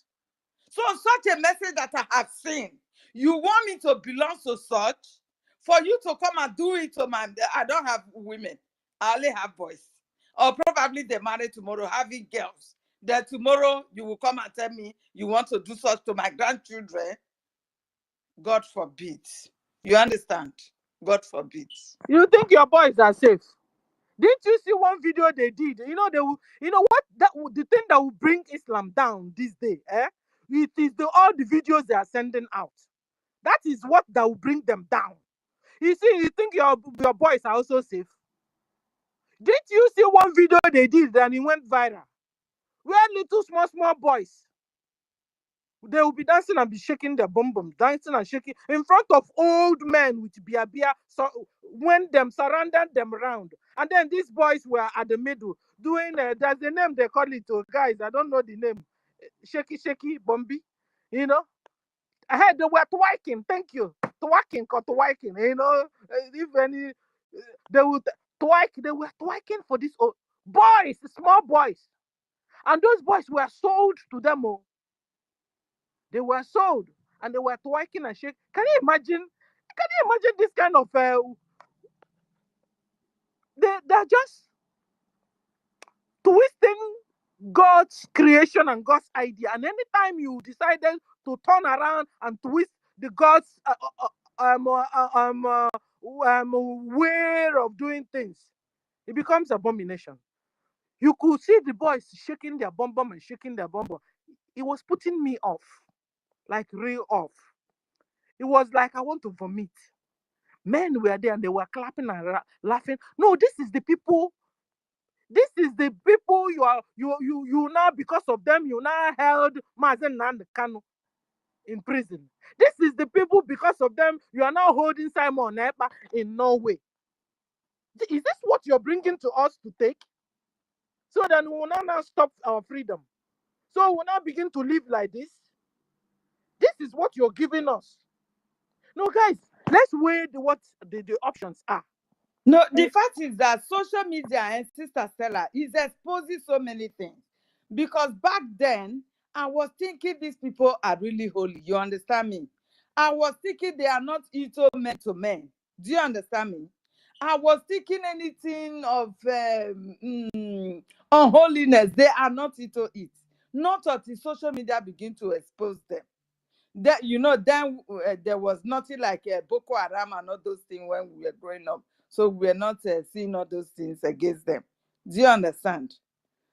S8: So such a message that I have seen. You want me to belong to such? For you to come and do it to I don't have women. I only have boys. Or probably they marry tomorrow, having girls. Then tomorrow you will come and tell me you want to do such to my grandchildren. God forbid. You understand? God forbid.
S13: You think your boys are safe? Didn't you see one video they did? You know what the thing that will bring Islam down this day, It is all the videos they are sending out. That is what that will bring them down. You see, you think your boys are also safe? Didn't you see one video they did and it went viral? Where little small boys, they will be dancing and be shaking their bum bum, dancing and shaking in front of old men with bia, so when them surrounded them around. And then these boys were at the middle doing, there's a name they call it, guys, I don't know the name. Shaky Bombi, you know. I heard they were twerking, thank you. Twerking or twerking, if any, they would twerk, they were twerking for these old boys, small boys. And those boys were sold to them. They were sold and they were twerking and shaking. Can you imagine this kind of they're just twisting God's creation and God's idea. And anytime you decided to turn around and twist the God's way of doing things, it becomes abomination. You could see the boys shaking their bum bum and shaking their bum bum. It was putting me off, like real off. It was like I want to vomit. Men were there and they were clapping and laughing. No, this is the people. This is the people you now, because of them you now held Mazen Nand Kanu in prison. This is the people, because of them you are now holding Simon Epa in Norway. Is this what you're bringing to us to take? So then we will now stop our freedom. So we'll now begin to live like this. This is what you're giving us. No, guys, let's weigh what the options are.
S8: No, the fact is that social media and Sister Stella is exposing so many things. Because back then, I was thinking these people are really holy. You understand me? I was thinking they are not Ito men to men. Do you understand me? I was thinking anything of unholiness. They are not Ito it. Not until social media begin to expose them. That then there was nothing like Boko Haram and all those things when we were growing up. So we're not seeing all those things against them. Do you understand?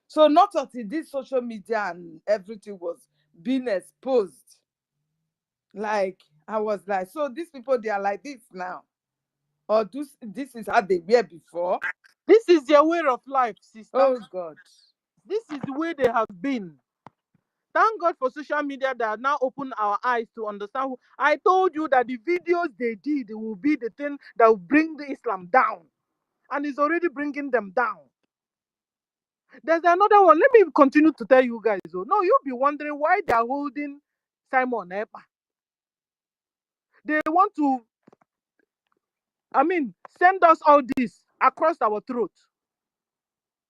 S8: So not until this social media and everything was being exposed. Like, I was like, so these people, they are like this now. Or this is how they were before.
S13: This is their way of life, sister.
S8: Oh, God.
S13: This is the way they have been. Thank God for social media that now open our eyes to understand. I told you that the videos they did will be the thing that will bring the Islam down. And it's already bringing them down. There's another one. Let me continue to tell you guys. No, you'll be wondering why they are holding Simon Epa. They want to, send us all this across our throat.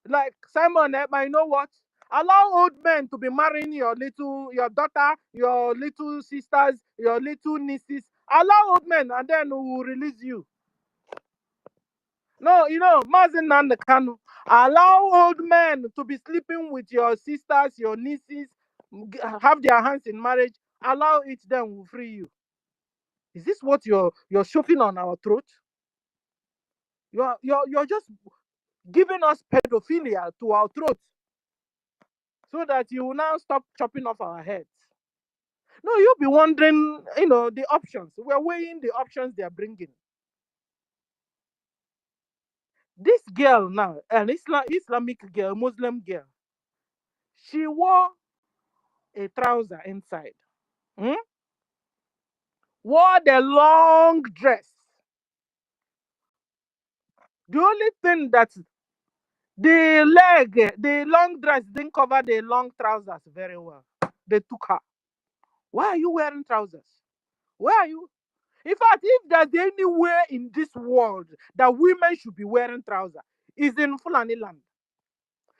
S13: Like, Simon Epa, you know what? Allow old men to be marrying your daughter, your little sisters, your little nieces. Allow old men, and then we will release you. No, Mazen Nandekanu. Allow old men to be sleeping with your sisters, your nieces, have their hands in marriage. Allow it, then we'll free you. Is this what you're shoving on our throat? You're just giving us pedophilia to our throat, so that you will now stop chopping off our heads. No, you'll be wondering, the options. We're weighing the options they are bringing. This girl now, an Islamic girl, Muslim girl, she wore a trouser inside. Wore the long dress. The only thing that the long dress didn't cover the long trousers very well. They took her. Why are you wearing trousers? Where are you? In fact, if there's anywhere in this world that women should be wearing trousers, is in Fulani land.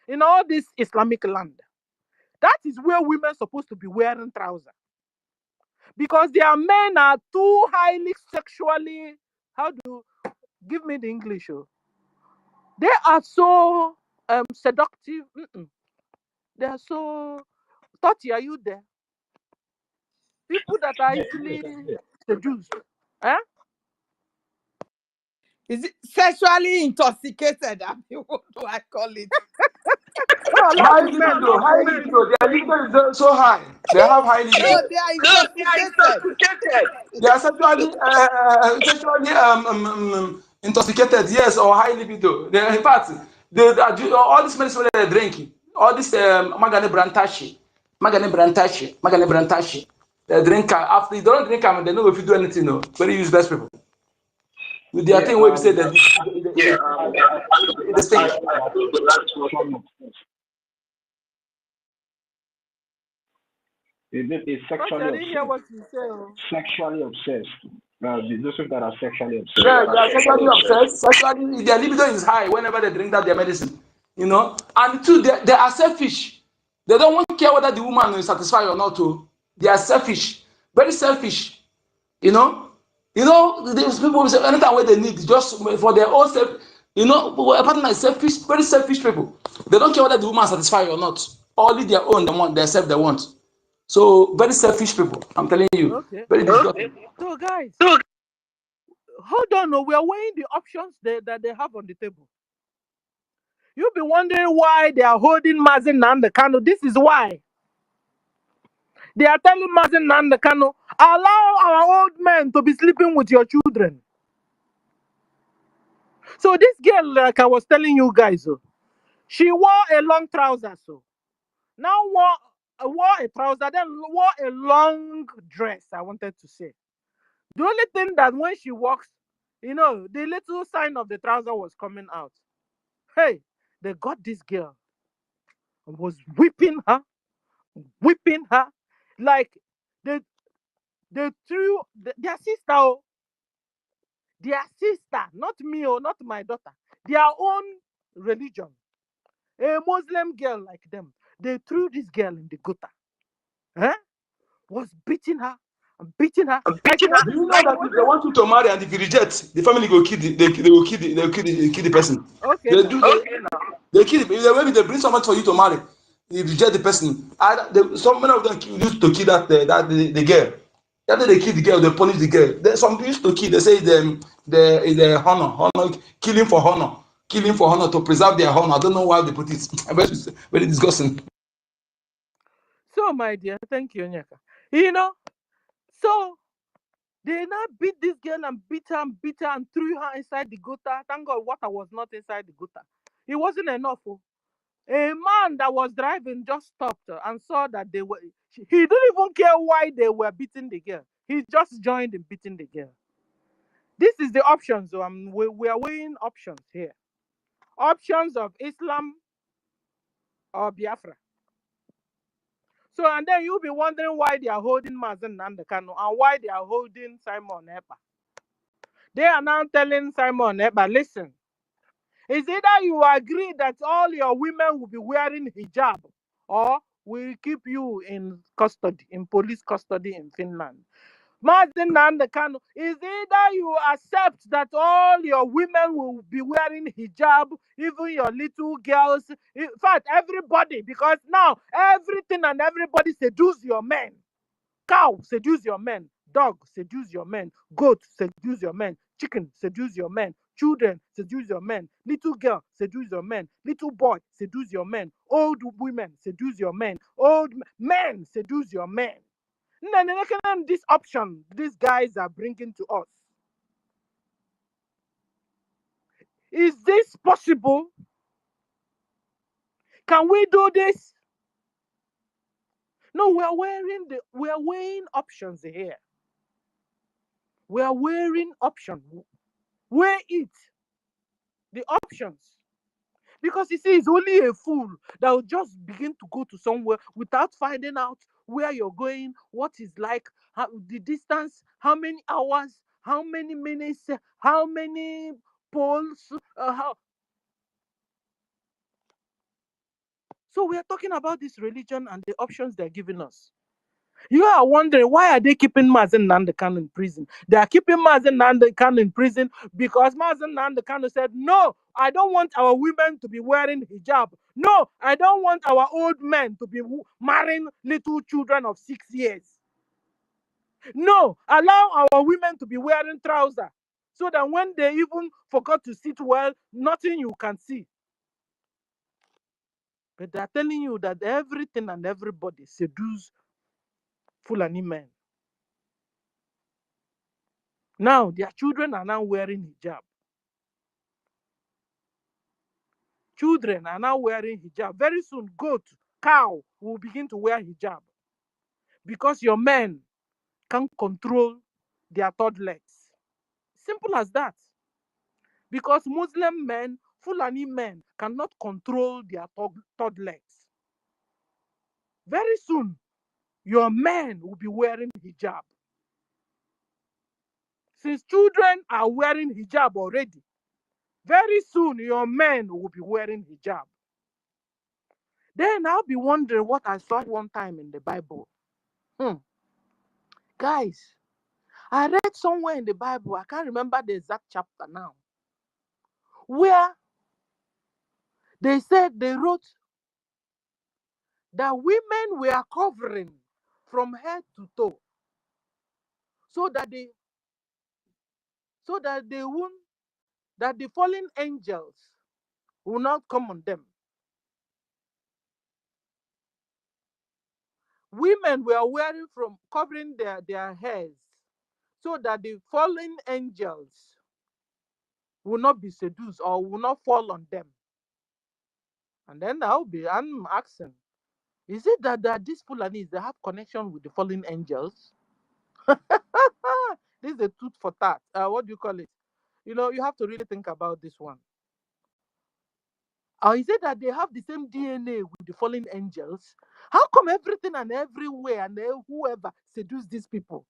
S13: In all this Islamic land. That is where women are supposed to be wearing trousers. Because their men are too highly sexually, give me the English. They are so seductive. They are so, Toti, are you there? People that are easily seduced.
S8: Is it sexually intoxicated? What do I call it?
S13: No,
S3: High libido, high libido. Their libido is so high. They have high libido.
S8: No, they are intoxicated.
S3: They are sexually intoxicated, yes, or high libido. In fact, all this medicine they're drinking, all this Magane Brantashi, they drink after you don't drink them, they know if you do anything. No, very useless people. With their thing, where we say that the stink.
S2: It's sexually obsessed. Sexually obsessed. Those people that are sexually obsessed.
S3: Yeah, they are sexually obsessed. Sexually, their libido is high whenever they drink their medicine. And two, they are selfish. They don't want to care whether the woman is satisfied or not. They are selfish, very selfish. These people will say anytime where they need just for their own self. A partner is selfish, very selfish people. They don't care whether the woman is satisfied or not. Only their own, they want, their self they want. So very selfish people. I'm telling you.
S13: Okay.
S3: Very disgusting.
S13: So guys, hold on. We are weighing the options that they have on the table. You'll be wondering why they are holding Mazen Nandekano. This is why. They are telling Mazen Nandekano, allow our old men to be sleeping with your children. So this girl, like I was telling you guys, she wore a long trouser. So now wore a trouser, then wore a long dress, I wanted to say. The only thing that when she walks, the little sign of the trouser was coming out. Hey, they got this girl and was whipping her. Like they threw their sister, not me, not my daughter, their own religion, a Muslim girl like them. They threw this girl in the gutter. Was beating her and beating her like it
S3: Do
S13: wasn't.
S3: you know that if they want you to marry and if you reject, the family go kill kill the person.
S13: Okay
S3: They
S13: now.
S3: do they kill maybe they bring someone for you to marry. You reject the person. Some many of them used to kill the girl. That day they kill the girl, they punish the girl. Some used to kill. They say the honor, killing for honor to preserve their honor. I don't know why they put it. Very disgusting.
S13: So my dear, thank you, Nyaka. So they now beat this girl and beat her and threw her inside the gutter. Thank God water was not inside the gutter. It wasn't enough. A man that was driving just stopped and saw that he didn't even care why they were beating the girl. He just joined in beating the girl. This is the options. So we are weighing options here. Options of Islam or Biafra. So, and then you'll be wondering why they are holding Mazen Nandekano and why they are holding Simon Epa. They are now telling Simon Epa, listen, it's either you agree that all your women will be wearing hijab or we'll keep you in custody, in police custody in Finland. Mazen Nandekano, is either you accept that all your women will be wearing hijab, even your little girls, in fact, everybody, because now everything and everybody seduce your men. Cow, seduce your men. Dog, seduce your men. Goat, seduce your men. Chicken, seduce your men. Children, seduce your men. Little girl, seduce your men. Little boy, seduce your men. Old women, seduce your men. Old men, seduce your men. This option these guys are bringing to us. Is this possible? Can we do this? No, we are weighing options here. We are weighing options. Weigh it. The options. Because you see, it's only a fool that will just begin to go to somewhere without finding out where you're going, what is like, the distance, how many hours, how many minutes, how many poles. So we are talking about this religion and the options they're giving us. You are wondering, why are they keeping Mazen Nandekano in prison? They are keeping Mazen Nandekano in prison because Mazen Nandekano said, no, I don't want our women to be wearing hijab. No, I don't want our old men to be marrying little children of 6 years. No, allow our women to be wearing trousers so that when they even forgot to sit well, nothing you can see. But they are telling you that everything and everybody seduce Fulani men. Now, their children are now wearing hijab. Children are now wearing hijab. Very soon, goat, cow will begin to wear hijab. Because your men can't control their third legs. Simple as that. Because Muslim men, Fulani men, cannot control their third legs. Very soon, your men will be wearing hijab. Since children are wearing hijab already, very soon your men will be wearing hijab. Then I'll be wondering what I saw one time in the Bible. Guys, I read somewhere in the Bible, I can't remember the exact chapter now, where they said they wrote that women were covering from head to toe so that they won't, that the fallen angels will not come on them. Women were wearing from covering their hairs so that the fallen angels will not be seduced or will not fall on them. And then I'm asking, is it that these Fulanis, they have connection with the fallen angels? This is a tooth for tat. What do you call it? You know, you have to really think about this one. Or is it that they have the same DNA with the fallen angels? How come everything and everywhere and whoever seduce these people?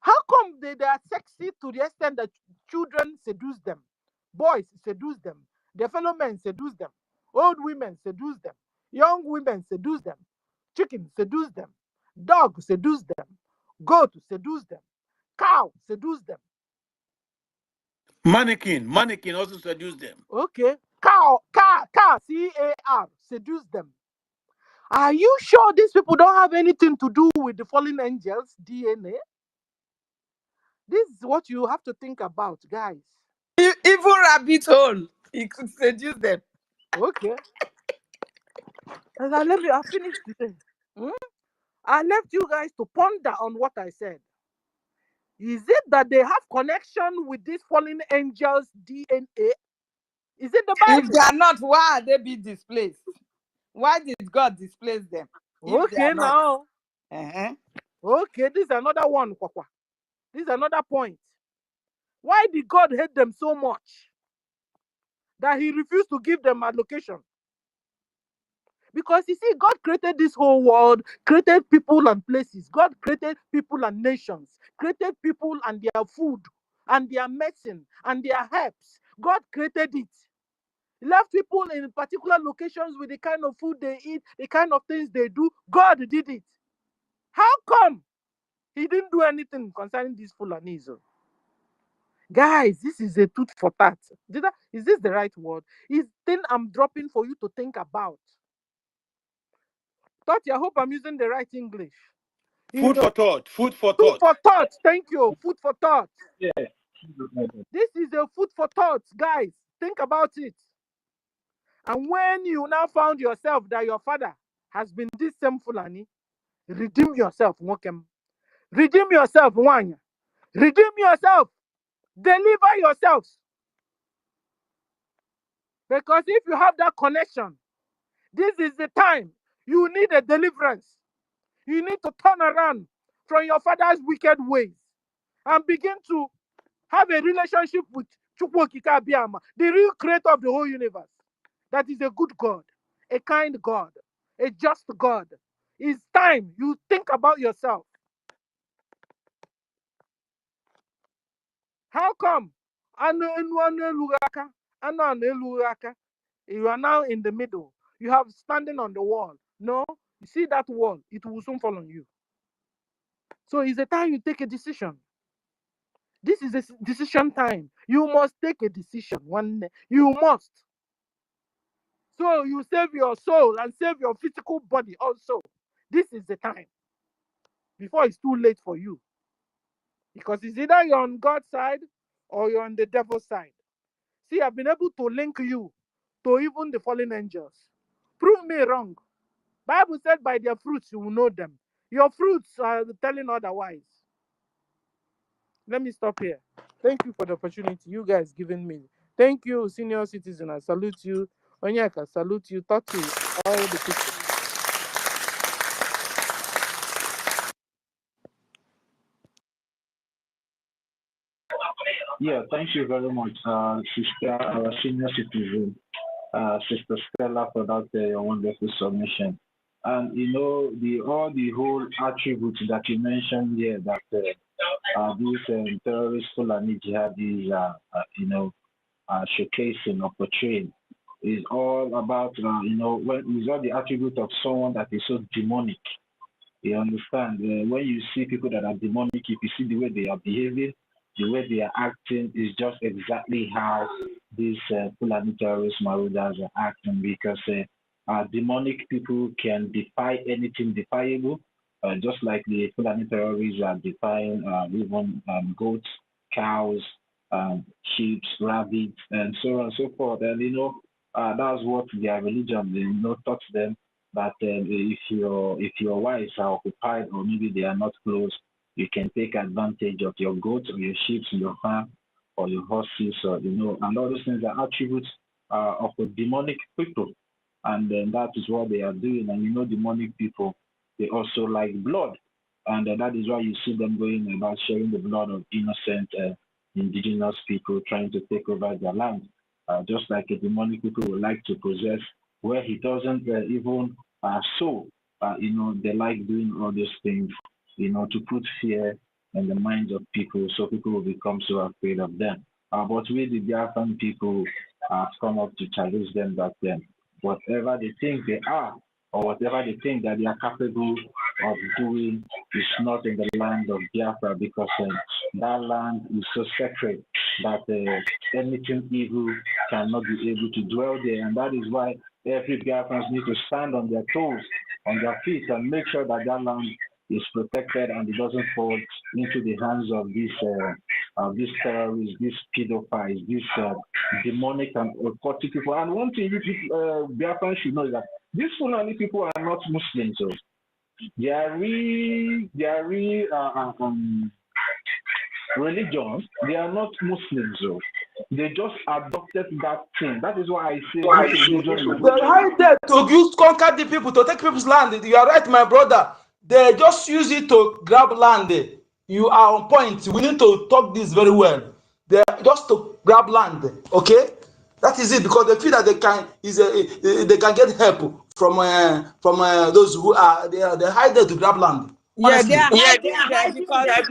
S13: How come they are sexy to the extent that children seduce them, boys seduce them, their fellow men seduce them, old women seduce them, young women seduce them, chicken seduce them, dog seduce them, goat seduce them, cow seduce them.
S1: Mannequin also seduce them.
S13: Okay, car, C-A-R, seduce them. Are you sure these people don't have anything to do with the fallen angels' DNA? This is what you have to think about, guys.
S8: Even rabbit hole, he could seduce them.
S13: Okay. I finished today. I left you guys to ponder on what I said. Is it that they have connection with this fallen angels' DNA? Is it the
S8: If
S13: Bible?
S8: they are not, why are they being displaced? Why did God displace them? If they
S13: Okay,
S8: are not.
S13: now. Okay, this is another one, Kwakwa. This is another point. Why did God hate them so much that he refused to give them allocation? Because you see, God created this whole world, created people and places. God created people and nations, created people and their food, and their medicine, and their herbs. God created it. He left people in particular locations with the kind of food they eat, the kind of things they do. God did it. How come he didn't do anything concerning these Fulanese? Guys, this is a tooth for tat. Is this the right word? Is thing I'm dropping for you to think about. Tati, I hope I'm using the right English.
S1: Food for thought.
S13: Food for thought. Thank you. Food for thought.
S2: Yeah.
S13: This is a food for thought, guys. Think about it. And when you now found yourself that your father has been this same Fulani, redeem yourself, Mokem. Redeem yourself, Wanya. Redeem yourself. Deliver yourselves. Because if you have that connection, this is the time you need a deliverance. You need to turn around from your father's wicked ways and begin to have a relationship with Chukwokika Abiyama, the real creator of the whole universe. That is a good God, a kind God, a just God. It's time you think about yourself. How come? You are now in the middle. You have standing on the wall. No, you see that wall, it will soon fall on you. So it's the time you take a decision. This is a decision time. You must take a decision. You must. So you save your soul and save your physical body also. This is the time. Before it's too late for you. Because it's either you're on God's side or you're on the devil's side. See, I've been able to link you to even the fallen angels. Prove me wrong. Bible said by their fruits you will know them. Your fruits are telling otherwise. Let me stop here. Thank you for the opportunity you guys given me. Thank you, senior citizen. I salute you. Onyeka, salute you. Talk to all the people.
S2: Yeah, thank you very much, Sister, senior citizen, Sister Stella, for that wonderful submission. And you know, all the whole attributes that you mentioned here, that these terrorist Fulani jihadis showcasing or portraying, is all about is all the attribute of someone that is so demonic. You understand? When you see people that are demonic, if you see the way they are behaving, the way they are acting, is just exactly how these Fulani terrorist marauders are acting, because demonic people can defy anything defiable, just like the Fulani terrorists are defying even goats, cows, sheep, rabbits, and so on and so forth. And that's what their religion taught them, that if your wives are occupied or maybe they are not close, you can take advantage of your goats or your sheep in your farm or your horses, or and all those things are attributes of the demonic people. And then that is what they are doing. And demonic people, they also like blood. And that is why you see them going about sharing the blood of innocent indigenous people trying to take over their land. Just like a demonic people would like to possess where he doesn't even sow. They like doing all these things, to put fear in the minds of people, so people will become so afraid of them. But we, the Biafran people, have come up to challenge them that whatever they think they are, or whatever they think that they are capable of doing, is not in the land of Biafra, because that land is so sacred that anything evil cannot be able to dwell there. And that is why every Biafrans need to stand on their toes, on their feet, and make sure that that land is protected and it doesn't fall into the hands of these terrorists, these pedophiles, these demonic and occultic people. And one thing Biafrans should know is that these Fulani people are not Muslims. So they are religions. They are not Muslims. So they just adopted that thing. That is why I say this religion.
S3: They hide there to conquer the people, to take people's land. You are right, my brother. They just use it to grab land. You are on point. We need to talk this very well. They just to grab land, okay? That is it, because they feel that they can get help from those who are they hide there to grab land.
S8: Yeah,
S3: Honestly.
S8: they are hiding there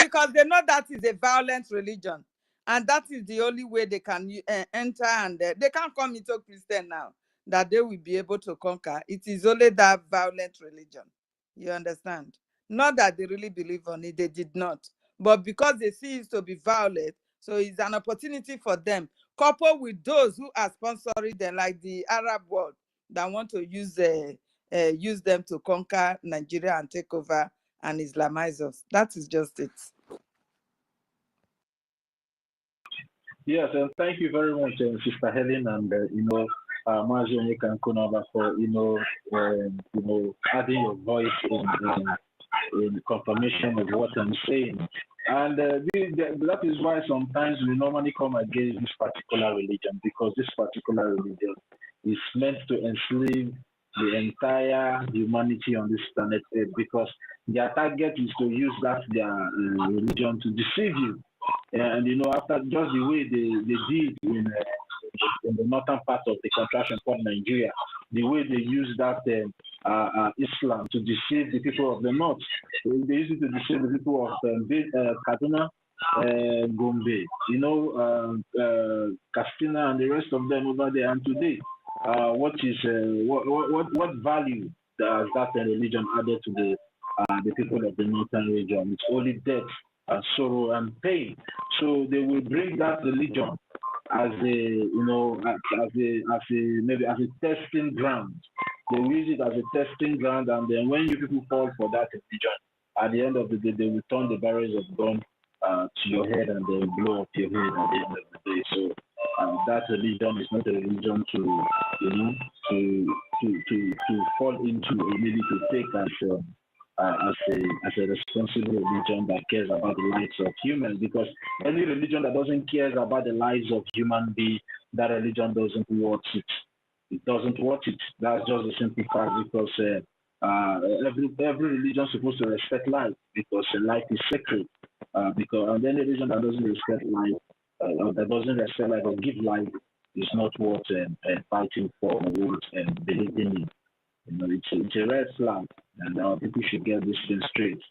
S8: because they know that is a violent religion, and that is the only way they can enter, and they can't come into Christian now that they will be able to conquer. It is only that violent religion. You understand? Not that they really believe on it, they did not. But because they see it to be violent, so it's an opportunity for them, coupled with those who are sponsoring them, like the Arab world, that want to use them to conquer Nigeria and take over and Islamize us. That is just it.
S2: Yes, and thank you very much, Sister Helen, and Mazi Kankunaba for adding your voice in confirmation of what I'm saying. And that is why sometimes we normally come against this particular religion, because this particular religion is meant to enslave the entire humanity on this planet Earth, because their target is to use their religion to deceive you. And after just the way they did in the northern part of the contraction called Nigeria, the way they use that Islam to deceive the people of the north, they use it to deceive the people of Kaduna, Gombe, Castina, and the rest of them over there. And today, what value does that religion added to the people of the northern region? It's only death and sorrow and pain. So they will bring that religion as maybe as a testing ground. They will use it as a testing ground, and then when you people fall for that religion, at the end of the day, they will turn the barrels of gun to your head and they will blow up your head at the end of the day. So that religion is not a religion to fall into, or maybe to take as a responsible religion that cares about the lives of humans. Because any religion that doesn't care about the lives of human beings, that religion doesn't worth it. It doesn't worth it. That's just a simple fact, because every religion is supposed to respect life, because life is sacred. And any religion that doesn't respect life, or that doesn't respect life or give life, is not worth fighting for, and believing in. It's a red flag, and people should get this thing straight.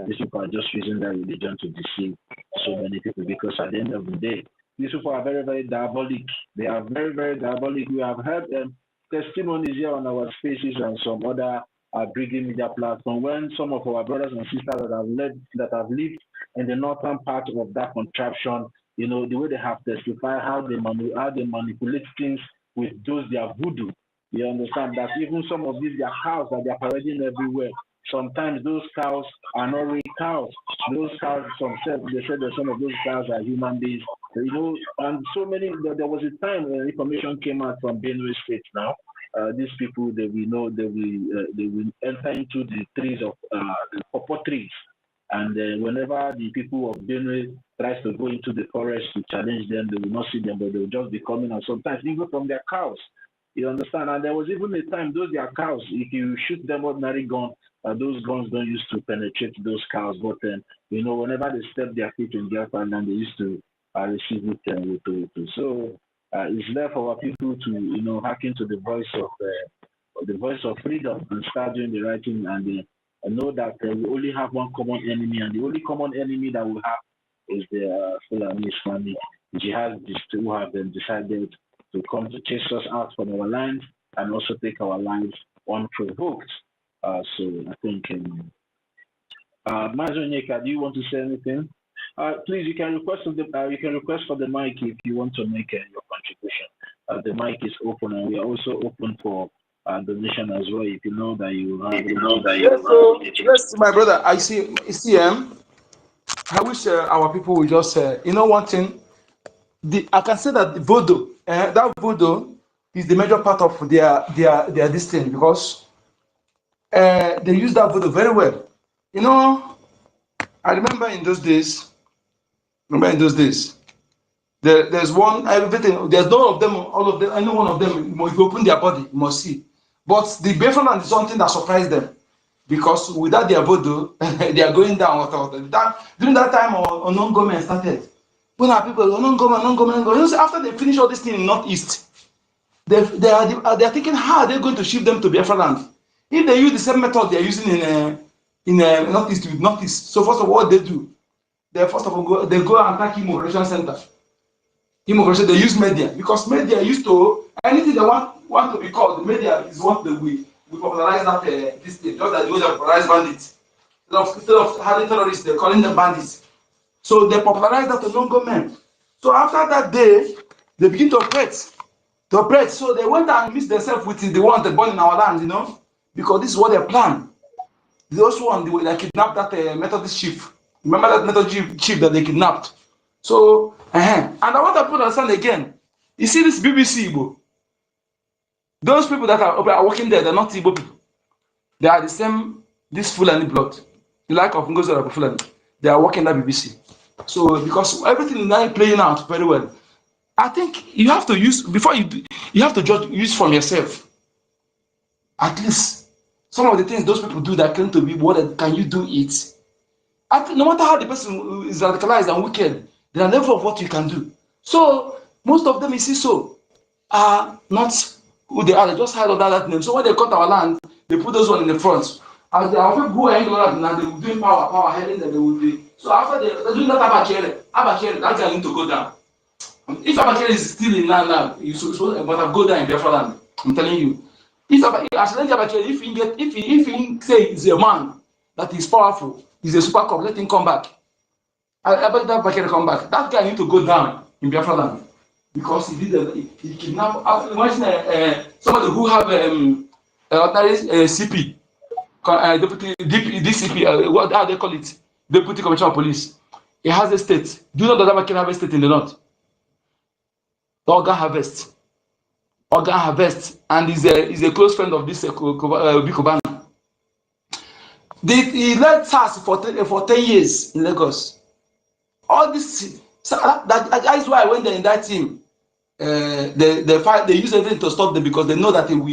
S2: These people are just using their religion to deceive so many people, because at the end of the day, these people are very, very diabolic. They are very, very diabolic. We have heard testimonies here on our spaces and some other BRGIE media platform, when some of our brothers and sisters that have lived in the northern part of that contraption, the way they have testified, how they manipulate things with those their voodoo. You understand that even some of these their cows that they are parading everywhere, sometimes those cows are not really cows. Those cows, they said that some of those cows are human beings. You know, and so many. There was a time when information came out from Benue State. Now, these people they will enter into the trees of the pawpaw trees, and whenever the people of Benue tries to go into the forest to challenge them, they will not see them, but they will just be coming out. Sometimes even from their cows. You understand? And there was even a time those their cows. If you shoot them ordinary gun, those guns don't used to penetrate those cows. But you know, whenever they step their feet in Biafra land, they used to receive it. So it's there for our people to, you know, hack into the voice of freedom and start doing the right thing, and know that we only have one common enemy, and the only common enemy that we have is the Fulani family jihadists who have decided to come to chase us out from our lands and also take our lives unprovoked. So I think, Mazonyeka, do you want to say anything? Please, you can request for the mic if you want to make your contribution. The mic is open, and we are also open for donation as well. If you know that you have,
S3: Yes, my brother. I see. I wish our people would just, you know, one thing. I can say that the voodoo, that voodoo is the major part of their this thing, because they use that voodoo very well. You know, I remember in those days. There's one everything. There's no of them, all of them, any one of them. If you open their body, you must see. But the BIAFRANS is something that surprised them, because without their voodoo, they are going down. During that time, unknown government started. When our people unknown government, after they finish all this thing in Northeast, they are thinking how are they going to shift them to Biafra land. If they use the same method they are using in Northeast with Northeast. So first of all, what they do, they go and attack immigration center. Immigration, they use media, because media used to anything they want to be called. The media is what we popularize that this thing. Just that they popularize bandits. Instead of having terrorists, they're calling them bandits. So they popularize that to non-government. So after that day, they begin to operate. So they went and mixed themselves with the ones that born in our land, you know, because this is what they plan. Those ones, they kidnapped that Methodist chief. Remember that Methodist chief that they kidnapped? So, and I want to put understand again. You see this BBC Igbo. Those people that are working there, they're not Igbo people. They are the same, this Fulani blood. The like of NGOZI or Fulani. They are working at BBC. So, because everything is now playing out very well. I think you have to use, before you do, you have to use from yourself. At least some of the things those people do that claim to be what can you do it? No matter how the person is radicalized and wicked, there are level of what you can do. So most of them, you see, are not who they are. They just hide under that name. So when they cut our land, they put those one in the front. As they are who are ignorant now, they will do power heading that they will do. So after they're doing that Abakere, that guy need to go down. If Abakere is still in now, you should go down in Biafra land. I'm telling you. If Abakere, if he say he's a man that is powerful, he's a super cop, let him come back. I bet that Abakere come back. That guy need to go down in Biafra land, because he kidnapped. Imagine somebody who have ordinary CP, deputy DCP, what how they call it, deputy commissioner of police. He has a state. Do you know that Abakere have a state in the north? Organ Harvest, and he's a close friend of this Bikobana. He led SARS for 10 years in Lagos. All this, that is why when they indict him, they fight. They use everything to stop them, because they know that he will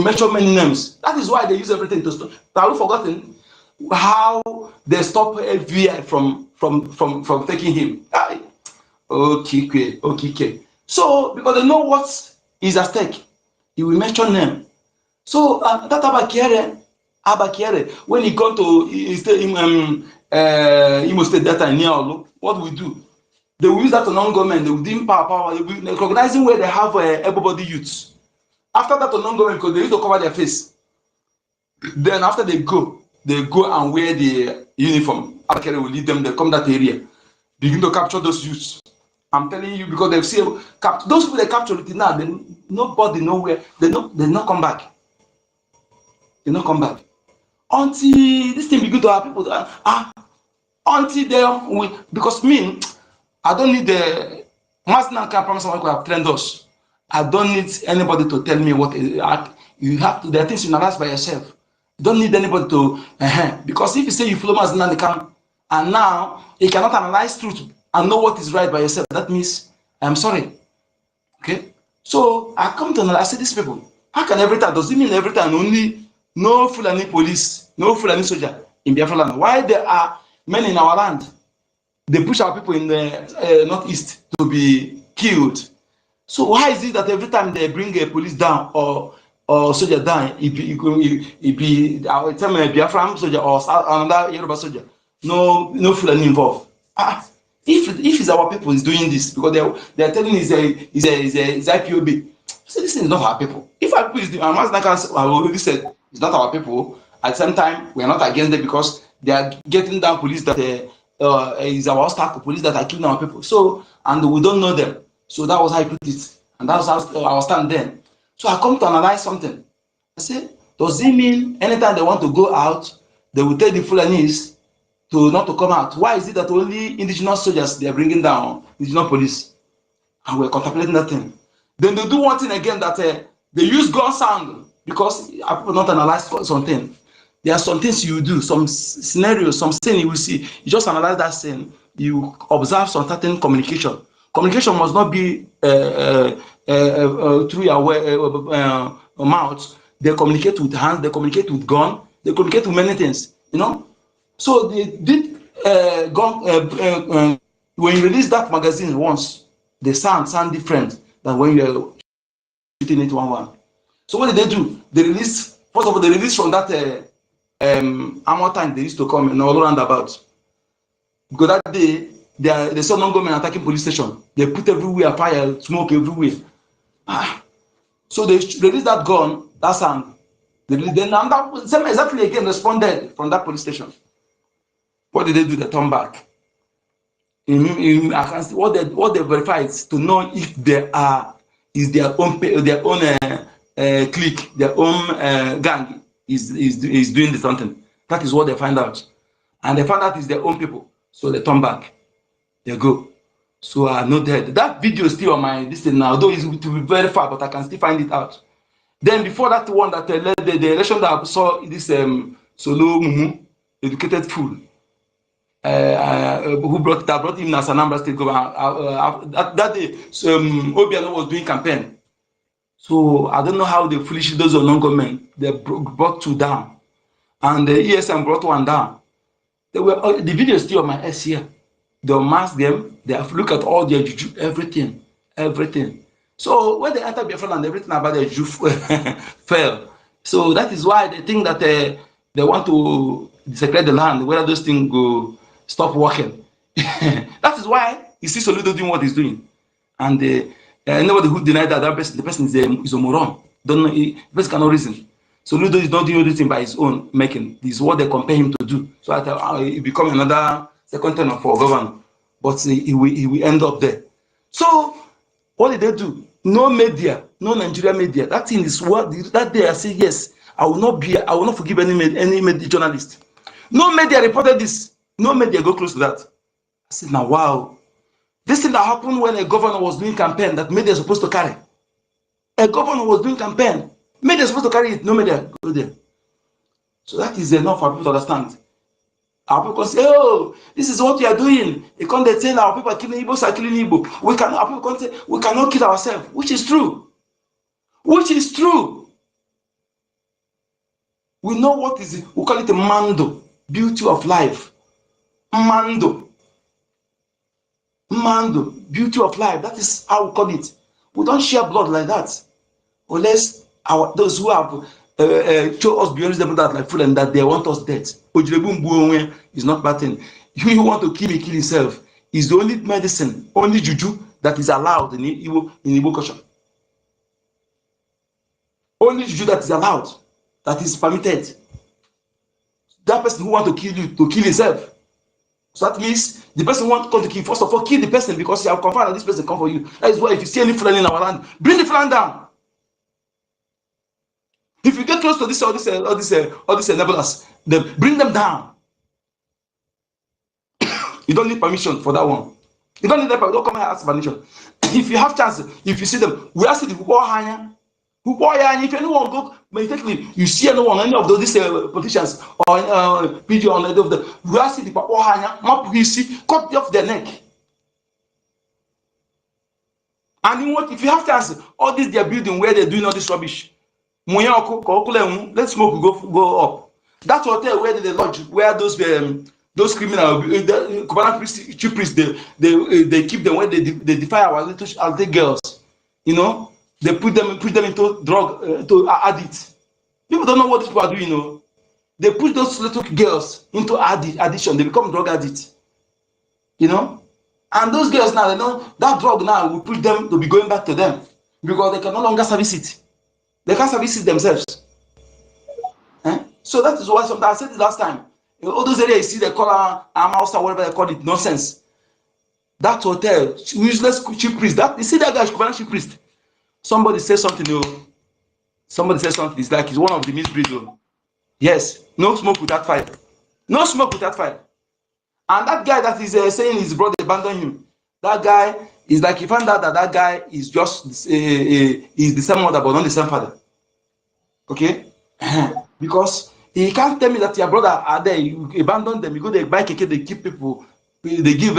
S3: mention many names. That is why they use everything to stop. Have you forgotten how they stop FBI from taking him? Okay. So because they know what is at stake, he will mention them. So that Abakere, when he come to Imo State that time near Olu, what we do? They will use that to non-government. They will give power. They will be recognizing where they have everybody youths. After that to non-government, because they need to cover their face. Then after they go and wear the uniform. Abakere will lead them. They come that area, begin to capture those youths. I'm telling you, because they've seen those people they capture it now. Nobody nowhere. They not come back. they not come back. Until this thing begin to happen, people, until they, because me, I don't need the master can promise someone who have trained us. I don't need anybody to tell me what you have to. There are things you analyze by yourself. You don't need anybody to because if you say you follow master can and now you cannot analyze truth and know what is right by yourself, that means I'm sorry. Okay, so I come to analyze. I say these people, how can every time, does it mean every time only no Fulani police, no Fulani soldier in Biafra land? Why there are men in our land? They push our people in the northeast to be killed. So why is it that every time they bring a police down or soldier down, it be Biafran soldier or another Yoruba soldier, no Fulani involved? If it's our people is doing this because they're telling is IPOB, so this is not our people. If our people is doing, I already said it's not our people. At the same time, we are not against them because they are getting down police that is our staff police that are killing our people. So and we don't know them. So that was how I put it, and that was how I was stand then. So I come to analyze something. I say, does it mean anytime they want to go out, they will tell the Fulanis to not to come out? Why is it that only indigenous soldiers they are bringing down, indigenous police? And we're contemplating that thing. Then they do one thing again that they use gun sound because people not analyze something. There are some things you do, some scenarios, some scene you will see. You just analyze that scene. You observe some certain communication. Communication must not be through your mouth. They communicate with hands. They communicate with gun. They communicate with many things. You know. So they did when you release that magazine once, the sound different than when you're shooting it one. So what did they do? They release, first of all, they release from that armor tank they used to come in all around about. Because that day they saw non-government attacking police station. They put everywhere fire, smoke everywhere. So they released that gun, that sound. Then same exactly again responded from that police station. What did they do? They turn back. I can see what they verify is to know if they are is their own clique, their own gang is doing the something. That is what they find out, and they find out is their own people. So they turn back, they go. So I'm not dead. That video is still on my list now, although it's to be very far, but I can still find it out. Then before that one that led the election that I saw this Solo Mumu, educated fool. Who brought him as Anambra State governor. That day, Obiano was doing campaign. So I don't know how they foolish those of non-government. They brought two down, and the ESM brought one down. They were the video is still on my S here. They'll mask them. They have look at all their juju, everything. So when they enter Biafra and everything about their juju fell. So that is why they think that they want to desecrate the land. Whether those things go stop working. That is why you see Soludo doing what he's doing, and anybody who denied that person, the person is a moron. Don't know. The person cannot reason. Soludo is not doing anything by his own making. This is what they compare him to do. So he become another second tenor for governor, but he will end up there. So what did they do? No media, no Nigeria media. That thing is what that day I say yes. I will not forgive any media journalist. No media reported this. No media go close to that. I said, now wow. This thing that happened when a governor was doing campaign that media is supposed to carry. A governor was doing campaign. Media is supposed to carry it. No media go there. So that is enough for people to understand. Our people say, oh, this is what we are doing. You can't tell our people are killing Igbos, are killing Igbo. Our people can't say we cannot kill ourselves, which is true. Which is true. We know what is it. We call it a mando, beauty of life. Mando, beauty of life. That is how we call it. We don't share blood like that, unless those who have show us beyond them that like food and that they want us dead. Ojilebu is not bad thing. You want to kill me, kill yourself. Is the only medicine, only juju that is allowed in Igbo culture. Only juju that is allowed, that is permitted. That person who want to kill you, to kill himself. So that means the person who want to come to kill, first of all, kill the person because you have confirmed that this person come for you. That is why if you see any Fulani in our land, bring the Fulani down. If you get close to all these enablers, then bring them down. You don't need permission for that one. You don't need that. Don't come and ask permission. If you have chance, if you see them, we ask the people higher. If anyone go meditatively, you see anyone, any of these politicians or PG on any of them, we ask the people higher, map you see, cut off their neck. And what if you have chance, all this they're building where they're doing all this rubbish, let smoke go up. That hotel where they lodge, where those criminal, the chief priests, they keep them where they defy our little girls, you know. They put them into drug to addict. People don't know what these people are doing, you know. They put those little girls into addiction. They become drug addicts, you know. And those girls now, they know that drug now will put them to be going back to them because they can no longer service it. They can't service it themselves. So that is why sometimes I said it last time. In all those areas you see they call house or whatever they call it, nonsense. That hotel, useless chief priest. That you see that guy, chief priest. Somebody says something, somebody says something, it's like he's one of the misbreeds. Yes, no smoke without fire. No smoke without fire. And that guy that is saying his brother abandoned him, that guy is like he found out that guy is just is the same mother but not the same father. Okay? Because he can't tell me that your brother are there, you abandon them, you go there, buy keke, they keep people, they give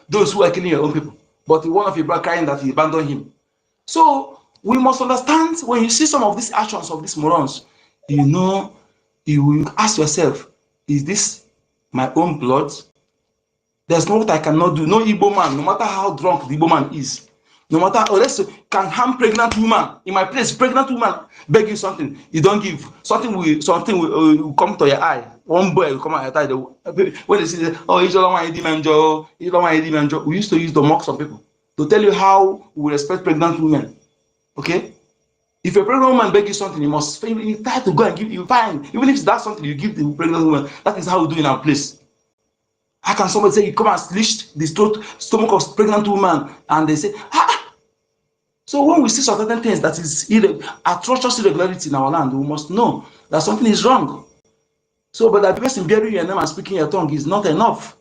S3: those who are killing your own people. But one of your brother crying that he abandoned him. So we must understand when you see some of these actions of these morons, you know, you will ask yourself, is this my own blood? There's no what I cannot do. No Igbo man, no matter how drunk the Igbo man is, no matter, unless you can harm pregnant woman. In my place, pregnant woman beg you something, you don't give. Something will come to your eye. One boy will come out your eye. When they say, oh, you don't want to manjo, you don't want to manjo. We used to use to mock some people to tell you how we respect pregnant women. Okay? If a pregnant woman begs you something, you must you try to go and give you fine. Even if that's something you give the pregnant woman, that is how we do in our place. How can somebody say you come and slit the stomach of pregnant woman and they say, ah? So when we see certain things that is atrocious irregularity in our land, we must know that something is wrong. So, but that person bearing your name and speaking your tongue is not enough.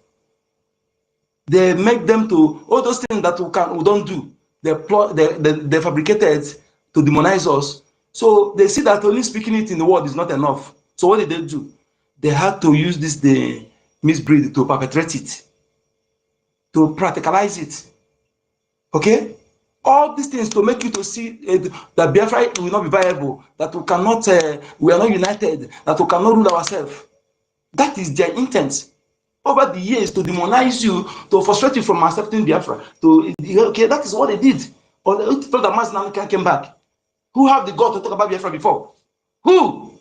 S3: They make them to all those things that we don't do. They fabricated to demonize us. So they see that only speaking it in the word is not enough. So what did they do? They had to use the misbreed to perpetrate it, to practicalize it. Okay? All these things to make you to see that Biafra will not be viable, that we cannot, we are not united, that we cannot rule ourselves. That is their intent. Over the years to demonize you, to frustrate you from accepting Biafra. Okay, that is what they did. Or the brother Mazen came back. Who have the God to talk about Biafra before? Who?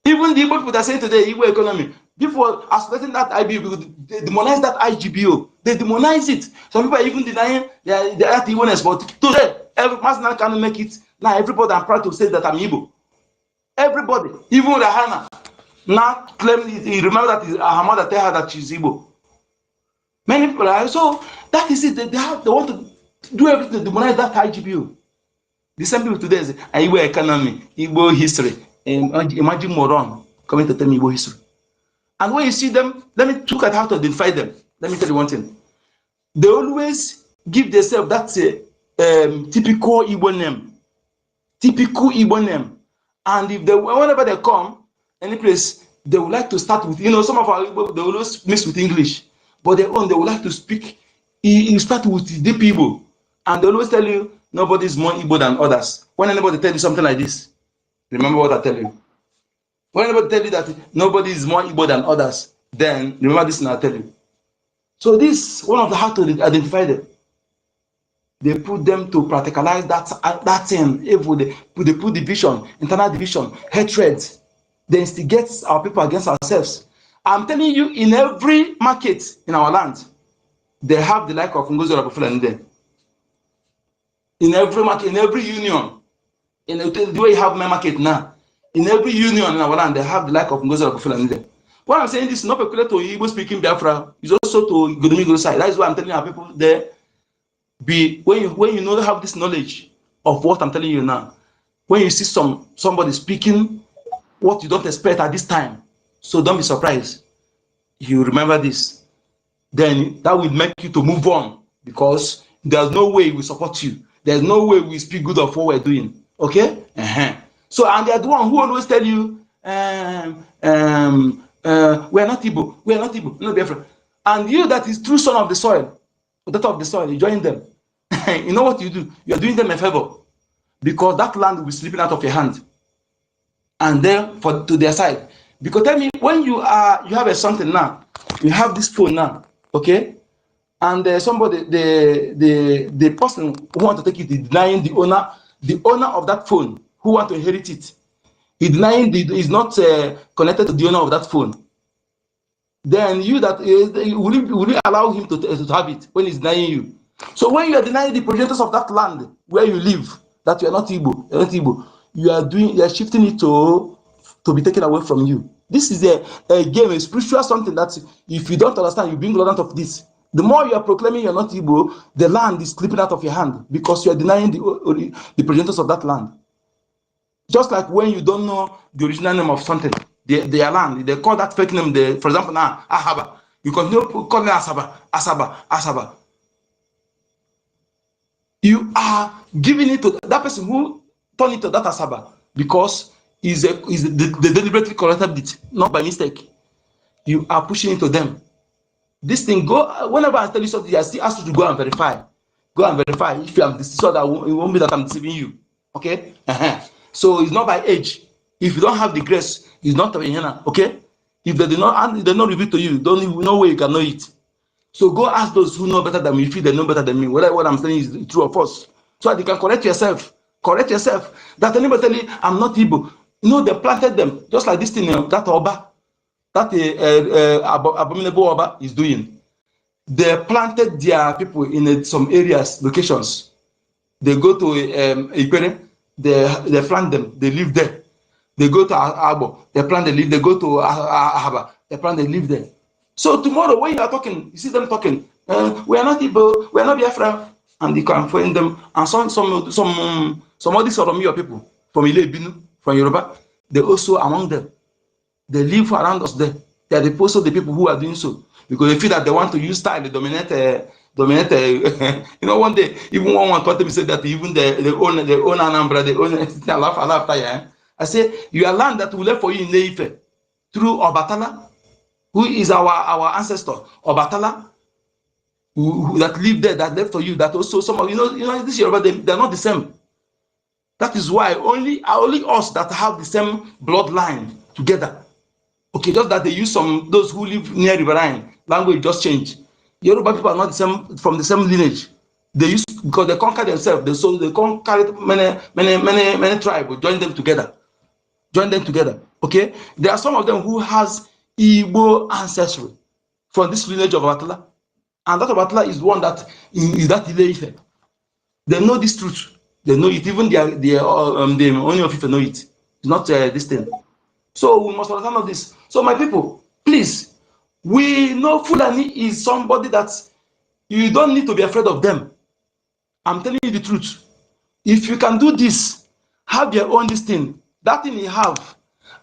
S3: Even the Igbo people that say today, Igbo economy, before accepting that IBIBIO, they demonize that IGBO. They demonize it. Some people are even denying that Igbo-ness, but today, every Mazen can make it. Now everybody, I'm proud to say that I'm Igbo. Everybody, even Rahana, now claim he remember that her mother tell her that she's Igbo. Many people are so that is it. They want to do everything to demonize that IGBO. The same people today say Igbo economy, Igbo history. Imagine moron coming to tell me Igbo history. And when you see them, let me look at how to identify them. Let me tell you one thing. They always give themselves that typical Igbo name. Typical Igbo name. And if they, whenever they come, any place, they would like to start with, some of our Igbo, they always mix with English. But they would like to speak, you start with deep Igbo. And they always tell you, nobody is more Igbo than others. When anybody tell you something like this, remember what I tell you. When anybody tell you that nobody is more Igbo than others, then remember this and I tell you. So this, one of the how to identify them. They put them to practicalize that thing. Evil, they put division, internal division, hatred. They instigate our people against ourselves. I'm telling you, in every market in our land, they have the like of NGOZI in there. In every market, in every union, in the way you have my market now, in every union in our land, they have the like of NGOZI in there. What I'm saying, this is not peculiar to Igbo speaking Biafra, it's also to Godomigo side. That is why I'm telling our people there. When you know have this knowledge of what I'm telling you now, when you see somebody speaking what you don't expect at this time, so don't be surprised. You remember this, then that will make you to move on, because there's no way we support you. There's no way we speak good of what we're doing. Okay? So, and they're the one who always tell you, we're not Igbo, we're not Igbo, no Biafra. And you that is true son of the soil, daughter of the soil, you join them. You know what you do? You're doing them a favor, because that land will be slipping out of your hand, and then to their side. Because tell me, when you have a something now, you have this phone now, okay, and somebody, the person who want to take it is denying the owner of that phone who want to inherit it. He's denying is not connected to the owner of that phone. Then you that will you allow him to have it when he's denying you? So when you are denying the progenitors of that land where you live, that you are not Igbo, you are shifting it to be taken away from you. This is a game, a spiritual something that if you don't understand, you bring ignorant of this. The more you are proclaiming you're not Igbo, the land is slipping out of your hand, because you are denying the progenitors of that land. Just like when you don't know the original name of something, their land, they call that fake name. For example, now Ahaba, you continue calling Asaba. You are giving it to that person who turned it to that Asaba, because they deliberately corrected it, not by mistake. You are pushing it to them. This thing, whenever I tell you something, I still ask you to go and verify. Go and verify if you am so that it won't be that I'm deceiving you. Okay? So it's not by age. If you don't have the grace, it's not by henna. Okay? If they not reveal to you, don't even know where you can know it. So go ask those who know better than me, if they know better than me, whether what I'm saying is true or false. So that you can correct yourself. Correct yourself. That anybody tell you, I'm not Igbo. You know, they planted them, just like this thing, that Oba, that abominable Oba is doing. They planted their people in some areas, locations. They go to Ikpere, they plant them, they live there. They go to Agbo, they plant, they live. They go to Ahaba, they plant, they live there. So tomorrow, when you are talking, you see them talking, we are not Igbo, we are not Biafra, and you can find them. And some of these Oromiyo people from Ile Binu, from Yoruba, they also among them. They live around us there. They are also the people who are doing so, because they feel that they want to use style to dominate. You know, one day, even one told me said that even they own Anambra, they own. I laugh. Yeah. I say, you are land that we left for you in Neife through Obatala, who is our ancestor. Obatala, who that lived there, that left for you, that also some of you know this year, but they're not the same. That is why only us that have the same bloodline together. Okay, just that they use those who live near Riverine, language just changed. Yoruba people are not the same, from the same lineage. They use, because they conquer themselves, they conquer many tribes, join them together. Okay, there are some of them who has Igbo ancestry from this lineage of Abatala, and that Abatala is one that is that Ile-Ife. They know this truth. They know it. Even the only of Ife know it. It's not this thing. So we must understand all this. So my people, please, we know Fulani is somebody that you don't need to be afraid of them. I'm telling you the truth. If you can do this, have your own this thing. That thing you have,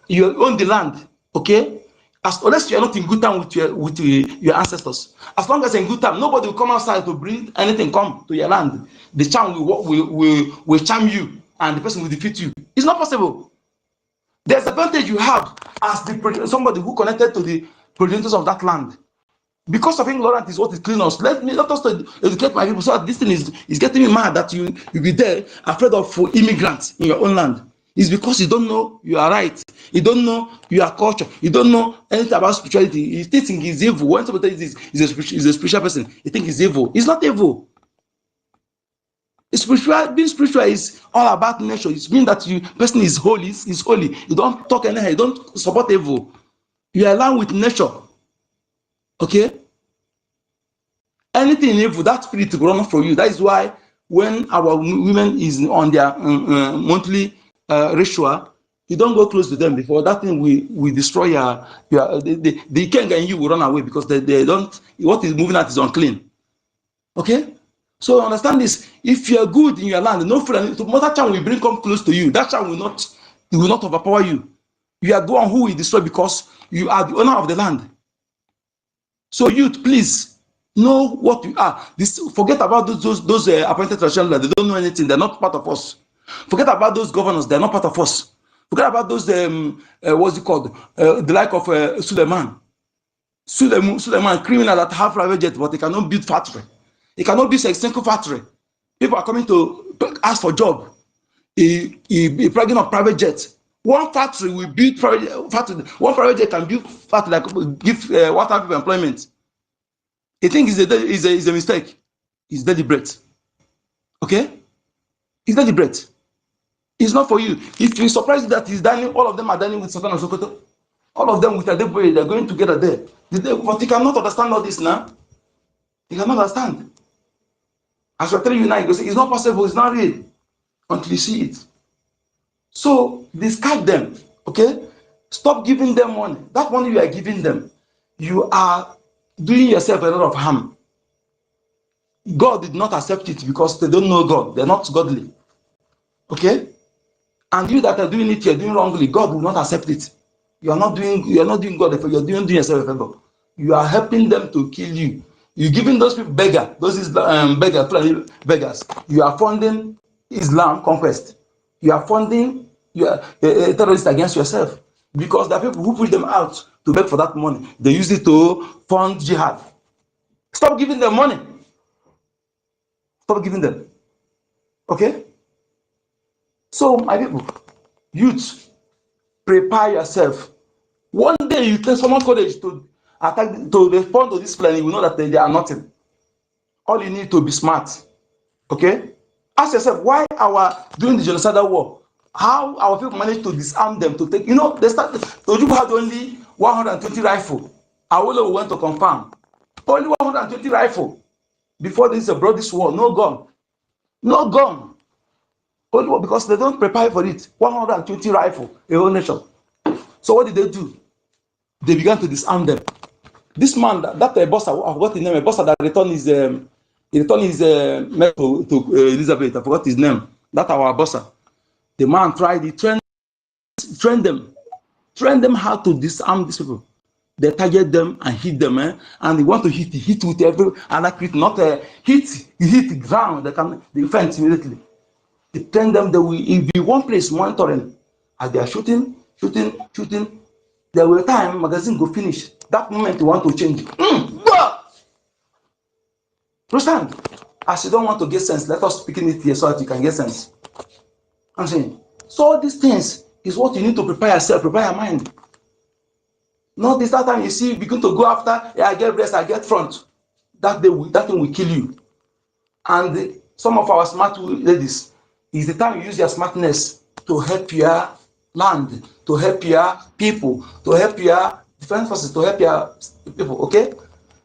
S3: you own the land, okay? Unless you are not in good time with your ancestors. As long as you're in good time, nobody will come outside to bring anything come to your land. The charm will charm you, and the person will defeat you. It's not possible. There's advantage you have as somebody who connected to the progenitors of that land. Because of ignorance is what is killing us. Let us educate my people, so that this thing is getting me mad that you be there afraid of immigrants in your own land. It's because you don't know you are right. You don't know your culture. You don't know anything about spirituality. You think it's evil. When somebody tells you is a spiritual person, you think it's evil. It's not evil. Being spiritual is all about nature. It means that person is holy. Is holy. You don't talk anyhow. You don't support evil. You align with nature. Okay. Anything evil, that spirit will run for you. That is why when our women is on their monthly ritual, you don't go close to them, before that thing will destroy the king, and you will run away, because they don't. What is moving out is unclean. Okay. So understand this. If you are good in your land, no Fulani, that child will bring come close to you. That child will not overpower you. You are the one who will destroy because you are the owner of the land. So youth, please know what you are. Forget about those appointed traditional leaders. They don't know anything. They're not part of us. Forget about those governors. They're not part of us. Forget about those what's it called? The like of Suleiman, criminal that have private jet, but they cannot build factory. They cannot build a single factory. People are coming to ask for job. He bragging of private jet. One factory will build private factory. One private jet can build factory like give 1,000 people employment. I think it's a mistake. It's deliberate. Okay? It's deliberate. It's not for you. If you're surprised that he's dining, all of them are dining with Satan and Sokoto. All of them with a Adeboye, they're going together there. But you cannot understand all this now. You cannot understand. As we're telling you now, you say, it's not possible, it's not real until you see it. So discard them. Okay? Stop giving them money. That money you are giving them, you are doing yourself a lot of harm. God did not accept it because they don't know God. They're not godly. Okay? And you that are doing it, you're doing wrongly. God will not accept it. You're not doing God a favor. You're doing yourself a favor. You are helping them to kill you. You're giving those people beggars. You are funding Islam conquest. You are funding terrorists against yourself because the people who push them out to beg for that money, they use it to fund jihad. Stop giving them money. Stop giving them. Okay? So, my people, youth, prepare yourself. One day you tell someone college to attack, to respond to this plan, you will know that they are nothing. All you need to be smart. Okay? Ask yourself why during the genocidal war, how our people managed to disarm them to take, they started, Tojubu had only 120 rifle. Awolowo went to confirm. Only 120 rifle. Before this brought this war, no gun. No gun. Only because they don't prepare for it. 120 rifle, a whole nation. So what did they do? They began to disarm them. This man, that boss, I forgot his name, a boss that returned his medal to Elizabeth, I forgot his name. That our boss. The man tried, he trained them how to disarm these people. They target them and hit them, and they want to hit with every accurate, not hit the ground, they can defend immediately. They train them, they will be one place monitoring. As they are shooting, there will time magazine go finish. That moment you want to change. Understand? As you don't want to get sense, let us speak in it here so that you can get sense. I'm saying, so all these things is what you need to prepare yourself, prepare your mind. Not this that time you see begin to go after, I get breast, I get front. That thing will kill you. And some of our smart ladies, is the time you use your smartness to help your land, to help your people, to help your defense forces, to help your people, okay?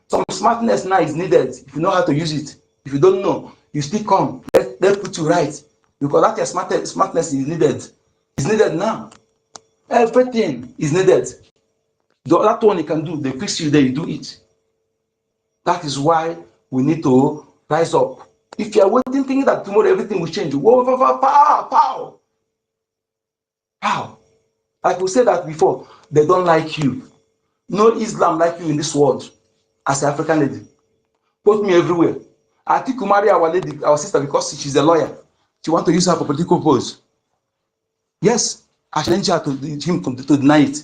S3: Some smartness now is needed if you know how to use it. If you don't know, you still come. Let's put you right. Because that your smartness is needed. It's needed now. Everything is needed. That one you can do, they fix you there, you do it. That is why we need to rise up. If you are waiting, thinking that tomorrow everything will change, pow. Like we said that before, they don't like you. No Islam like you in this world as an African lady. Put me everywhere. I think we marry our lady, our sister, because she's a lawyer. She want to use her for political purpose. Yes, I challenge her to him to deny it.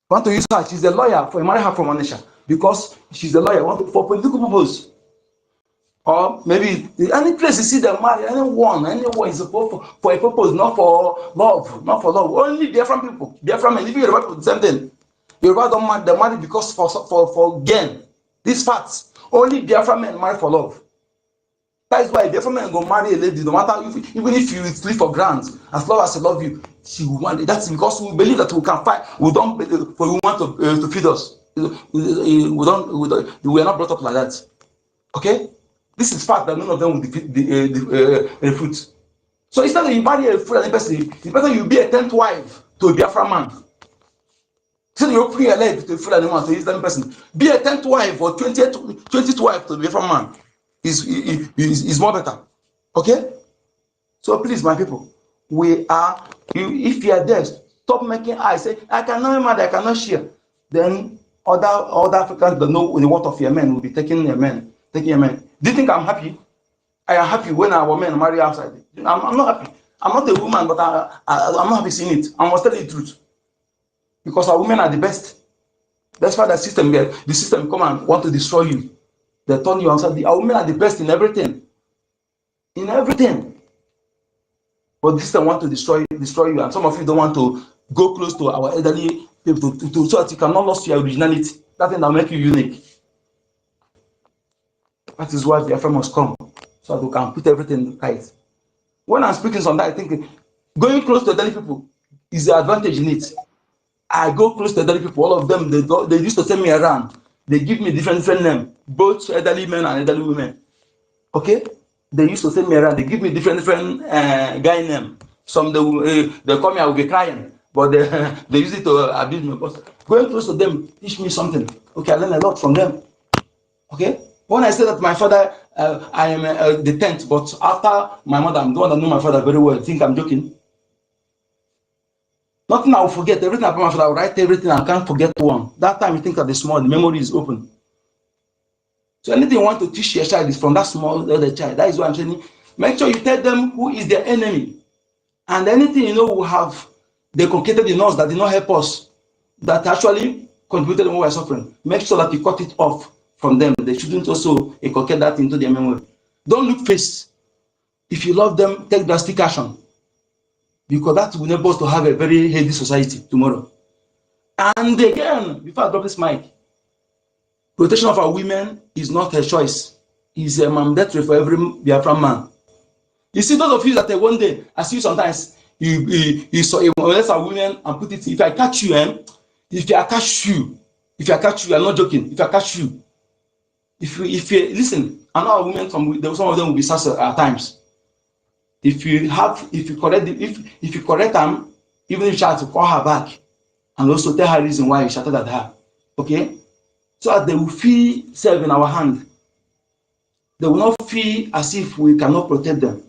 S3: Want to use her? She's a lawyer. For marry her from Onisha because she's a lawyer. Want to, for political purpose. Or maybe any place you see them marry, anyone is for a purpose, not for love, not for love. Only Biafran people, Biafran men, even Yoruba people, the same thing. Yoruba don't marry, they marry because for gain. These facts. Only Biafran men marry for love. That is why Biafran men go marry a lady, no matter even if you sleep for grants, as long as she love you, she will marry. That's because we believe that we can fight. We don't for we want to feed us. We are not brought up like that. Okay. This is fact that none of them will defeat the fruit. So instead of you marry a Fulani person, it's better you be a 10th wife to a Biafra man. Instead of you open your leg to a Fulani man, to a Islam person, be a 10th wife or 20th wife to a Biafra man. is more better. Okay? So please, my people, if you are there, stop making eyes. Say, I cannot marry, I cannot share. Then other Africans that know the worth of your men will be taking your men. Do you think I'm happy? I am happy when our men marry outside. I'm not happy. I'm not a woman, but I'm not happy seeing it. I must tell you the truth. Because our women are the best. That's why the system come and want to destroy you. They turn you outside. Our women are the best in everything. In everything. But the system want to destroy you, and some of you don't want to go close to our elderly people so that you cannot lose your originality. That thing that make you unique. That is why Biafra must come, so that we can put everything right. When I'm speaking on that, I think going close to elderly people is the advantage in it. I go close to elderly people, all of them, they used to send me around. They give me different names, both elderly men and elderly women. Okay? They used to send me around. They give me different guy name. Some they call me, I will be crying, but they use it to abuse me. But going close to them teach me something. Okay, I learn a lot from them. Okay? When I say that my father, I am the 10th, but after my mother, I'm the one that know my father very well. I think I'm joking. Nothing I will forget. Everything about my father, I will write everything. I can't forget one. That time you think that the small, the memory is open. So anything you want to teach your child is from that small other child. That is why I'm saying, make sure you tell them who is their enemy. And anything you know will have they concocted in us that did not help us, that actually contributed when we were suffering. Make sure that you cut it off from them. They shouldn't also inculcate that into their memory. Don't look face. If you love them, take drastic action. Because that will enable us to have a very healthy society tomorrow. And again, before I drop this mic, protection of our women is not a choice. It's a mandatory for every Biafran man. You see, those of you that one day, I see you sometimes, you saw a women and put it, if I catch you, if I catch you, I'm not joking, if I catch you, if you listen, I know women, some of them will be sassy at times. If you correct them, even if you try to call her back, and also tell her reason why you shouted at her, okay? So that they will feel safe in our hand. They will not feel as if we cannot protect them.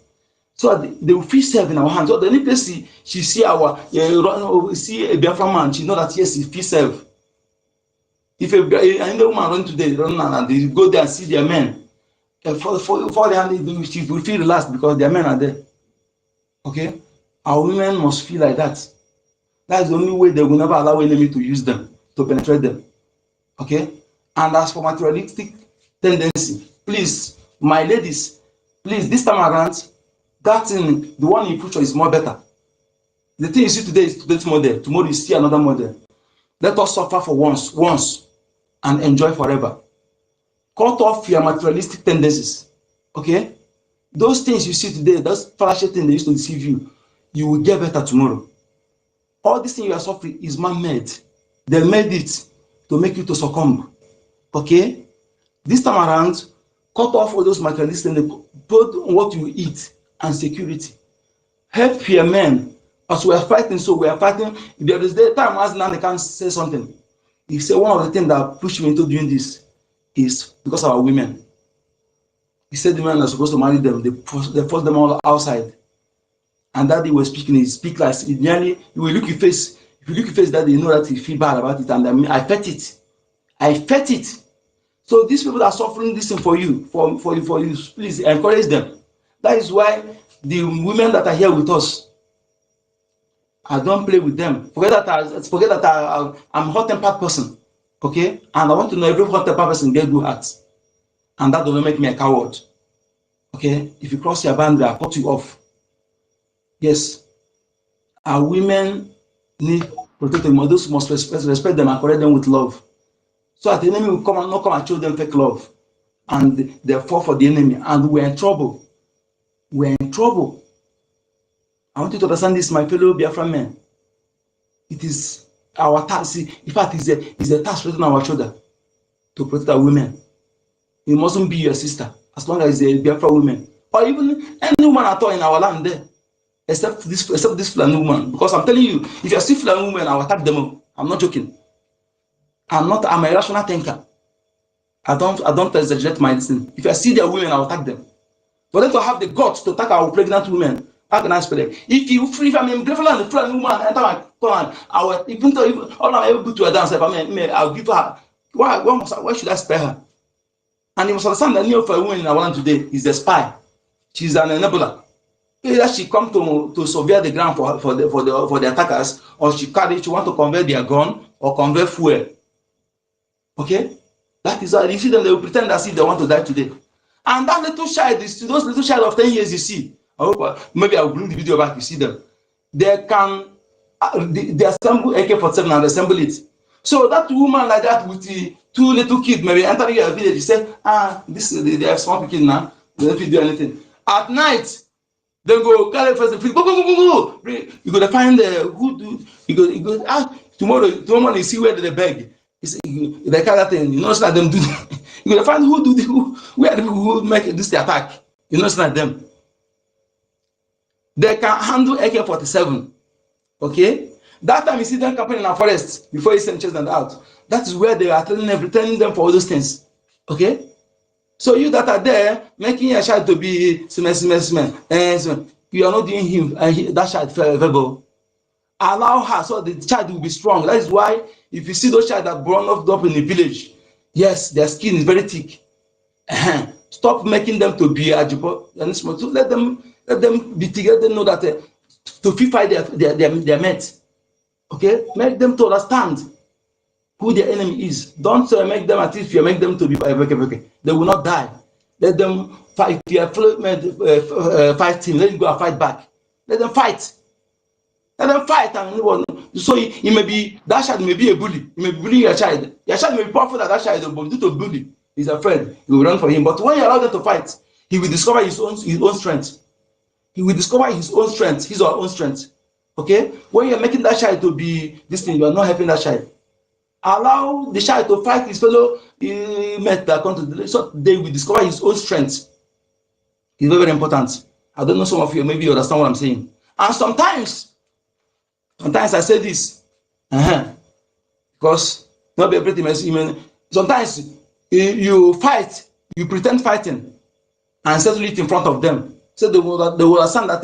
S3: So they will feel safe in our hands. So the only place she see see a Biafran man, she know that yes, he feels safe. If any woman run today, and they go there and see their men, for the hand, she will feel relaxed because their men are there. Okay, our women must feel like that. That's the only way they will never allow enemy to use them, to penetrate them. Okay, and as for materialistic tendency, please, my ladies, please, this time around, that thing, the one in future is more better. The thing you see today is today's model. Tomorrow you see another model. Let us suffer for once, and enjoy forever. Cut off your materialistic tendencies. Okay? Those things you see today, those flashy things they used to deceive you, you will get better tomorrow. All this thing you are suffering is man-made. They made it to make you to succumb. Okay? This time around, cut off all those materialistic things, put on what you eat and security. Help your men. As we are fighting, so we are fighting. There is the time as now they can say something. He said one of the things that pushed me into doing this is because of our women. He said the men are supposed to marry them. They force them all outside. And that day was speaking, he speak like it nearly. You will look your face. If you look your face, that day, you know that you feel bad about it. And I felt it. I felt it. So these people are suffering this thing for you, for you. Please encourage them. That is why the women that are here with us, I don't play with them. Forget that I'm a hot-tempered person, okay? And I want to know every hot-tempered person get good heart, and that doesn't make me a coward, okay? If you cross your boundary, I'll cut you off. Yes, our women need protecting. Those must respect them and correct them with love, so that the enemy will not come and show them fake love, and they fall for the enemy, and we're in trouble. We're in trouble. I want you to understand this, my fellow Biafran men. It is our task. In fact, it's a task written on our shoulder to protect our women. It mustn't be your sister, as long as it's a Biafra woman, or even any woman at all in our land there, except this Fulani woman. Because I'm telling you, if you're still Fulani woman, I'll attack them. I'm not joking. I'm a rational thinker. I don't exaggerate my thing. If I see their women, I'll attack them. For them to have the guts to attack our pregnant women, how can I spell it? If I'm grateful and the friend woman enter my plan, I will even though even all I'm able to dance, I'll give her. Why should I spare her? And you must understand that any of a woman in our land today is a spy. She's an enabler. Either she come to survey the ground for the attackers, or she want to convert their gun or convert fuel. Okay, that is how you see them. They will pretend as if they want to die today. And that little child is those little child of 10 years you see. I hope maybe I'll bring the video back. You see them. They can they assemble AK-47 and assemble it. So that woman like that with the two little kids maybe entering your village, you say, they have small kids now. They don't do anything. At night, they go carry first the go. You go to find who do you go tomorrow morning you see where they beg. They carry that thing, you know, it's not them do. You go to find where the people who make this attack. You know, it's not them. They can handle AK-47. Okay, that time you see them camping in a forest before you send chase them out. That is where they are telling them for all those things. Okay, so you that are there making a child to be you are not doing him that child verbal. Allow her so the child will be strong. That is why if you see those child that born up in the village, yes, their skin is very thick. Stop making them to be ajibo and small. So let them be together. Know that to fight their mates. Okay, make them to understand who their enemy is. Don't make them as if you make them to be they will not die. Let them fight. If you are fight team, let them go and fight back. Let them fight. Let them fight. And so he may be that child may be a bully. He may be bullying your child. Your child may be powerful than that child, but due to bully, he's afraid. He will run for him. But when you allow them to fight, he will discover his own strength. He will discover his own strength, his or her own strength. Okay, when you're making that child to be this thing, you are not helping that child. Allow the child to fight his fellow mate that come to the so they will discover his own strength. It's very, very important. I don't know, some of you maybe you understand what I'm saying. And sometimes I say this, because not everything is sometimes you fight, you pretend fighting, and settle it in front of them. So they will understand that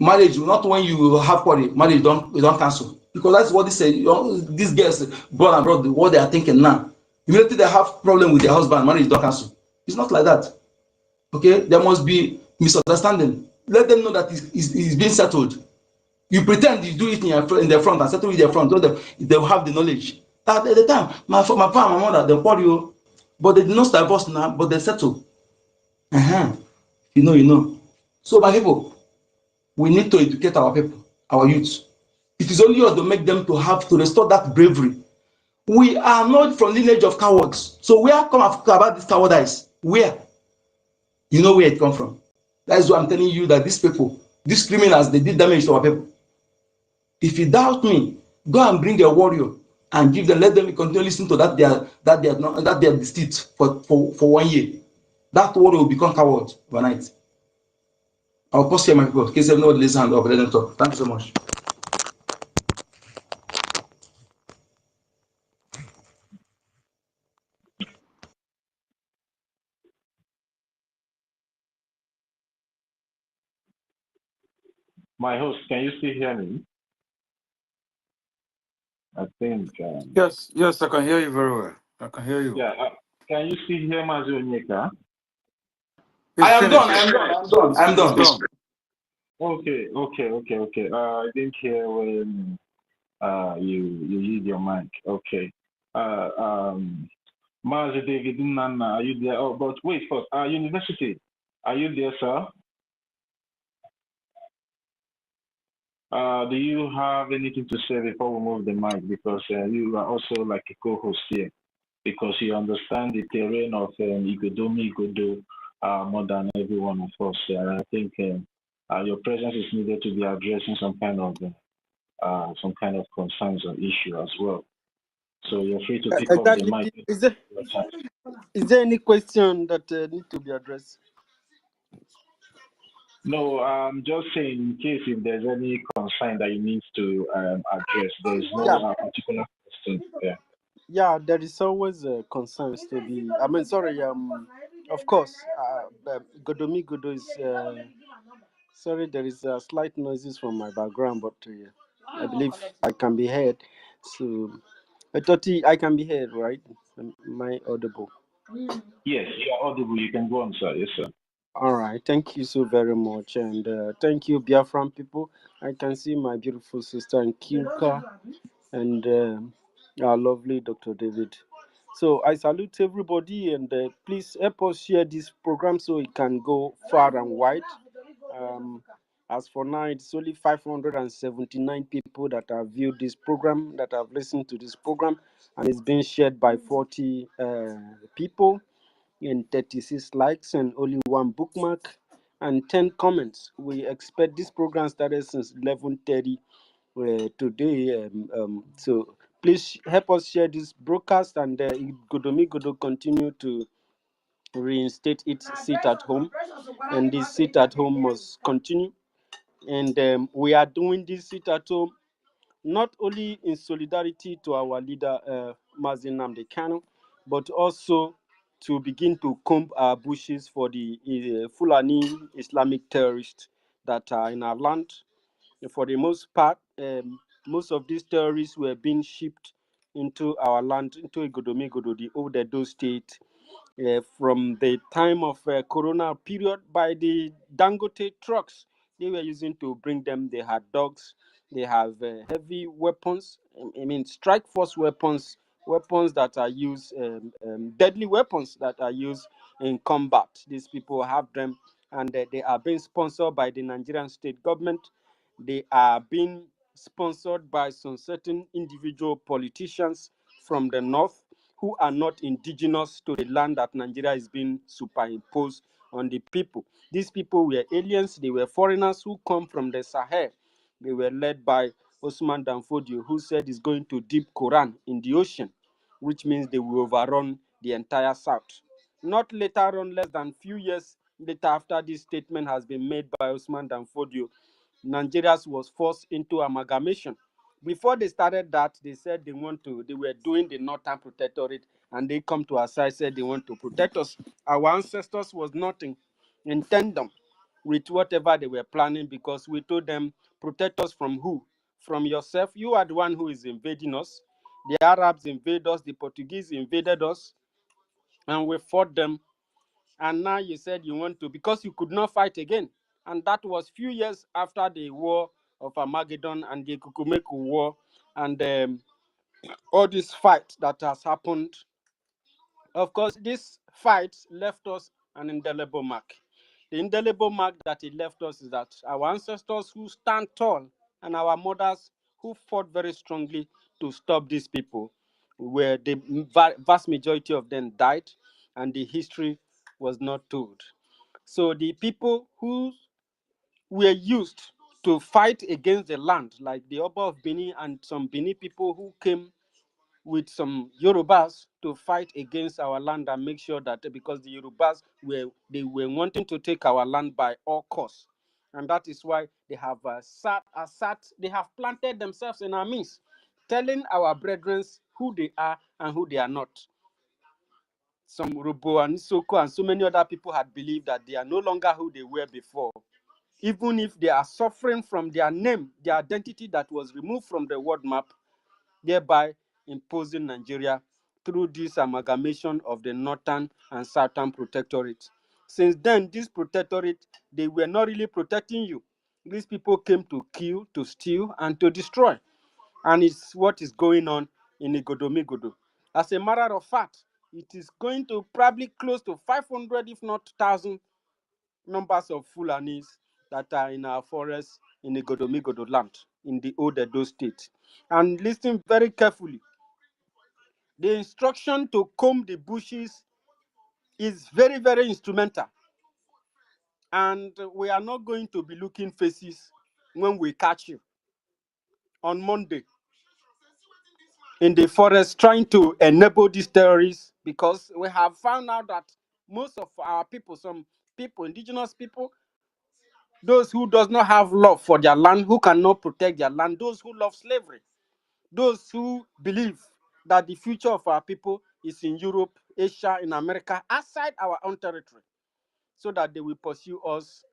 S3: marriage, not when you have quarrel, marriage don't cancel. Because that's what these girls born abroad, what they are thinking now. Immediately they have problem with their husband, marriage don't cancel. It's not like that. Okay, there must be misunderstanding. Let them know that it's being settled. You pretend you do it in their front and settle with their front, so they will have the knowledge. At the time, my father and my mother, they quarrel, but they did not divorce now, but they settle. You know. So my people, we need to educate our people, our youth. It is only us to make them to have to restore that bravery. We are not from lineage of cowards. So where come about this cowardice? Where? You know where it come from. That is why I'm telling you that these people, these criminals, they did damage to our people. If you doubt me, go and bring a warrior and give them, let them continue listening to their deceit for 1 year. That warrior will become coward overnight. I'll pause here, my people, in case everyone listen and let them talk. Thank you so much.
S2: My host, can you still hear me? I think.
S1: Yes, I can hear you very well. I can hear you.
S2: Yeah, can you still hear Mazi Onyeka?
S3: I am done. I'm done.
S2: Okay. I didn't hear when you use your mic. Okay. Mazi David Nana, are you there? Oh, but wait first. University, are you there, sir? Do you have anything to say before we move the mic? Because you are also like a co-host here, because you understand the terrain of Igodo more than every one of us. I think your presence is needed to be addressing some kind of concerns or issue as well. So you're free to pick up the mic.
S4: Is there any question that need to be addressed?
S2: No, I'm just saying in case if there's any concern that you need to address, there's no particular question there.
S4: Yeah, there is always concerns to be. I mean, sorry. Of course, Godomi Godo is. Sorry, there is slight noises from my background, but I believe I can be heard. So, Toti, I can be heard, right? Am I audible?
S2: Yes, you are audible. You can go on, sir. Yes, sir.
S4: All right, thank you so very much, and thank you, Biafran people. I can see my beautiful sister in Kilka and our lovely Dr. David. So I salute everybody, and please help us share this program so it can go far and wide. Um, as for now, it's only 579 people that have viewed this program, that have listened to this program, and it's been shared by 40 people and 36 likes and only one bookmark and 10 comments. We expect this program started since 11:30 today. So please help us share this broadcast, and Godomi Godo continue to reinstate its seat at home, and this seat at home must continue. And we are doing this seat at home not only in solidarity to our leader, Mazin Namde Kanu, but also to begin to comb our bushes for the Fulani Islamic terrorists that are in our land. For the most part, most of these terrorists were being shipped into our land, into Igodomigodo, the old Edo state, from the time of Corona period by the Dangote trucks they were using to bring them. They had dogs, they have heavy weapons, I mean strike force weapons, weapons that are used, deadly weapons that are used in combat. These people have them, and they are being sponsored by the Nigerian state government. They are being sponsored by some certain individual politicians from the north who are not indigenous to the land that Nigeria is being superimposed on the people. These people were aliens, they were foreigners who come from the Sahel. They were led by Osman Danfodio, who said he's going to dip Quran in the ocean, which means they will overrun the entire South. Not later on, less than few years later after this statement has been made by Osman Danfodio, Nigeria was forced into amalgamation. Before they started that, they said they were doing the Northern Protectorate, and they come to our side, said they want to protect us. Our ancestors was nothing in tandem with whatever they were planning, because we told them, protect us from who? From yourself. You are the one who is invading us. The Arabs invaded us, the Portuguese invaded us, and we fought them. And now you said you want to, because you could not fight again. And that was few years after the war of Armageddon and the Kukumeku war, and all this fight that has happened. Of course, this fight left us an indelible mark. The indelible mark that it left us is that our ancestors who stand tall and our mothers who fought very strongly to stop these people, where the vast majority of them died, and the history was not told. So the people who were used to fight against the land, like the Oba of Benin and some Benin people who came with some Yorubas to fight against our land and make sure that, because the Yorubas were wanting to take our land by all costs, and that is why they have they have planted themselves in our midst, telling our brethren who they are and who they are not. Some Rubo and Soko and so many other people had believed that they are no longer who they were before, even if they are suffering from their name, their identity that was removed from the world map, thereby imposing Nigeria through this amalgamation of the Northern and Southern Protectorate. Since then, this protectorate, they were not really protecting you. These people came to kill, to steal, and to destroy. And it's what is going on in Igodomigodo. As a matter of fact, it is going to probably close to 500, if not 1,000, numbers of Fulanis that are in our forests in Igodomigodo land, in the old Edo state. And listen very carefully. The instruction to comb the bushes is very, very instrumental. And we are not going to be looking faces when we catch you on Monday in the forest trying to enable these terrorists, because we have found out that most of our people, some people, indigenous people, those who does not have love for their land, who cannot protect their land, those who love slavery, those who believe that the future of our people is in Europe, Asia, in America, outside our own territory, so that they will pursue us.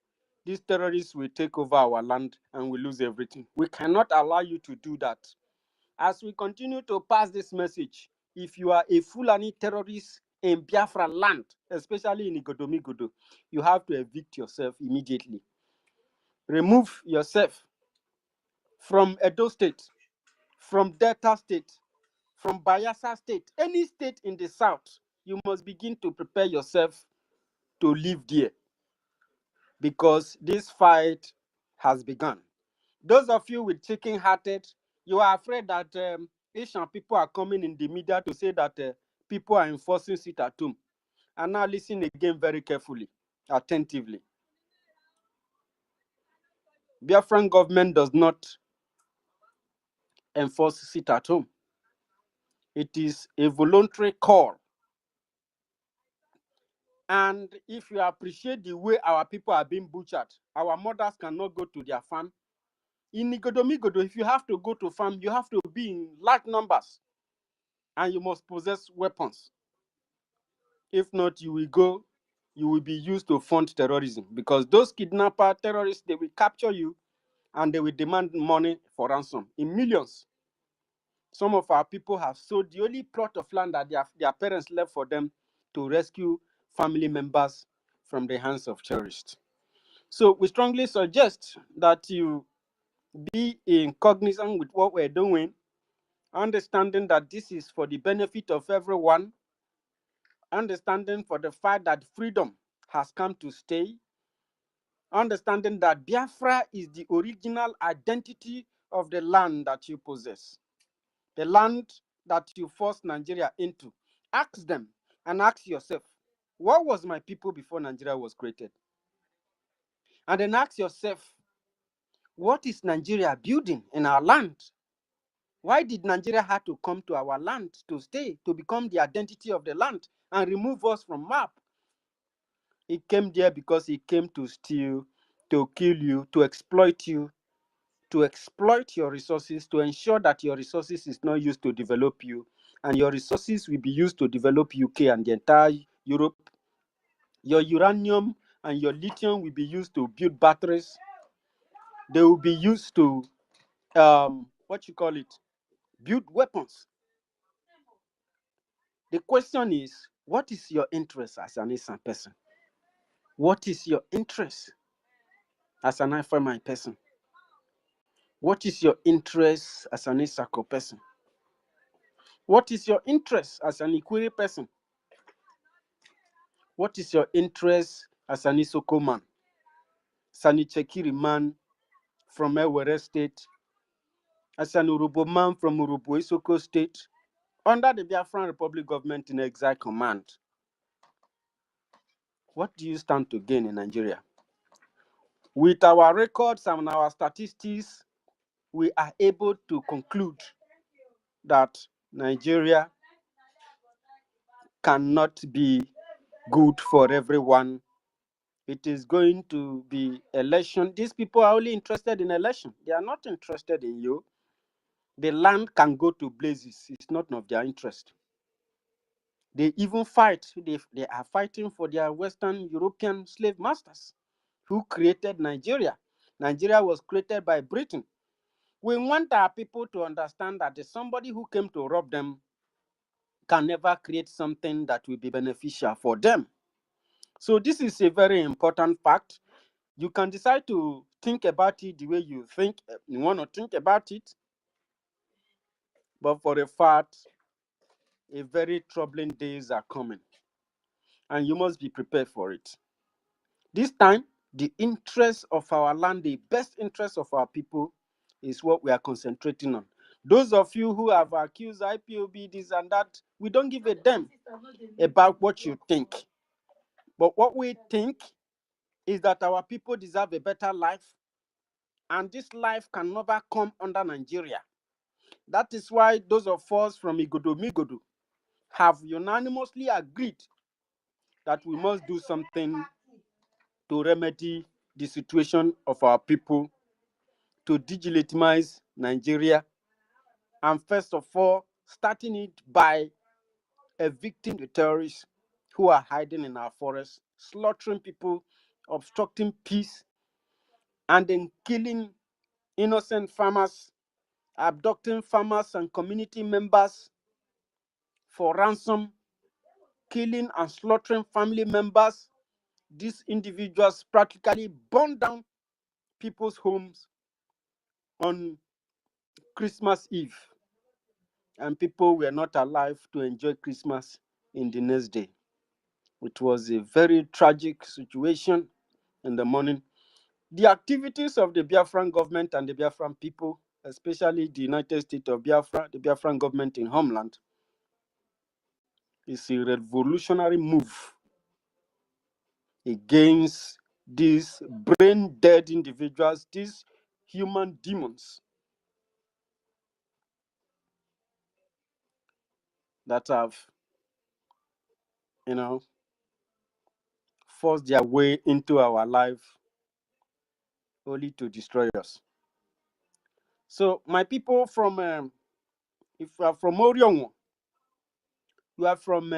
S4: These terrorists will take over our land and we lose everything. We cannot allow you to do that. As we continue to pass this message, if you are a Fulani terrorist in Biafra land, especially in Igodomigodo, you have to evict yourself immediately. Remove yourself from Edo State, from Delta State, from Bayelsa State, any state in the south. You must begin to prepare yourself to live there, because this fight has begun. Those of you with chicken-hearted, you are afraid that Asian people are coming in the media to say that people are enforcing sit at home. And now listen again very carefully, attentively. Biafran government does not enforce sit at home. It is a voluntary call. And if you appreciate the way our people are being butchered, our mothers cannot go to their farm. In Igodomigodo, if you have to go to farm, you have to be in large numbers. And you must possess weapons. If not, you will be used to fund terrorism, because those kidnapper terrorists, they will capture you and they will demand money for ransom in millions. Some of our people have sold the only plot of land that their parents left for them to rescue family members from the hands of terrorists. So we strongly suggest that you be in cognizance with what we're doing, understanding that this is for the benefit of everyone, understanding for the fact that freedom has come to stay, understanding that Biafra is the original identity of the land that you possess, the land that you forced Nigeria into. Ask them and ask yourself, what was my people before Nigeria was created? And then ask yourself, what is Nigeria building in our land? Why did Nigeria have to come to our land to stay, to become the identity of the land and remove us from map? It came there because it came to steal, to kill you, to exploit you, to exploit your resources, to ensure that your resources is not used to develop you, and your resources will be used to develop UK and the entire Europe. Your uranium and your lithium will be used to build batteries. They will be used to build weapons. The question is, what is your interest as an Eastern person? What is your interest as an Afro-American person? What is your interest as an Isako person? What is your interest as an Ikwiri person? What is your interest as an Isoko man? Sanichekiri man from Ewere State? As an Urubo man from Urubo Isoko State? Under the Biafran Republic government in exile command? What do you stand to gain in Nigeria? With our records and our statistics, we are able to conclude that Nigeria cannot be good for everyone. It is going to be election. These people are only interested in election. They are not interested in you. The land can go to blazes. It's not of their interest. They even fight. They are fighting for their Western European slave masters who created Nigeria. Nigeria was created by Britain. We want our people to understand that somebody who came to rob them can never create something that will be beneficial for them. So this is a very important fact. You can decide to think about it the way you think you want to think about it. But for a fact, a very troubling days are coming. And you must be prepared for it. This time, the interest of our land, the best interest of our people is what we are concentrating on. Those of you who have accused IPOB, this and that, we don't give a damn about what you think. But what we think is that our people deserve a better life, and this life can never come under Nigeria. That is why those of us from Igodomigodo have unanimously agreed that we must do something to remedy the situation of our people, to delegitimize Nigeria, and first of all, starting it by evicting the terrorists who are hiding in our forests, slaughtering people, obstructing peace, and then killing innocent farmers, abducting farmers and community members for ransom, killing and slaughtering family members. These individuals practically burned down people's homes on Christmas Eve, and people were not alive to enjoy Christmas in the next day. It was a very tragic situation in the morning. The activities of the Biafran government and the Biafran people, especially the United States of Biafra, the Biafran government in homeland, is a revolutionary move against these brain-dead individuals, these human demons that have, forced their way into our life only to destroy us. So, my people from, if you are from Orion, you are from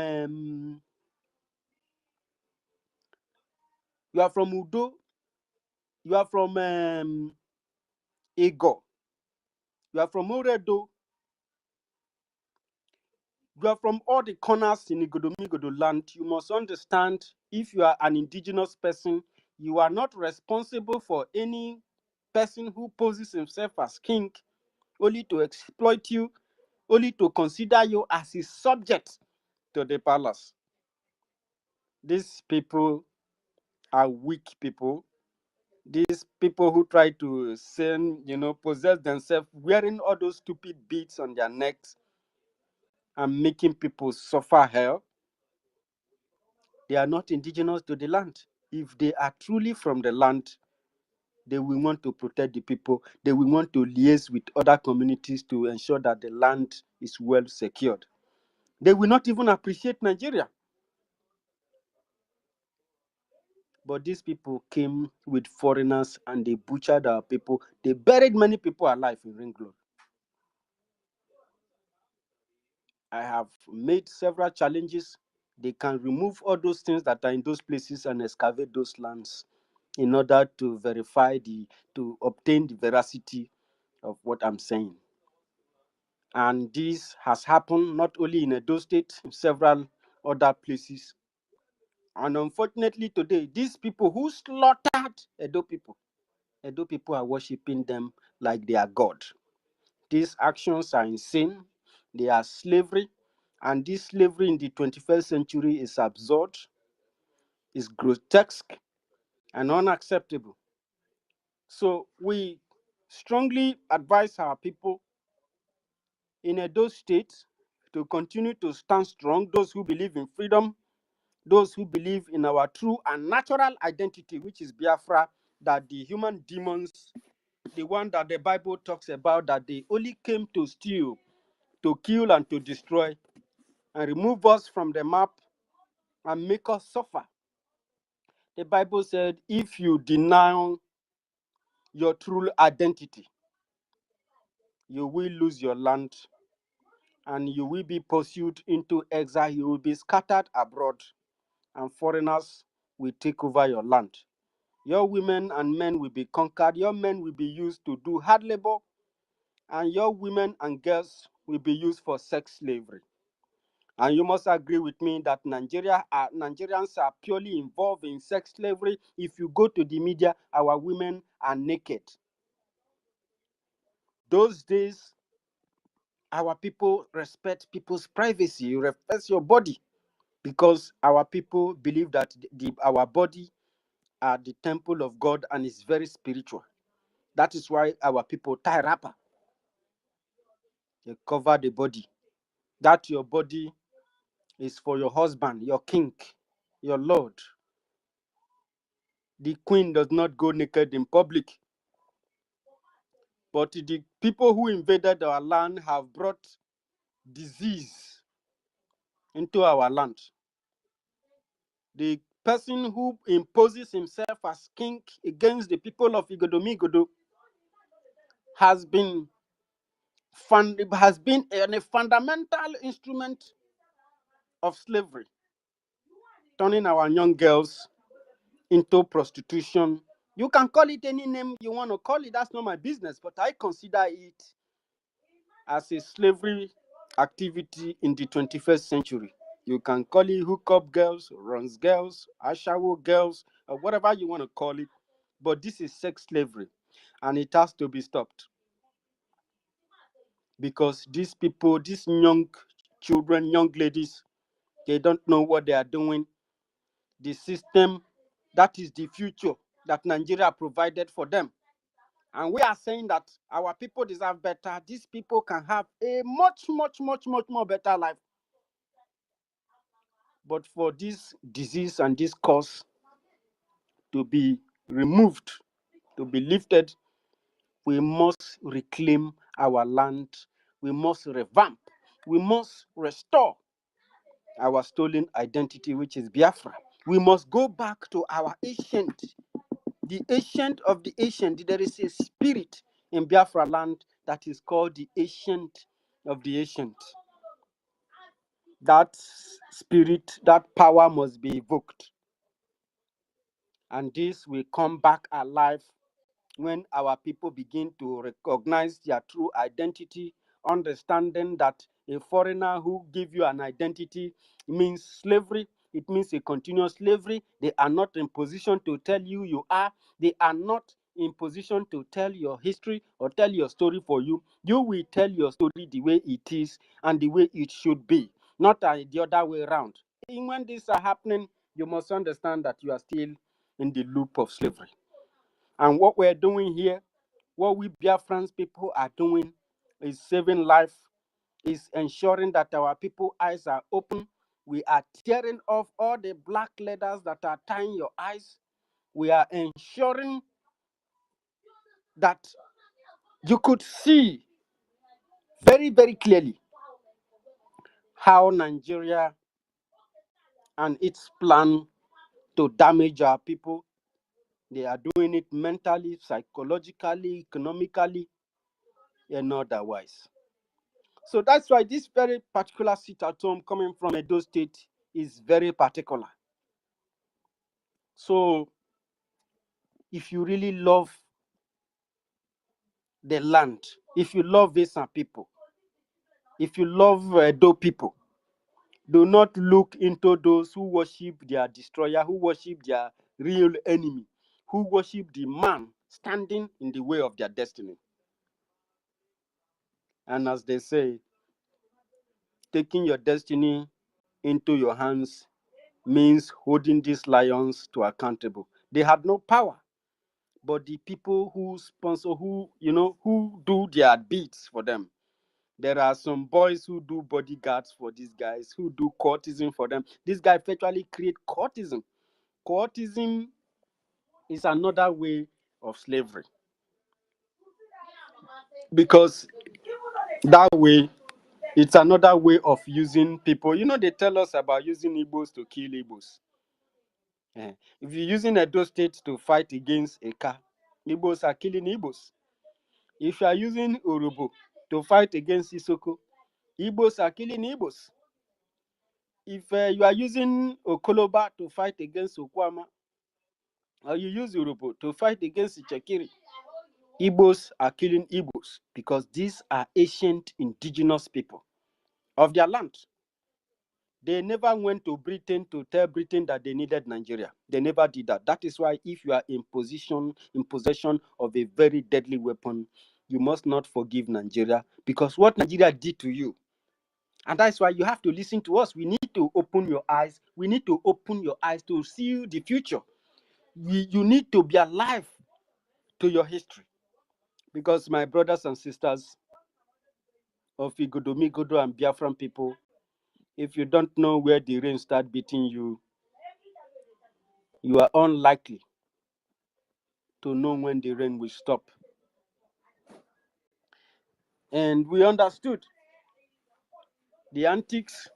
S4: Udo, you are from Ego, you are from Oredo, you are from all the corners in Igodomigodo land. You must understand, if you are an indigenous person, you are not responsible for any person who poses himself as king only to exploit you, only to consider you as his subject to the palace. These people are weak people. These people who try to possess themselves, wearing all those stupid beads on their necks and making people suffer hell, they are not indigenous to the land. If they are truly from the land, they will want to protect the people. They will want to liaise with other communities to ensure that the land is well secured. They will not even appreciate Nigeria. But these people came with foreigners and they butchered our people. They buried many people alive in Ring Road. I have made several challenges. They can remove all those things that are in those places and excavate those lands in order to to obtain the veracity of what I'm saying. And this has happened not only in Edo State, in several other places. And unfortunately today, these people who slaughtered Edo people are worshiping them like they are God. These actions are insane. They are slavery. And this slavery in the 21st century is absurd, is grotesque, and unacceptable. So we strongly advise our people in Edo State to continue to stand strong, those who believe in freedom, those who believe in our true and natural identity, which is Biafra, that the human demons, the one that the Bible talks about, that they only came to steal, to kill, and to destroy, and remove us from the map and make us suffer. The Bible said, if you deny your true identity, you will lose your land and you will be pursued into exile. You will be scattered abroad and foreigners will take over your land. Your women and men will be conquered. Your men will be used to do hard labor, and your women and girls will be used for sex slavery. And you must agree with me that Nigerians are purely involved in sex slavery. If you go to the media, our women are naked. Those days, our people respect people's privacy. You respect your body because our people believe that our body are the temple of God and is very spiritual. That is why our people tie wrapper. They cover the body. That your body is for your husband, your king, your lord. The queen does not go naked in public. But the people who invaded our land have brought disease into our land. The person who imposes himself as king against the people of Igodomigodo has been has been a fundamental instrument of slavery, turning our young girls into prostitution. You can call it any name you want to call it. That's not my business. But I consider it as a slavery activity in the 21st century. You can call it hookup girls, runs girls, ashawo girls, or whatever you want to call it. But this is sex slavery, and it has to be stopped. Because these people, these young children, young ladies, they don't know what they are doing. The system, that is the future that Nigeria provided for them. And we are saying that our people deserve better. These people can have a much more better life. But for this disease and this cause to be removed, to be lifted, we must reclaim our land. We must revamp. We must restore our stolen identity, which is Biafra. We must go back to our ancient, the ancient of the ancient. There is a spirit in Biafra land that is called the ancient of the ancient. That spirit, that power must be evoked. And this will come back alive when our people begin to recognize their true identity, understanding that a foreigner who gives you an identity means slavery. It means a continuous slavery. They are not in position to tell you you are. They are not in position to tell your history or tell your story for you. You will tell your story the way it is and the way it should be, not the other way around. And when these are happening, you must understand that you are still in the loop of slavery. And what we're doing here, what we Biafrans people are doing, is saving life, is ensuring that our people eyes are open. We are tearing off all the black letters that are tying your eyes. We are ensuring that you could see very clearly how Nigeria and its plan to damage our people, they are doing it mentally, psychologically, economically, and otherwise. So that's why this very particular sit at home coming from Edo State is very particular. So if you really love the land, if you love Vesa people, if you love Edo people, do not look into those who worship their destroyer, who worship their real enemy, who worship the man standing in the way of their destiny. And as they say, taking your destiny into your hands means holding these lions to accountable. They had no power, but the people who sponsor, who do their beats for them. There are some boys who do bodyguards for these guys, who do courtesan for them. This guy virtually create courtesan. Courtesan is another way of slavery, because that way it's another way of using people. They tell us about using Igbos to kill Igbos. If you're using Edo State to fight against Eka, Igbos are killing Igbos. If you are using Urubu to fight against Isoko, Igbos are killing Igbos. If you are using Okoloba to fight against Okwama, or you use Urubu to fight against Ichekiri, Igbos are killing Igbos, because these are ancient indigenous people of their land. They never went to Britain to tell Britain that they needed Nigeria. They never did that. That is why if you are in possession of a very deadly weapon, you must not forgive Nigeria, because what Nigeria did to you. And that's why you have to listen to us. We need to open your eyes. We need to open your eyes to see the future. You need to be alive to your history. Because my brothers and sisters of Igodomigodo and Biafran people, if you don't know where the rain start beating you, you are unlikely to know when the rain will stop. And we understood the antics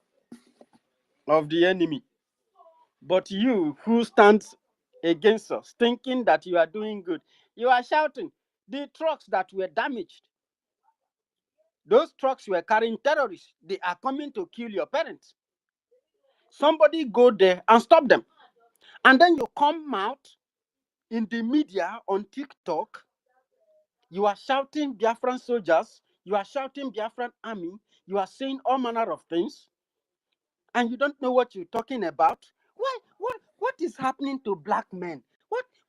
S4: of the enemy. But you who stands against us, thinking that you are doing good, you are shouting. The trucks that were damaged, Those trucks were carrying terrorists. They are coming to kill your parents. Somebody go there and stop them. And then you come out in the media on TikTok. You are shouting Biafran soldiers. You are shouting Biafran army. You are saying all manner of things. And you don't know what you're talking about. Why? What is happening to black men?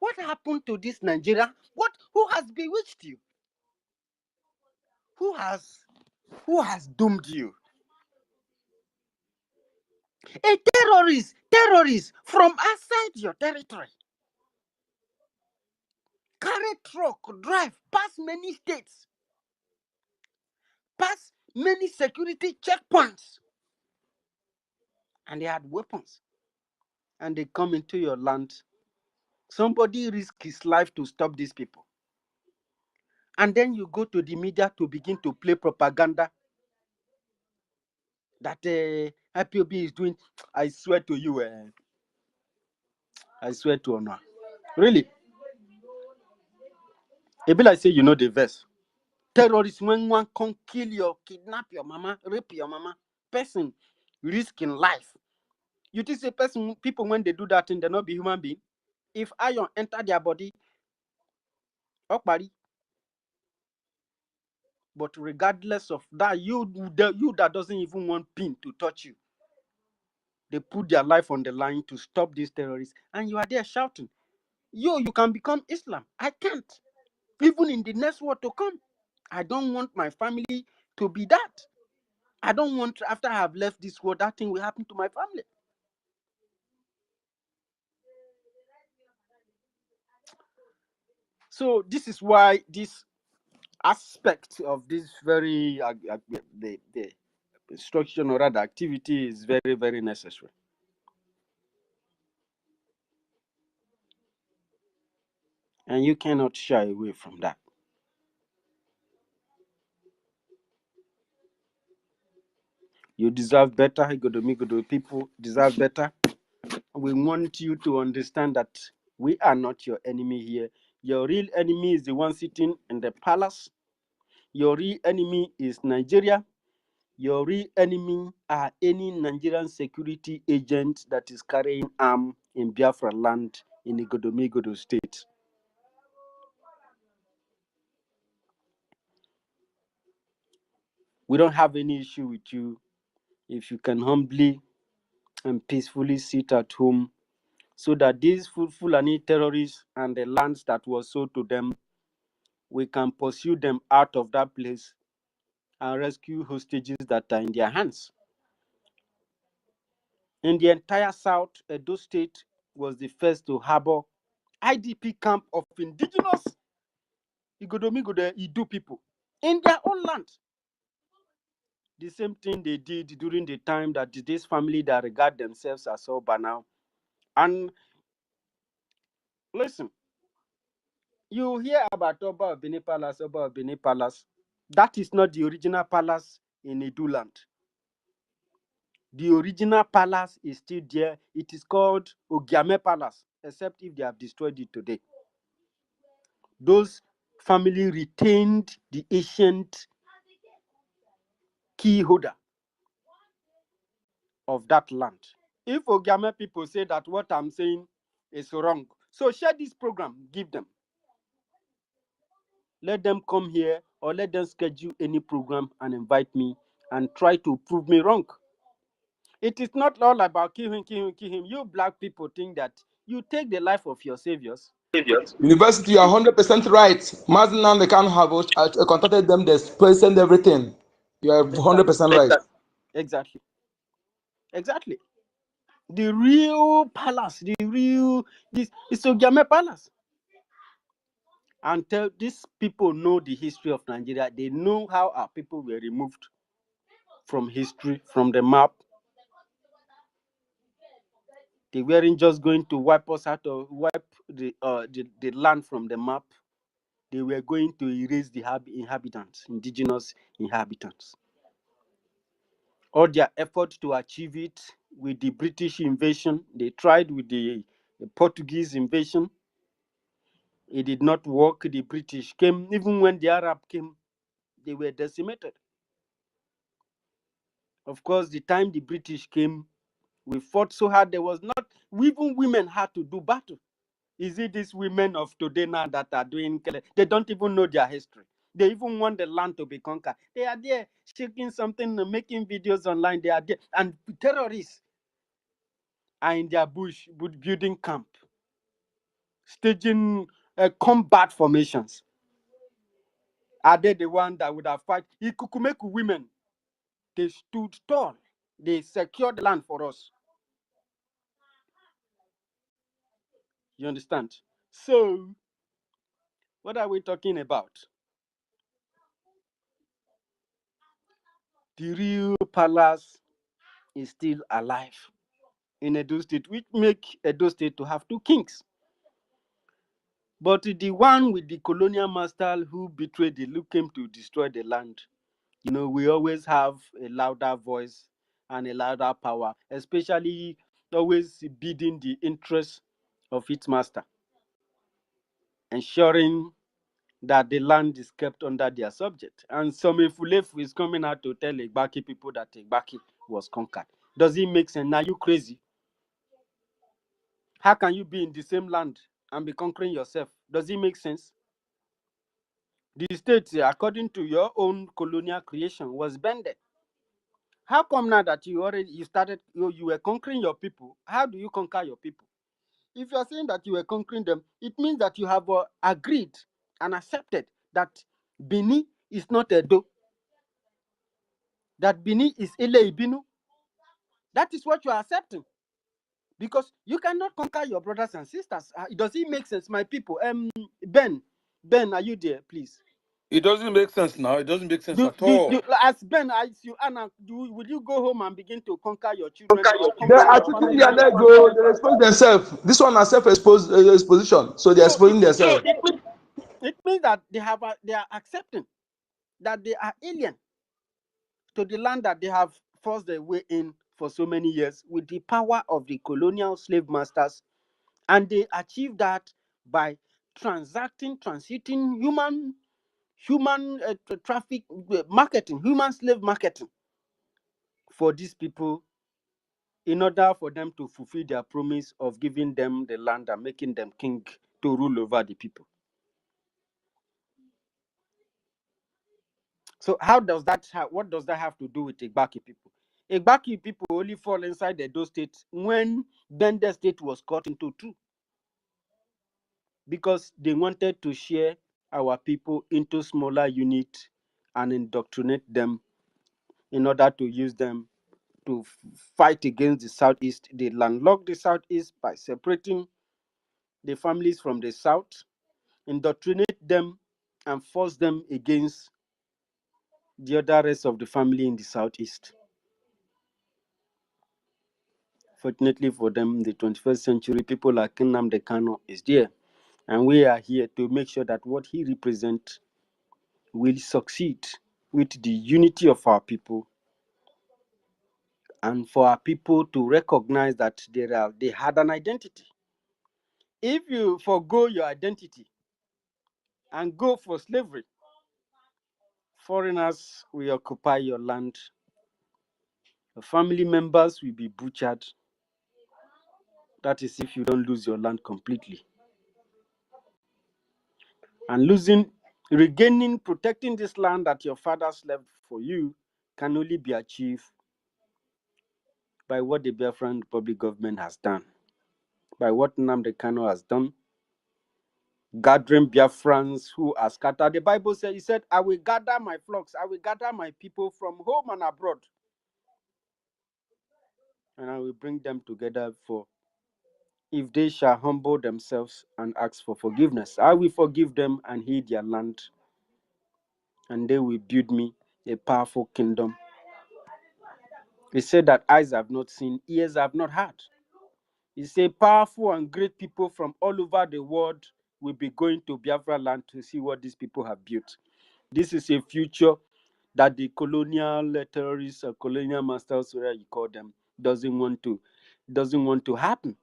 S4: What happened to this Nigeria? Who has bewitched you? Who has doomed you? A terrorist from outside your territory. Carry truck, drive past many states, past many security checkpoints. And they had weapons. And they come into your land. Somebody risk his life to stop these people. And then you go to the media to begin to play propaganda that IPOB is doing. I swear to you, I swear to honor. Really. It be like say you know the verse. Terrorists when one can kill you, kidnap your mama, rape your mama, person risking life. You think a person, people when they do that thing, they not be human being. If iron enter their body, body. But regardless of that, you that doesn't even want pin to touch you. They put their life on the line to stop these terrorists, and you are there shouting, you can become Islam. I can't. Even in the next war to come, I don't want my family to be that. I don't want, after I have left this world, that thing will happen to my family. So this is why this aspect of this very the instruction or rather activity is very, very necessary. And you cannot shy away from that. You deserve better. Igodomigodo people deserve better. We want you to understand that we are not your enemy here. Your real enemy is the one sitting in the palace. Your real enemy is Nigeria. Your real enemy are any Nigerian security agent that is carrying arm in Biafra land in Igodomigodo state. We don't have any issue with you if you can humbly and peacefully sit at home so that these Fulani terrorists and the lands that was sold to them, we can pursue them out of that place and rescue hostages that are in their hands. In the entire South, Edo State was the first to harbor IDP camp of indigenous Igodomigodo Idu people in their own land. The same thing they did during the time that this family that regard themselves as Oba now. And listen, you hear about Oba of Benin Palace, Oba of Benin Palace. That is not the original palace in Edu land. The original palace is still there. It is called Ogiame Palace, except if they have destroyed it today. Those family retained the ancient key holder of that land. If Ogiame people say that what I'm saying is wrong, so share this program, give them. Let them come here or let them schedule any program and invite me and try to prove me wrong. It is not all about kill him, kill him, kill him. You black people think that you take the life of your saviors.
S3: University, you are 100% right. Mazen now they can't have contacted them, they send everything. You are 100% right.
S4: Exactly. The real palace, this is Ogiame Palace. Until these people know the history of Nigeria, they know how our people were removed from history, from the map. They weren't just going to wipe us out or wipe the land from the map. They were going to erase the inhabitants, indigenous inhabitants. All their effort to achieve it with the British invasion, they tried with the Portuguese invasion. It did not work. The British came, even when the Arab came, they were decimated. Of course, the time the British came, we fought so hard. There was not, even women had to do battle. Is it these women of today now that are doing? They don't even know their history. They even want the land to be conquered. They are there shaking something, making videos online. They are there, and terrorists are in their bush building camp, staging combat formations. Are they the one that would have fight? Ikukumeku women, they stood tall. They secured the land for us. You understand? So, what are we talking about? The real palace is still alive in Edo State, which make Edo State to have two kings. But the one with the colonial master who betrayed the who came to destroy the land, we always have a louder voice and a louder power, especially always bidding the interests of its master, ensuring that the land is kept under their subject. And some Efulefu is coming out to tell Igbaki people that Igbaki was conquered. Does it make sense? Now you crazy? How can you be in the same land and be conquering yourself? Does it make sense? The state, according to your own colonial creation, was bended. How come now that you were conquering your people? How do you conquer your people? If you are saying that you were conquering them, it means that you have agreed and accepted that Bini is not Edo, that Bini is Ile Ibinu. That is what you are accepting. Because you cannot conquer your brothers and sisters. Does it make sense, my people? Ben, are you there, please?
S1: It doesn't make sense now. It doesn't make sense at all.
S4: As Ben, as you, Anna, will you go home and begin to conquer your children or
S3: They
S4: conquer
S3: are
S4: your
S3: treating
S4: family
S3: their
S4: members?
S3: leg, go. They expose themselves. This one is exposition, so they're
S4: So
S3: exposing themselves.
S4: it means that they are accepting that they are alien to the land that they have forced their way in for so many years with the power of the colonial slave masters, and they achieve that by transiting human traffic marketing, human slave marketing for these people, in order for them to fulfill their promise of giving them the land and making them king to rule over the people. So what does that have to do with Igbaki people? Igbaki people only fall inside the Edo State when Bende State was cut into two, because they wanted to share our people into smaller units and indoctrinate them in order to use them to fight against the Southeast. They landlocked the Southeast by separating the families from the South, indoctrinate them, and force them against the other rest of the family in the Southeast. Fortunately for them, the 21st century people like Nnamdi Kanu is there, and we are here to make sure that what he represents will succeed with the unity of our people, and for our people to recognize that they had an identity. If you forgo your identity and go for slavery, foreigners will occupy your land. Your family members will be butchered. That is if you don't lose your land completely. And protecting this land that your fathers left for you can only be achieved by what the Biafran Republic government has done, by what Nnamdi Kanu has done, gathering Biafrans who are scattered. The Bible says, he said, I will gather my flocks, I will gather my people from home and abroad, and I will bring them together for if they shall humble themselves and ask for forgiveness. I will forgive them and heal their land, and they will build me a powerful kingdom. He said that eyes have not seen, ears have not heard. He said powerful and great people from all over the world will be going to Biafra land to see what these people have built. This is a future that the colonial terrorists or colonial masters, whatever you call them, doesn't want to happen.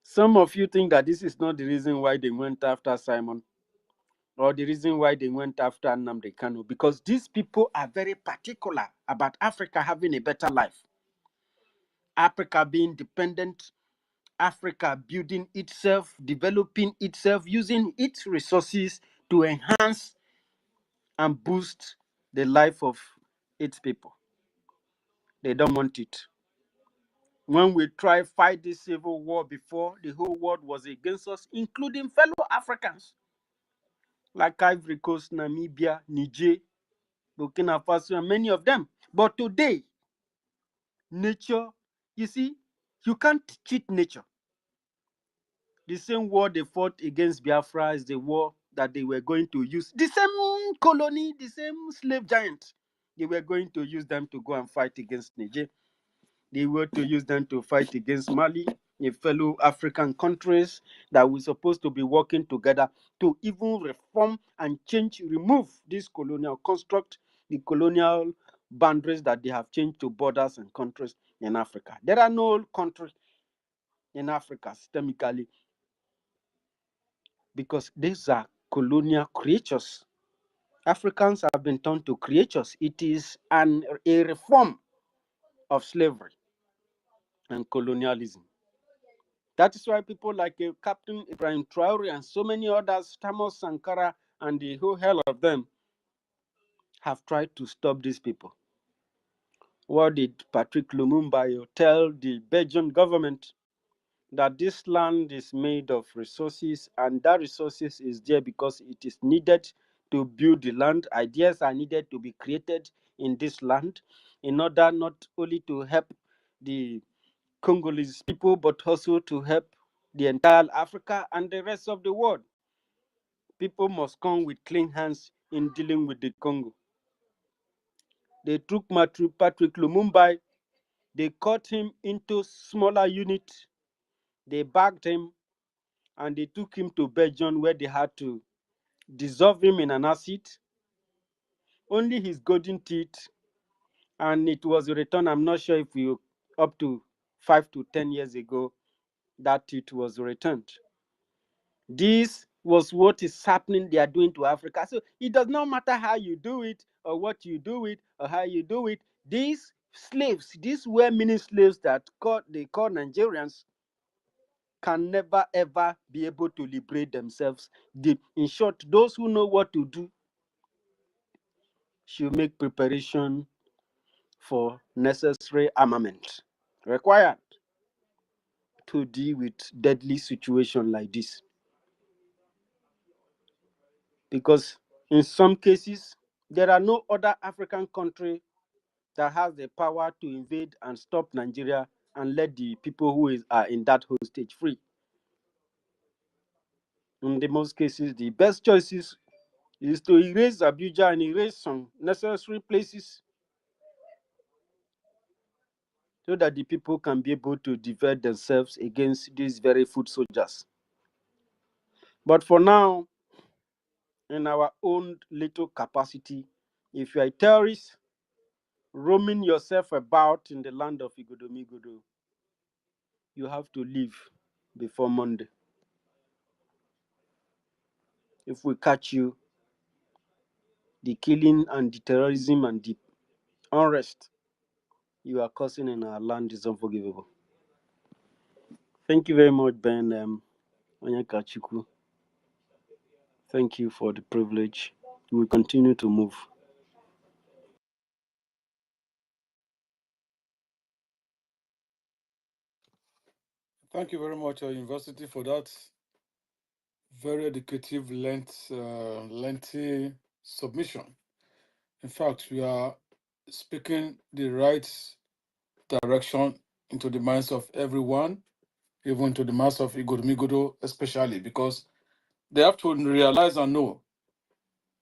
S4: Some of you think that this is not the reason why they went after Simon. or the reason why they went after Nnamdi Kanu, because these people are very particular about Africa having a better life, Africa being dependent, Africa building itself, developing itself, using its resources to enhance and boost the life of its people. They don't want it. When we try fight this civil war before, the whole world was against us, including fellow Africans like Ivory Coast, Namibia, Niger, Burkina Faso, and many of them. But today, nature, you see, you can't cheat nature. The same war they fought against Biafra is the war that they were going to use. The same colony, the same slave giant, they were going to use them to go and fight against Niger. They were to use them to fight against Mali, the fellow African countries that we're supposed to be working together to even reform and change, remove this colonial construct, the colonial boundaries that they have changed to borders and countries in Africa. There are no countries in Africa systemically because these are colonial creatures. Africans have been turned to creatures. It is a reform of slavery and colonialism. That is why people like Captain Ibrahim Traore and so many others, Thomas Sankara and the whole hell of them, have tried to stop these people. What did Patrick Lumumba tell the Belgian government? That this land is made of resources, and that resources is there because it is needed to build the land. Ideas are needed to be created in this land in order not only to help the Congolese people, but also to help the entire Africa and the rest of the world. People must come with clean hands in dealing with the Congo. They took Patrick Lumumba, they cut him into smaller units, they bagged him, and they took him to Belgium where they had to dissolve him in an acid. Only his golden teeth, and it was returned. I'm not sure if you up to 5 to 10 years ago that teeth was returned. This was what is happening they are doing to Africa. So it does not matter how you do it or what you do it or how you do it. These slaves, these well-meaning slaves that they call Nigerians, can never ever be able to liberate themselves. In short, those who know what to do should make preparation for necessary armament required to deal with deadly situation like this. Because in some cases, there are no other African country that has the power to invade and stop Nigeria and let the people who are in that hostage free. In the most cases, the best choices is to erase Abuja and erase some necessary places so that the people can be able to defend themselves against these very foot soldiers. But for now, in our own little capacity, if you are a terrorist roaming yourself about in the land of Igodomigodo, you have to leave before Monday. If we catch you, the killing and the terrorism and the unrest you are causing in our land is unforgivable. Thank you very much, Ben Onyekachuku. Thank you for the privilege. We will continue to move.
S1: Thank you very much, University, for that very educative, lengthy submission. In fact, we are speaking the right direction into the minds of everyone, even to the minds of Igodomigodo especially, because they have to realize and know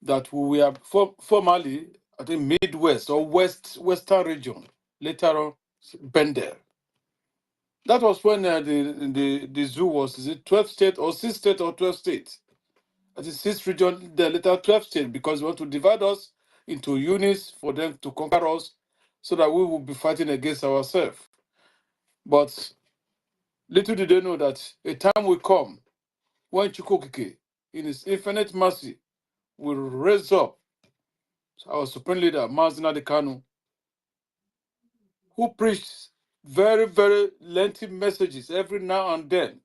S1: that we are formerly, I think, Midwest or Western region, later on Bendel. That was when the zoo was, is it 12 state or 6 state or 12 states? That is 6 region, the later 12 state, because they want to divide us into units for them to conquer us so that we will be fighting against ourselves. But little did they know that a time will come when Chukwokike, in his infinite mercy, will raise up our supreme leader, Mazi Nnamdi Kanu, who preached very, very lengthy messages every now and then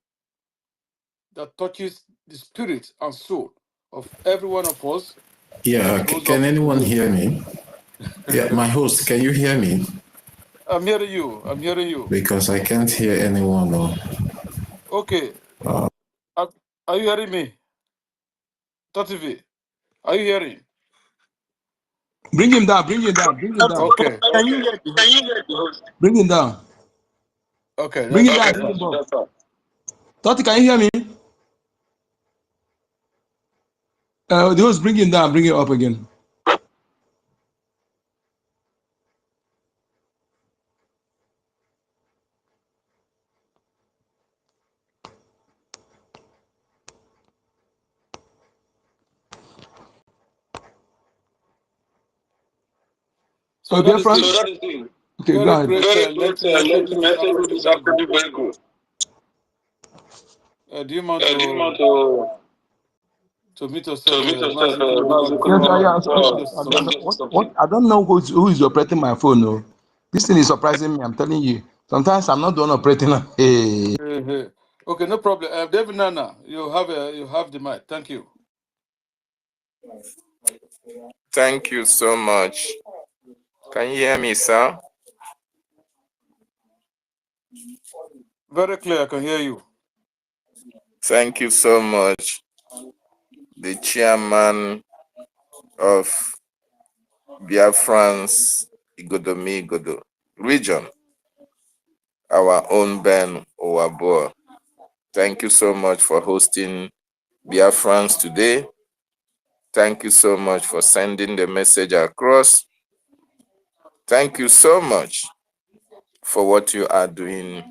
S1: that touches the spirit and soul of every one of us
S14: Yeah,
S1: that rose
S14: can
S1: up
S14: anyone
S1: today.
S14: hear me? Yeah, my host, can you hear me?
S1: I'm hearing you. I'm hearing you.
S14: Because I can't hear anyone.
S1: Okay.
S14: Uh,
S1: Are you hearing me? Totivi, are you hearing?
S15: Bring him down, bring him down, bring him down.
S1: Okay.
S15: Can you hear the host? Bring him down.
S1: Okay,
S15: Bring
S1: that's
S15: him down,
S1: that's
S15: bring
S1: fine.
S15: him up. Toti, can you hear me? The host, bring him down, bring him up again.
S1: So that is the
S15: Okay, go
S1: very
S15: ahead.
S1: great lengthy message, which is actually very good. Do you want to meet yourself, Mazi
S15: I don't know who is operating my phone. No. This thing is surprising me, I'm telling you. Sometimes I'm not the one operating. Hey.
S1: Okay, no problem. David Nana, you have the mic. Thank you.
S16: Thank you so much. Can you hear me, sir?
S1: Very clear, I can hear you.
S16: Thank you so much. The chairman of BIAFRANS Igodo region, our own Ben Owabo. Thank you so much for hosting BIAFRANS today. Thank you so much for sending the message across. Thank you so much for what you are doing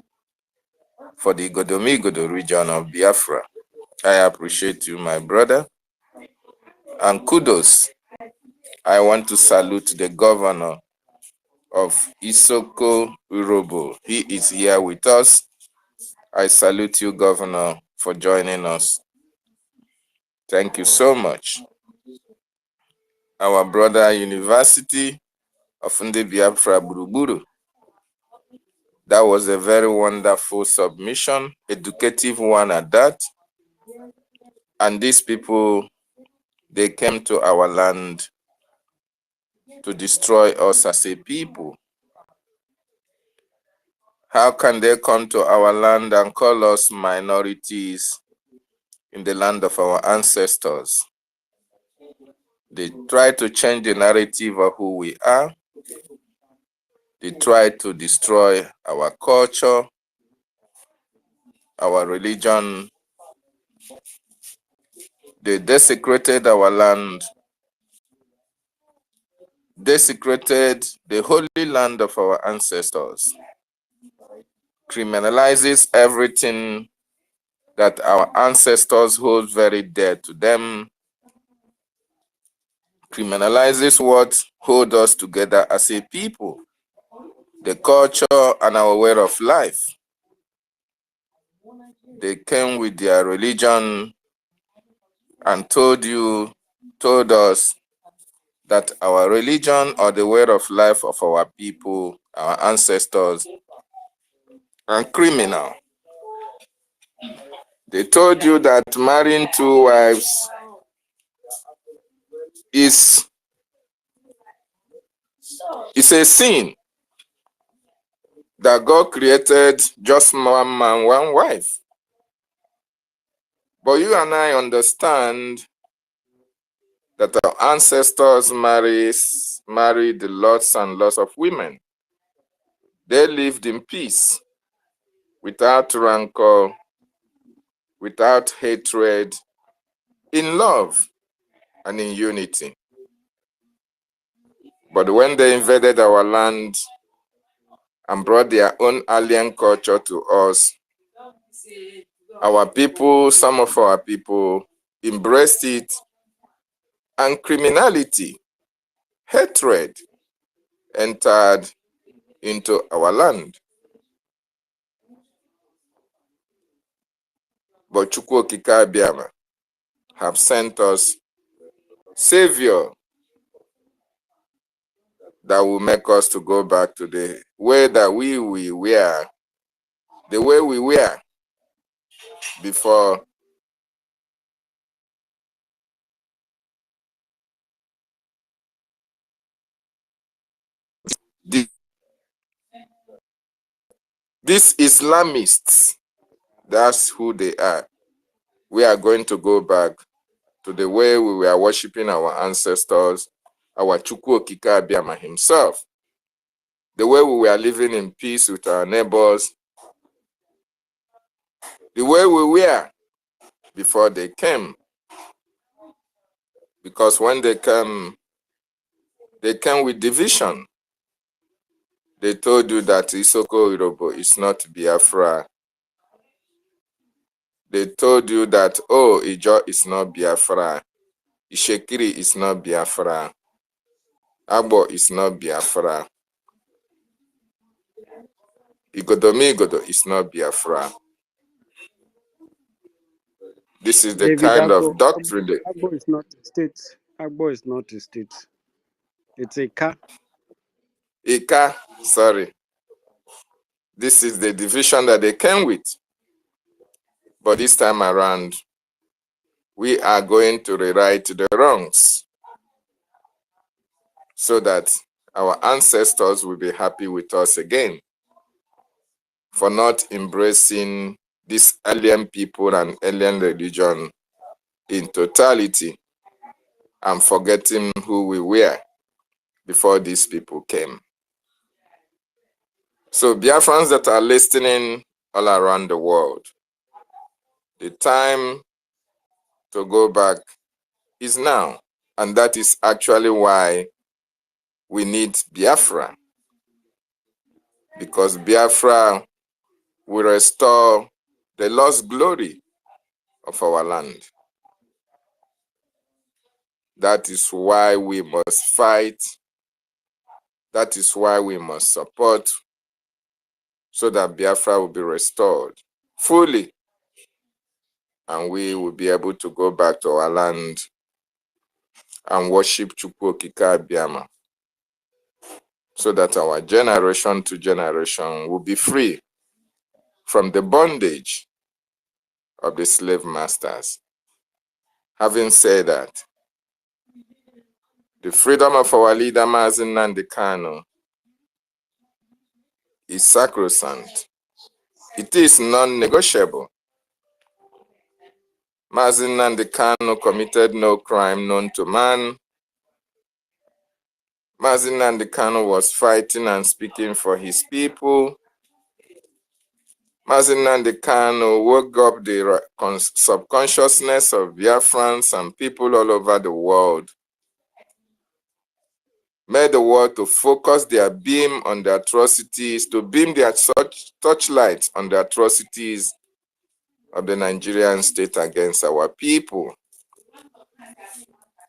S16: for the Igodo region of Biafra. I appreciate you, my brother. And kudos. I want to salute the governor of Isoko Urobo. He is here with us. I salute you, Governor, for joining us. Thank you so much. Our brother University of Ndi Biafra Buruburu. That was a very wonderful submission, educative one at that. And these people, they came to our land to destroy us as a people. How can they come to our land and call us minorities in the land of our ancestors? They try to change the narrative of who we are. They try to destroy our culture, our religion. They desecrated our land, desecrated the holy land of our ancestors, criminalizes everything that our ancestors hold very dear to them, criminalizes what hold us together as a people, the culture and our way of life. They came with their religion and told us that our religion or the way of life of our people, our ancestors, are criminal. They told you that marrying two wives is a sin, that God created just one man, one wife. But you and I understand that our ancestors married lots and lots of women. They lived in peace, without rancor, without hatred, in love and in unity. But when they invaded our land and brought their own alien culture to us, our people, some of our people, embraced it, and criminality, hatred entered into our land. But Chukwu Okike Abiama have sent us savior that will make us to go back to the way that we were, the way we were before these Islamists. That's who they are. We are going to go back to the way we were worshiping our ancestors, our Chukwu Okike Abiama himself, the way we were living in peace with our neighbors, the way we were before they came. Because when they came with division. They told you that Isoko Irobo is not Biafra. They told you that, oh, Ijo is not Biafra. Ishekiri is not Biafra. Abo is not Biafra. Igodomigodo is not Biafra. This is the
S4: David
S16: kind
S4: Agbo,
S16: of doctrine.
S4: Agbo is not a state. Agbo is not a state. It's a car.
S16: Ika, sorry. This is the division that they came with. But this time around, we are going to rewrite the wrongs so that our ancestors will be happy with us again for not embracing this alien people and alien religion in totality and forgetting who we were before these people came. So Biafrans that are listening all around the world, the time to go back is now. And that is actually why we need Biafra. Because Biafra will restore the lost glory of our land. That is why we must fight. That is why we must support so that Biafra will be restored fully. And we will be able to go back to our land and worship Chukwu Okike Abiama so that our generation to generation will be free from the bondage of the slave masters. Having said that, the freedom of our leader, Mazi Nnamdi Kanu, is sacrosanct. It is non-negotiable. Mazi Nnamdi Kanu committed no crime known to man. Mazi Nnamdi Kanu was fighting and speaking for his people. Mazi Nnamdi Kanu woke up the subconsciousness of Biafrans and people all over the world, made the world to focus their beam on the atrocities, to beam their torchlights on the atrocities of the Nigerian state against our people.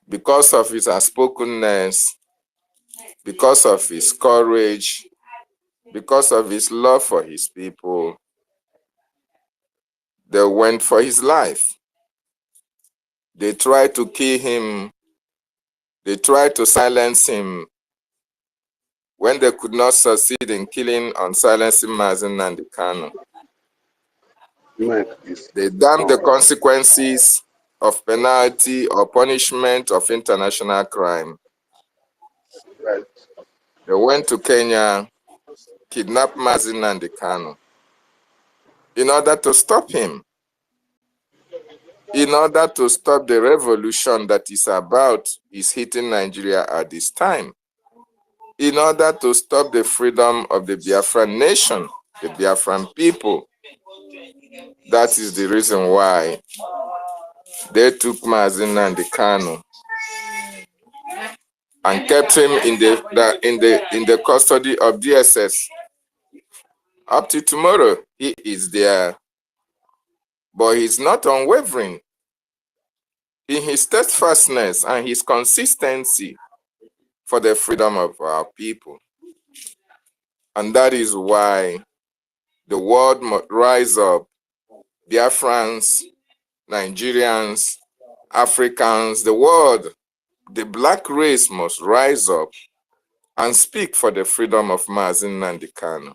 S16: Because of his outspokenness, because of his courage, because of his love for his people, they went for his life. They tried to kill him. They tried to silence him. When they could not succeed in killing or silencing Mazi Nnamdi Kanu, they damned the consequences of penalty or punishment of international crime. They went to Kenya, kidnapped Mazi Nnamdi Kanu in order to stop him, in order to stop the revolution that is hitting Nigeria at this time, in order to stop the freedom of the Biafran nation, the Biafran people. That is the reason why they took Mazi Nnamdi Kanu and kept him in the custody of DSS. Up to tomorrow, he is there, but he's not unwavering in his steadfastness and his consistency for the freedom of our people. And that is why the world must rise up. Biafrans, Nigerians, Africans, the world the black race must rise up and speak for the freedom of Mazi Nnamdi Kanu.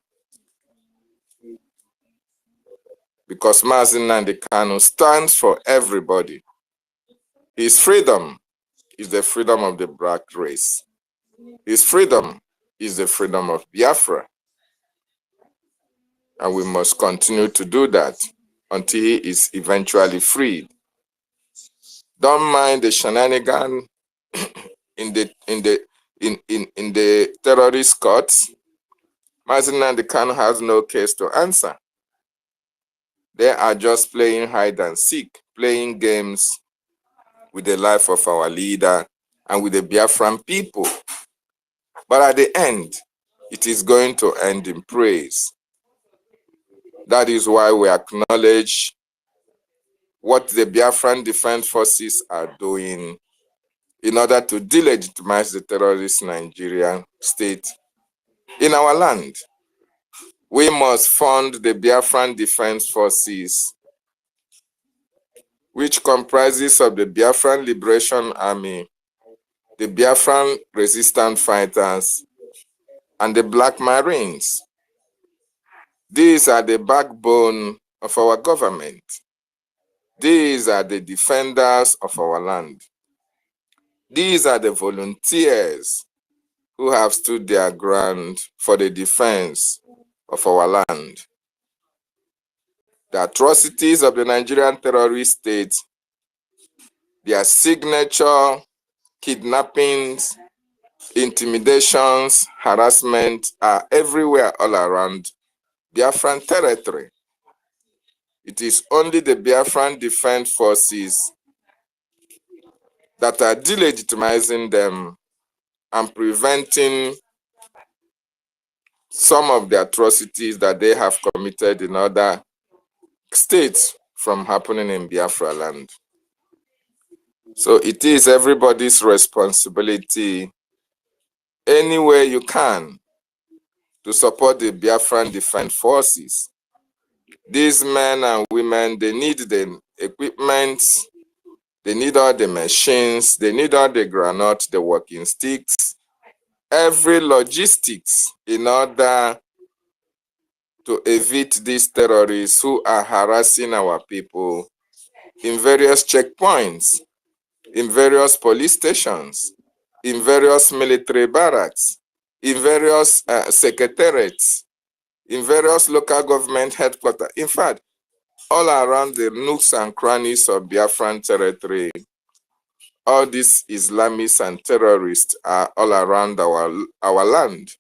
S16: Because Mazi Nnamdi Kanu stands for everybody. His freedom is the freedom of the black race. His freedom is the freedom of Biafra. And we must continue to do that until he is eventually freed. Don't mind the shenanigan in the terrorist courts. Mazi Nnamdi Kanu has no case to answer. They are just playing hide and seek, playing games with the life of our leader and with the Biafran people. But at the end, it is going to end in praise. That is why we acknowledge what the Biafran Defense Forces are doing in order to delegitimize the terrorist Nigerian state in our land. We must fund the Biafran Defense Forces, which comprises of the Biafran Liberation Army, the Biafran Resistance Fighters, and the Black Marines. These are the backbone of our government. These are the defenders of our land. These are the volunteers who have stood their ground for the defense of our land. The atrocities of the Nigerian terrorist state, their signature kidnappings, intimidations, harassment are everywhere all around Biafran territory. It is only the Biafran Defense Forces that are delegitimizing them and preventing some of the atrocities that they have committed in other states from happening in Biafra land. So it is everybody's responsibility, any way you can, to support the Biafran Defense Forces. These men and women, they need the equipment, they need all the machines, they need all the granite, the walking sticks, every logistics in order to evade these terrorists who are harassing our people in various checkpoints, in various police stations, in various military barracks, in various secretariats, in various local government headquarters. In fact, all around the nooks and crannies of Biafran territory, all these Islamists and terrorists are all around our land,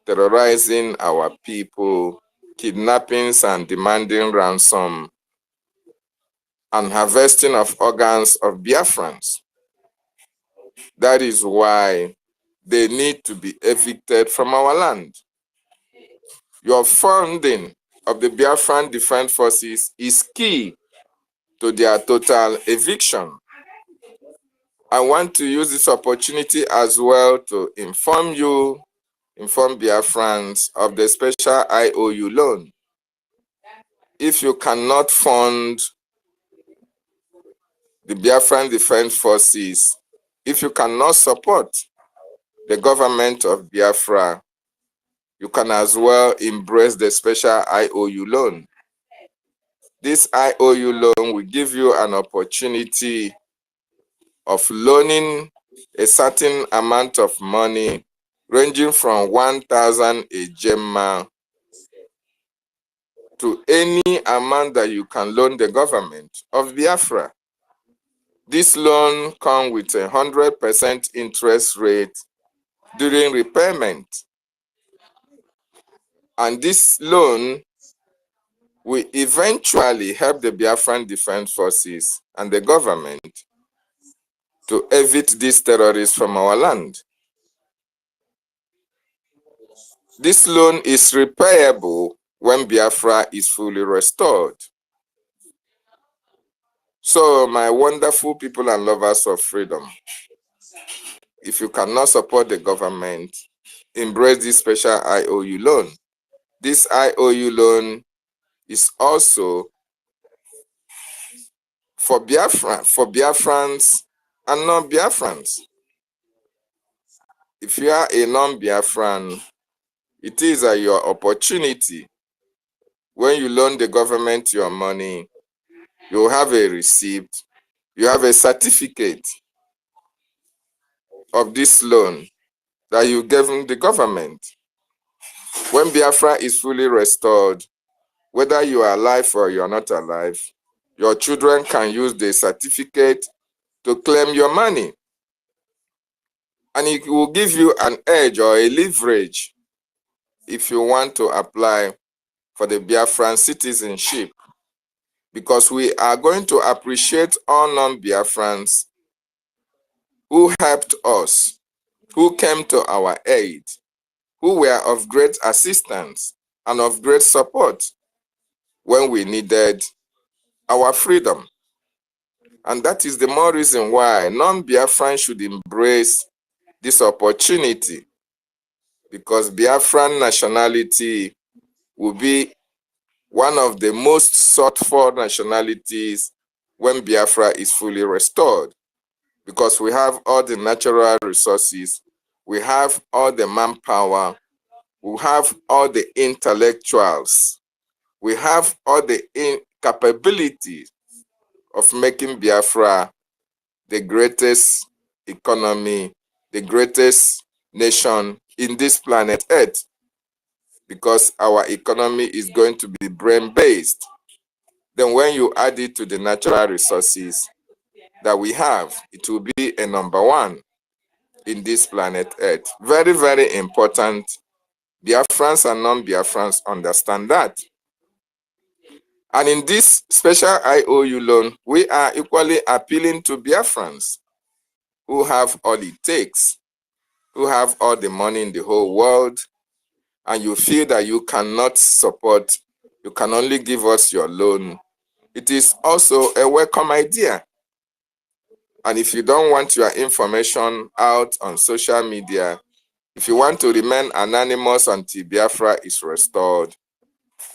S16: terrorizing our people, kidnappings and demanding ransom, and harvesting of organs of Biafrans. That is why they need to be evicted from our land. Your funding of the Biafran Defense Forces is key to their total eviction. I want to use this opportunity as well to inform Biafrans of the special IOU loan. If you cannot fund the Biafran Defense Forces, if you cannot support the government of Biafra, you can as well embrace the special IOU loan. This IOU loan will give you an opportunity of loaning a certain amount of money ranging from 1,000 a gemma to any amount that you can loan the government of Biafra. This loan comes with 100% interest rate during repayment. And this loan will eventually help the Biafran Defense Forces and the government to evict these terrorists from our land. This loan is repayable when Biafra is fully restored. So, my wonderful people and lovers of freedom, if you cannot support the government, embrace this special IOU loan. This IOU loan is also for Biafrans and non-Biafrans. if you are a non-Biafran, it is your opportunity. When you loan the government your money, you have a receipt, you have a certificate of this loan that you gave the government. When Biafra is fully restored, whether you are alive or you are not alive, your children can use the certificate to claim your money. And it will give you an edge or a leverage if you want to apply for the Biafran citizenship, because we are going to appreciate all non-Biafrans who helped us, who came to our aid, who were of great assistance and of great support when we needed our freedom. And that is the more reason why non-Biafrans should embrace this opportunity, because Biafran nationality will be one of the most sought for nationalities when Biafra is fully restored, because we have all the natural resources, we have all the manpower, we have all the intellectuals, we have all the capabilities of making Biafra the greatest economy, the greatest nation in this planet Earth, because our economy is going to be brain-based. Then when you add it to the natural resources that we have, it will be a number one in this planet Earth. Very, very important. Biafrans and non-Biafrans understand that. And in this special IOU loan, we are equally appealing to Biafrans who have all it takes, who have all the money in the whole world, and you feel that you cannot support, you can only give us your loan. It is also a welcome idea. And if you don't want your information out on social media, if you want to remain anonymous until Biafra is restored,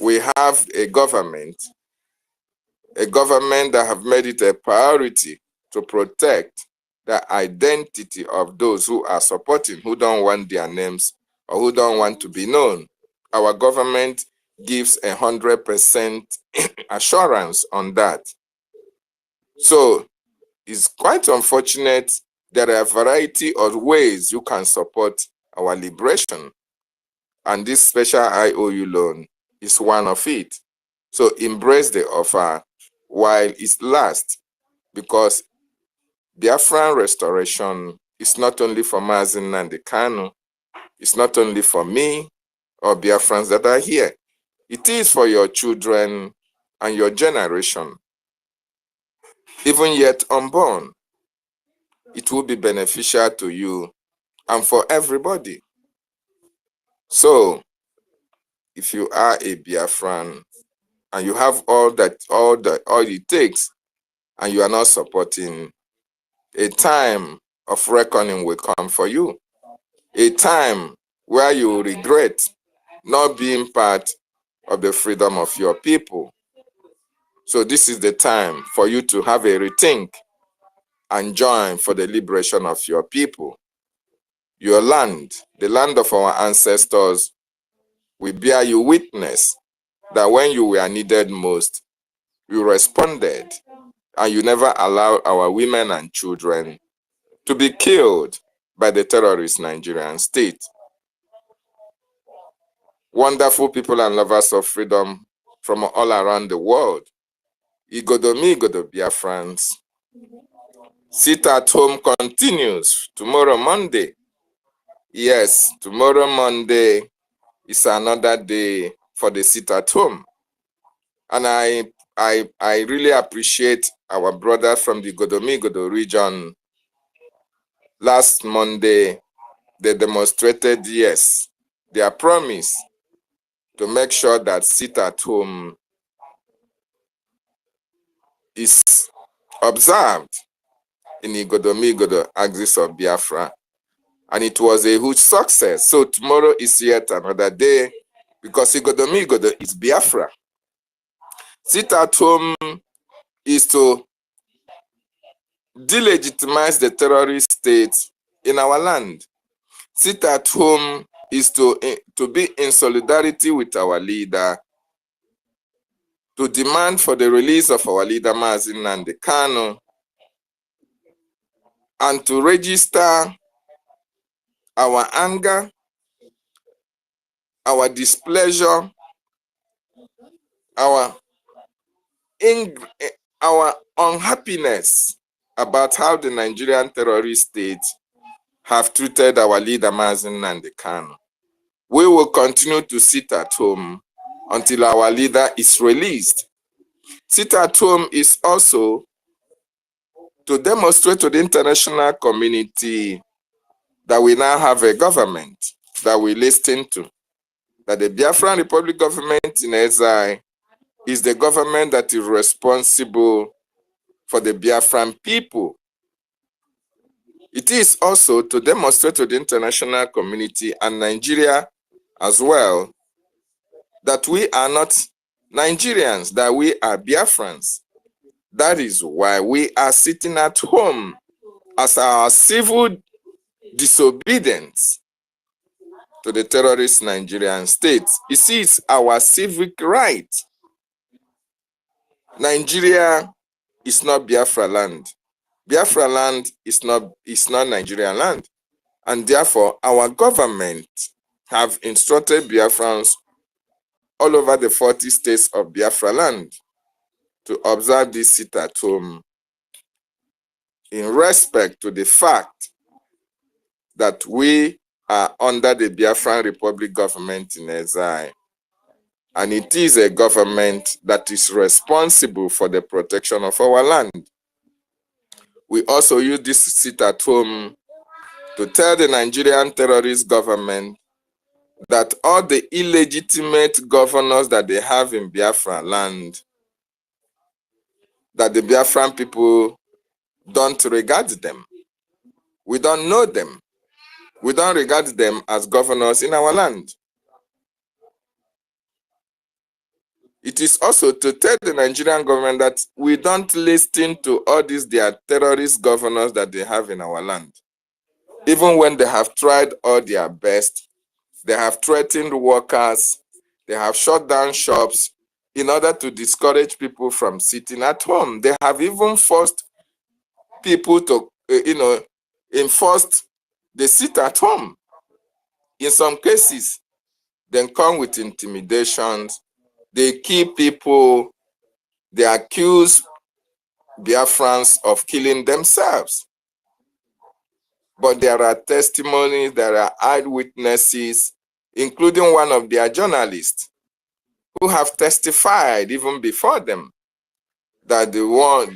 S16: we have a government that have made it a priority to protect the identity of those who are supporting, who don't want their names or who don't want to be known. Our government gives 100% assurance on that. So it's quite unfortunate. There are a variety of ways you can support our liberation, and this special IOU loan is one of it. So embrace the offer while it lasts, because Biafran restoration is not only for Mazi Nnamdi Kanu, it's not only for me or Biafrans that are here. It is for your children and your generation, even yet unborn. It will be beneficial to you and for everybody. So, if you are a Biafran and you have all it takes, and you are not supporting, a time of reckoning will come for you. A time where you will regret not being part of the freedom of your people. So this is the time for you to have a rethink and join for the liberation of your people. Your land, the land of our ancestors, will bear you witness that when you were needed most, you responded, and you never allowed our women and children to be killed by the terrorist Nigerian state. Wonderful people and lovers of freedom from all around the world. Igodo Biafrans. Sit at home continues tomorrow, Monday. Yes, tomorrow, Monday, is another day for the sit at home. And I really appreciate our brother from the Godo region. Last Monday, they demonstrated, yes, their promise to make sure that sit at home is observed in Igodo axis of Biafra. And it was a huge success. So tomorrow is yet another day, because Igodo is Biafra. Sit at home is to delegitimize the terrorist state in our land. sit at home is to be in solidarity with our leader, to demand for the release of our leader, Mazi Nnamdi Kanu, and to register our anger, our displeasure, our unhappiness about how the Nigerian terrorist state have treated our leader, Mazi Nnamdi Kanu. We will continue to sit at home until our leader is released. Sit at home is also to demonstrate to the international community that we now have a government that we listen to, that the Biafran Republic government in exile is the government that is responsible for the Biafran people. It is also to demonstrate to the international community and Nigeria as well that we are not Nigerians, that we are Biafrans. That is why we are sitting at home as our civil disobedience to the terrorist Nigerian state. You see, it's our civic right. Nigeria is not Biafra land. Biafra land is not Nigerian land. And therefore, our government have instructed Biafrans all over the 40 states of Biafra land to observe this sit at home in respect to the fact that we are under the Biafran Republic government in exile. And it is a government that is responsible for the protection of our land. We also use this sit at home to tell the Nigerian terrorist government that all the illegitimate governors that they have in Biafra land, that the Biafran people don't regard them. We don't know them. We don't regard them as governors in our land. It is also to tell the Nigerian government that we don't listen to all these their terrorist governors that they have in our land. Even when they have tried all their best, they have threatened workers, they have shut down shops in order to discourage people from sitting at home. They have even forced people to, enforced the sit at home. In some cases, they come with intimidations. They kill people. They accuse Biafrans of killing themselves. But there are testimonies, there are eyewitnesses, including one of their journalists, who have testified even before them that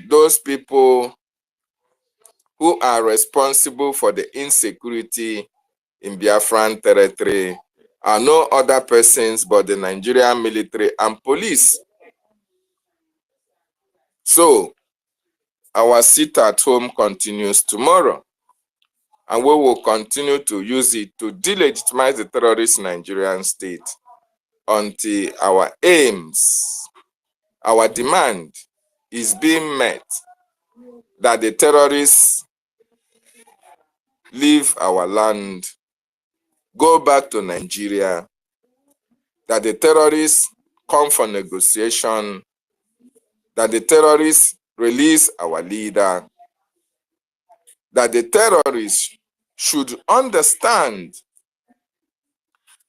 S16: those people who are responsible for the insecurity in Biafran territory are no other persons but the Nigerian military and police. So, our sit at home continues tomorrow, and we will continue to use it to delegitimize the terrorist Nigerian state until our aims, our demand is being met, that the terrorists leave our land, go back to Nigeria, that the terrorists come for negotiation, that the terrorists release our leader, that the terrorists should understand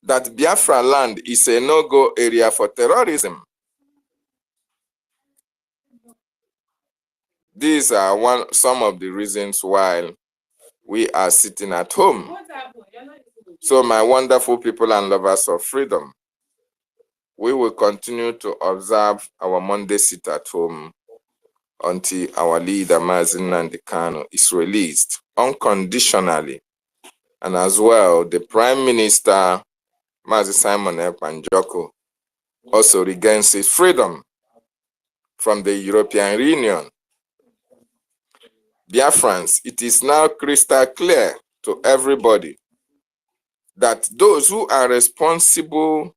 S16: that Biafra land is a no-go area for terrorism. These are some of the reasons why we are sitting at home. So my wonderful people and lovers of freedom, we will continue to observe our Monday sit at home until our leader, Mazi Nnamdi Kanu, is released unconditionally. And as well, the Prime Minister, Mazi Simon Ekpa Njoku, also regains his freedom from the European Union. Biafrans, it is now crystal clear to everybody that those who are responsible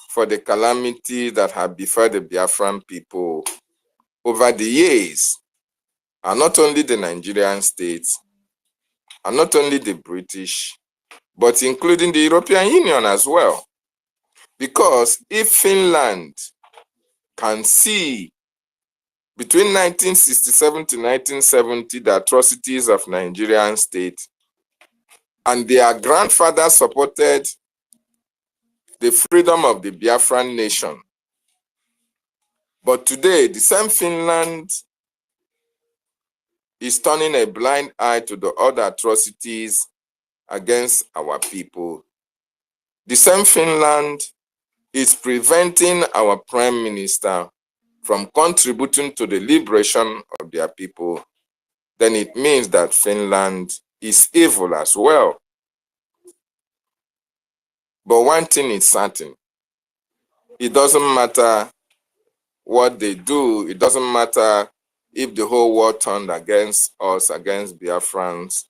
S16: for the calamity that have befell the Biafran people over the years are not only the Nigerian states, are not only the British, but including the European Union as well. Because if Finland can see between 1967 to 1970 the atrocities of Nigerian state, and their grandfathers supported the freedom of the Biafran nation, but today the same Finland is turning a blind eye to the other atrocities against our people. The same Finland is preventing our prime minister from contributing to the liberation of their people. Then it means that Finland is evil as well. But one thing is certain, it doesn't matter what they do, it doesn't matter if the whole world turned against us, against Biafrans.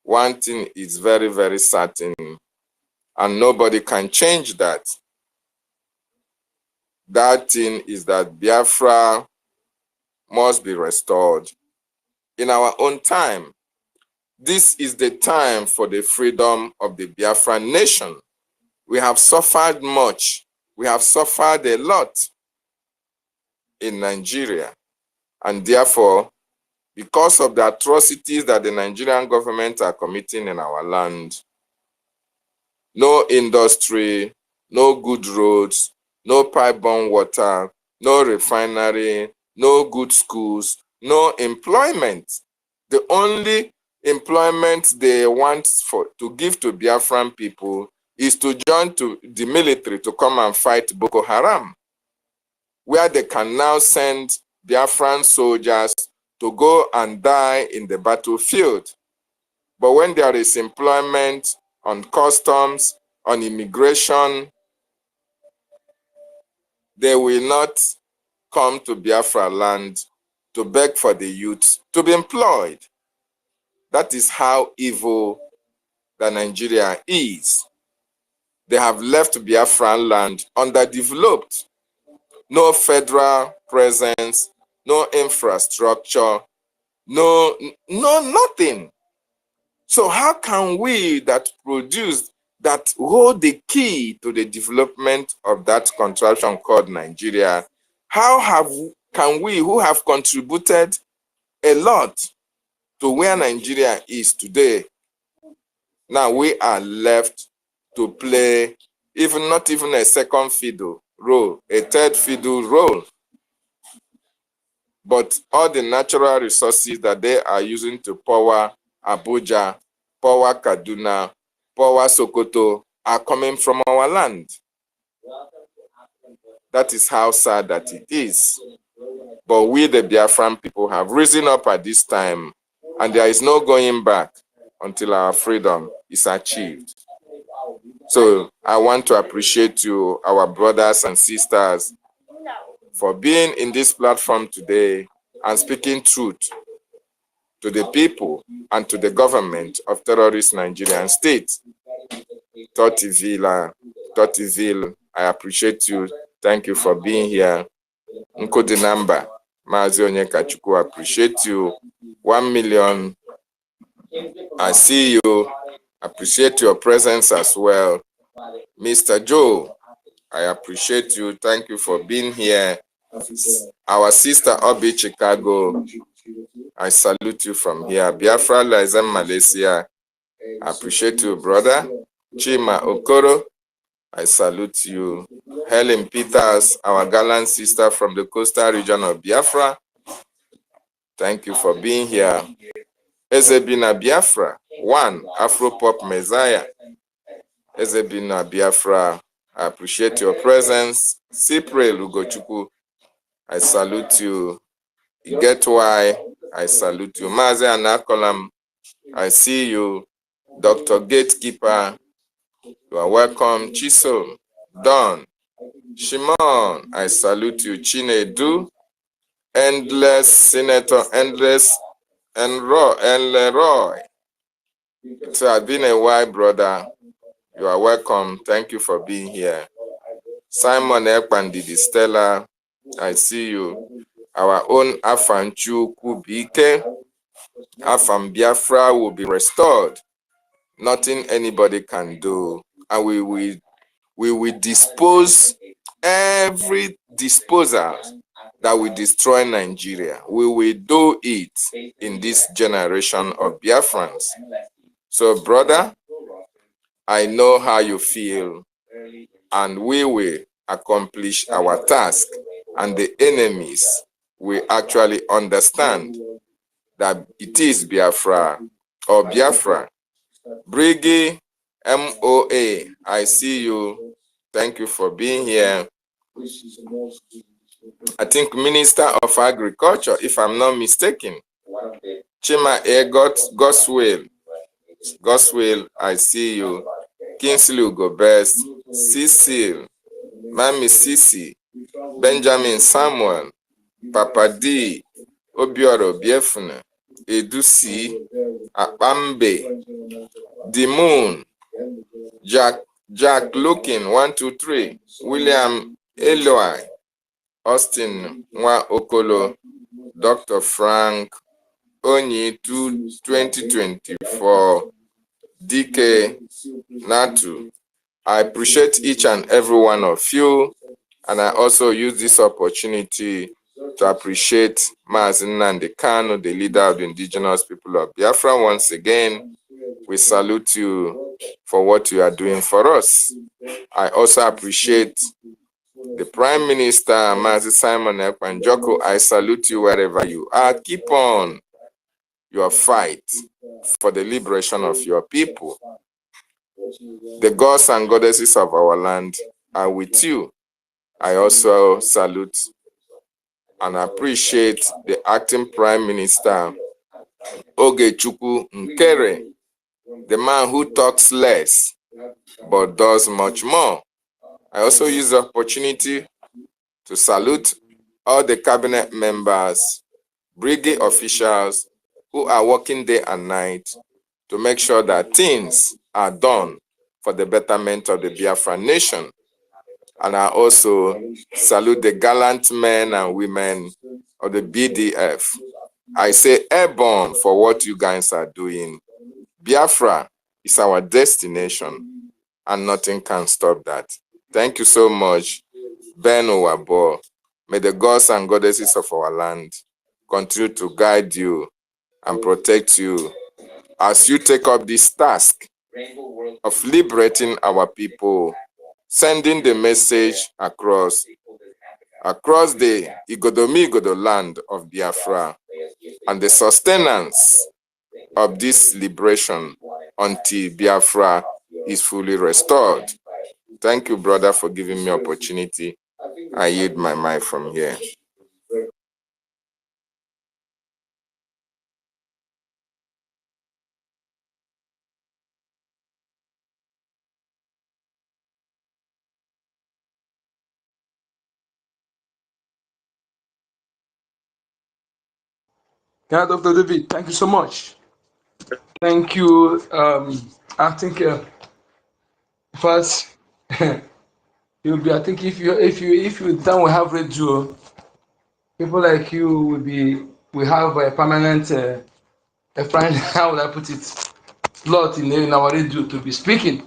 S16: One thing is very, very certain, and nobody can change that. That thing is that Biafra must be restored in our own time. This is the time for the freedom of the Biafran nation. We have suffered much. We have suffered a lot in Nigeria. And therefore, because of the atrocities that the Nigerian government are committing in our land, no industry, no good roads, no pipe-borne water, no refinery, no good schools, no employment. The only employment they want to give to Biafran people is to join to the military to come and fight Boko Haram, where they can now send Biafran soldiers to go and die in the battlefield. But when there is employment on customs, on immigration, they will not come to Biafra land to beg for the youth to be employed. That is how evil that Nigeria is. They have left Biafran land underdeveloped. No federal presence, no infrastructure, no nothing. So how can we that produce, that hold the key to the development of that contraption called Nigeria, can we, who have contributed a lot to where Nigeria is today, now we are left to play not even a second fiddle role, a third fiddle role? But all the natural resources that they are using to power Abuja, power Kaduna, power Sokoto are coming from our land. That is how sad that it is. But we, the Biafran people, have risen up at this time, and there is no going back until our freedom is achieved. So I want to appreciate you, our brothers and sisters, for being in this platform today and speaking truth to the people and to the government of terrorist Nigerian state. Totiville, I appreciate you. Thank you for being here. Nkodinamba, Mazi Onyekachuku, appreciate you. 1 million, I see you. Appreciate your presence as well. Mr. Joe, I appreciate you. Thank you for being here. Our sister Obi Chicago, I salute you from here. Biafra Lizem Malaysia, I appreciate you, brother. Chima Okoro, I salute you. Helen Peters, our gallant sister from the coastal region of Biafra, thank you for being here. Ezebina Biafra, one Afro-pop messiah. Ezebina Biafra, I appreciate your presence. Cypriel Ugochukwu, I salute you. You get why I salute you. Mazi Anakolam, I see you. Dr. Gatekeeper, you are welcome. Chisom, Don, Shimon, I salute you. Chinedu, Endless Senator, Endless, and Leroy. It has been a while, brother. You are welcome. Thank you for being here. Simon Ekpandidi Stella, I see you. Our own Afanchu Kubike, Afam Biafra will be restored. nothing anybody can do, and we will dispose every disposal that will destroy Nigeria. We will do it in this generation of Biafrans. So, brother, I know how you feel, and we will accomplish our task, and the enemies will actually understand that it is Biafra or Biafra. BRGIE, MOA, I see you. Thank you for being here. I think Minister of Agriculture, if I'm not mistaken. Chima Egot, Goswell, I see you. Kingsley Ugobest, Cecil, Mami Sisi, Benjamin Samuel, Papa D, Obioro Biefuna, Edusi, Akpambe, The Moon, Jack Looking, 123, William Eloi, Austin Nwa Okolo, Dr. Frank, Onyi 2024, DK Natu. I appreciate each and every one of you, and I also use this opportunity to appreciate Mazi Nnamdi Kanu, the leader of the indigenous people of Biafra. Once again, we salute you for what you are doing for us. I also appreciate the Prime Minister, Mazi Simon Ekpa Njoku. I salute you wherever you are. Keep on your fight for the liberation of your people. The gods and goddesses of our land are with you. I also salute and appreciate the acting Prime Minister, Ogechukwu Nkere, the man who talks less but does much more. I also use the opportunity to salute all the cabinet members, BRGIE officials who are working day and night to make sure that things are done for the betterment of the Biafran nation. And I also salute the gallant men and women of the BDF. I say airborne for what you guys are doing. Biafra is our destination, and nothing can stop that. Thank you so much, Ben Owabo. May the gods and goddesses of our land continue to guide you and protect you as you take up this task of liberating our people, sending the message across the Igodomigodo land of Biafra, and the sustenance of this liberation until Biafra is fully restored. Thank you, brother, for giving me opportunity. I yield my mic from here.
S3: Yeah, Dr. David, thank you so much. Thank you. I think first you'll be. I think if you then we have radio, people like you will be. We have a permanent. A friend. How would I put it? Slot in our radio to be speaking.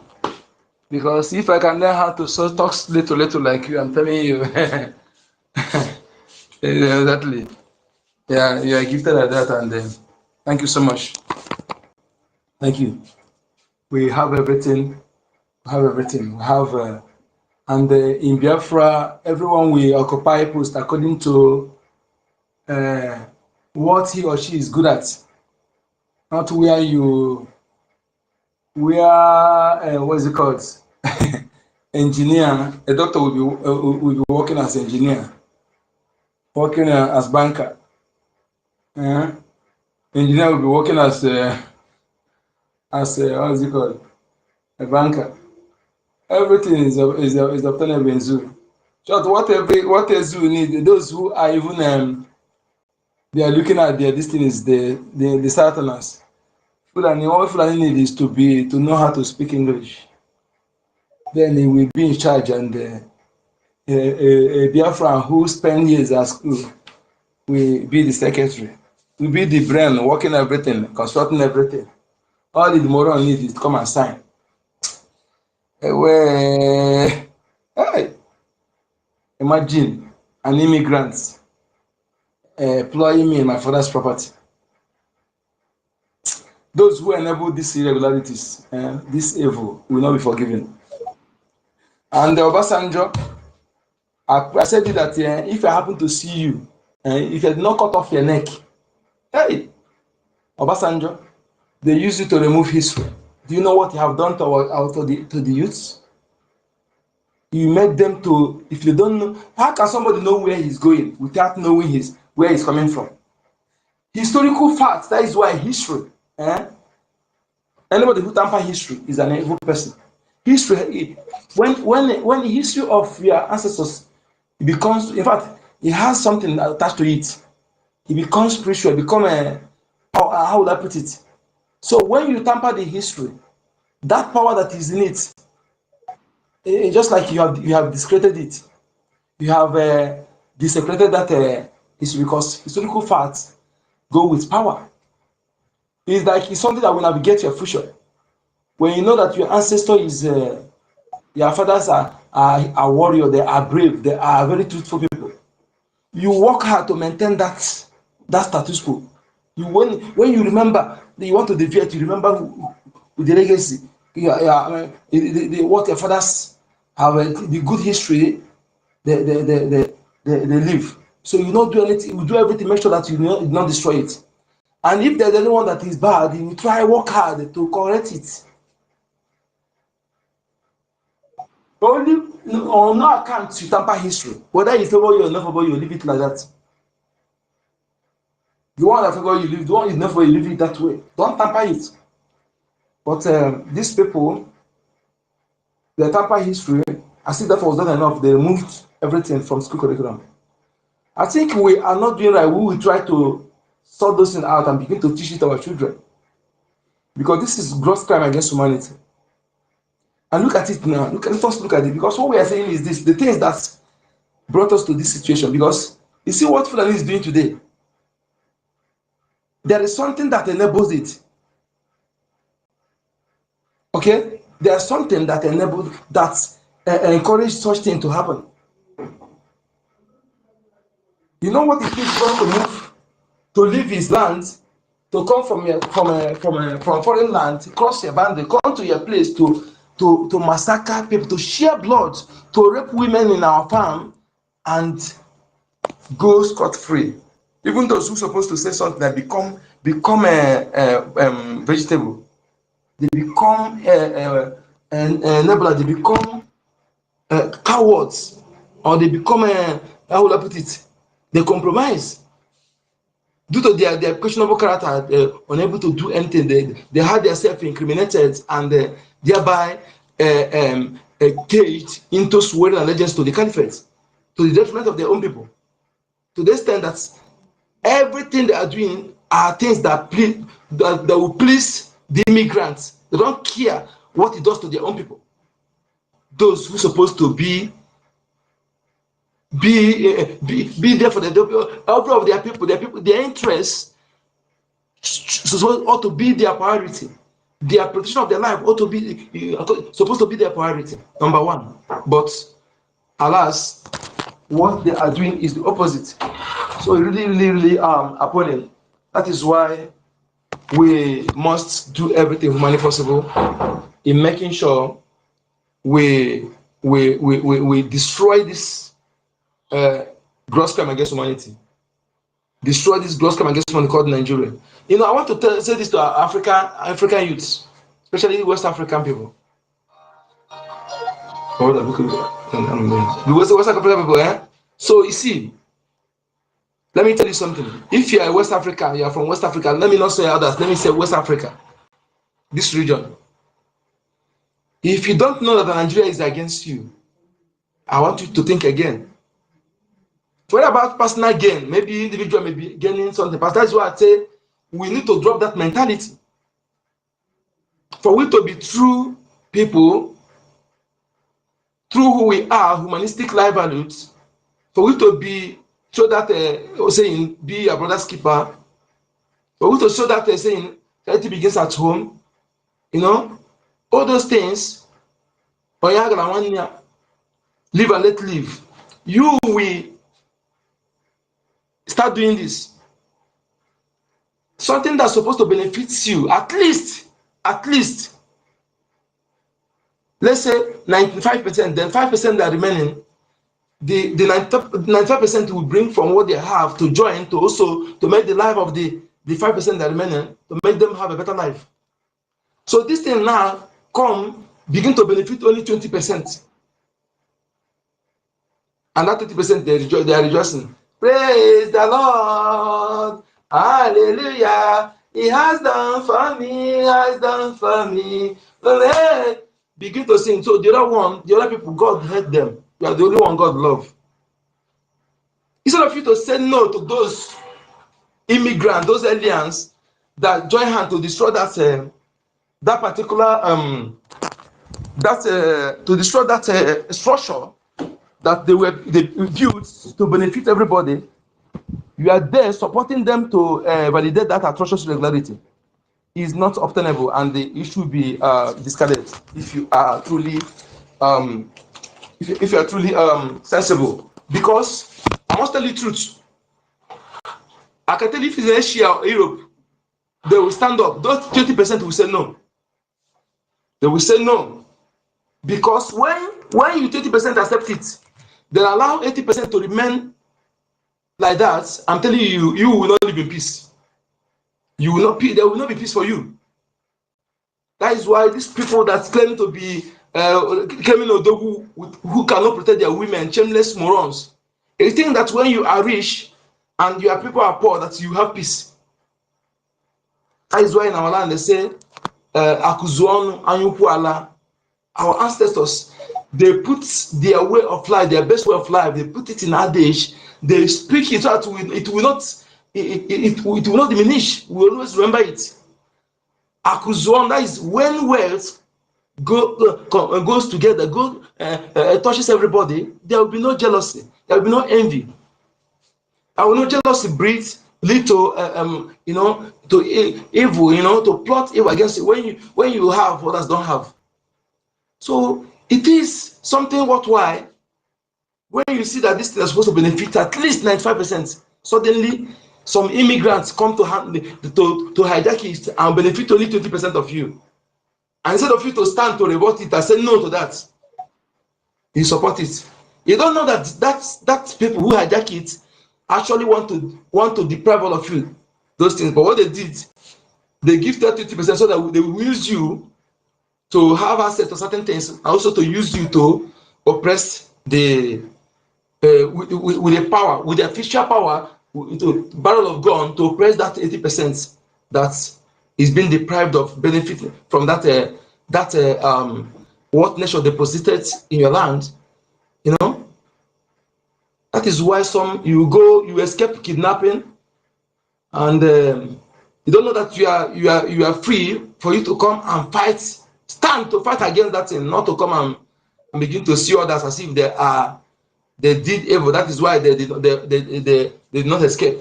S3: Because if I can learn how to talk little like you, I'm telling you. Exactly. Yeah, you are gifted at that, and thank you so much. Thank you. We have everything. We have everything. We have, and in Biafra, everyone will occupy post according to what he or she is good at, not where what is it called? Engineer. A doctor will be working as engineer, working as banker. Engineer will be working as what is it called? A banker. Everything is obtainable in zoo. Just what a zoo need. Those who are even they are looking at this thing is the Southerners. All Fulani need is to know how to speak English. Then he will be in charge, and a Biafran who spent years at school will be the secretary. Will be the brain, working everything, constructing everything.
S15: All the moron need is to come and sign. Well, hey, imagine an immigrant employing me in my father's property. Those who enable these irregularities, this evil, will not be forgiven. And Obasanjo, I said that if I happen to see you, if you had not cut off your neck, hey, Obasanjo, they use you to remove history. Do you know what you have done to the youths? You made them to, if you don't know, how can somebody know where he's going without knowing where he's coming from? Historical facts, that is why history, anybody who tamper history is an evil person. History, when the history of your ancestors becomes, in fact, it has something attached to it. It becomes spiritual, how would I put it? So when you tamper the history, that power that is in it, just like you have discredited it, you have desecrated that history, because historical facts go with power. It's like it's something that will navigate your future. When you know that your ancestor is, your fathers are warrior, they are brave, they are very truthful people. You work hard to maintain that status quo. When you remember that you want to deviate, you remember the legacy, what your fathers have, the good history they live. So you not do anything, you do everything, make sure that you not destroy it. And if there's anyone that is bad, you try work hard to correct it. Only on no account you tamper history. Whether you favor you or not favor you, leave it like that. The one that favor you leave, the one you not favor you, leave it that way. Don't tamper it. But these people, they tamper history. As if that was not enough, they removed everything from school curriculum. I think we are not doing right. We will try to sort those things out and begin to teach it to our children. Because this is gross crime against humanity. And look at it now. Let us look at it. Because what we are saying is this: the things that brought us to this situation. Because you see what Fulani is doing today. There is something that enables it. Okay? There's something that enables, that encourages such thing to happen. You know what it is for to move, to leave his land, to come from foreign land, cross your boundary, come to your place to massacre people, to share blood, to rape women in our farm, and go scot-free. Even those who are supposed to say something that become a vegetable, they become enabler, they become cowards, or they become how will I put it? They compromise due to their questionable character, unable to do anything. They had themselves incriminated and thereby caged into swearing allegiance to the caliphate, to the detriment of their own people. To the extent that everything they are doing are things that will please the immigrants. They don't care what it does to their own people. Those who are supposed to be there for the welfare of their people, their interests ought to be their priority. Their protection of their life ought to be supposed to be their priority, number one. But alas, what they are doing is the opposite. So really appalling. That is why we must do everything humanly possible in making sure we destroy this gross crime against humanity. Destroy this gross crime against humanity called Nigeria. You know, I want to say this to our African youths, especially West African people. The West African people, So you see, let me tell you something. If you are West Africa, you are from West Africa, let me not say others, let me say West Africa, this region. If you don't know that Nigeria is against you, I want you to think again. What about personal gain? Maybe individual may be gaining something. But that's why I say we need to drop that mentality. For we to be true people, true who we are, humanistic life values, for we to be, show that, be a brother's keeper, for we to show that, saying, charity begins at home, You know, all those things, live and let live. You will start doing this. Something that's supposed to benefit you, at least, let's say 95%, then 5% that are remaining, the 95% will bring from what they have to join to also to make the life of the 5% that are remaining, to make them have a better life. So this thing now begin to benefit only 20%. And that 20% they are rejoicing. Praise the Lord. Hallelujah. He has done for me, has done for me. Hey, begin to sing. So the other people, God hate them. You are the only one God love. Instead of you to say no to those immigrants, those aliens that join hands to destroy that particular to destroy that structure that they built to benefit everybody, you are there supporting them to validate that atrocious irregularity is not obtainable, and it should be discarded if you are truly if you are truly sensible. Because I must tell you the truth, I can tell you if it's in Asia or Europe, they will stand up. Those 20% will say no. They will say no, because when you 20% accept it, then allow 80% to remain like that. I'm telling you, you will not live in peace. You will not. There will not be peace for you. That is why these people that claim to be claiming Odogu who cannot protect their women, shameless morons. They think that when you are rich and your people are poor, that you have peace. That is why in our land they say, Akuzuonu Anyupu Allah. Our ancestors, they put their way of life, their best way of life, they put it in our age. They speak it out. It will not diminish. We will always remember it. Akuzuon, that is when wealth goes together, touches everybody. There will be no jealousy. There will be no envy. I will not jealousy lead to to evil, to plot evil against you when you have what others don't have. So it is something worthwhile when you see that this thing is supposed to benefit at least 95%. Suddenly, some immigrants come to hijack it and benefit only 20% of you. And instead of you to stand to rebut it and say no to that, you support it. You don't know that people who hijack it actually want to deprive all of you those things. But what they did, they give that 20% so that they will use you to have access to certain things, and also to use you to oppress with the power, with the official power, to barrel of gun to oppress that 80% that is being deprived of benefiting from that what nation deposited in your land. That is why you escape kidnapping, and you don't know that you are free for you to come and stand to fight against that thing, not to come and begin to see others as if they did evil. That is why they did not escape.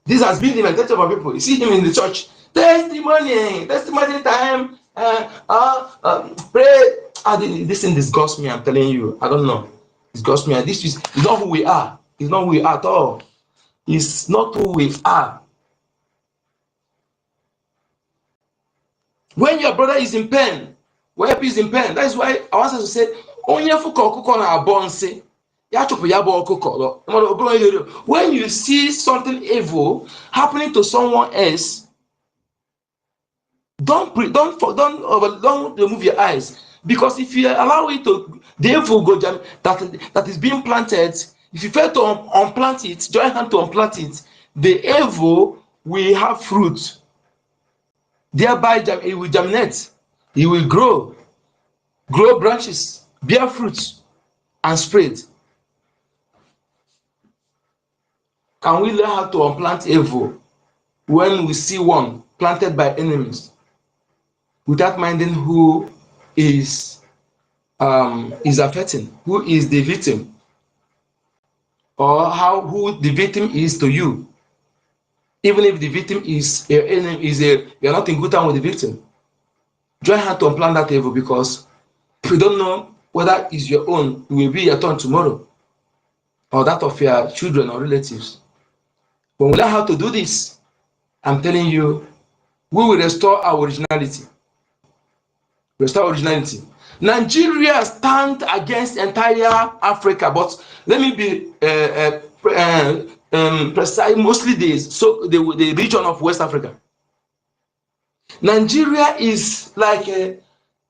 S15: This has been the mentality of our people. You see him in the church. Testimony time. Pray. This thing disgusts me. I'm telling you. I don't know. Disgusts me. This is not who we are. It's not who we are at all. It's not who we are. When your brother is in pain, when your is in pain, that is why I want us to say, when you see something evil happening to someone else, don't remove your eyes, because if you allow it to, the evil that is being planted, if you fail to unplant it, join hand to unplant it, the evil will have fruit. Thereby it will germinate, it will grow branches, bear fruits, and spread. Can we learn how to unplant evil when we see one planted by enemies, without minding who is affecting, who is the victim, or who the victim is to you? Even if the victim is your enemy, you're not in good time with the victim. join hand to unplan that evil, because if you don't know whether it's your own, it will be your turn tomorrow, or that of your children or relatives. When we learn how to do this, I'm telling you, we will restore our originality. Restore originality. Nigeria stand against entire Africa, but let me be precise. Mostly the region of West Africa. Nigeria is like a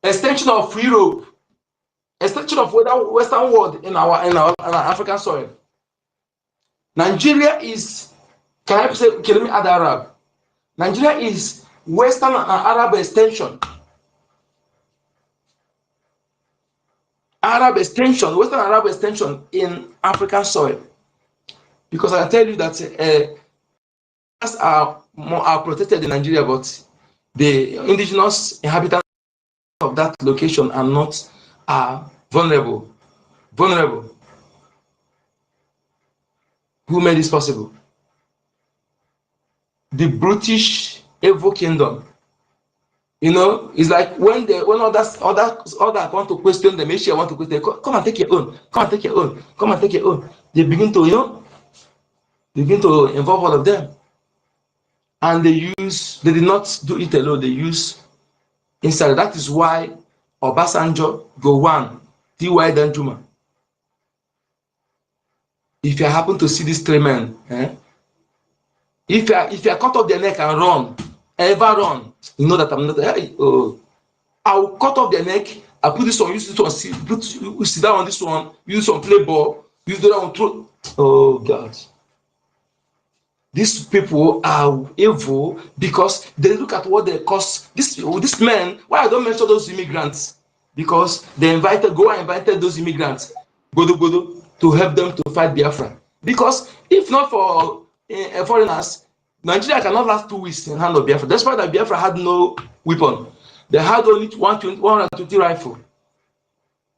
S15: extension of Europe, extension of Western world in our African soil. Nigeria is, can I say, okay, let me add Arab. Nigeria is Western and Arab extension. Western Arab extension in African soil. Because I tell you that are protected in Nigeria, but the indigenous inhabitants of that location are not vulnerable. Who made this possible? The British Evo Kingdom. You know, it's like when others want to question them, Asia want to question, come and take your own, come and take your own, come and take your own. They begin to, involve all of them. And they did not do it alone, they use inside. That is why Obasanjo, Gowon, T.Y. Danjuma. If you happen to see these three men, if you are cut off their neck and run, ever run, you know that I'm not. I will cut off their neck. I put this on. Use this one. Sit down on this one. Use this one. Play ball. Use the other one. Throw. Oh God! These people are evil because they look at what they cost. This men. Why I don't mention those immigrants? Because they invited those immigrants, Godo, to help them to fight Biafra. Because if not for foreigners, Nigeria cannot last 2 weeks in hand of Biafra. That's why Biafra had no weapon. They had only 120 rifle.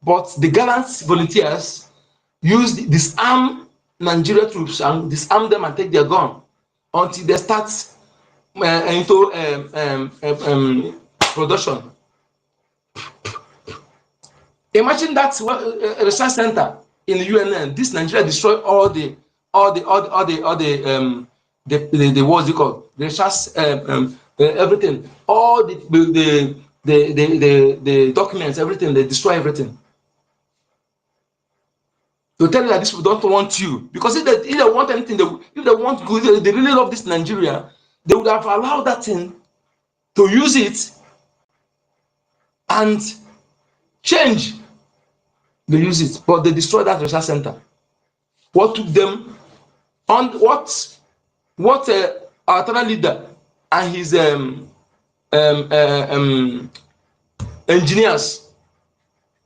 S15: But the gallant volunteers used disarm Nigeria troops and disarm them and take their gun until they start into production. Imagine that research center in the UNN. This Nigeria destroyed all the what's it called? The research everything, all the documents, everything. They destroy everything. To tell you that these people don't want you, because if they want anything, if they want good, they really love this Nigeria, they would have allowed that thing to use it and change. They use it, but they destroyed that research center. What took them on? What our eternal leader and his engineers,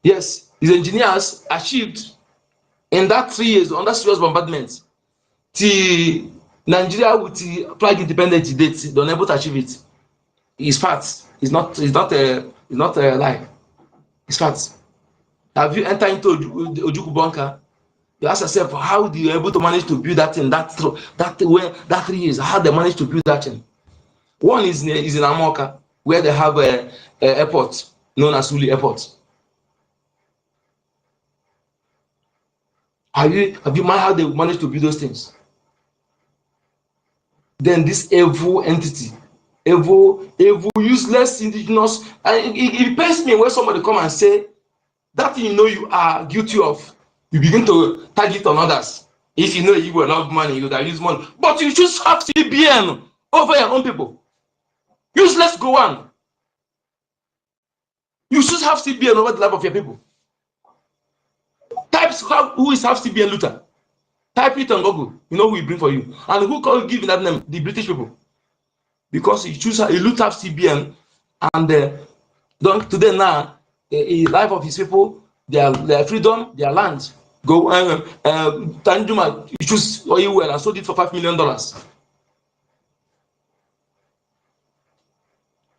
S15: yes, his engineers achieved in that 3 years under serious bombardment, till Nigeria with the flag independence date, they're unable to achieve it. It's facts. It's not a lie. It's facts. Have you entered into Ojukwu bunker? You ask yourself, how do you able to manage to build that thing that 3 years? How they manage to build that thing? One is in Amoka, where they have a airport known as Uli Airport. Have you mind how they managed to build those things? Then this evil entity, evil, useless, indigenous, and it pains me when somebody come and say that thing you are guilty of, you begin to target on others. If you know you will love money, you would use money, but you choose have CBN over your own people. Useless, go on. You should have CBN over the life of your people. Type who is half CBN looter. Type it on Google. You know who will bring for you. And who can give that name? The British people. Because you choose a loot half CBN, and today now, the life of his people, their freedom, their land. Go Tanjuma, you choose oil and sold it for $5 million.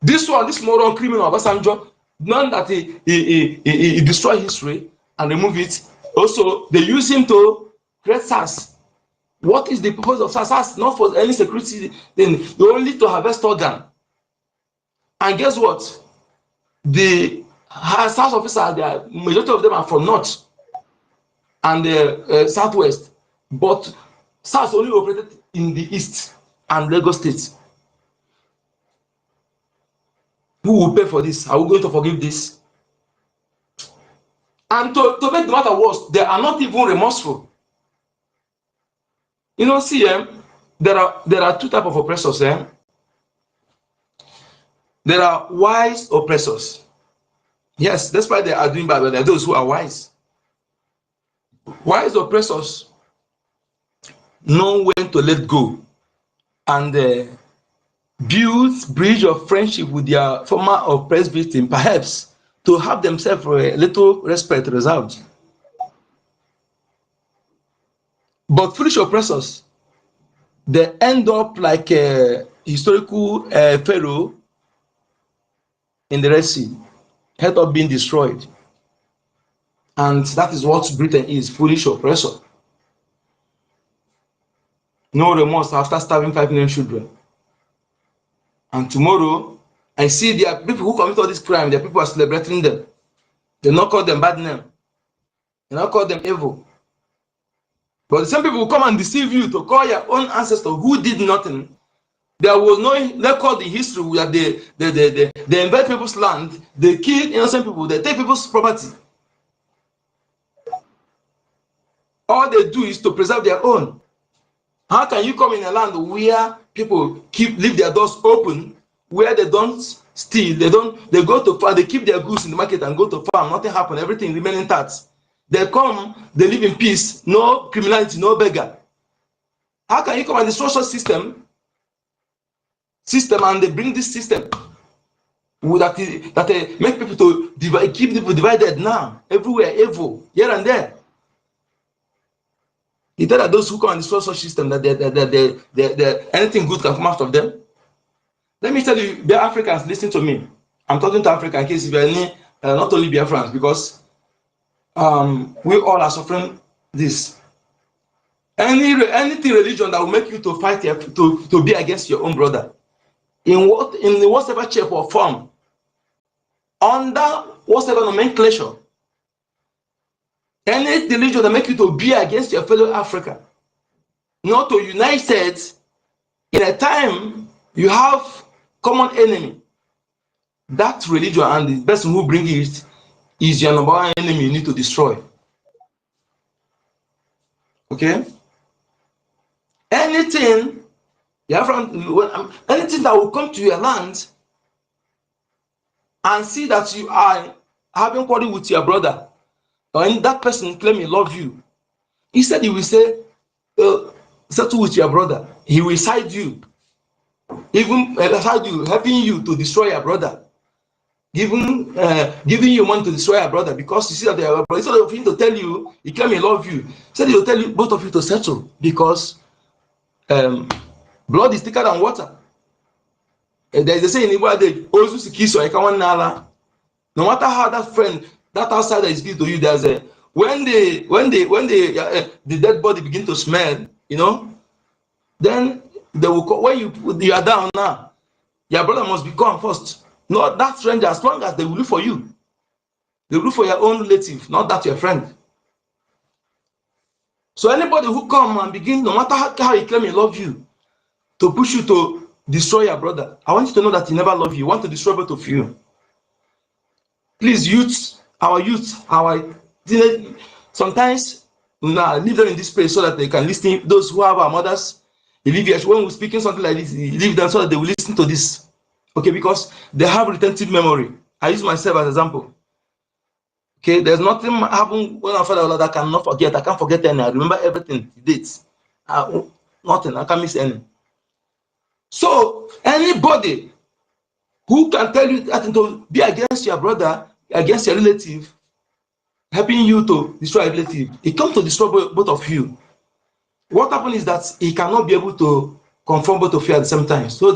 S15: This moron criminal, Obasanjo, none that he destroy history and remove it. Also, they use him to create SARS. What is the purpose of SARS? SARS not for any security thing. You only to harvest organ. And guess what? The SARS officers, the majority of them are from North and Southwest, but SARS only operated in the East and Lagos State. Who will pay for this? Are we going to forgive this? And to make the matter worse, they are not even remorseful. You know, see, there are two types of oppressors. There are wise oppressors. Yes, that's why they are doing bad, but there are those who are wise. Wise oppressors know when to let go and build bridge of friendship with their former oppressed victim, perhaps to have themselves a little respect reserved. But foolish oppressors, they end up like a historical pharaoh in the Red Sea, head up being destroyed. And that is what Britain is, foolish oppressor. No remorse after starving 5 million children. And tomorrow, I see there are people who commit all this crime, there are people are celebrating them. They not call them bad name. They not call them evil. But the same people will come and deceive you to call your own ancestor who did nothing. There was no record in history where they invade people's land, they kill innocent people, they take people's property. All they do is to preserve their own. How can you come in a land where people leave their doors open, where they don't steal, they go to farm, they keep their goods in the market and go to farm, nothing happen, everything remain intact. They come, they live in peace, no criminality, no beggar. How can you come and the social system and they bring this system that make people to divide, keep people divided now, everywhere, evil, here and there. You tell that those who come and destroy such system that anything good can come out of them. Let me tell you, the Africans, listen to me. I'm talking to Africa in case if you are any, not only BIAFRANS, because we all are suffering this. Anything religion that will make you to fight to be against your own brother, in whatever shape or form, under whatever nomenclature, any religion that make you to be against your fellow Africa, not to united in a time you have common enemy. That religion and the person who bring it is your number one enemy you need to destroy. Okay? Anything that will come to your land and see that you are having quarrel with your brother, or that person claim he love you, instead he will say, settle with your brother. He will side you, even side you, helping you to destroy your brother, giving you money to destroy your brother, because you see that your brother, instead of him to tell you he claim he love you, instead he will tell you both of you to settle, because blood is thicker than water. There is a saying in Igbo, no matter how that friend, that outsider is good to you, there's a when the dead body begin to smell, you know, then they will call, when you are down now, your brother must be gone first. Not that stranger, as long as they will look for you. They will look for your own relative, not that your friend. So anybody who come and begin, no matter how he claim he love you, to push you to destroy your brother, I want you to know that he never love you. He want to destroy both of you. Please, our teenage, sometimes leave them in this place so that they can listen. Those who have our mothers, when we're speaking something like this, leave them so that they will listen to this. Okay, because they have retentive memory. I use myself as an example. Okay, there's nothing happen when I father that I cannot forget. I can't forget any. I remember everything, the dates. Nothing, I can't miss any. So anybody who can tell you that to be against your brother, against your relative, helping you to destroy a relative, he comes to destroy both of you. What happens is that he cannot be able to confront both of you at the same time. So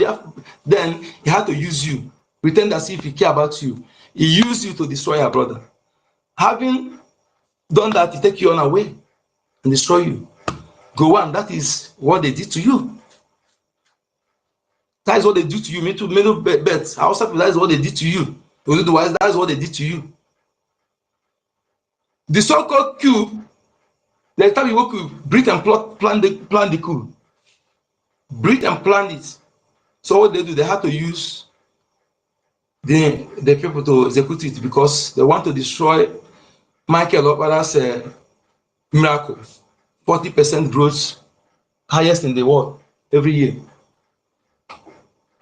S15: then he had to use you, pretend as if he care about you. He used you to destroy your brother. Having done that, he take you on away and destroy you. Go on, that is what they did to you. That is what they do to you. Me too, many bets. That is what they did to you. Otherwise, that's what they did to you. The so-called coup, the time you work with Britain plan the coup. Britain planned it. So what they do, they have to use the people to execute it because they want to destroy Michael Opera's miracle. 40% growth, highest in the world every year.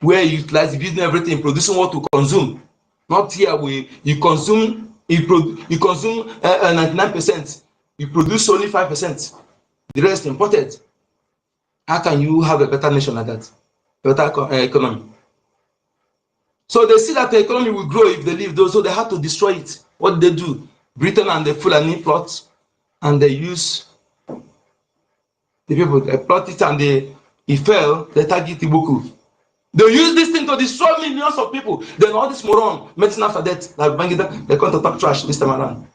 S15: Where you utilize using everything, producing what to consume. Not here where you consume, you consume 99%, you produce only 5%. The rest imported. How can you have a better nation like that? Better economy. So they see that the economy will grow if they leave those, so they have to destroy it. What did they do? Britain and the Fulani plot, and they use the people, they plot it and it fell, they target Ibuku. They use this thing to destroy millions of people. Then all this moron, medicine after death, like Bangida, they come to talk trash this time around.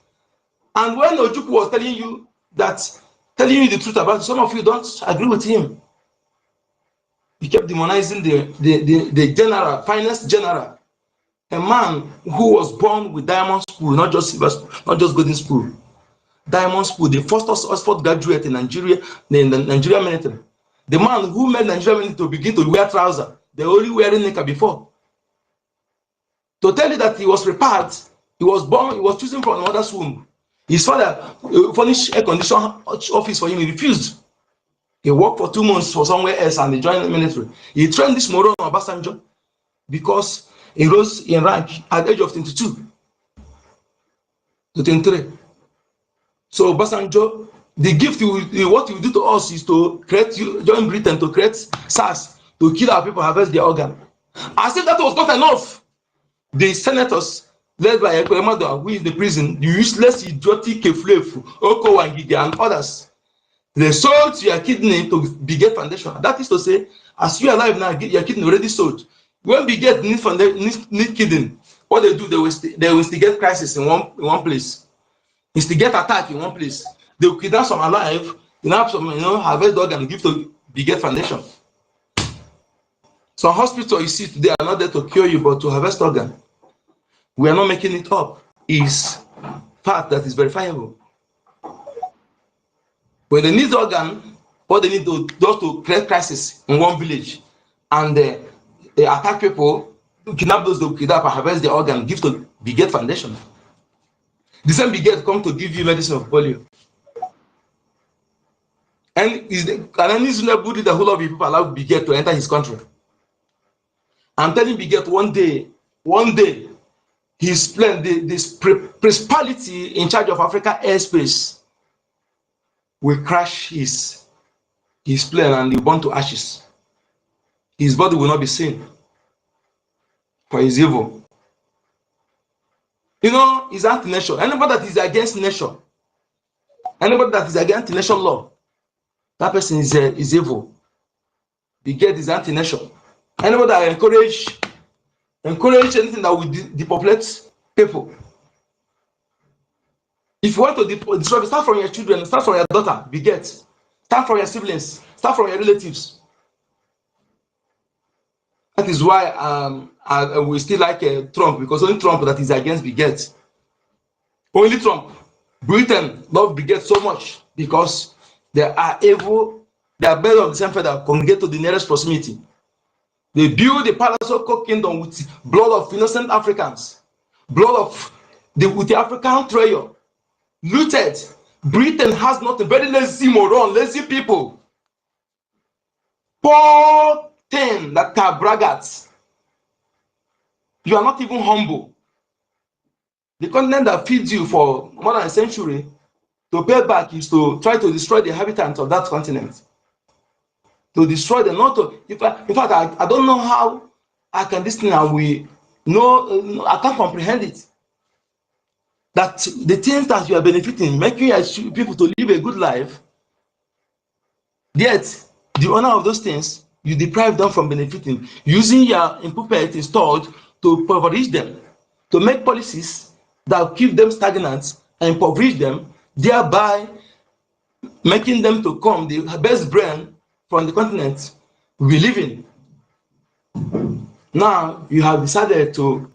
S15: And when Ojukwu was telling you the truth about it, some of you don't agree with him. He kept demonizing the general, finest general, a man who was born with diamond spoon, not just golden spoon. Diamond spoon, the first Oxford graduate in Nigeria, in the Nigerian military. The man who made Nigerian military to begin to wear trousers. They were only wearing knicker before. To tell you that he was prepared, he was born, he was chosen from another's womb. His father furnished a condition office for him, he refused. He worked for 2 months for somewhere else and he joined the military. He trained this moron Obasanjo because he rose in rank at the age of 22 to 23. So Obasanjo, the gift what you do to us is to join Britain to create SARS, to kill our people, harvest their organ. As if that was not enough, the senators led by Ekwemadu, who is in the prison, the useless, idiotic Keflefu, Oko Wangige, and others, they sold your kidney to Biget Foundation. That is to say, as you are alive now, your kidney already sold. When Biget need kidney, what they do, they will instigate crisis in one place, instigate attack in one place. They will kidnap some alive, kidnap some, harvest organ and give to Biget Foundation. Some hospital you see today are not there to cure you, but to harvest organ. We are not making it up. It's fact that is verifiable. When they need organ, what they need to do to create crisis in one village, and they attack people, kidnap those who kidnap and harvest the organ, give to Biget Foundation. The same Biget come to give you medicine of polio. And then he's not good the whole of the people allow Biget to enter his country. I'm telling Biget one day, his plan, this principality in charge of Africa airspace will crash his plane and he burn to ashes. His body will not be seen for his evil. He's anti-nation. Anybody that is against nation, anybody that is against nation law, that person is evil. Biget is anti-nation. Anybody that encourage anything that will depopulate people. If you want to destroy, start from your children, start from your daughter, Biget. Start from your siblings, start from your relatives. That is why we still like Trump, because only Trump that is against Biget. Only Trump. Britain love Biget so much because they are able, they are better of the same feather, congregate to the nearest proximity. They build the palace of Coke Kingdom with blood of innocent Africans, blood of with the African treasure, looted. Britain has not a very lazy moron, lazy people. Poor thing that are braggarts. You are not even humble. The continent that feeds you for more than a century, to pay back is to try to destroy the inhabitants of that continent. To destroy them, not to. In fact, I don't know how I can this thing and I can't comprehend it. That the things that you are benefiting, making people to live a good life, yet the owner of those things, you deprive them from benefiting, using your puppet installed to impoverish them, to make policies that keep them stagnant and impoverish them, thereby making them to come the best brain from the continent we live in. Now you have decided to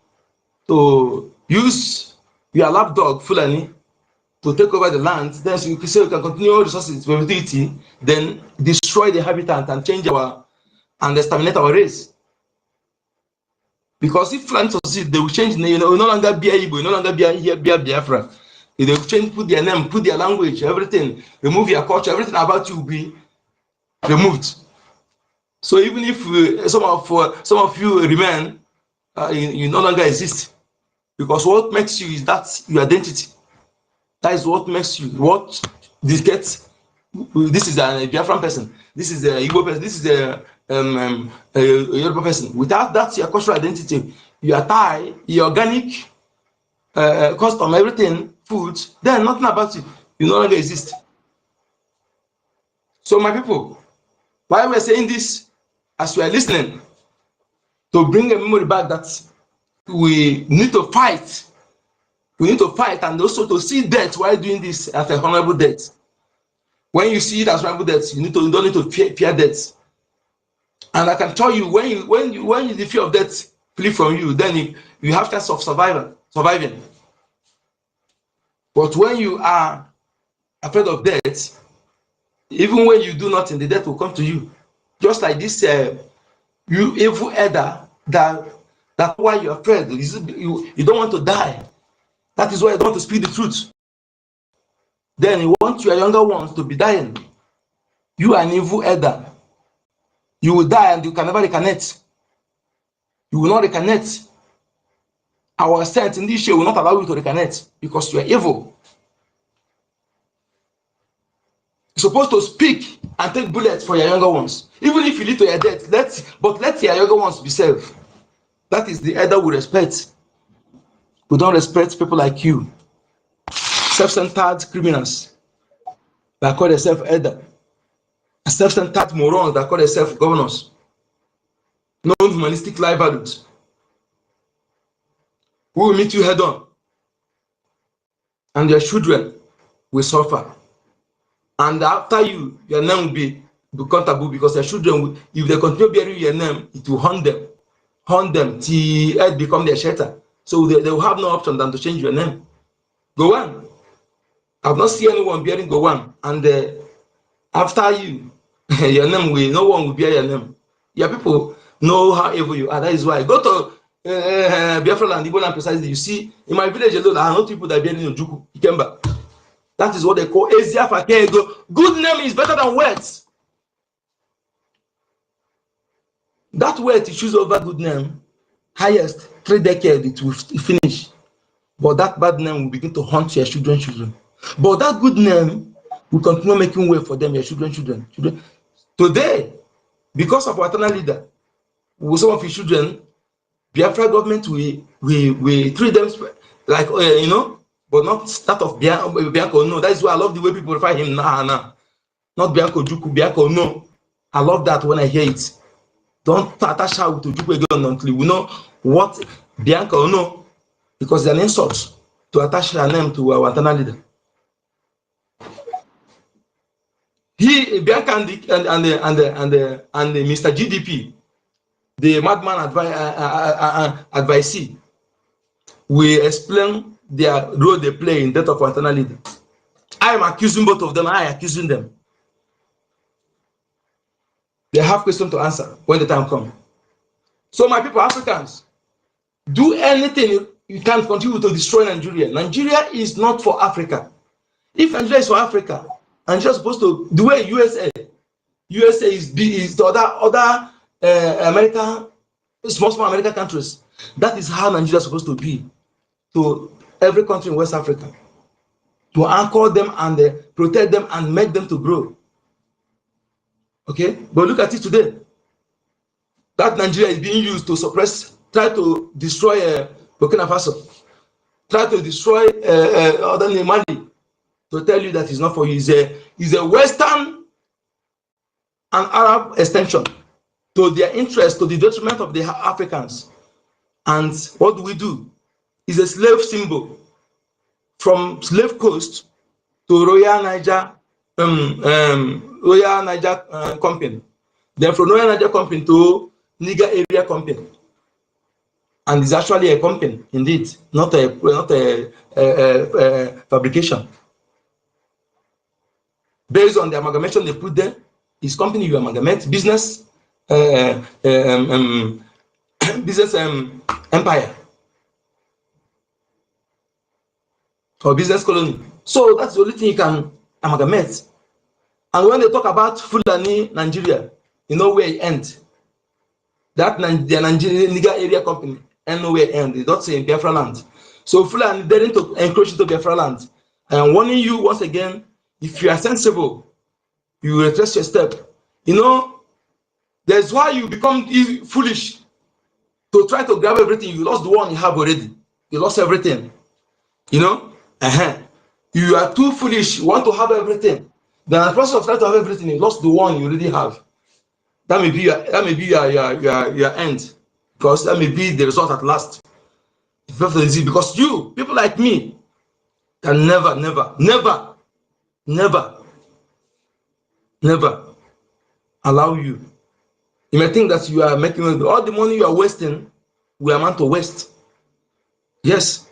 S15: to use your lapdog Fulani to take over the land, then so you can say we can continue resources perpetuity, then destroy the habitat and change our and exterminate our race. Because if Fulani succeed, they will change the name, no longer be Igbo, no longer be Biafra. They will change, put their name, put their language, everything, remove your culture, everything about you will be removed. So even if some of you remain, you no longer exist, because what makes you is that your identity. That is what makes you. What this gets. This is a Biafran person. This is a Igbo person. This is a Yoruba person. Without that, your cultural identity, your tie, your organic custom, everything, food, then nothing about you. You no longer exist. So my people, why we're saying this, as we are listening, to bring a memory back that we need to fight. We need to fight, and also to see death while doing this as a honorable death. When you see it as honorable death, you don't need to fear death. And I can tell you, when the fear of death flee from you, then you have chance of surviving. But when you are afraid of death, even when you do nothing, the death will come to you. Just like this, you evil elder, that's why you're afraid. You don't want to die. That is why you don't want to speak the truth. Then you want your younger ones to be dying. You are an evil elder. You will die and you can never reconnect. You will not reconnect. Our sense in this year will not allow you to reconnect because you are evil. You're supposed to speak and take bullets for your younger ones. Even if you lead to your death, let your younger ones be safe. That is the elder we respect. We don't respect people like you. Self-centered criminals that call themselves elder. Self-centered morons that call themselves governors. No humanistic life values. We will meet you head on. And your children will suffer. And after you, your name will be countable because your children will, if they continue bearing your name, it will haunt them till earth become their shelter. So they will have no option than to change your name. Go on. I've not seen anyone bearing Go on. And after you, your name will, no one will bear your name. Your people know how evil you are. That is why. Go to Biafra land, Igbo land precisely. You see, in my village alone, I know people that are bearing Ojuku, Ikemba. That is what they call Ezia Fakego. Good name is better than words. That word you choose over good name, highest 3 decades it will finish. But that bad name will begin to haunt your children. But that good name will continue making way for them, your children. Today, because of our eternal leader, with some of his children, Biafra government we treat them like but not that of Bianco. No, that is why I love the way people refer him now. Not Bianco Juku, Bianco. No, I love that when I hear it. Don't attach her to Juku again until we know what Bianco no, because it's an insult to attach her name to our eternal leader. He Bianca and the Mr. GDP, the madman advisee, we explain their role they play in death of our eternal leader. I am accusing both of them. I am accusing them. They have questions to answer when the time comes. So my people, Africans, do anything you can continue to destroy Nigeria. Nigeria is not for Africa. If Nigeria is for Africa, Nigeria is supposed to, the way USA is the other American, small American countries. That is how Nigeria is supposed to be to every country in West Africa. To anchor them and protect them and make them to grow. Okay, but look at it today. That Nigeria is being used to suppress, try to destroy Burkina Faso, try to destroy other Mali. To tell you that it's not for you, is a Western and Arab extension to their interest, to the detriment of the Africans. And what do? Is a slave symbol from Slave Coast to Royal Niger Company. Then from Royal Niger Company to Niger Area Company. and it's actually a company, indeed, not a fabrication. Based on the amalgamation they put there, is company you amalgamate, business, business empire or business colony. So that's the only thing you can amalgamate. And when they talk about Fulani Nigeria, you know where it ends. That the Nigerian Niger area company, and nowhere end. They don't say in Biafra land. So Fulani daring to encroach into Biafra land. I am warning you once again, if you are sensible, you will retrace your step. You know, that's why you become foolish to try to grab everything. You lost the one you have already. You lost everything. You know, you are too foolish. You want to have everything. Then in the process of trying to have everything, you lost the one you already have. That may be your end, because that may be the result at last. Because you, people like me, can never allow you. You may think that you are making all the money you are wasting, we are meant to waste. Yes.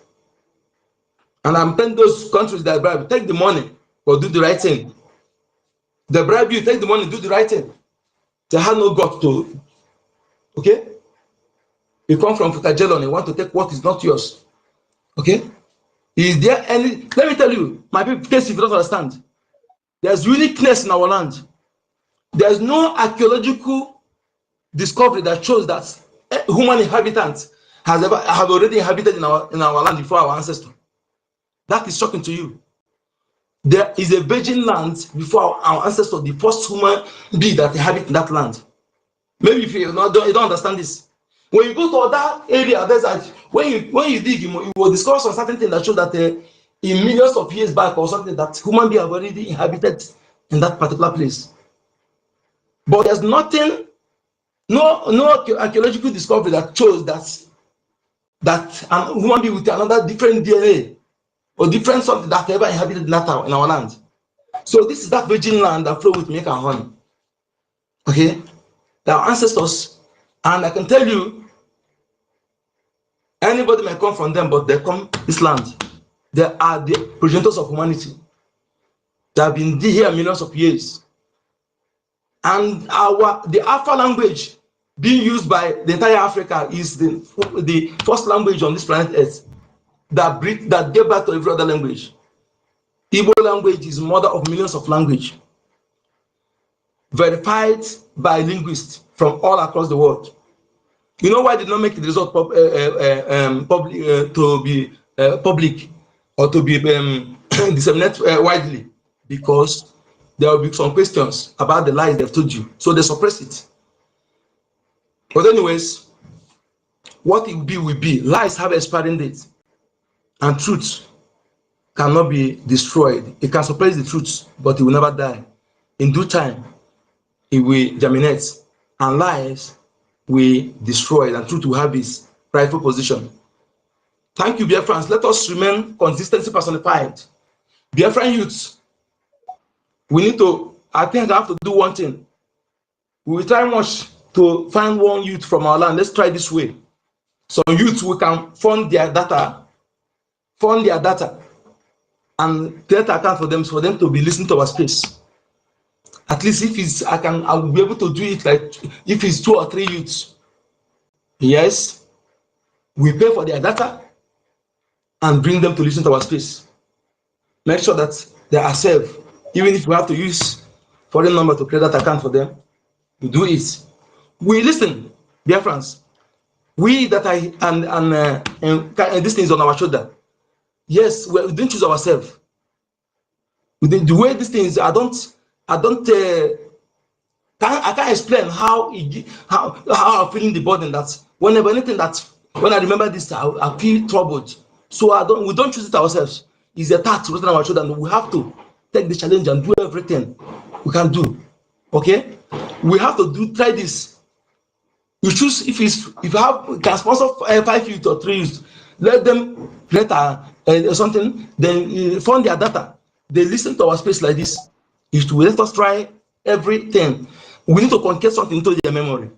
S15: And I'm telling those countries that bribe, take the money, but do the right thing. They bribe you, take the money, do the right thing. They have no gut to, okay? You come from Futajelo and you want to take what is not yours. Okay? Is there any, let me tell you, my people, in case if you don't understand, there's uniqueness in our land. There's no archaeological discovery that shows that human inhabitants have already inhabited in our land before our ancestors. That is shocking to you. There is a virgin land before our ancestors, the first human being that inhabit in that land. Maybe if you don't understand this. When you go to other area, there's like when you dig, you will discover some certain things that show that in millions of years back or something that human beings have already inhabited in that particular place. But there's nothing, no archaeological discovery that shows that a human being with another different DNA or different something that ever inhabited in our land. So this is that virgin land that flow with milk and honey. Okay, our ancestors, and I can tell you, anybody may come from them, but they come this land. They are the progenitors of humanity. They have been here millions of years. And the Alpha language being used by the entire Africa is the first language on this planet Earth that gave birth to every other language. Igbo language is mother of millions of languages, verified by linguists from all across the world. You know why they did not make the result public or to be disseminated widely? Because there will be some questions about the lies they've told you, so they suppress it. But anyways, what it will be. Lies have expiring dates, and truth cannot be destroyed. It can suppress the truth, but it will never die. In due time, it will germinate, and lies will destroy, and truth will have its rightful position. Thank you, Biafrans. Let us remain consistency personified. Biafran youths, we need to, I think I have to do one thing. We will try much to find one youth from our land. Let's try this way. Some youths, we can fund their data, and create account for them to be listening to our space. At least if it's, I will be able to do it like if it's 2 or 3 youths. Yes, we pay for their data and bring them to listen to our space. Make sure that they are safe. Even if we have to use foreign number to create that account for them, we do it. We listen, dear friends. We that and this thing is on our shoulder. Yes, we didn't choose ourselves. The way this thing is, I can't explain how I'm feeling the burden. That when I remember this, I feel troubled. So we don't choose it ourselves. It's a task written on our shoulder, and we have to take the challenge and do everything we can do. Okay, we have to try this. You choose if you can sponsor 5 youth or 3 youth, let them create something. Then fund their data. They listen to our space like this. If we let us try everything, we need to concatenate something into their memory.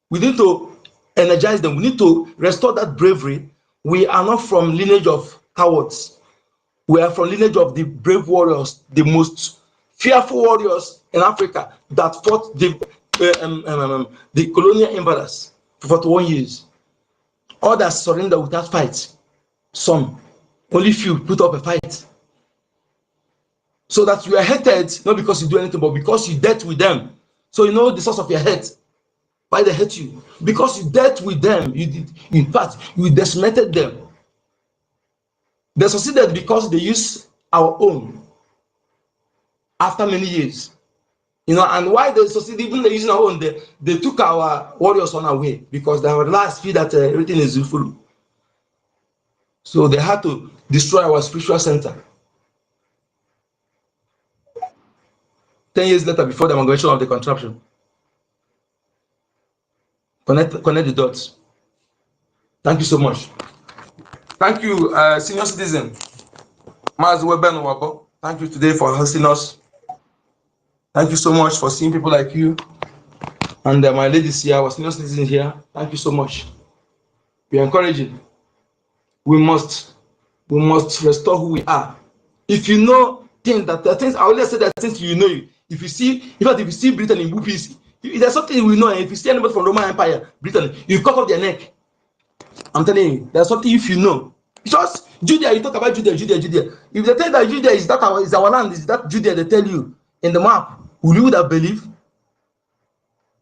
S15: We need to energize them. We need to restore that bravery. We are not from lineage of cowards. We are from lineage of the brave warriors, the most fearful warriors in Africa that fought the colonial invaders for 41 years. Others surrender without fight. Some, only few put up a fight. So that you are hated not because you do anything, but because you dealt with them. So you know the source of your hate. Why they hate you? Because you dealt with them. You did, in fact, you decimated them. They succeeded because they used our own after many years. You know, and why they succeed, even they using our own, they took our warriors on our way because they were last feel that everything is full. So they had to destroy our spiritual center. 10 years later, before the amalgamation of the contraption. Connect the dots. Thank you so much. Thank you, senior citizen. Maz Weben Wabo. Thank you today for hosting us. Thank you so much for seeing people like you. And my ladies here, our senior citizens here. Thank you so much. We are encouraging. We must restore who we are. If you know things that the things, I always say that things you know. If you see, in fact, if you see Britain in boopies, if there's something we know, and if you see anybody from Roman Empire, Britain, you cut off their neck. I'm telling you, there's something if you know. Just Judea, you talk about Judea. If they tell that Judea is our land, is that Judea they tell you in the map, will you have believe?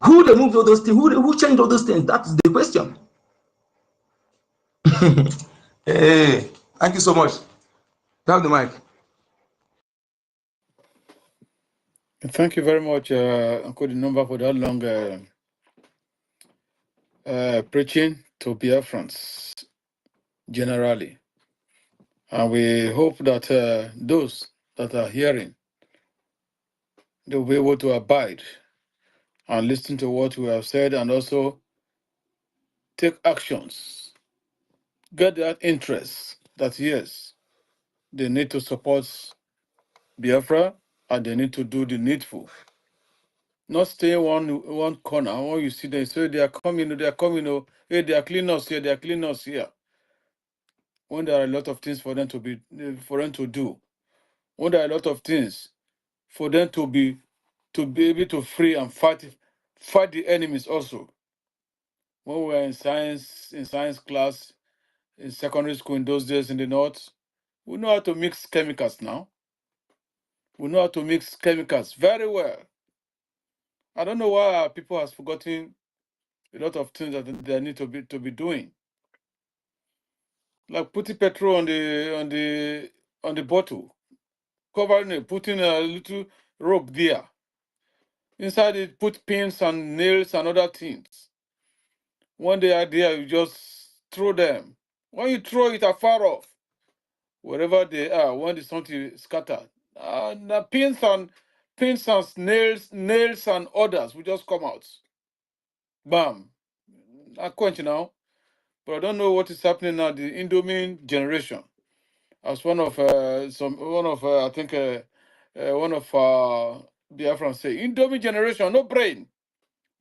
S15: Who removed all those things? Who changed all those things? That's the question. Hey, thank you so much. You have the mic.
S1: Thank you very much, Uncle Number, for that long preaching to Biafrans generally. And we hope that those that are hearing, they'll be able to abide and listen to what we have said and also take actions, get that interest that yes, they need to support Biafra and they need to do the needful. Not stay one corner. When you see them say they are coming, hey, they are cleaners here, they are cleaners here. When there are a lot of things for them to do, when there are a lot of things for them to be able to free and fight the enemies also. When we were in science class in secondary school in those days in the north, we know how to mix chemicals now. We know how to mix chemicals very well. I don't know why people have forgotten a lot of things that they need to be doing. Like putting petrol on the bottle, covering it, putting a little rope there. Inside it, put pins and nails and other things. When they are there, you just throw them. When you throw it afar off, wherever they are, when the something is scattered, the pins and nails and others will just come out. Bam. I quench now. But I don't know what is happening now. The Indomine generation, as one of I think one of Biafrans say, Indomie generation, no brain.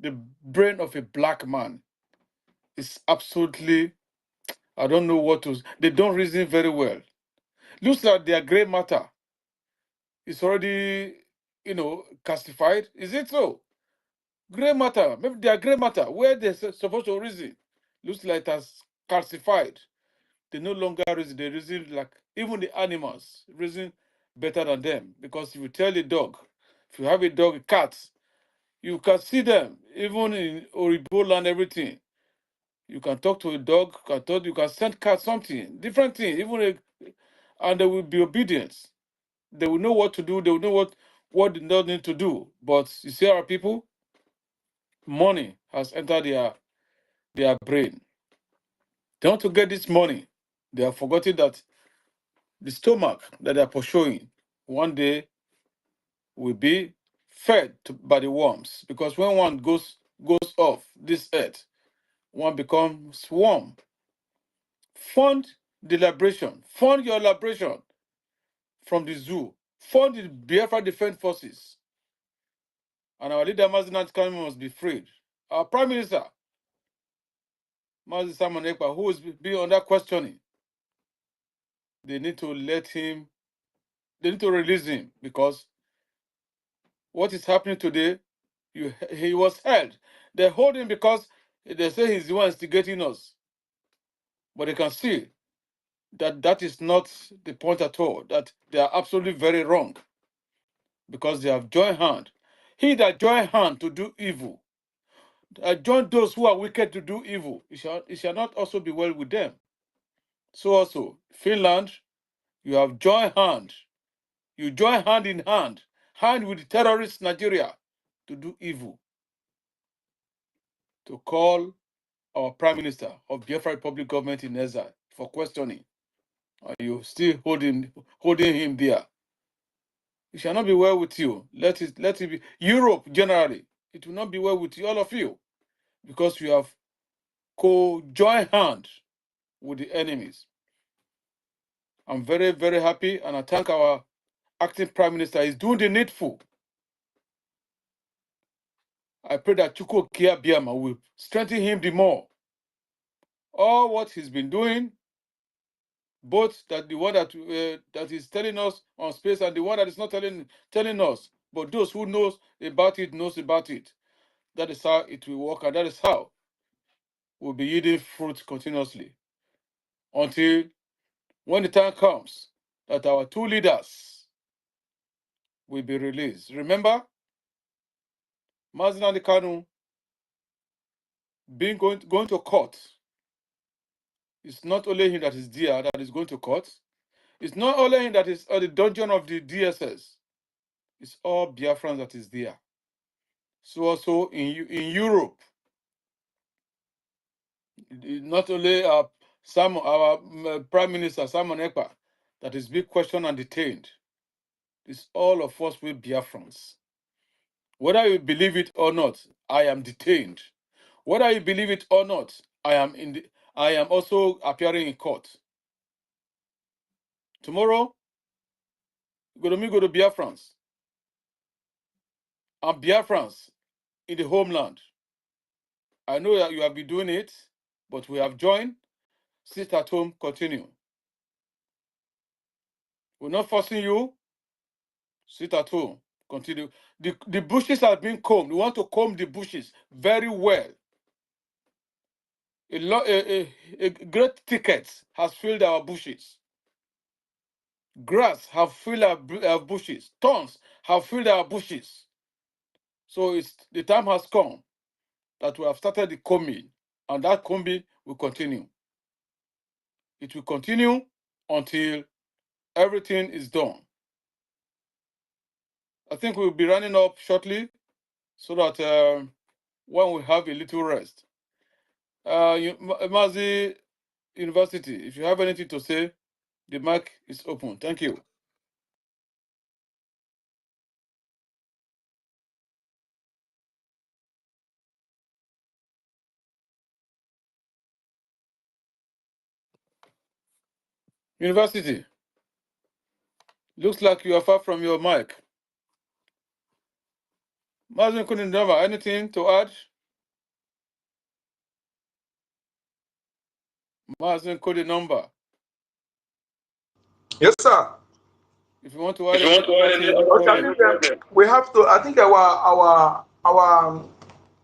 S1: The brain of a black man is absolutely, I don't know what to. They don't reason very well. Looks like their gray matter is already, calcified. Is it so? Gray matter, maybe their gray matter, where they're supposed to reason, looks like it has calcified. They no longer reason. They reason like even the animals reason better than them. Because if you tell a dog, if you have a dog, a cat, you can see them even in Oribo land, everything. You can talk to a dog. You can send cat something different thing. And they will be obedient. They will know what to do. They will know what they don't need to do. But you see, our people, money has entered their brain. They want to get this money. They have forgotten that the stomach that they are pursuing one day will be fed by the worms. Because when one goes off this earth, one becomes worm. Fund the liberation. Fund your liberation from the zoo. Fund the Biafra Defense Forces. And our leader, Mazinat Kami, must be freed. Our Prime Minister, Mazi Simon Ekpa, who is being under questioning, they need to let him, they need to release him, because what is happening today, he was held. They hold him because they say he's the one instigating us. But they can see that that is not the point at all, that they are absolutely very wrong, because they have joined hand. He that join hand to do evil, join those who are wicked to do evil, it shall not also be well with them. So also, Finland, you have joined hand. You join hand in hand with the terrorist Nigeria to do evil, to call our Prime Minister of Biafra Republic government in exile for questioning. And you still holding him there. It shall not be well with you. Let it be. Europe generally, it will not be well with you, all of you, because you have joined hand with the enemies. I'm very, very happy, and I thank our acting Prime Minister. He's doing the needful. I pray that Chukwu Kia Biama will strengthen him the more. All what he's been doing, both that the one that is telling us on space and the one that is not telling us, but those who knows about it. That is how it will work, and that is how we'll be yielding fruit continuously until when the time comes that our two leaders will be released. Remember, Mazi Kanu going to court. It's not only him that is there that is going to court. It's not only him that is at the dungeon of the DSS. It's all Biafrans that is there. So also in Europe, not only our Prime Minister Simon Ekpa that is being questioned and detained. It's all of us with Biafrans. Whether you believe it or not, I am detained. Whether you believe it or not, I am also appearing in court. Tomorrow, go to Biafrans. And Biafrans in the homeland. I know that you have been doing it, but we have joined. Sit at home, continue. We're not forcing you. Sit at home, continue. The bushes have been combed. We want to comb the bushes very well. A great thicket has filled our bushes. Grass have filled our bushes. Thorns have filled our bushes. So the time has come that we have started the combing, and that combing will continue. It will continue until everything is done. I think we'll be running up shortly so that when we have a little rest. Mazi University, if you have anything to say, the mic is open. Thank you. University, looks like you are far from your mic. Mazi Kunindava, anything to add? Mazi Kunindava.
S15: Yes, sir.
S1: If you want to add anything, no
S15: Okay, I
S1: problem.
S15: think we have to. I think our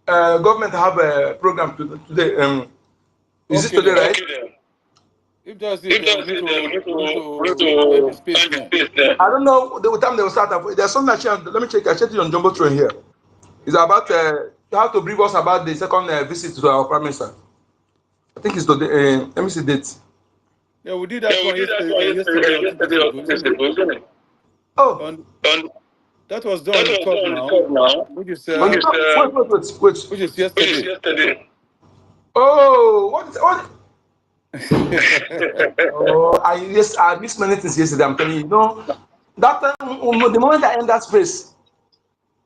S15: government have a program today. Is this
S1: Okay
S15: today,
S1: then.
S15: right?
S1: If that's it, then we need to end the space then.
S15: I don't know the time they will start. There's something I shared. Let me check. I checked it on Jumbotron here. It's about how to brief us about the second visit to our prime minister. I think it's today. Let me see the date.
S1: Yeah, we did that one yesterday or 2 days ago, isn't it?
S15: Oh.
S1: And that was done on the top now, which is
S15: Wait.
S1: yesterday.
S15: Oh, what? Oh, I missed many things yesterday. I'm telling you. No, that time, the moment I entered that space,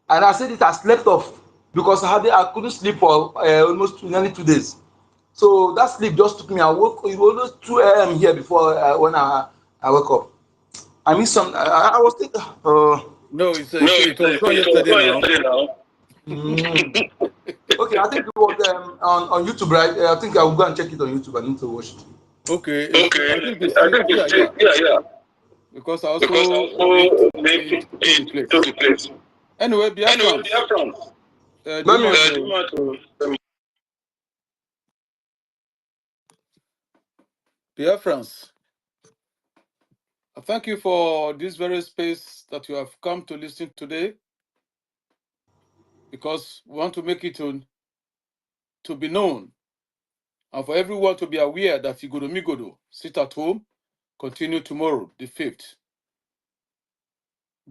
S15: and I said it, I slept off because I couldn't sleep for almost nearly 2 days. So that sleep just took me. I woke. It was almost 2 a.m. here before when I woke up. I missed some. I was thinking.
S1: No, it was done yesterday now.
S3: Okay, I think it was on YouTube, right? I think I will go and check it on YouTube. I need to watch it.
S1: Okay, I
S3: Okay,
S1: think it's
S3: I
S1: still,
S3: think
S1: yeah,
S3: it's
S1: yeah.
S3: yeah.
S1: Because I
S3: Because I
S1: also need
S3: also need
S1: it to the
S3: to
S1: place.
S3: the place.
S1: Anyway,
S3: Anyway,
S1: Biafrans,
S3: Biafrans.
S1: do you want
S3: Do you
S1: to
S3: want to
S1: Biafrans? Thank you for this very space that you have come to listen today, because we want to make it to be known and for everyone to be aware that Igodo sit at home, continue tomorrow, the 5th.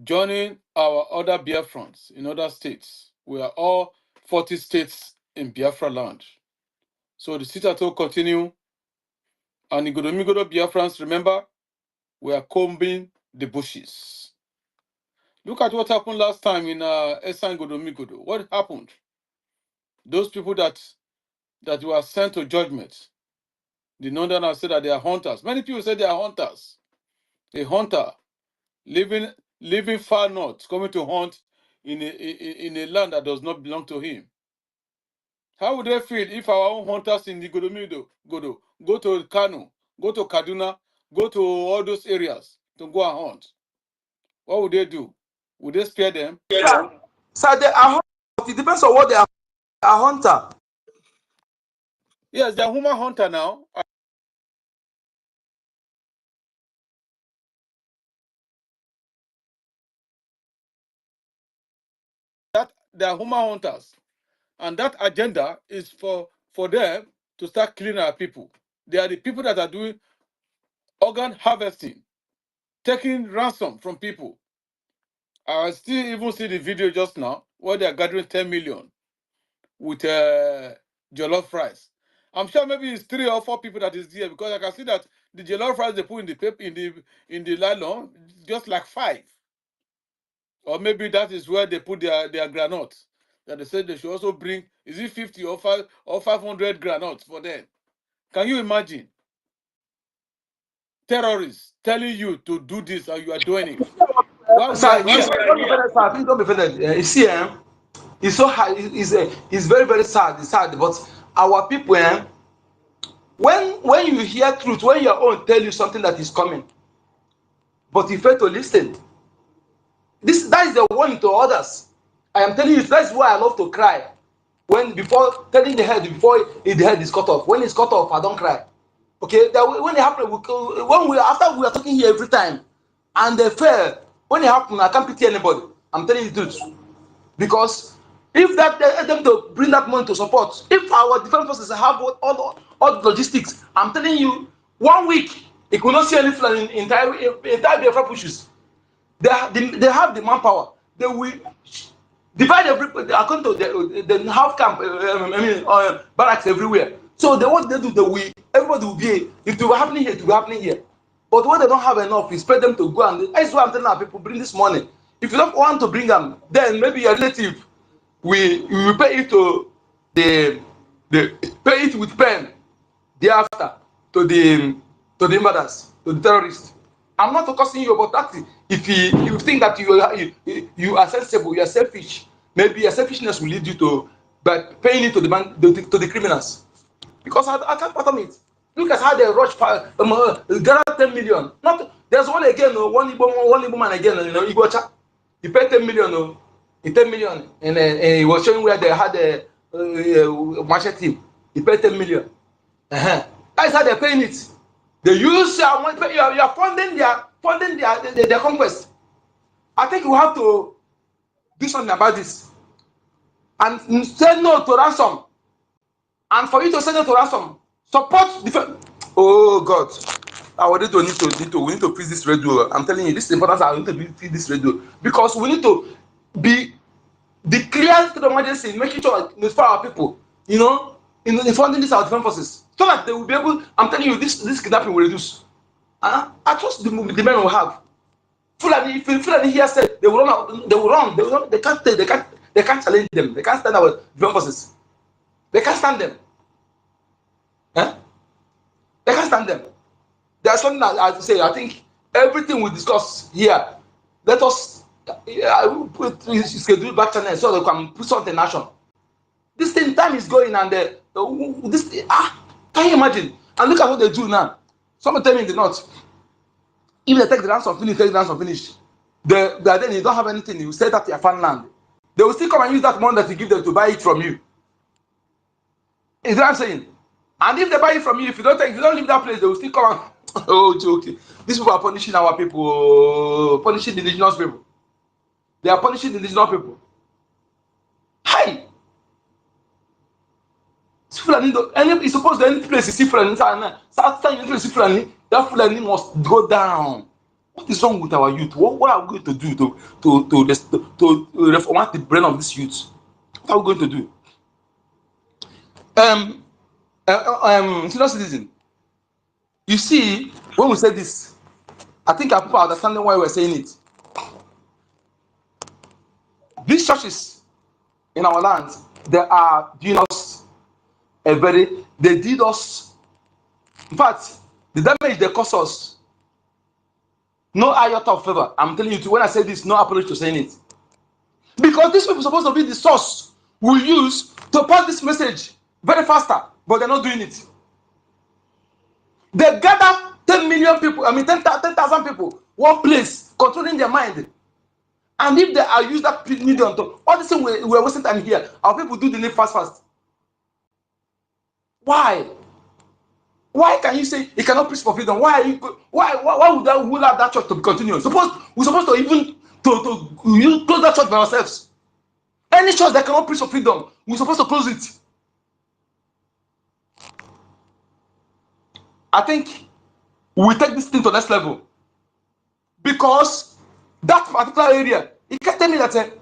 S1: Joining our other Biafrans in other states. We are all 40 states in Biafra land. So the sit at home continue. And Igodo Biafrans, remember, we are combing the bushes. Look at what happened last time in Esan Godo. What happened? Those people that were sent to judgment, the Northerners said that they are hunters. Many people say they are hunters. A hunter living far north, coming to hunt in a land that does not belong to him. How would they feel if our own hunters in the Godo go to Kano, go to Kaduna, go to all those areas to go and hunt? What would they do? Would they spare them?
S3: Yeah. So they are hunter. It depends on what they are hunter.
S1: Yes, they are human hunter now. That they are human hunters, and that agenda is for them to start killing our people. They are the people that are doing organ harvesting, taking ransom from people. I still even see the video just now where they are gathering 10 million with jollof fries. I'm sure maybe it's 3 or 4 people that is there, because I can see that the jollof fries they put in the paper in the nylon just like 5. Or maybe that is where they put their granuts. That they said they should also bring, is it 50 or 500 granuts for them? Can you imagine terrorists telling you to do this and you are doing it? While we are
S3: Sir,
S1: here,
S3: don't be offended, sir. Please don't be offended. You see, it's so hard. It's very, very sad. It's sad. But our people, when you hear truth, when your own tell you something that is coming, but you fail to listen, that is the warning to others. I am telling you, that's why I love to cry. When before telling the head, before the head is cut off. When it's cut off, I don't cry. Okay, that when it happen, after we are talking here every time, and they fail. When it happen, I can't pity anybody. I'm telling you the truth. Because if that them to bring that money to support, if our defense forces have all the logistics, I'm telling you, 1 week it will not see any flood in entire Biafra pushes. They have the manpower. They will divide everybody according to the half camp. Barracks everywhere. So what they do, everybody will be. If it will happening here, it will be happening here. But what they don't have enough is spread them to go, and that's why I'm telling our people, bring this money. If you don't want to bring them, then maybe your relative we will pay it to the pay it with pen thereafter to the invaders, to the terrorists. I'm not focusing you about that. If you think that you are sensible, you are selfish, maybe your selfishness will lead you to but paying it to the criminals. Because I can't fathom it. Look at how they rush gather 10 million. Not there's one again, one Igbo man again, Igocha. He paid 10 million, 10 million, and he was showing where they had the market team. He paid 10 million. That's how they're paying it. They use you are funding their conquest. I think we have to do something about this and say no to ransom. And for you to say no to ransom, support the. Oh God, our radio we need to freeze this radio. I'm telling you, this is important. I need to freeze this radio because we need to be the clear state of emergency, making sure notify our people. In funding these our defense forces, so that they will be able. I'm telling you, this kidnapping will reduce. I trust the men will have. Fulani, if Fulani here said they will run out, they will run. They can't challenge them. They can't stand our defense forces. They can't stand them. Eh? They can't stand them. There's something that I say. I think everything we discuss here, let us schedule back channel so they can put something in action. This thing
S15: time is going, and this can you imagine? And look at what they do now. Someone tell me in the north, if they take the ransom finish, then you don't have anything. You say that your farmland. They will still come and use that money that you give them to buy it from you. Is what I'm saying? And if they buy it from you, if you don't leave that place, they will still come and oh, joking. These people are punishing our people, punishing the indigenous people. They are punishing the indigenous people. Hi! It's supposed to any place you see Fulani, South any place you see Fulani, that Fulani must go down. What is wrong with our youth? What are we going to do to reformat the brain of this youth? What are we going to do? Senior citizen, you see, when we say this, I think our people are understanding why we're saying it. These churches in our land, they are doing us they did us, in fact, the damage they caused us, no iota of favor. I'm telling you, when I say this, no apology to saying it. Because these people are supposed to be the source we use to pass this message very faster, but they're not doing it. They gather 10 million people, 10,000 people, one place, controlling their mind. And if they are use that medium to all this thing we're wasting time here, our people do the need fast. Why? Why can you say you cannot preach for freedom? Why would that rule out that church to be continued? We're supposed to even to close that church by ourselves. Any church that cannot preach for freedom, we're supposed to close it. I think we take this thing to the next level. Because that particular area, you can't tell me that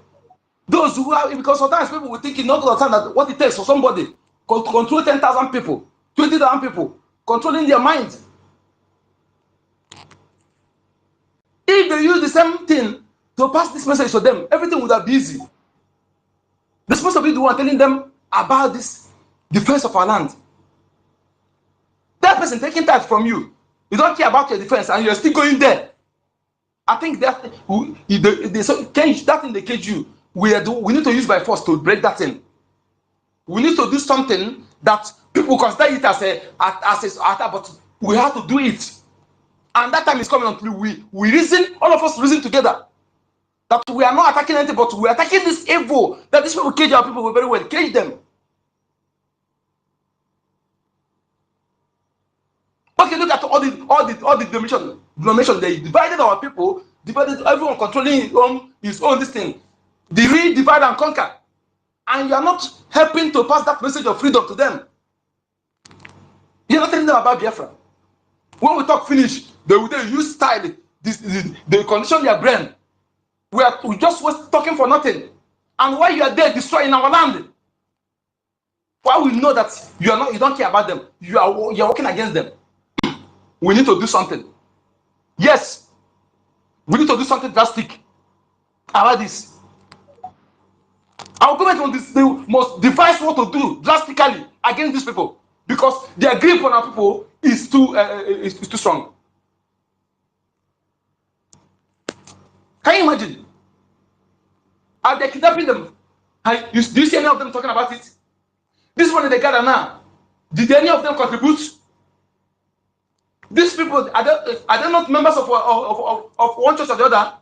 S15: those who are, because sometimes people will think not understand that what it takes for somebody to control 10,000 people, 20,000 people, controlling their mind. If they use the same thing to pass this message to them, everything would have been easy. They're supposed to be the one telling them about this defense of our land. That person taking that from you, you don't care about your defense, and you're still going there. I think that that thing they cage you, we need to use by force to break that thing. We need to do something that people consider it as a but we have to do it. And that time is coming until we reason, all of us reason together. That we are not attacking anything, but we are attacking this evil that these people cage our people very well, cage them. Okay, look at all the denomination. They divided our people, divided everyone controlling his own this thing. They really divide and conquer. And you are not helping to pass that message of freedom to them. You're not telling them about Biafra. When we talk finish, they use style, they condition their brain. We just was talking for nothing. And while you are there destroying our land, while we know that you don't care about them, you're working against them. We need to do something. Yes, we need to do something drastic about this. Our government must devise what to do drastically against these people, because their grip on our people is too strong. Can you imagine? Are they kidnapping them? Do you see any of them talking about it? This one in the gather now, did any of them contribute? These people, are they not members of one church or the other?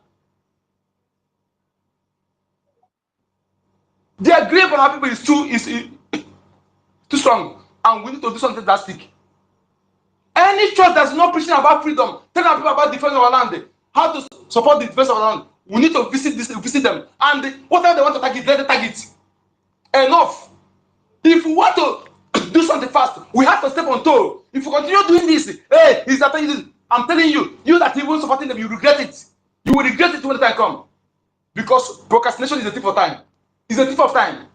S15: Their grip on our people is too strong, and we need to do something drastic. Any church that's not preaching about freedom, telling our people about defense of our land, how to support the defense of our land, we need to visit them, and whatever they want to target, let them target. Enough. If we want to do something fast, we have to step on toe. If we continue doing this, hey, he's attacking this. I'm telling you, you that even supporting them, you regret it. You will regret it when the time comes. Because procrastination is a thief of time. It's a thief of time.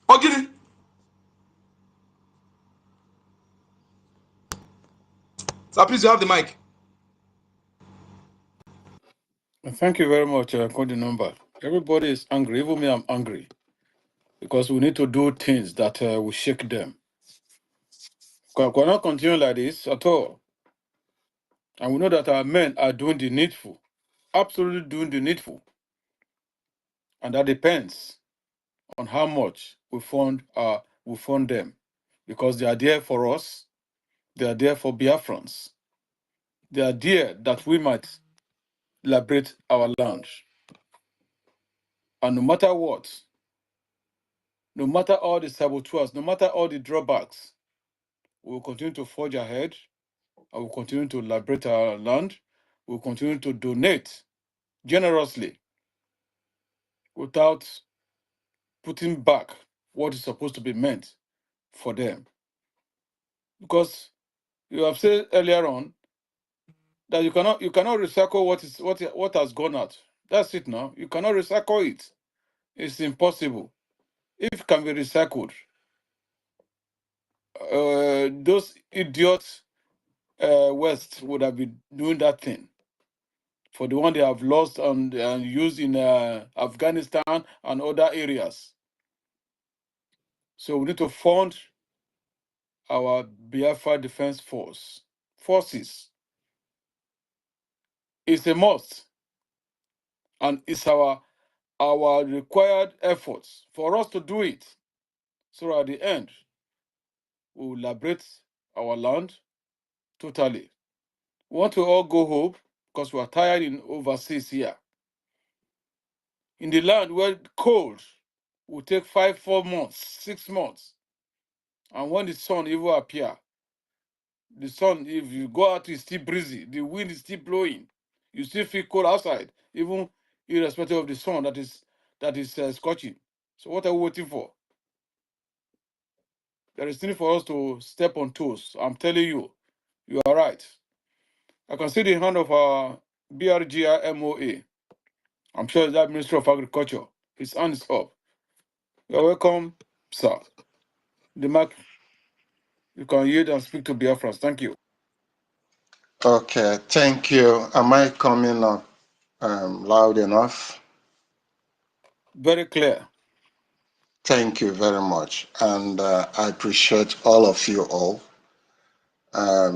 S15: Ogini. So please, you have the mic.
S1: Thank you very much, Cody Number. Everybody is angry. Even me, I'm angry. Because we need to do things that will shake them. We cannot continue like this at all. And we know that our men are doing the needful. Absolutely doing the needful. And that depends on how much we fund them, because they are there for us, they are there for Biafrans. They are there that we might liberate our land. And no matter what, no matter all the saboteurs, no matter all the drawbacks, we will continue to forge ahead. I will continue to liberate our land. We will continue to donate generously without putting back what is supposed to be meant for them. Because you have said earlier on that you cannot recycle what has gone out. That's it now. You cannot recycle it. It's impossible. If it can be recycled, those idiots West would have been doing that thing for the one they have lost and used in Afghanistan and other areas. So we need to fund our Biafra Defense Forces. It's a must, and it's our required efforts for us to do it. So at the end, we will liberate our land totally. We want to all go home because we are tired in overseas here. In the land where cold will take 5, 4 months, 6 months, and when the sun even appear, the sun, if you go out, it's still breezy, the wind is still blowing, you still feel cold outside, even irrespective of the sun that is scorching. So what are we waiting for? There is need for us to step on toes. I'm telling you, you are right. I can see the hand of our BRGIE MOA. I'm sure it's that Minister of Agriculture. His hand is up. You're welcome, sir. The mic, you can yield and speak to Biafrans. Thank you.
S17: Okay, thank you. Am I coming up loud enough?
S1: Very clear.
S17: Thank you very much. And I appreciate all of you all. I've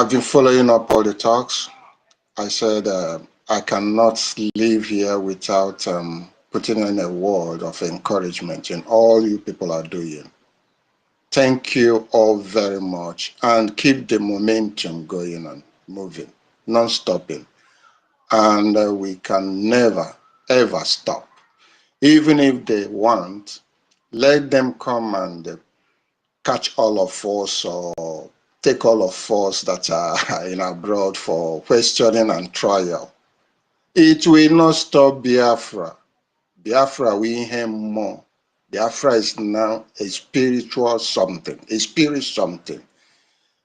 S17: been following up all the talks. I said I cannot leave here without putting in a word of encouragement in all you people are doing. Thank you all very much, and keep the momentum going and moving, non-stopping. And we can never, ever stop. Even if they want, let them come and catch all of us or take all of us that are in abroad for questioning and trial. It will not stop Biafra. Biafra we hear more. Biafra is now a spiritual something, a spirit something.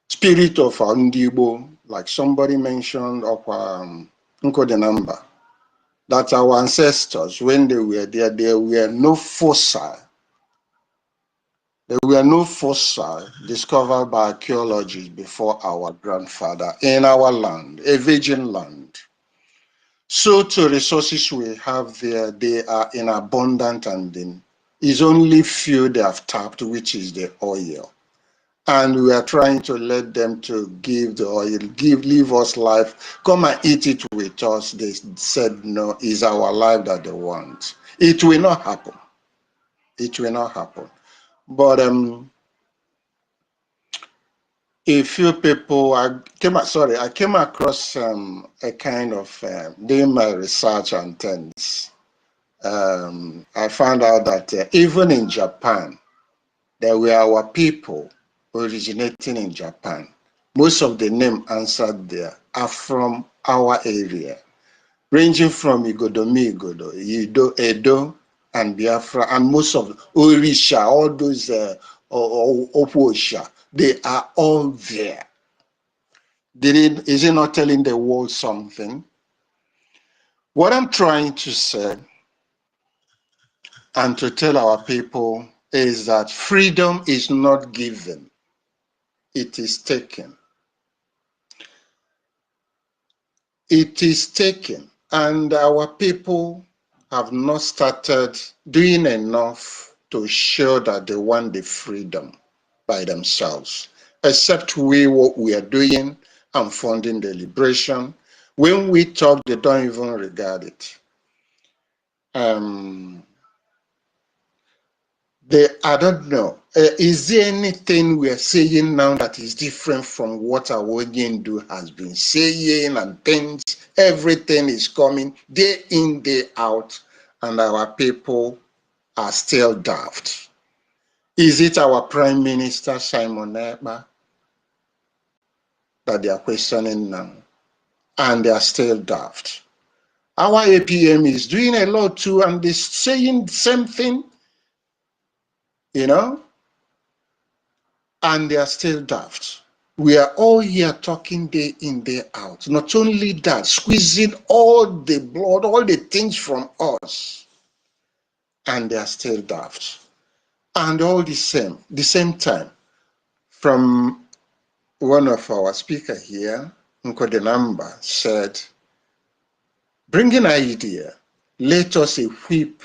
S17: Spirit of Andibo, like somebody mentioned of Nkodenamba, that our ancestors, when they were there were no fossil. There were no fossil discovered by archaeologists before our grandfather in our land, a virgin land. So to resources we have there, they are in abundance, and is only few they have tapped, which is the oil. And we are trying to let them to give the oil, leave us life, come and eat it with us. They said no, it's our life that they want. It will not happen. It will not happen. But a few people, I came across a kind of, doing my research on things. I found out that even in Japan, there were our people originating in Japan. Most of the names answered there are from our area, ranging from Igodo, Edo, and Biafra, and most of Orisha, all those Opuosha, they are all there. Is it not telling the world something? What I'm trying to say and to tell our people is that freedom is not given, it is taken. It is taken, and our people have not started doing enough to show that they want the freedom by themselves, except what we are doing and funding the liberation. When we talk, they don't even regard it. I don't know. Is there anything we are saying now that is different from what our Onyendu has been saying and things? Everything is coming day in, day out, and our people are still daft. Is it our Prime Minister, Simon Ekpa, that they are questioning now? And they are still daft. Our APM is doing a lot too, and they're saying the same thing, you know, and they are still daft. We are all here talking day in, day out. Not only that, squeezing all the blood, all the things from us, and they are still daft. And all the same time, from one of our speakers here, Nkodenamba, said, bring an idea, let us equip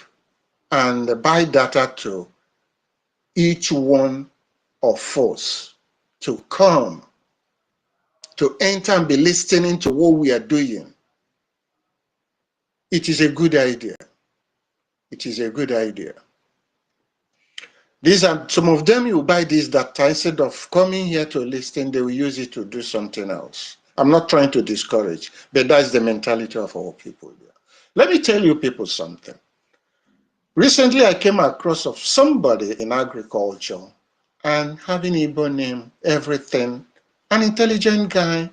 S17: and buy data to each one of us to come, to enter and be listening to what we are doing. It is a good idea. It is a good idea. These are some of them. You buy this data, instead of coming here to listen, they will use it to do something else. I'm not trying to discourage, but that's the mentality of our people here. Let me tell you people something. Recently, I came across of somebody in agriculture and having Igbo name, everything, an intelligent guy,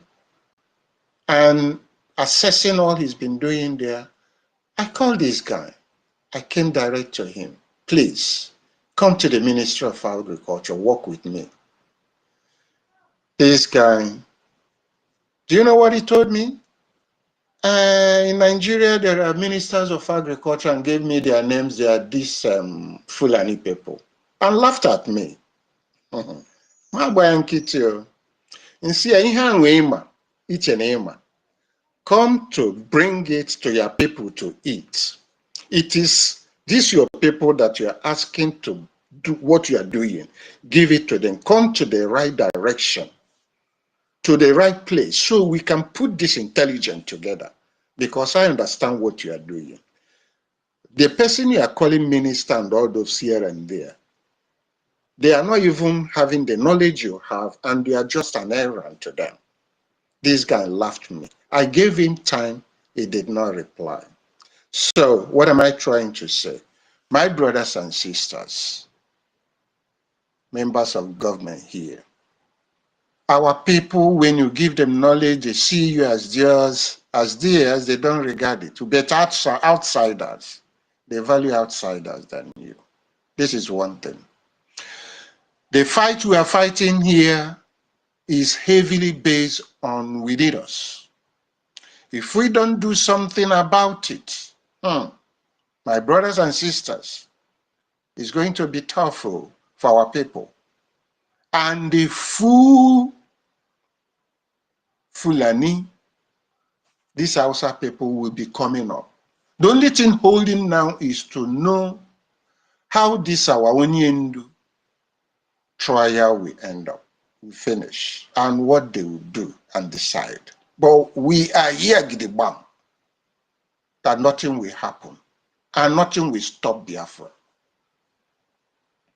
S17: and assessing all he's been doing there. I called this guy. I came direct to him. Please, come to the Ministry of Agriculture, work with me. This guy, do you know what he told me? In Nigeria, there are ministers of agriculture, and gave me their names. They are these Fulani people, and laughed at me. My boy Ankitio, and see, each and Ima, come to bring it to your people to eat. It is this your people that you are asking to do what you are doing. Give it to them. Come to the right direction, to the right place, so we can put this intelligence together, because I understand what you are doing. The person you are calling minister and all those here and there, they are not even having the knowledge you have, and they are just an errand to them. This guy laughed at me. I gave him time, he did not reply. So what am I trying to say? My brothers and sisters, members of government here, our people, when you give them knowledge, they see you as theirs, they don't regard it. But outsiders, they value outsiders than you. This is one thing. The fight we are fighting here is heavily based on within us. If we don't do something about it, my brothers and sisters, it's going to be tough for our people. And the Fulani, these Hausa people will be coming up. The only thing holding now is to know how this our Onyendu trial will end up, will finish, and what they will do and decide. But we are here, Gidibam, that nothing will happen and nothing will stop Biafra.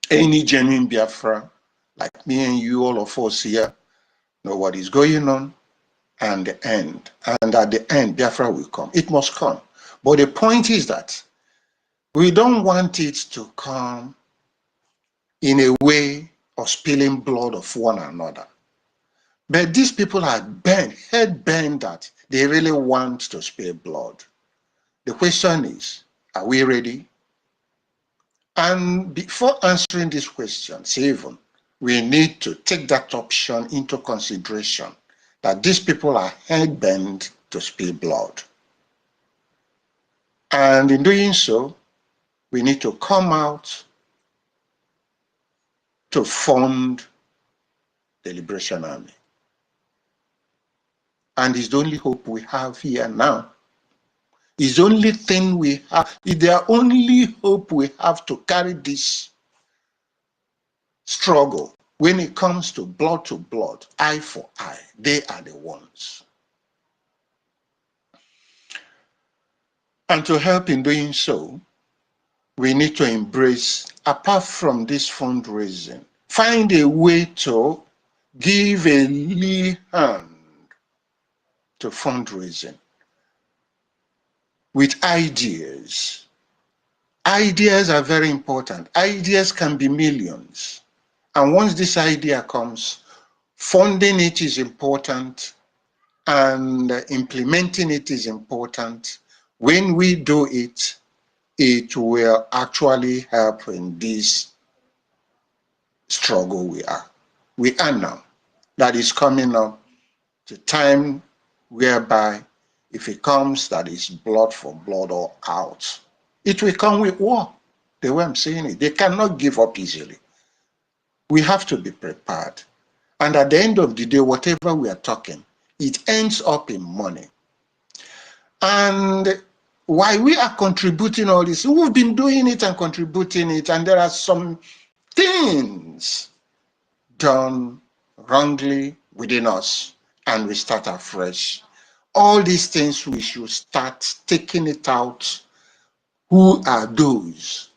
S17: Any genuine Biafra, like me and you, all of us here, know what is going on and the end. And at the end, Biafra will come. It must come. But the point is that we don't want it to come in a way of spilling blood of one another. But these people are bent, head bent that they really want to spill blood. The question is, are we ready? And before answering this question, even, we need to take that option into consideration, that these people are head bent to spill blood. And in doing so, we need to come out to fund the Liberation Army. And it's the only hope we have here now. It's the only thing we have. It's the only hope we have to carry this struggle. When it comes to blood, eye for eye, they are the ones. And to help in doing so, we need to embrace, apart from this fundraising, find a way to give a lead hand to fundraising with ideas. Ideas are very important. Ideas can be millions. And once this idea comes, funding it is important and implementing it is important. When we do it, it will actually help in this struggle we are now. That is coming up the time whereby if it comes that is blood for blood or out, it will come with war. The way I'm saying it, they cannot give up easily. We have to be prepared. And at the end of the day, whatever we are talking, it ends up in money. And while we are contributing all this, we've been doing it and contributing it, and there are some things done wrongly within us, and we start afresh. All these things, we should start taking it out. Who are those?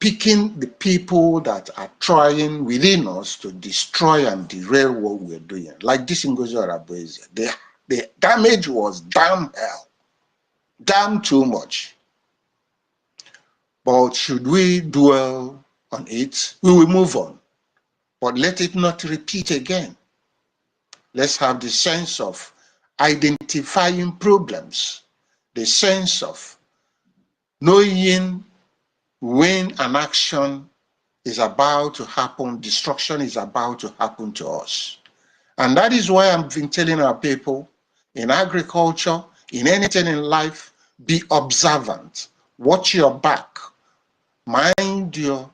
S17: Picking the people that are trying within us to destroy and derail what we're doing. Like this NGOZI, the damage was damn hell, damn too much. But should we dwell on it? We will move on. But let it not repeat again. Let's have the sense of identifying problems, the sense of knowing when an action is about to happen, destruction is about to happen to us. And that is why I've been telling our people in agriculture, in anything in life, be observant, watch your back, mind your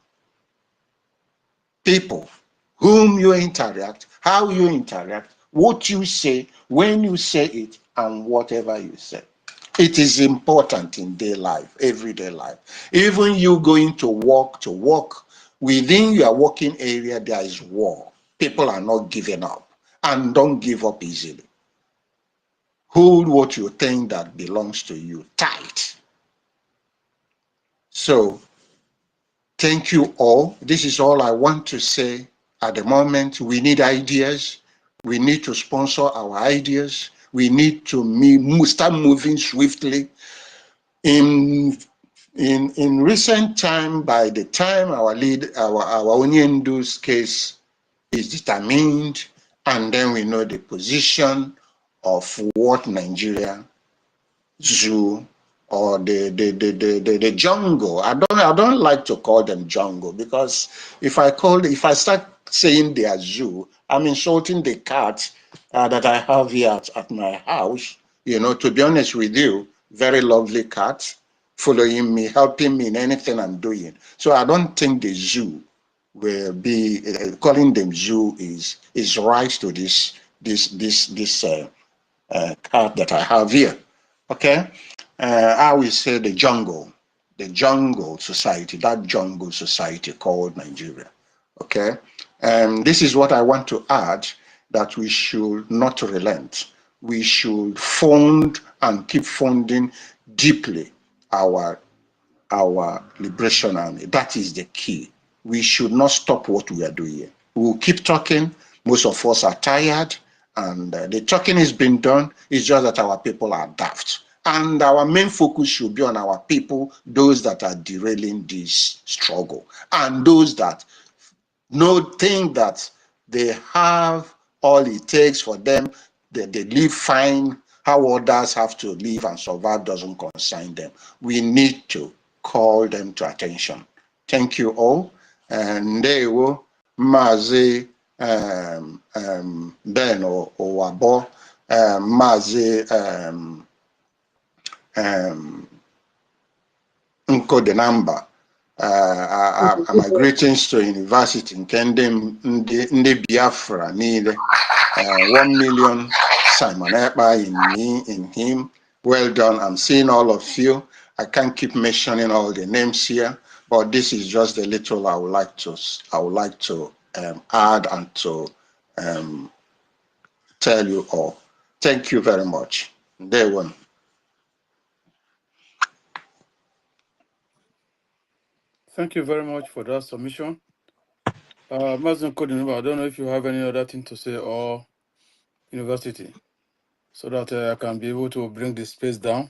S17: people, whom you interact, how you interact, what you say, when you say it, and whatever you say. It is important in day life, everyday life. Even you going to work, within your working area, there is war. People are not giving up, and don't give up easily. Hold what you think that belongs to you tight. So, thank you all. This is all I want to say at the moment. We need ideas. We need to sponsor our ideas. We need to start moving swiftly. In recent time, by the time our Onyendu's case is determined, and then we know the position of what Nigeria zoo or the jungle. I don't like to call them jungle, because if I start saying they are zoo, I'm insulting the cat that I have here at my house. You know, to be honest with you, very lovely cat, following me, helping me in anything I'm doing. So I don't think the zoo will be calling them zoo is right to this cat that I have here. Okay, I will say the jungle society, that jungle society called Nigeria. Okay, this is what I want to add, that we should not relent. We should fund and keep funding deeply our liberation army. That is the key. We should not stop what we are doing. We will keep talking. Most of us are tired, and the talking has been done. It's just that our people are daft. And our main focus should be on our people, those that are derailing this struggle, and those that think that they have all it takes for them, that they live fine. How others have to live and survive doesn't concern them. We need to call them to attention. Thank you all. And they will Mazi Ben Owabo, Mazi Nko de Namba. My greetings to University in ndị Biafra niile. 1 million Simon Ekpa in me, in him. Well done. I'm seeing all of you. I can't keep mentioning all the names here, but this is just a little I would like to add and to tell you all. Thank you very much. Day one.
S1: Thank you very much for that submission. Mazen Kodinova, I don't know if you have any other thing to say or university, so that I can be able to bring the space down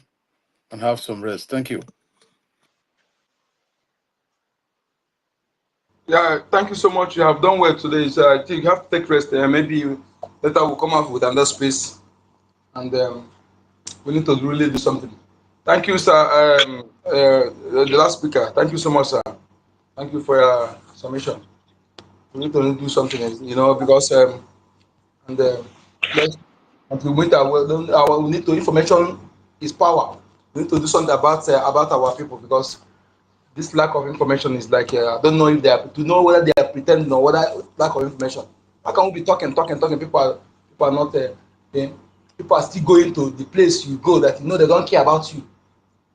S1: and have some rest. Thank you.
S3: Yeah, thank you so much. You have done well today. So I think you have to take rest. Maybe later we'll come up with another space, and we need to really do something. Thank you, sir. The last speaker. Thank you so much, sir. Thank you for your submission. We need to do something, because and let's until winter, we need to information is power. We need to do something about our people, because this lack of information is like I don't know if they are to know whether they are pretending or whether lack of information. How can we be talking? People are not. People are still going to the place you go that they don't care about you.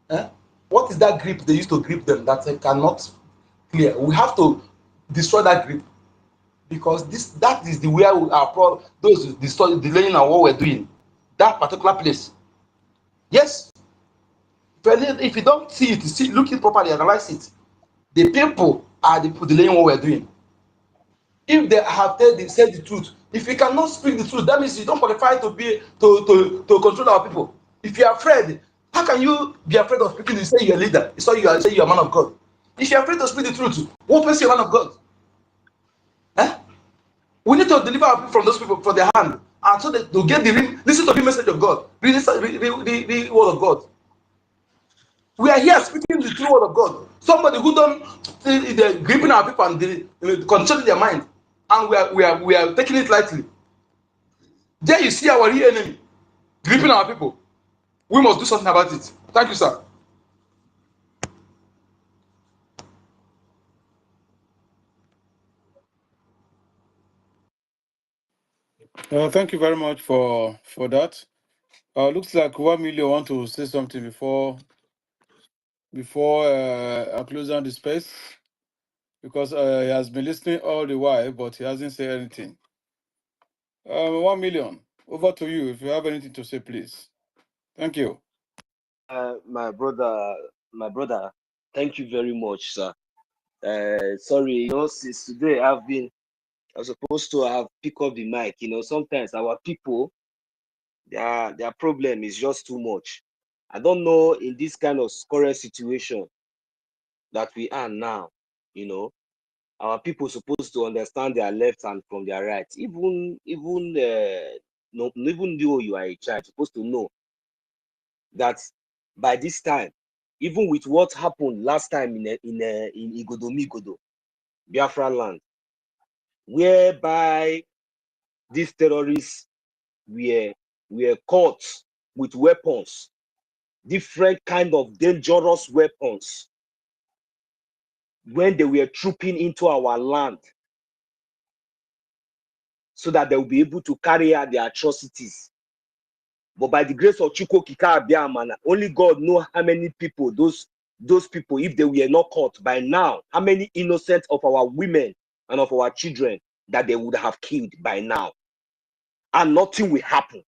S3: Eh? What is that grip they used to grip them that they cannot clear? We have to destroy that grip, because that is the way our problem. Those delaying on what we're doing. That particular place. Yes. If you don't see it, look it properly, analyze it. The people are the people delaying what we're doing. If they have said the truth, if you cannot speak the truth, that means you don't qualify to be to control our people. If you are afraid, how can you be afraid of speaking? You say you're a leader. You say you're a man of God. If you're afraid to speak the truth, what makes you a man of God? Eh? We need to deliver our people from those people for their hand, and so that to get listen to the message of God, read the word of God. We are here speaking the true word of God. Somebody who don't they're gripping our people and controlling their mind, and we are taking it lightly. There you see our real enemy gripping our people. We must do something about it. Thank you, sir.
S1: Thank you very much for that. Looks like 1 million want to say something before I close down the space, because he has been listening all the while, but he hasn't said anything. 1 million, over to you. If you have anything to say, please. Thank you.
S18: My brother, thank you very much, sir. Sorry, since today I'm supposed to have picked up the mic. Sometimes our people, their problem is just too much. I don't know, in this kind of current situation that we are now, our people supposed to understand their left hand from their right. Even though you are a child, supposed to know that by this time, even with what happened last time in Igodo, Biafra land, whereby these terrorists were caught with weapons, different kind of dangerous weapons, when they were trooping into our land, so that they will be able to carry out their atrocities. But by the grace of Chukwu Kika Abiamana, only God knows how many people, those people, if they were not caught by now, how many innocent of our women and of our children that they would have killed by now. And nothing will happen.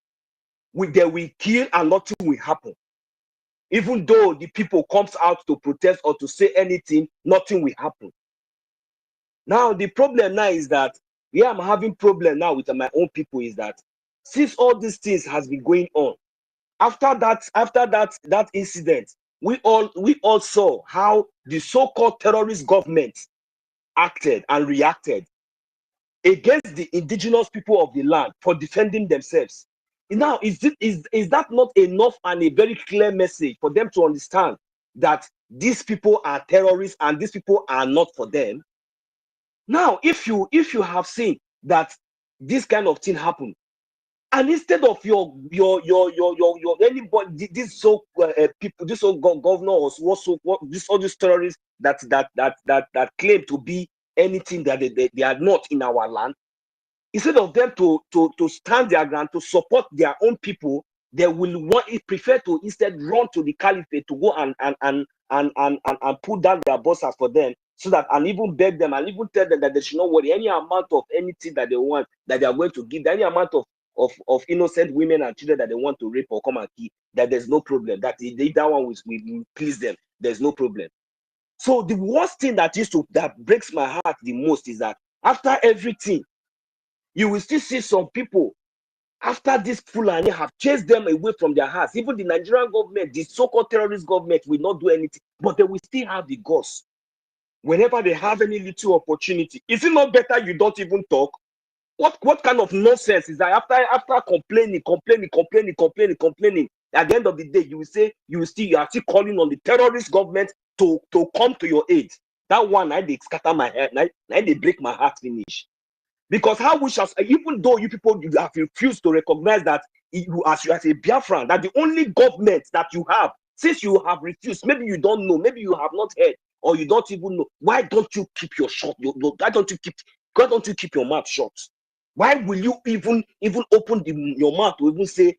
S18: They will kill and nothing will happen. Even though the people comes out to protest or to say anything, nothing will happen. Now, the problem now is that, I'm having problem now with my own people, is that since all these things has been going on, after that incident, we all saw how the so-called terrorist government acted and reacted against the indigenous people of the land for defending themselves. Now, is that not enough and a very clear message for them to understand that these people are terrorists and these people are not for them? Now, if you have seen that this kind of thing happen, and instead of your anybody, this people, this governor or all these terrorists that claim to be anything that they are not in our land, instead of them to stand their ground to support their own people, they will prefer to instead run to the caliphate to go and put down their bosses for them, so that, and even beg them and even tell them that they should not worry, any amount of anything that they want, that they are going to give, any amount of innocent women and children that they want to rape or come and kill, that there's no problem, that that one will please them, there's no problem. So the worst thing that breaks my heart the most is that after everything, you will still see some people after this Fulani have chased them away from their hearts. Even the Nigerian government, the so-called terrorist government, will not do anything, but they will still have the guts whenever they have any little opportunity. Is it not better you don't even talk? What kind of nonsense is that? After complaining, at the end of the day, you are still calling on the terrorist government to come to your aid. That one, they scatter my head, they break my heart finish. Because how we shall, even though you people have refused to recognize that you as a Biafran, that the only government that you have, since you have refused, maybe you don't know, maybe you have not heard, or you don't even know, why don't you keep your shut? Why don't you keep your mouth shut? Why will you even open your mouth to even say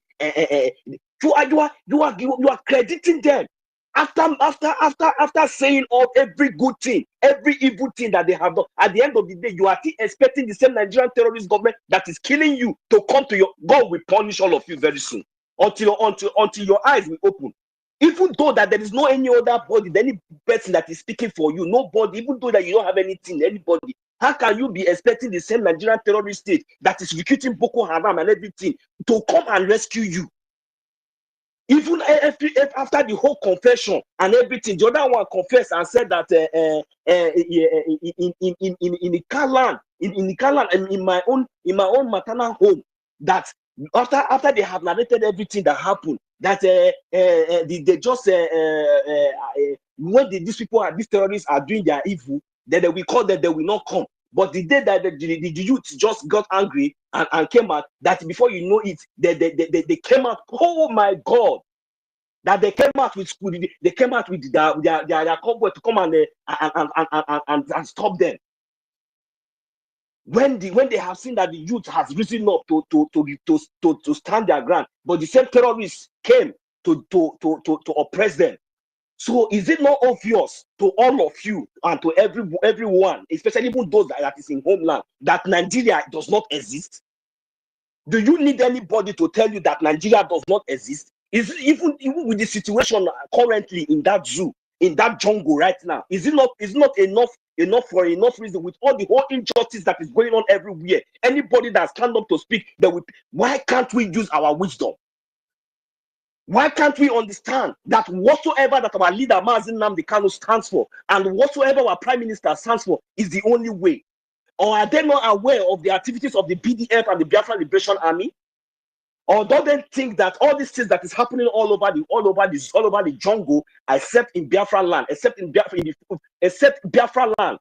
S18: you are crediting them after saying every good thing, every evil thing that they have done? At the end of the day, you are still expecting the same Nigerian terrorist government that is killing you to come to your God will punish all of you very soon until your eyes will open. Even though that there is no any other body, any person that is speaking for you, nobody, even though that you don't have anything, anybody, how can you be expecting the same Nigerian terrorist state that is recruiting Boko Haram and everything to come and rescue you? Even after the whole confession and everything, the other one confessed and said that in the Kalan, in my own maternal home, that after they have narrated everything that happened, that they just when these terrorists are doing their evil, then they will call them, they will not come. But the day that the youth just got angry and came out, that before you know it, they came out. Oh my God! That they came out with school, they came out with their convoy to come and stop them. When they have seen that the youth has risen up to stand their ground, but the same terrorists came to oppress them. So is it not obvious to all of you and to everyone, especially even those that is in homeland, that Nigeria does not exist? Do you need anybody to tell you that Nigeria does not exist? Is even with the situation currently in that zoo, in that jungle right now, is it not enough for enough reason, with all the whole injustice that is going on everywhere? Anybody that stand up to speak, why can't we use our wisdom? Why can't we understand that whatsoever that our leader Mazi Nnamdi Kanu stands for and whatsoever our prime minister stands for is the only way? Or are they not aware of the activities of the BDF and the Biafra Liberation Army? Or don't they think that all these things that is happening all over the jungle, except in Biafra land, except Biafra land?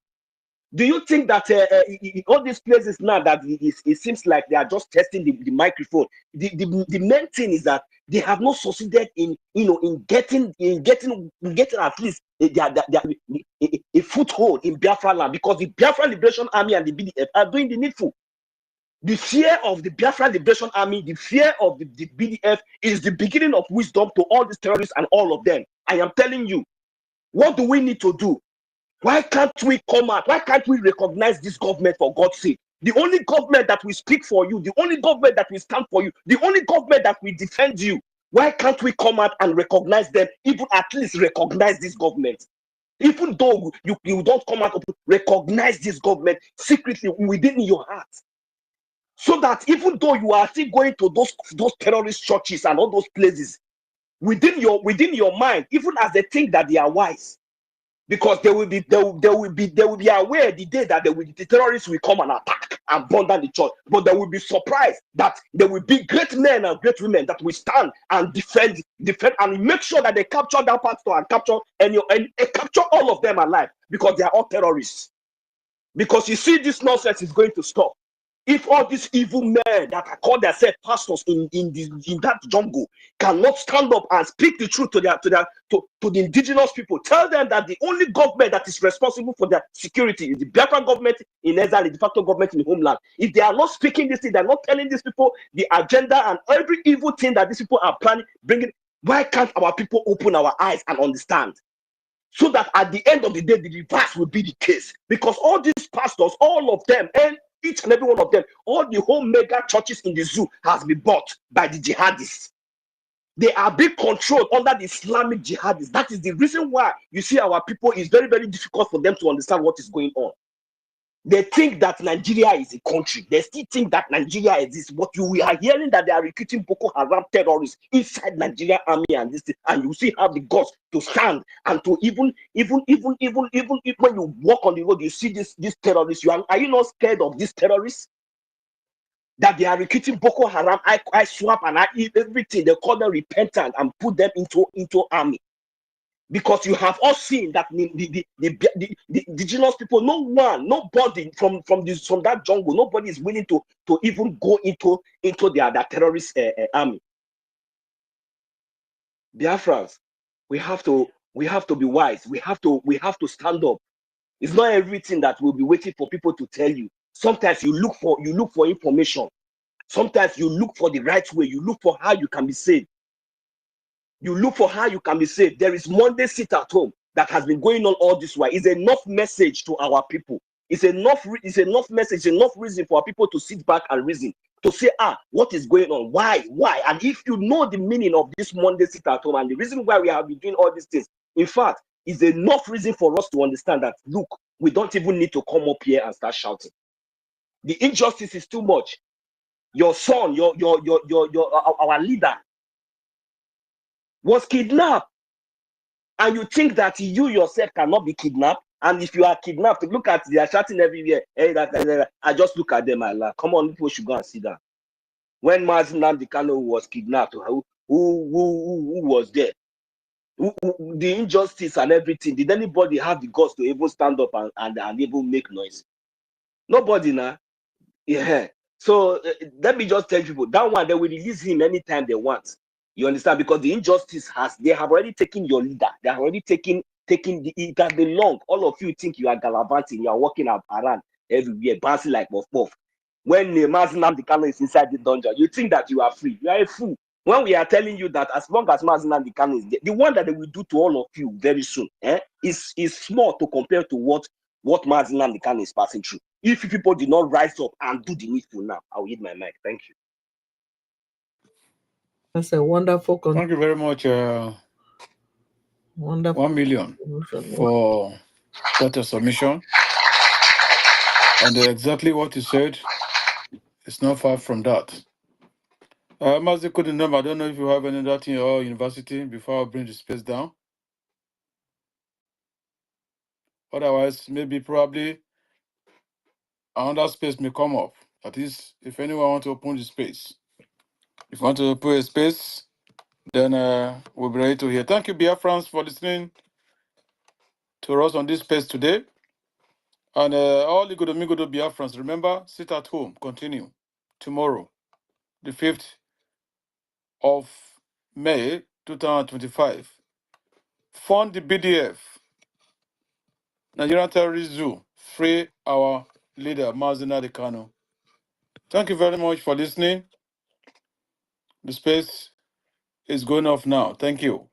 S18: Do you think that in all these places now that it seems like they are just testing the microphone? The main thing is that they have not succeeded in getting at least a foothold in Biafra land, because the Biafra Liberation Army and the BDF are doing the needful. The fear of the Biafra Liberation Army, the fear of the BDF is the beginning of wisdom to all these terrorists and all of them. I am telling you, what do we need to do? Why can't we come out? Why can't we recognize this government, for God's sake? The only government that will speak for you, the only government that will stand for you, the only government that will defend you. Why can't we come out and recognize them, even at least recognize this government? Even though you don't come out, recognize this government secretly within your heart. So that even though you are still going to those terrorist churches and all those places, within your mind, even as they think that they are wise, because they will be aware the day that the terrorists will come and attack and burn down the church. But they will be surprised that there will be great men and great women that will stand and defend and make sure that they capture that pastor and capture all of them alive, because they are all terrorists. Because you see, this nonsense is going to stop if all these evil men that are called themselves pastors in that jungle cannot stand up and speak the truth to the indigenous people. Tell them that the only government that is responsible for their security is the Biafra government in exile, the de facto government in the homeland. If they are not speaking this thing, they're not telling these people the agenda and every evil thing that these people are planning, bringing. Why can't our people open our eyes and understand? So that at the end of the day, the reverse will be the case. Because all these pastors, all of them, and each and every one of them, all the whole mega churches in the zoo has been bought by the jihadists. They are being controlled under the Islamic jihadists. That is the reason why you see our people is very, very difficult for them to understand what is going on. They think that Nigeria is a country. They still think that Nigeria exists. But you are hearing that they are recruiting Boko Haram terrorists inside Nigeria army and this thing, and you see have the guts to stand and to even if when you walk on the road, you see these terrorists. Are you not scared of these terrorists? That they are recruiting Boko Haram, I swap and I eat everything. They call them repentant and put them into army. Because you have all seen that the indigenous people, nobody from that jungle, nobody is willing to even go into their terrorist army. Biafrans, we have to be wise. We have to stand up. It's not everything that will be waiting for people to tell you. Sometimes you look for information. Sometimes you look for the right way. You look for how you can be saved. You look for how you can be saved. There is Monday sit at home that has been going on all this while. It's enough message to our people. It's enough message, enough reason for our people to sit back and reason, to say, what is going on? Why? And if you know the meaning of this Monday sit at home and the reason why we have been doing all these things, in fact, is enough reason for us to understand that, look, we don't even need to come up here and start shouting. The injustice is too much. Your son, our leader was kidnapped. And you think that you yourself cannot be kidnapped? And if you are kidnapped, look at, they are shouting everywhere. Hey, I just look at them and like, come on, people should go and see that. When Mazi Nnamdi Kanu was kidnapped, who was there? The injustice and everything. Did anybody have the guts to even stand up and even make noise? Nobody now. Yeah. So let me just tell people that one, they will release him anytime they want. You understand? Because the injustice they have already taken your leader. They have already taken it has been long. All of you think you are gallivanting, you are walking around everywhere, bouncing like puff puff. When Mazi Nnamdi Kanu is inside the dungeon, you think that you are free. You are a fool. When we are telling you that as long as Mazi Nnamdi Kanu is there, the one that they will do to all of you very soon is small to compare to what Mazi Nnamdi Kanu is passing through. If people did not rise up and do the needful now, I'll hit my mic. Thank you.
S7: That's a wonderful
S1: Thank you very much.
S7: wonderful
S1: 1 million for that submission. And exactly what you said is not far from that. Mazi couldn't number. I don't know if you have any that in your university before I bring the space down. Otherwise, maybe probably another space may come up. That is, if anyone wants to open the space. If you want to open a space, then we'll be ready to hear. Thank you, Biafrans, for listening to us on this space today. And all the good amigo Biafrans, remember, sit at home, continue. Tomorrow, the 5th of May 2025. Fund the BDF, Nigerian Terrorist Zoo, free our leader, Mazi Nnamdi Kanu. Thank you very much for listening. The space is going off now. Thank you.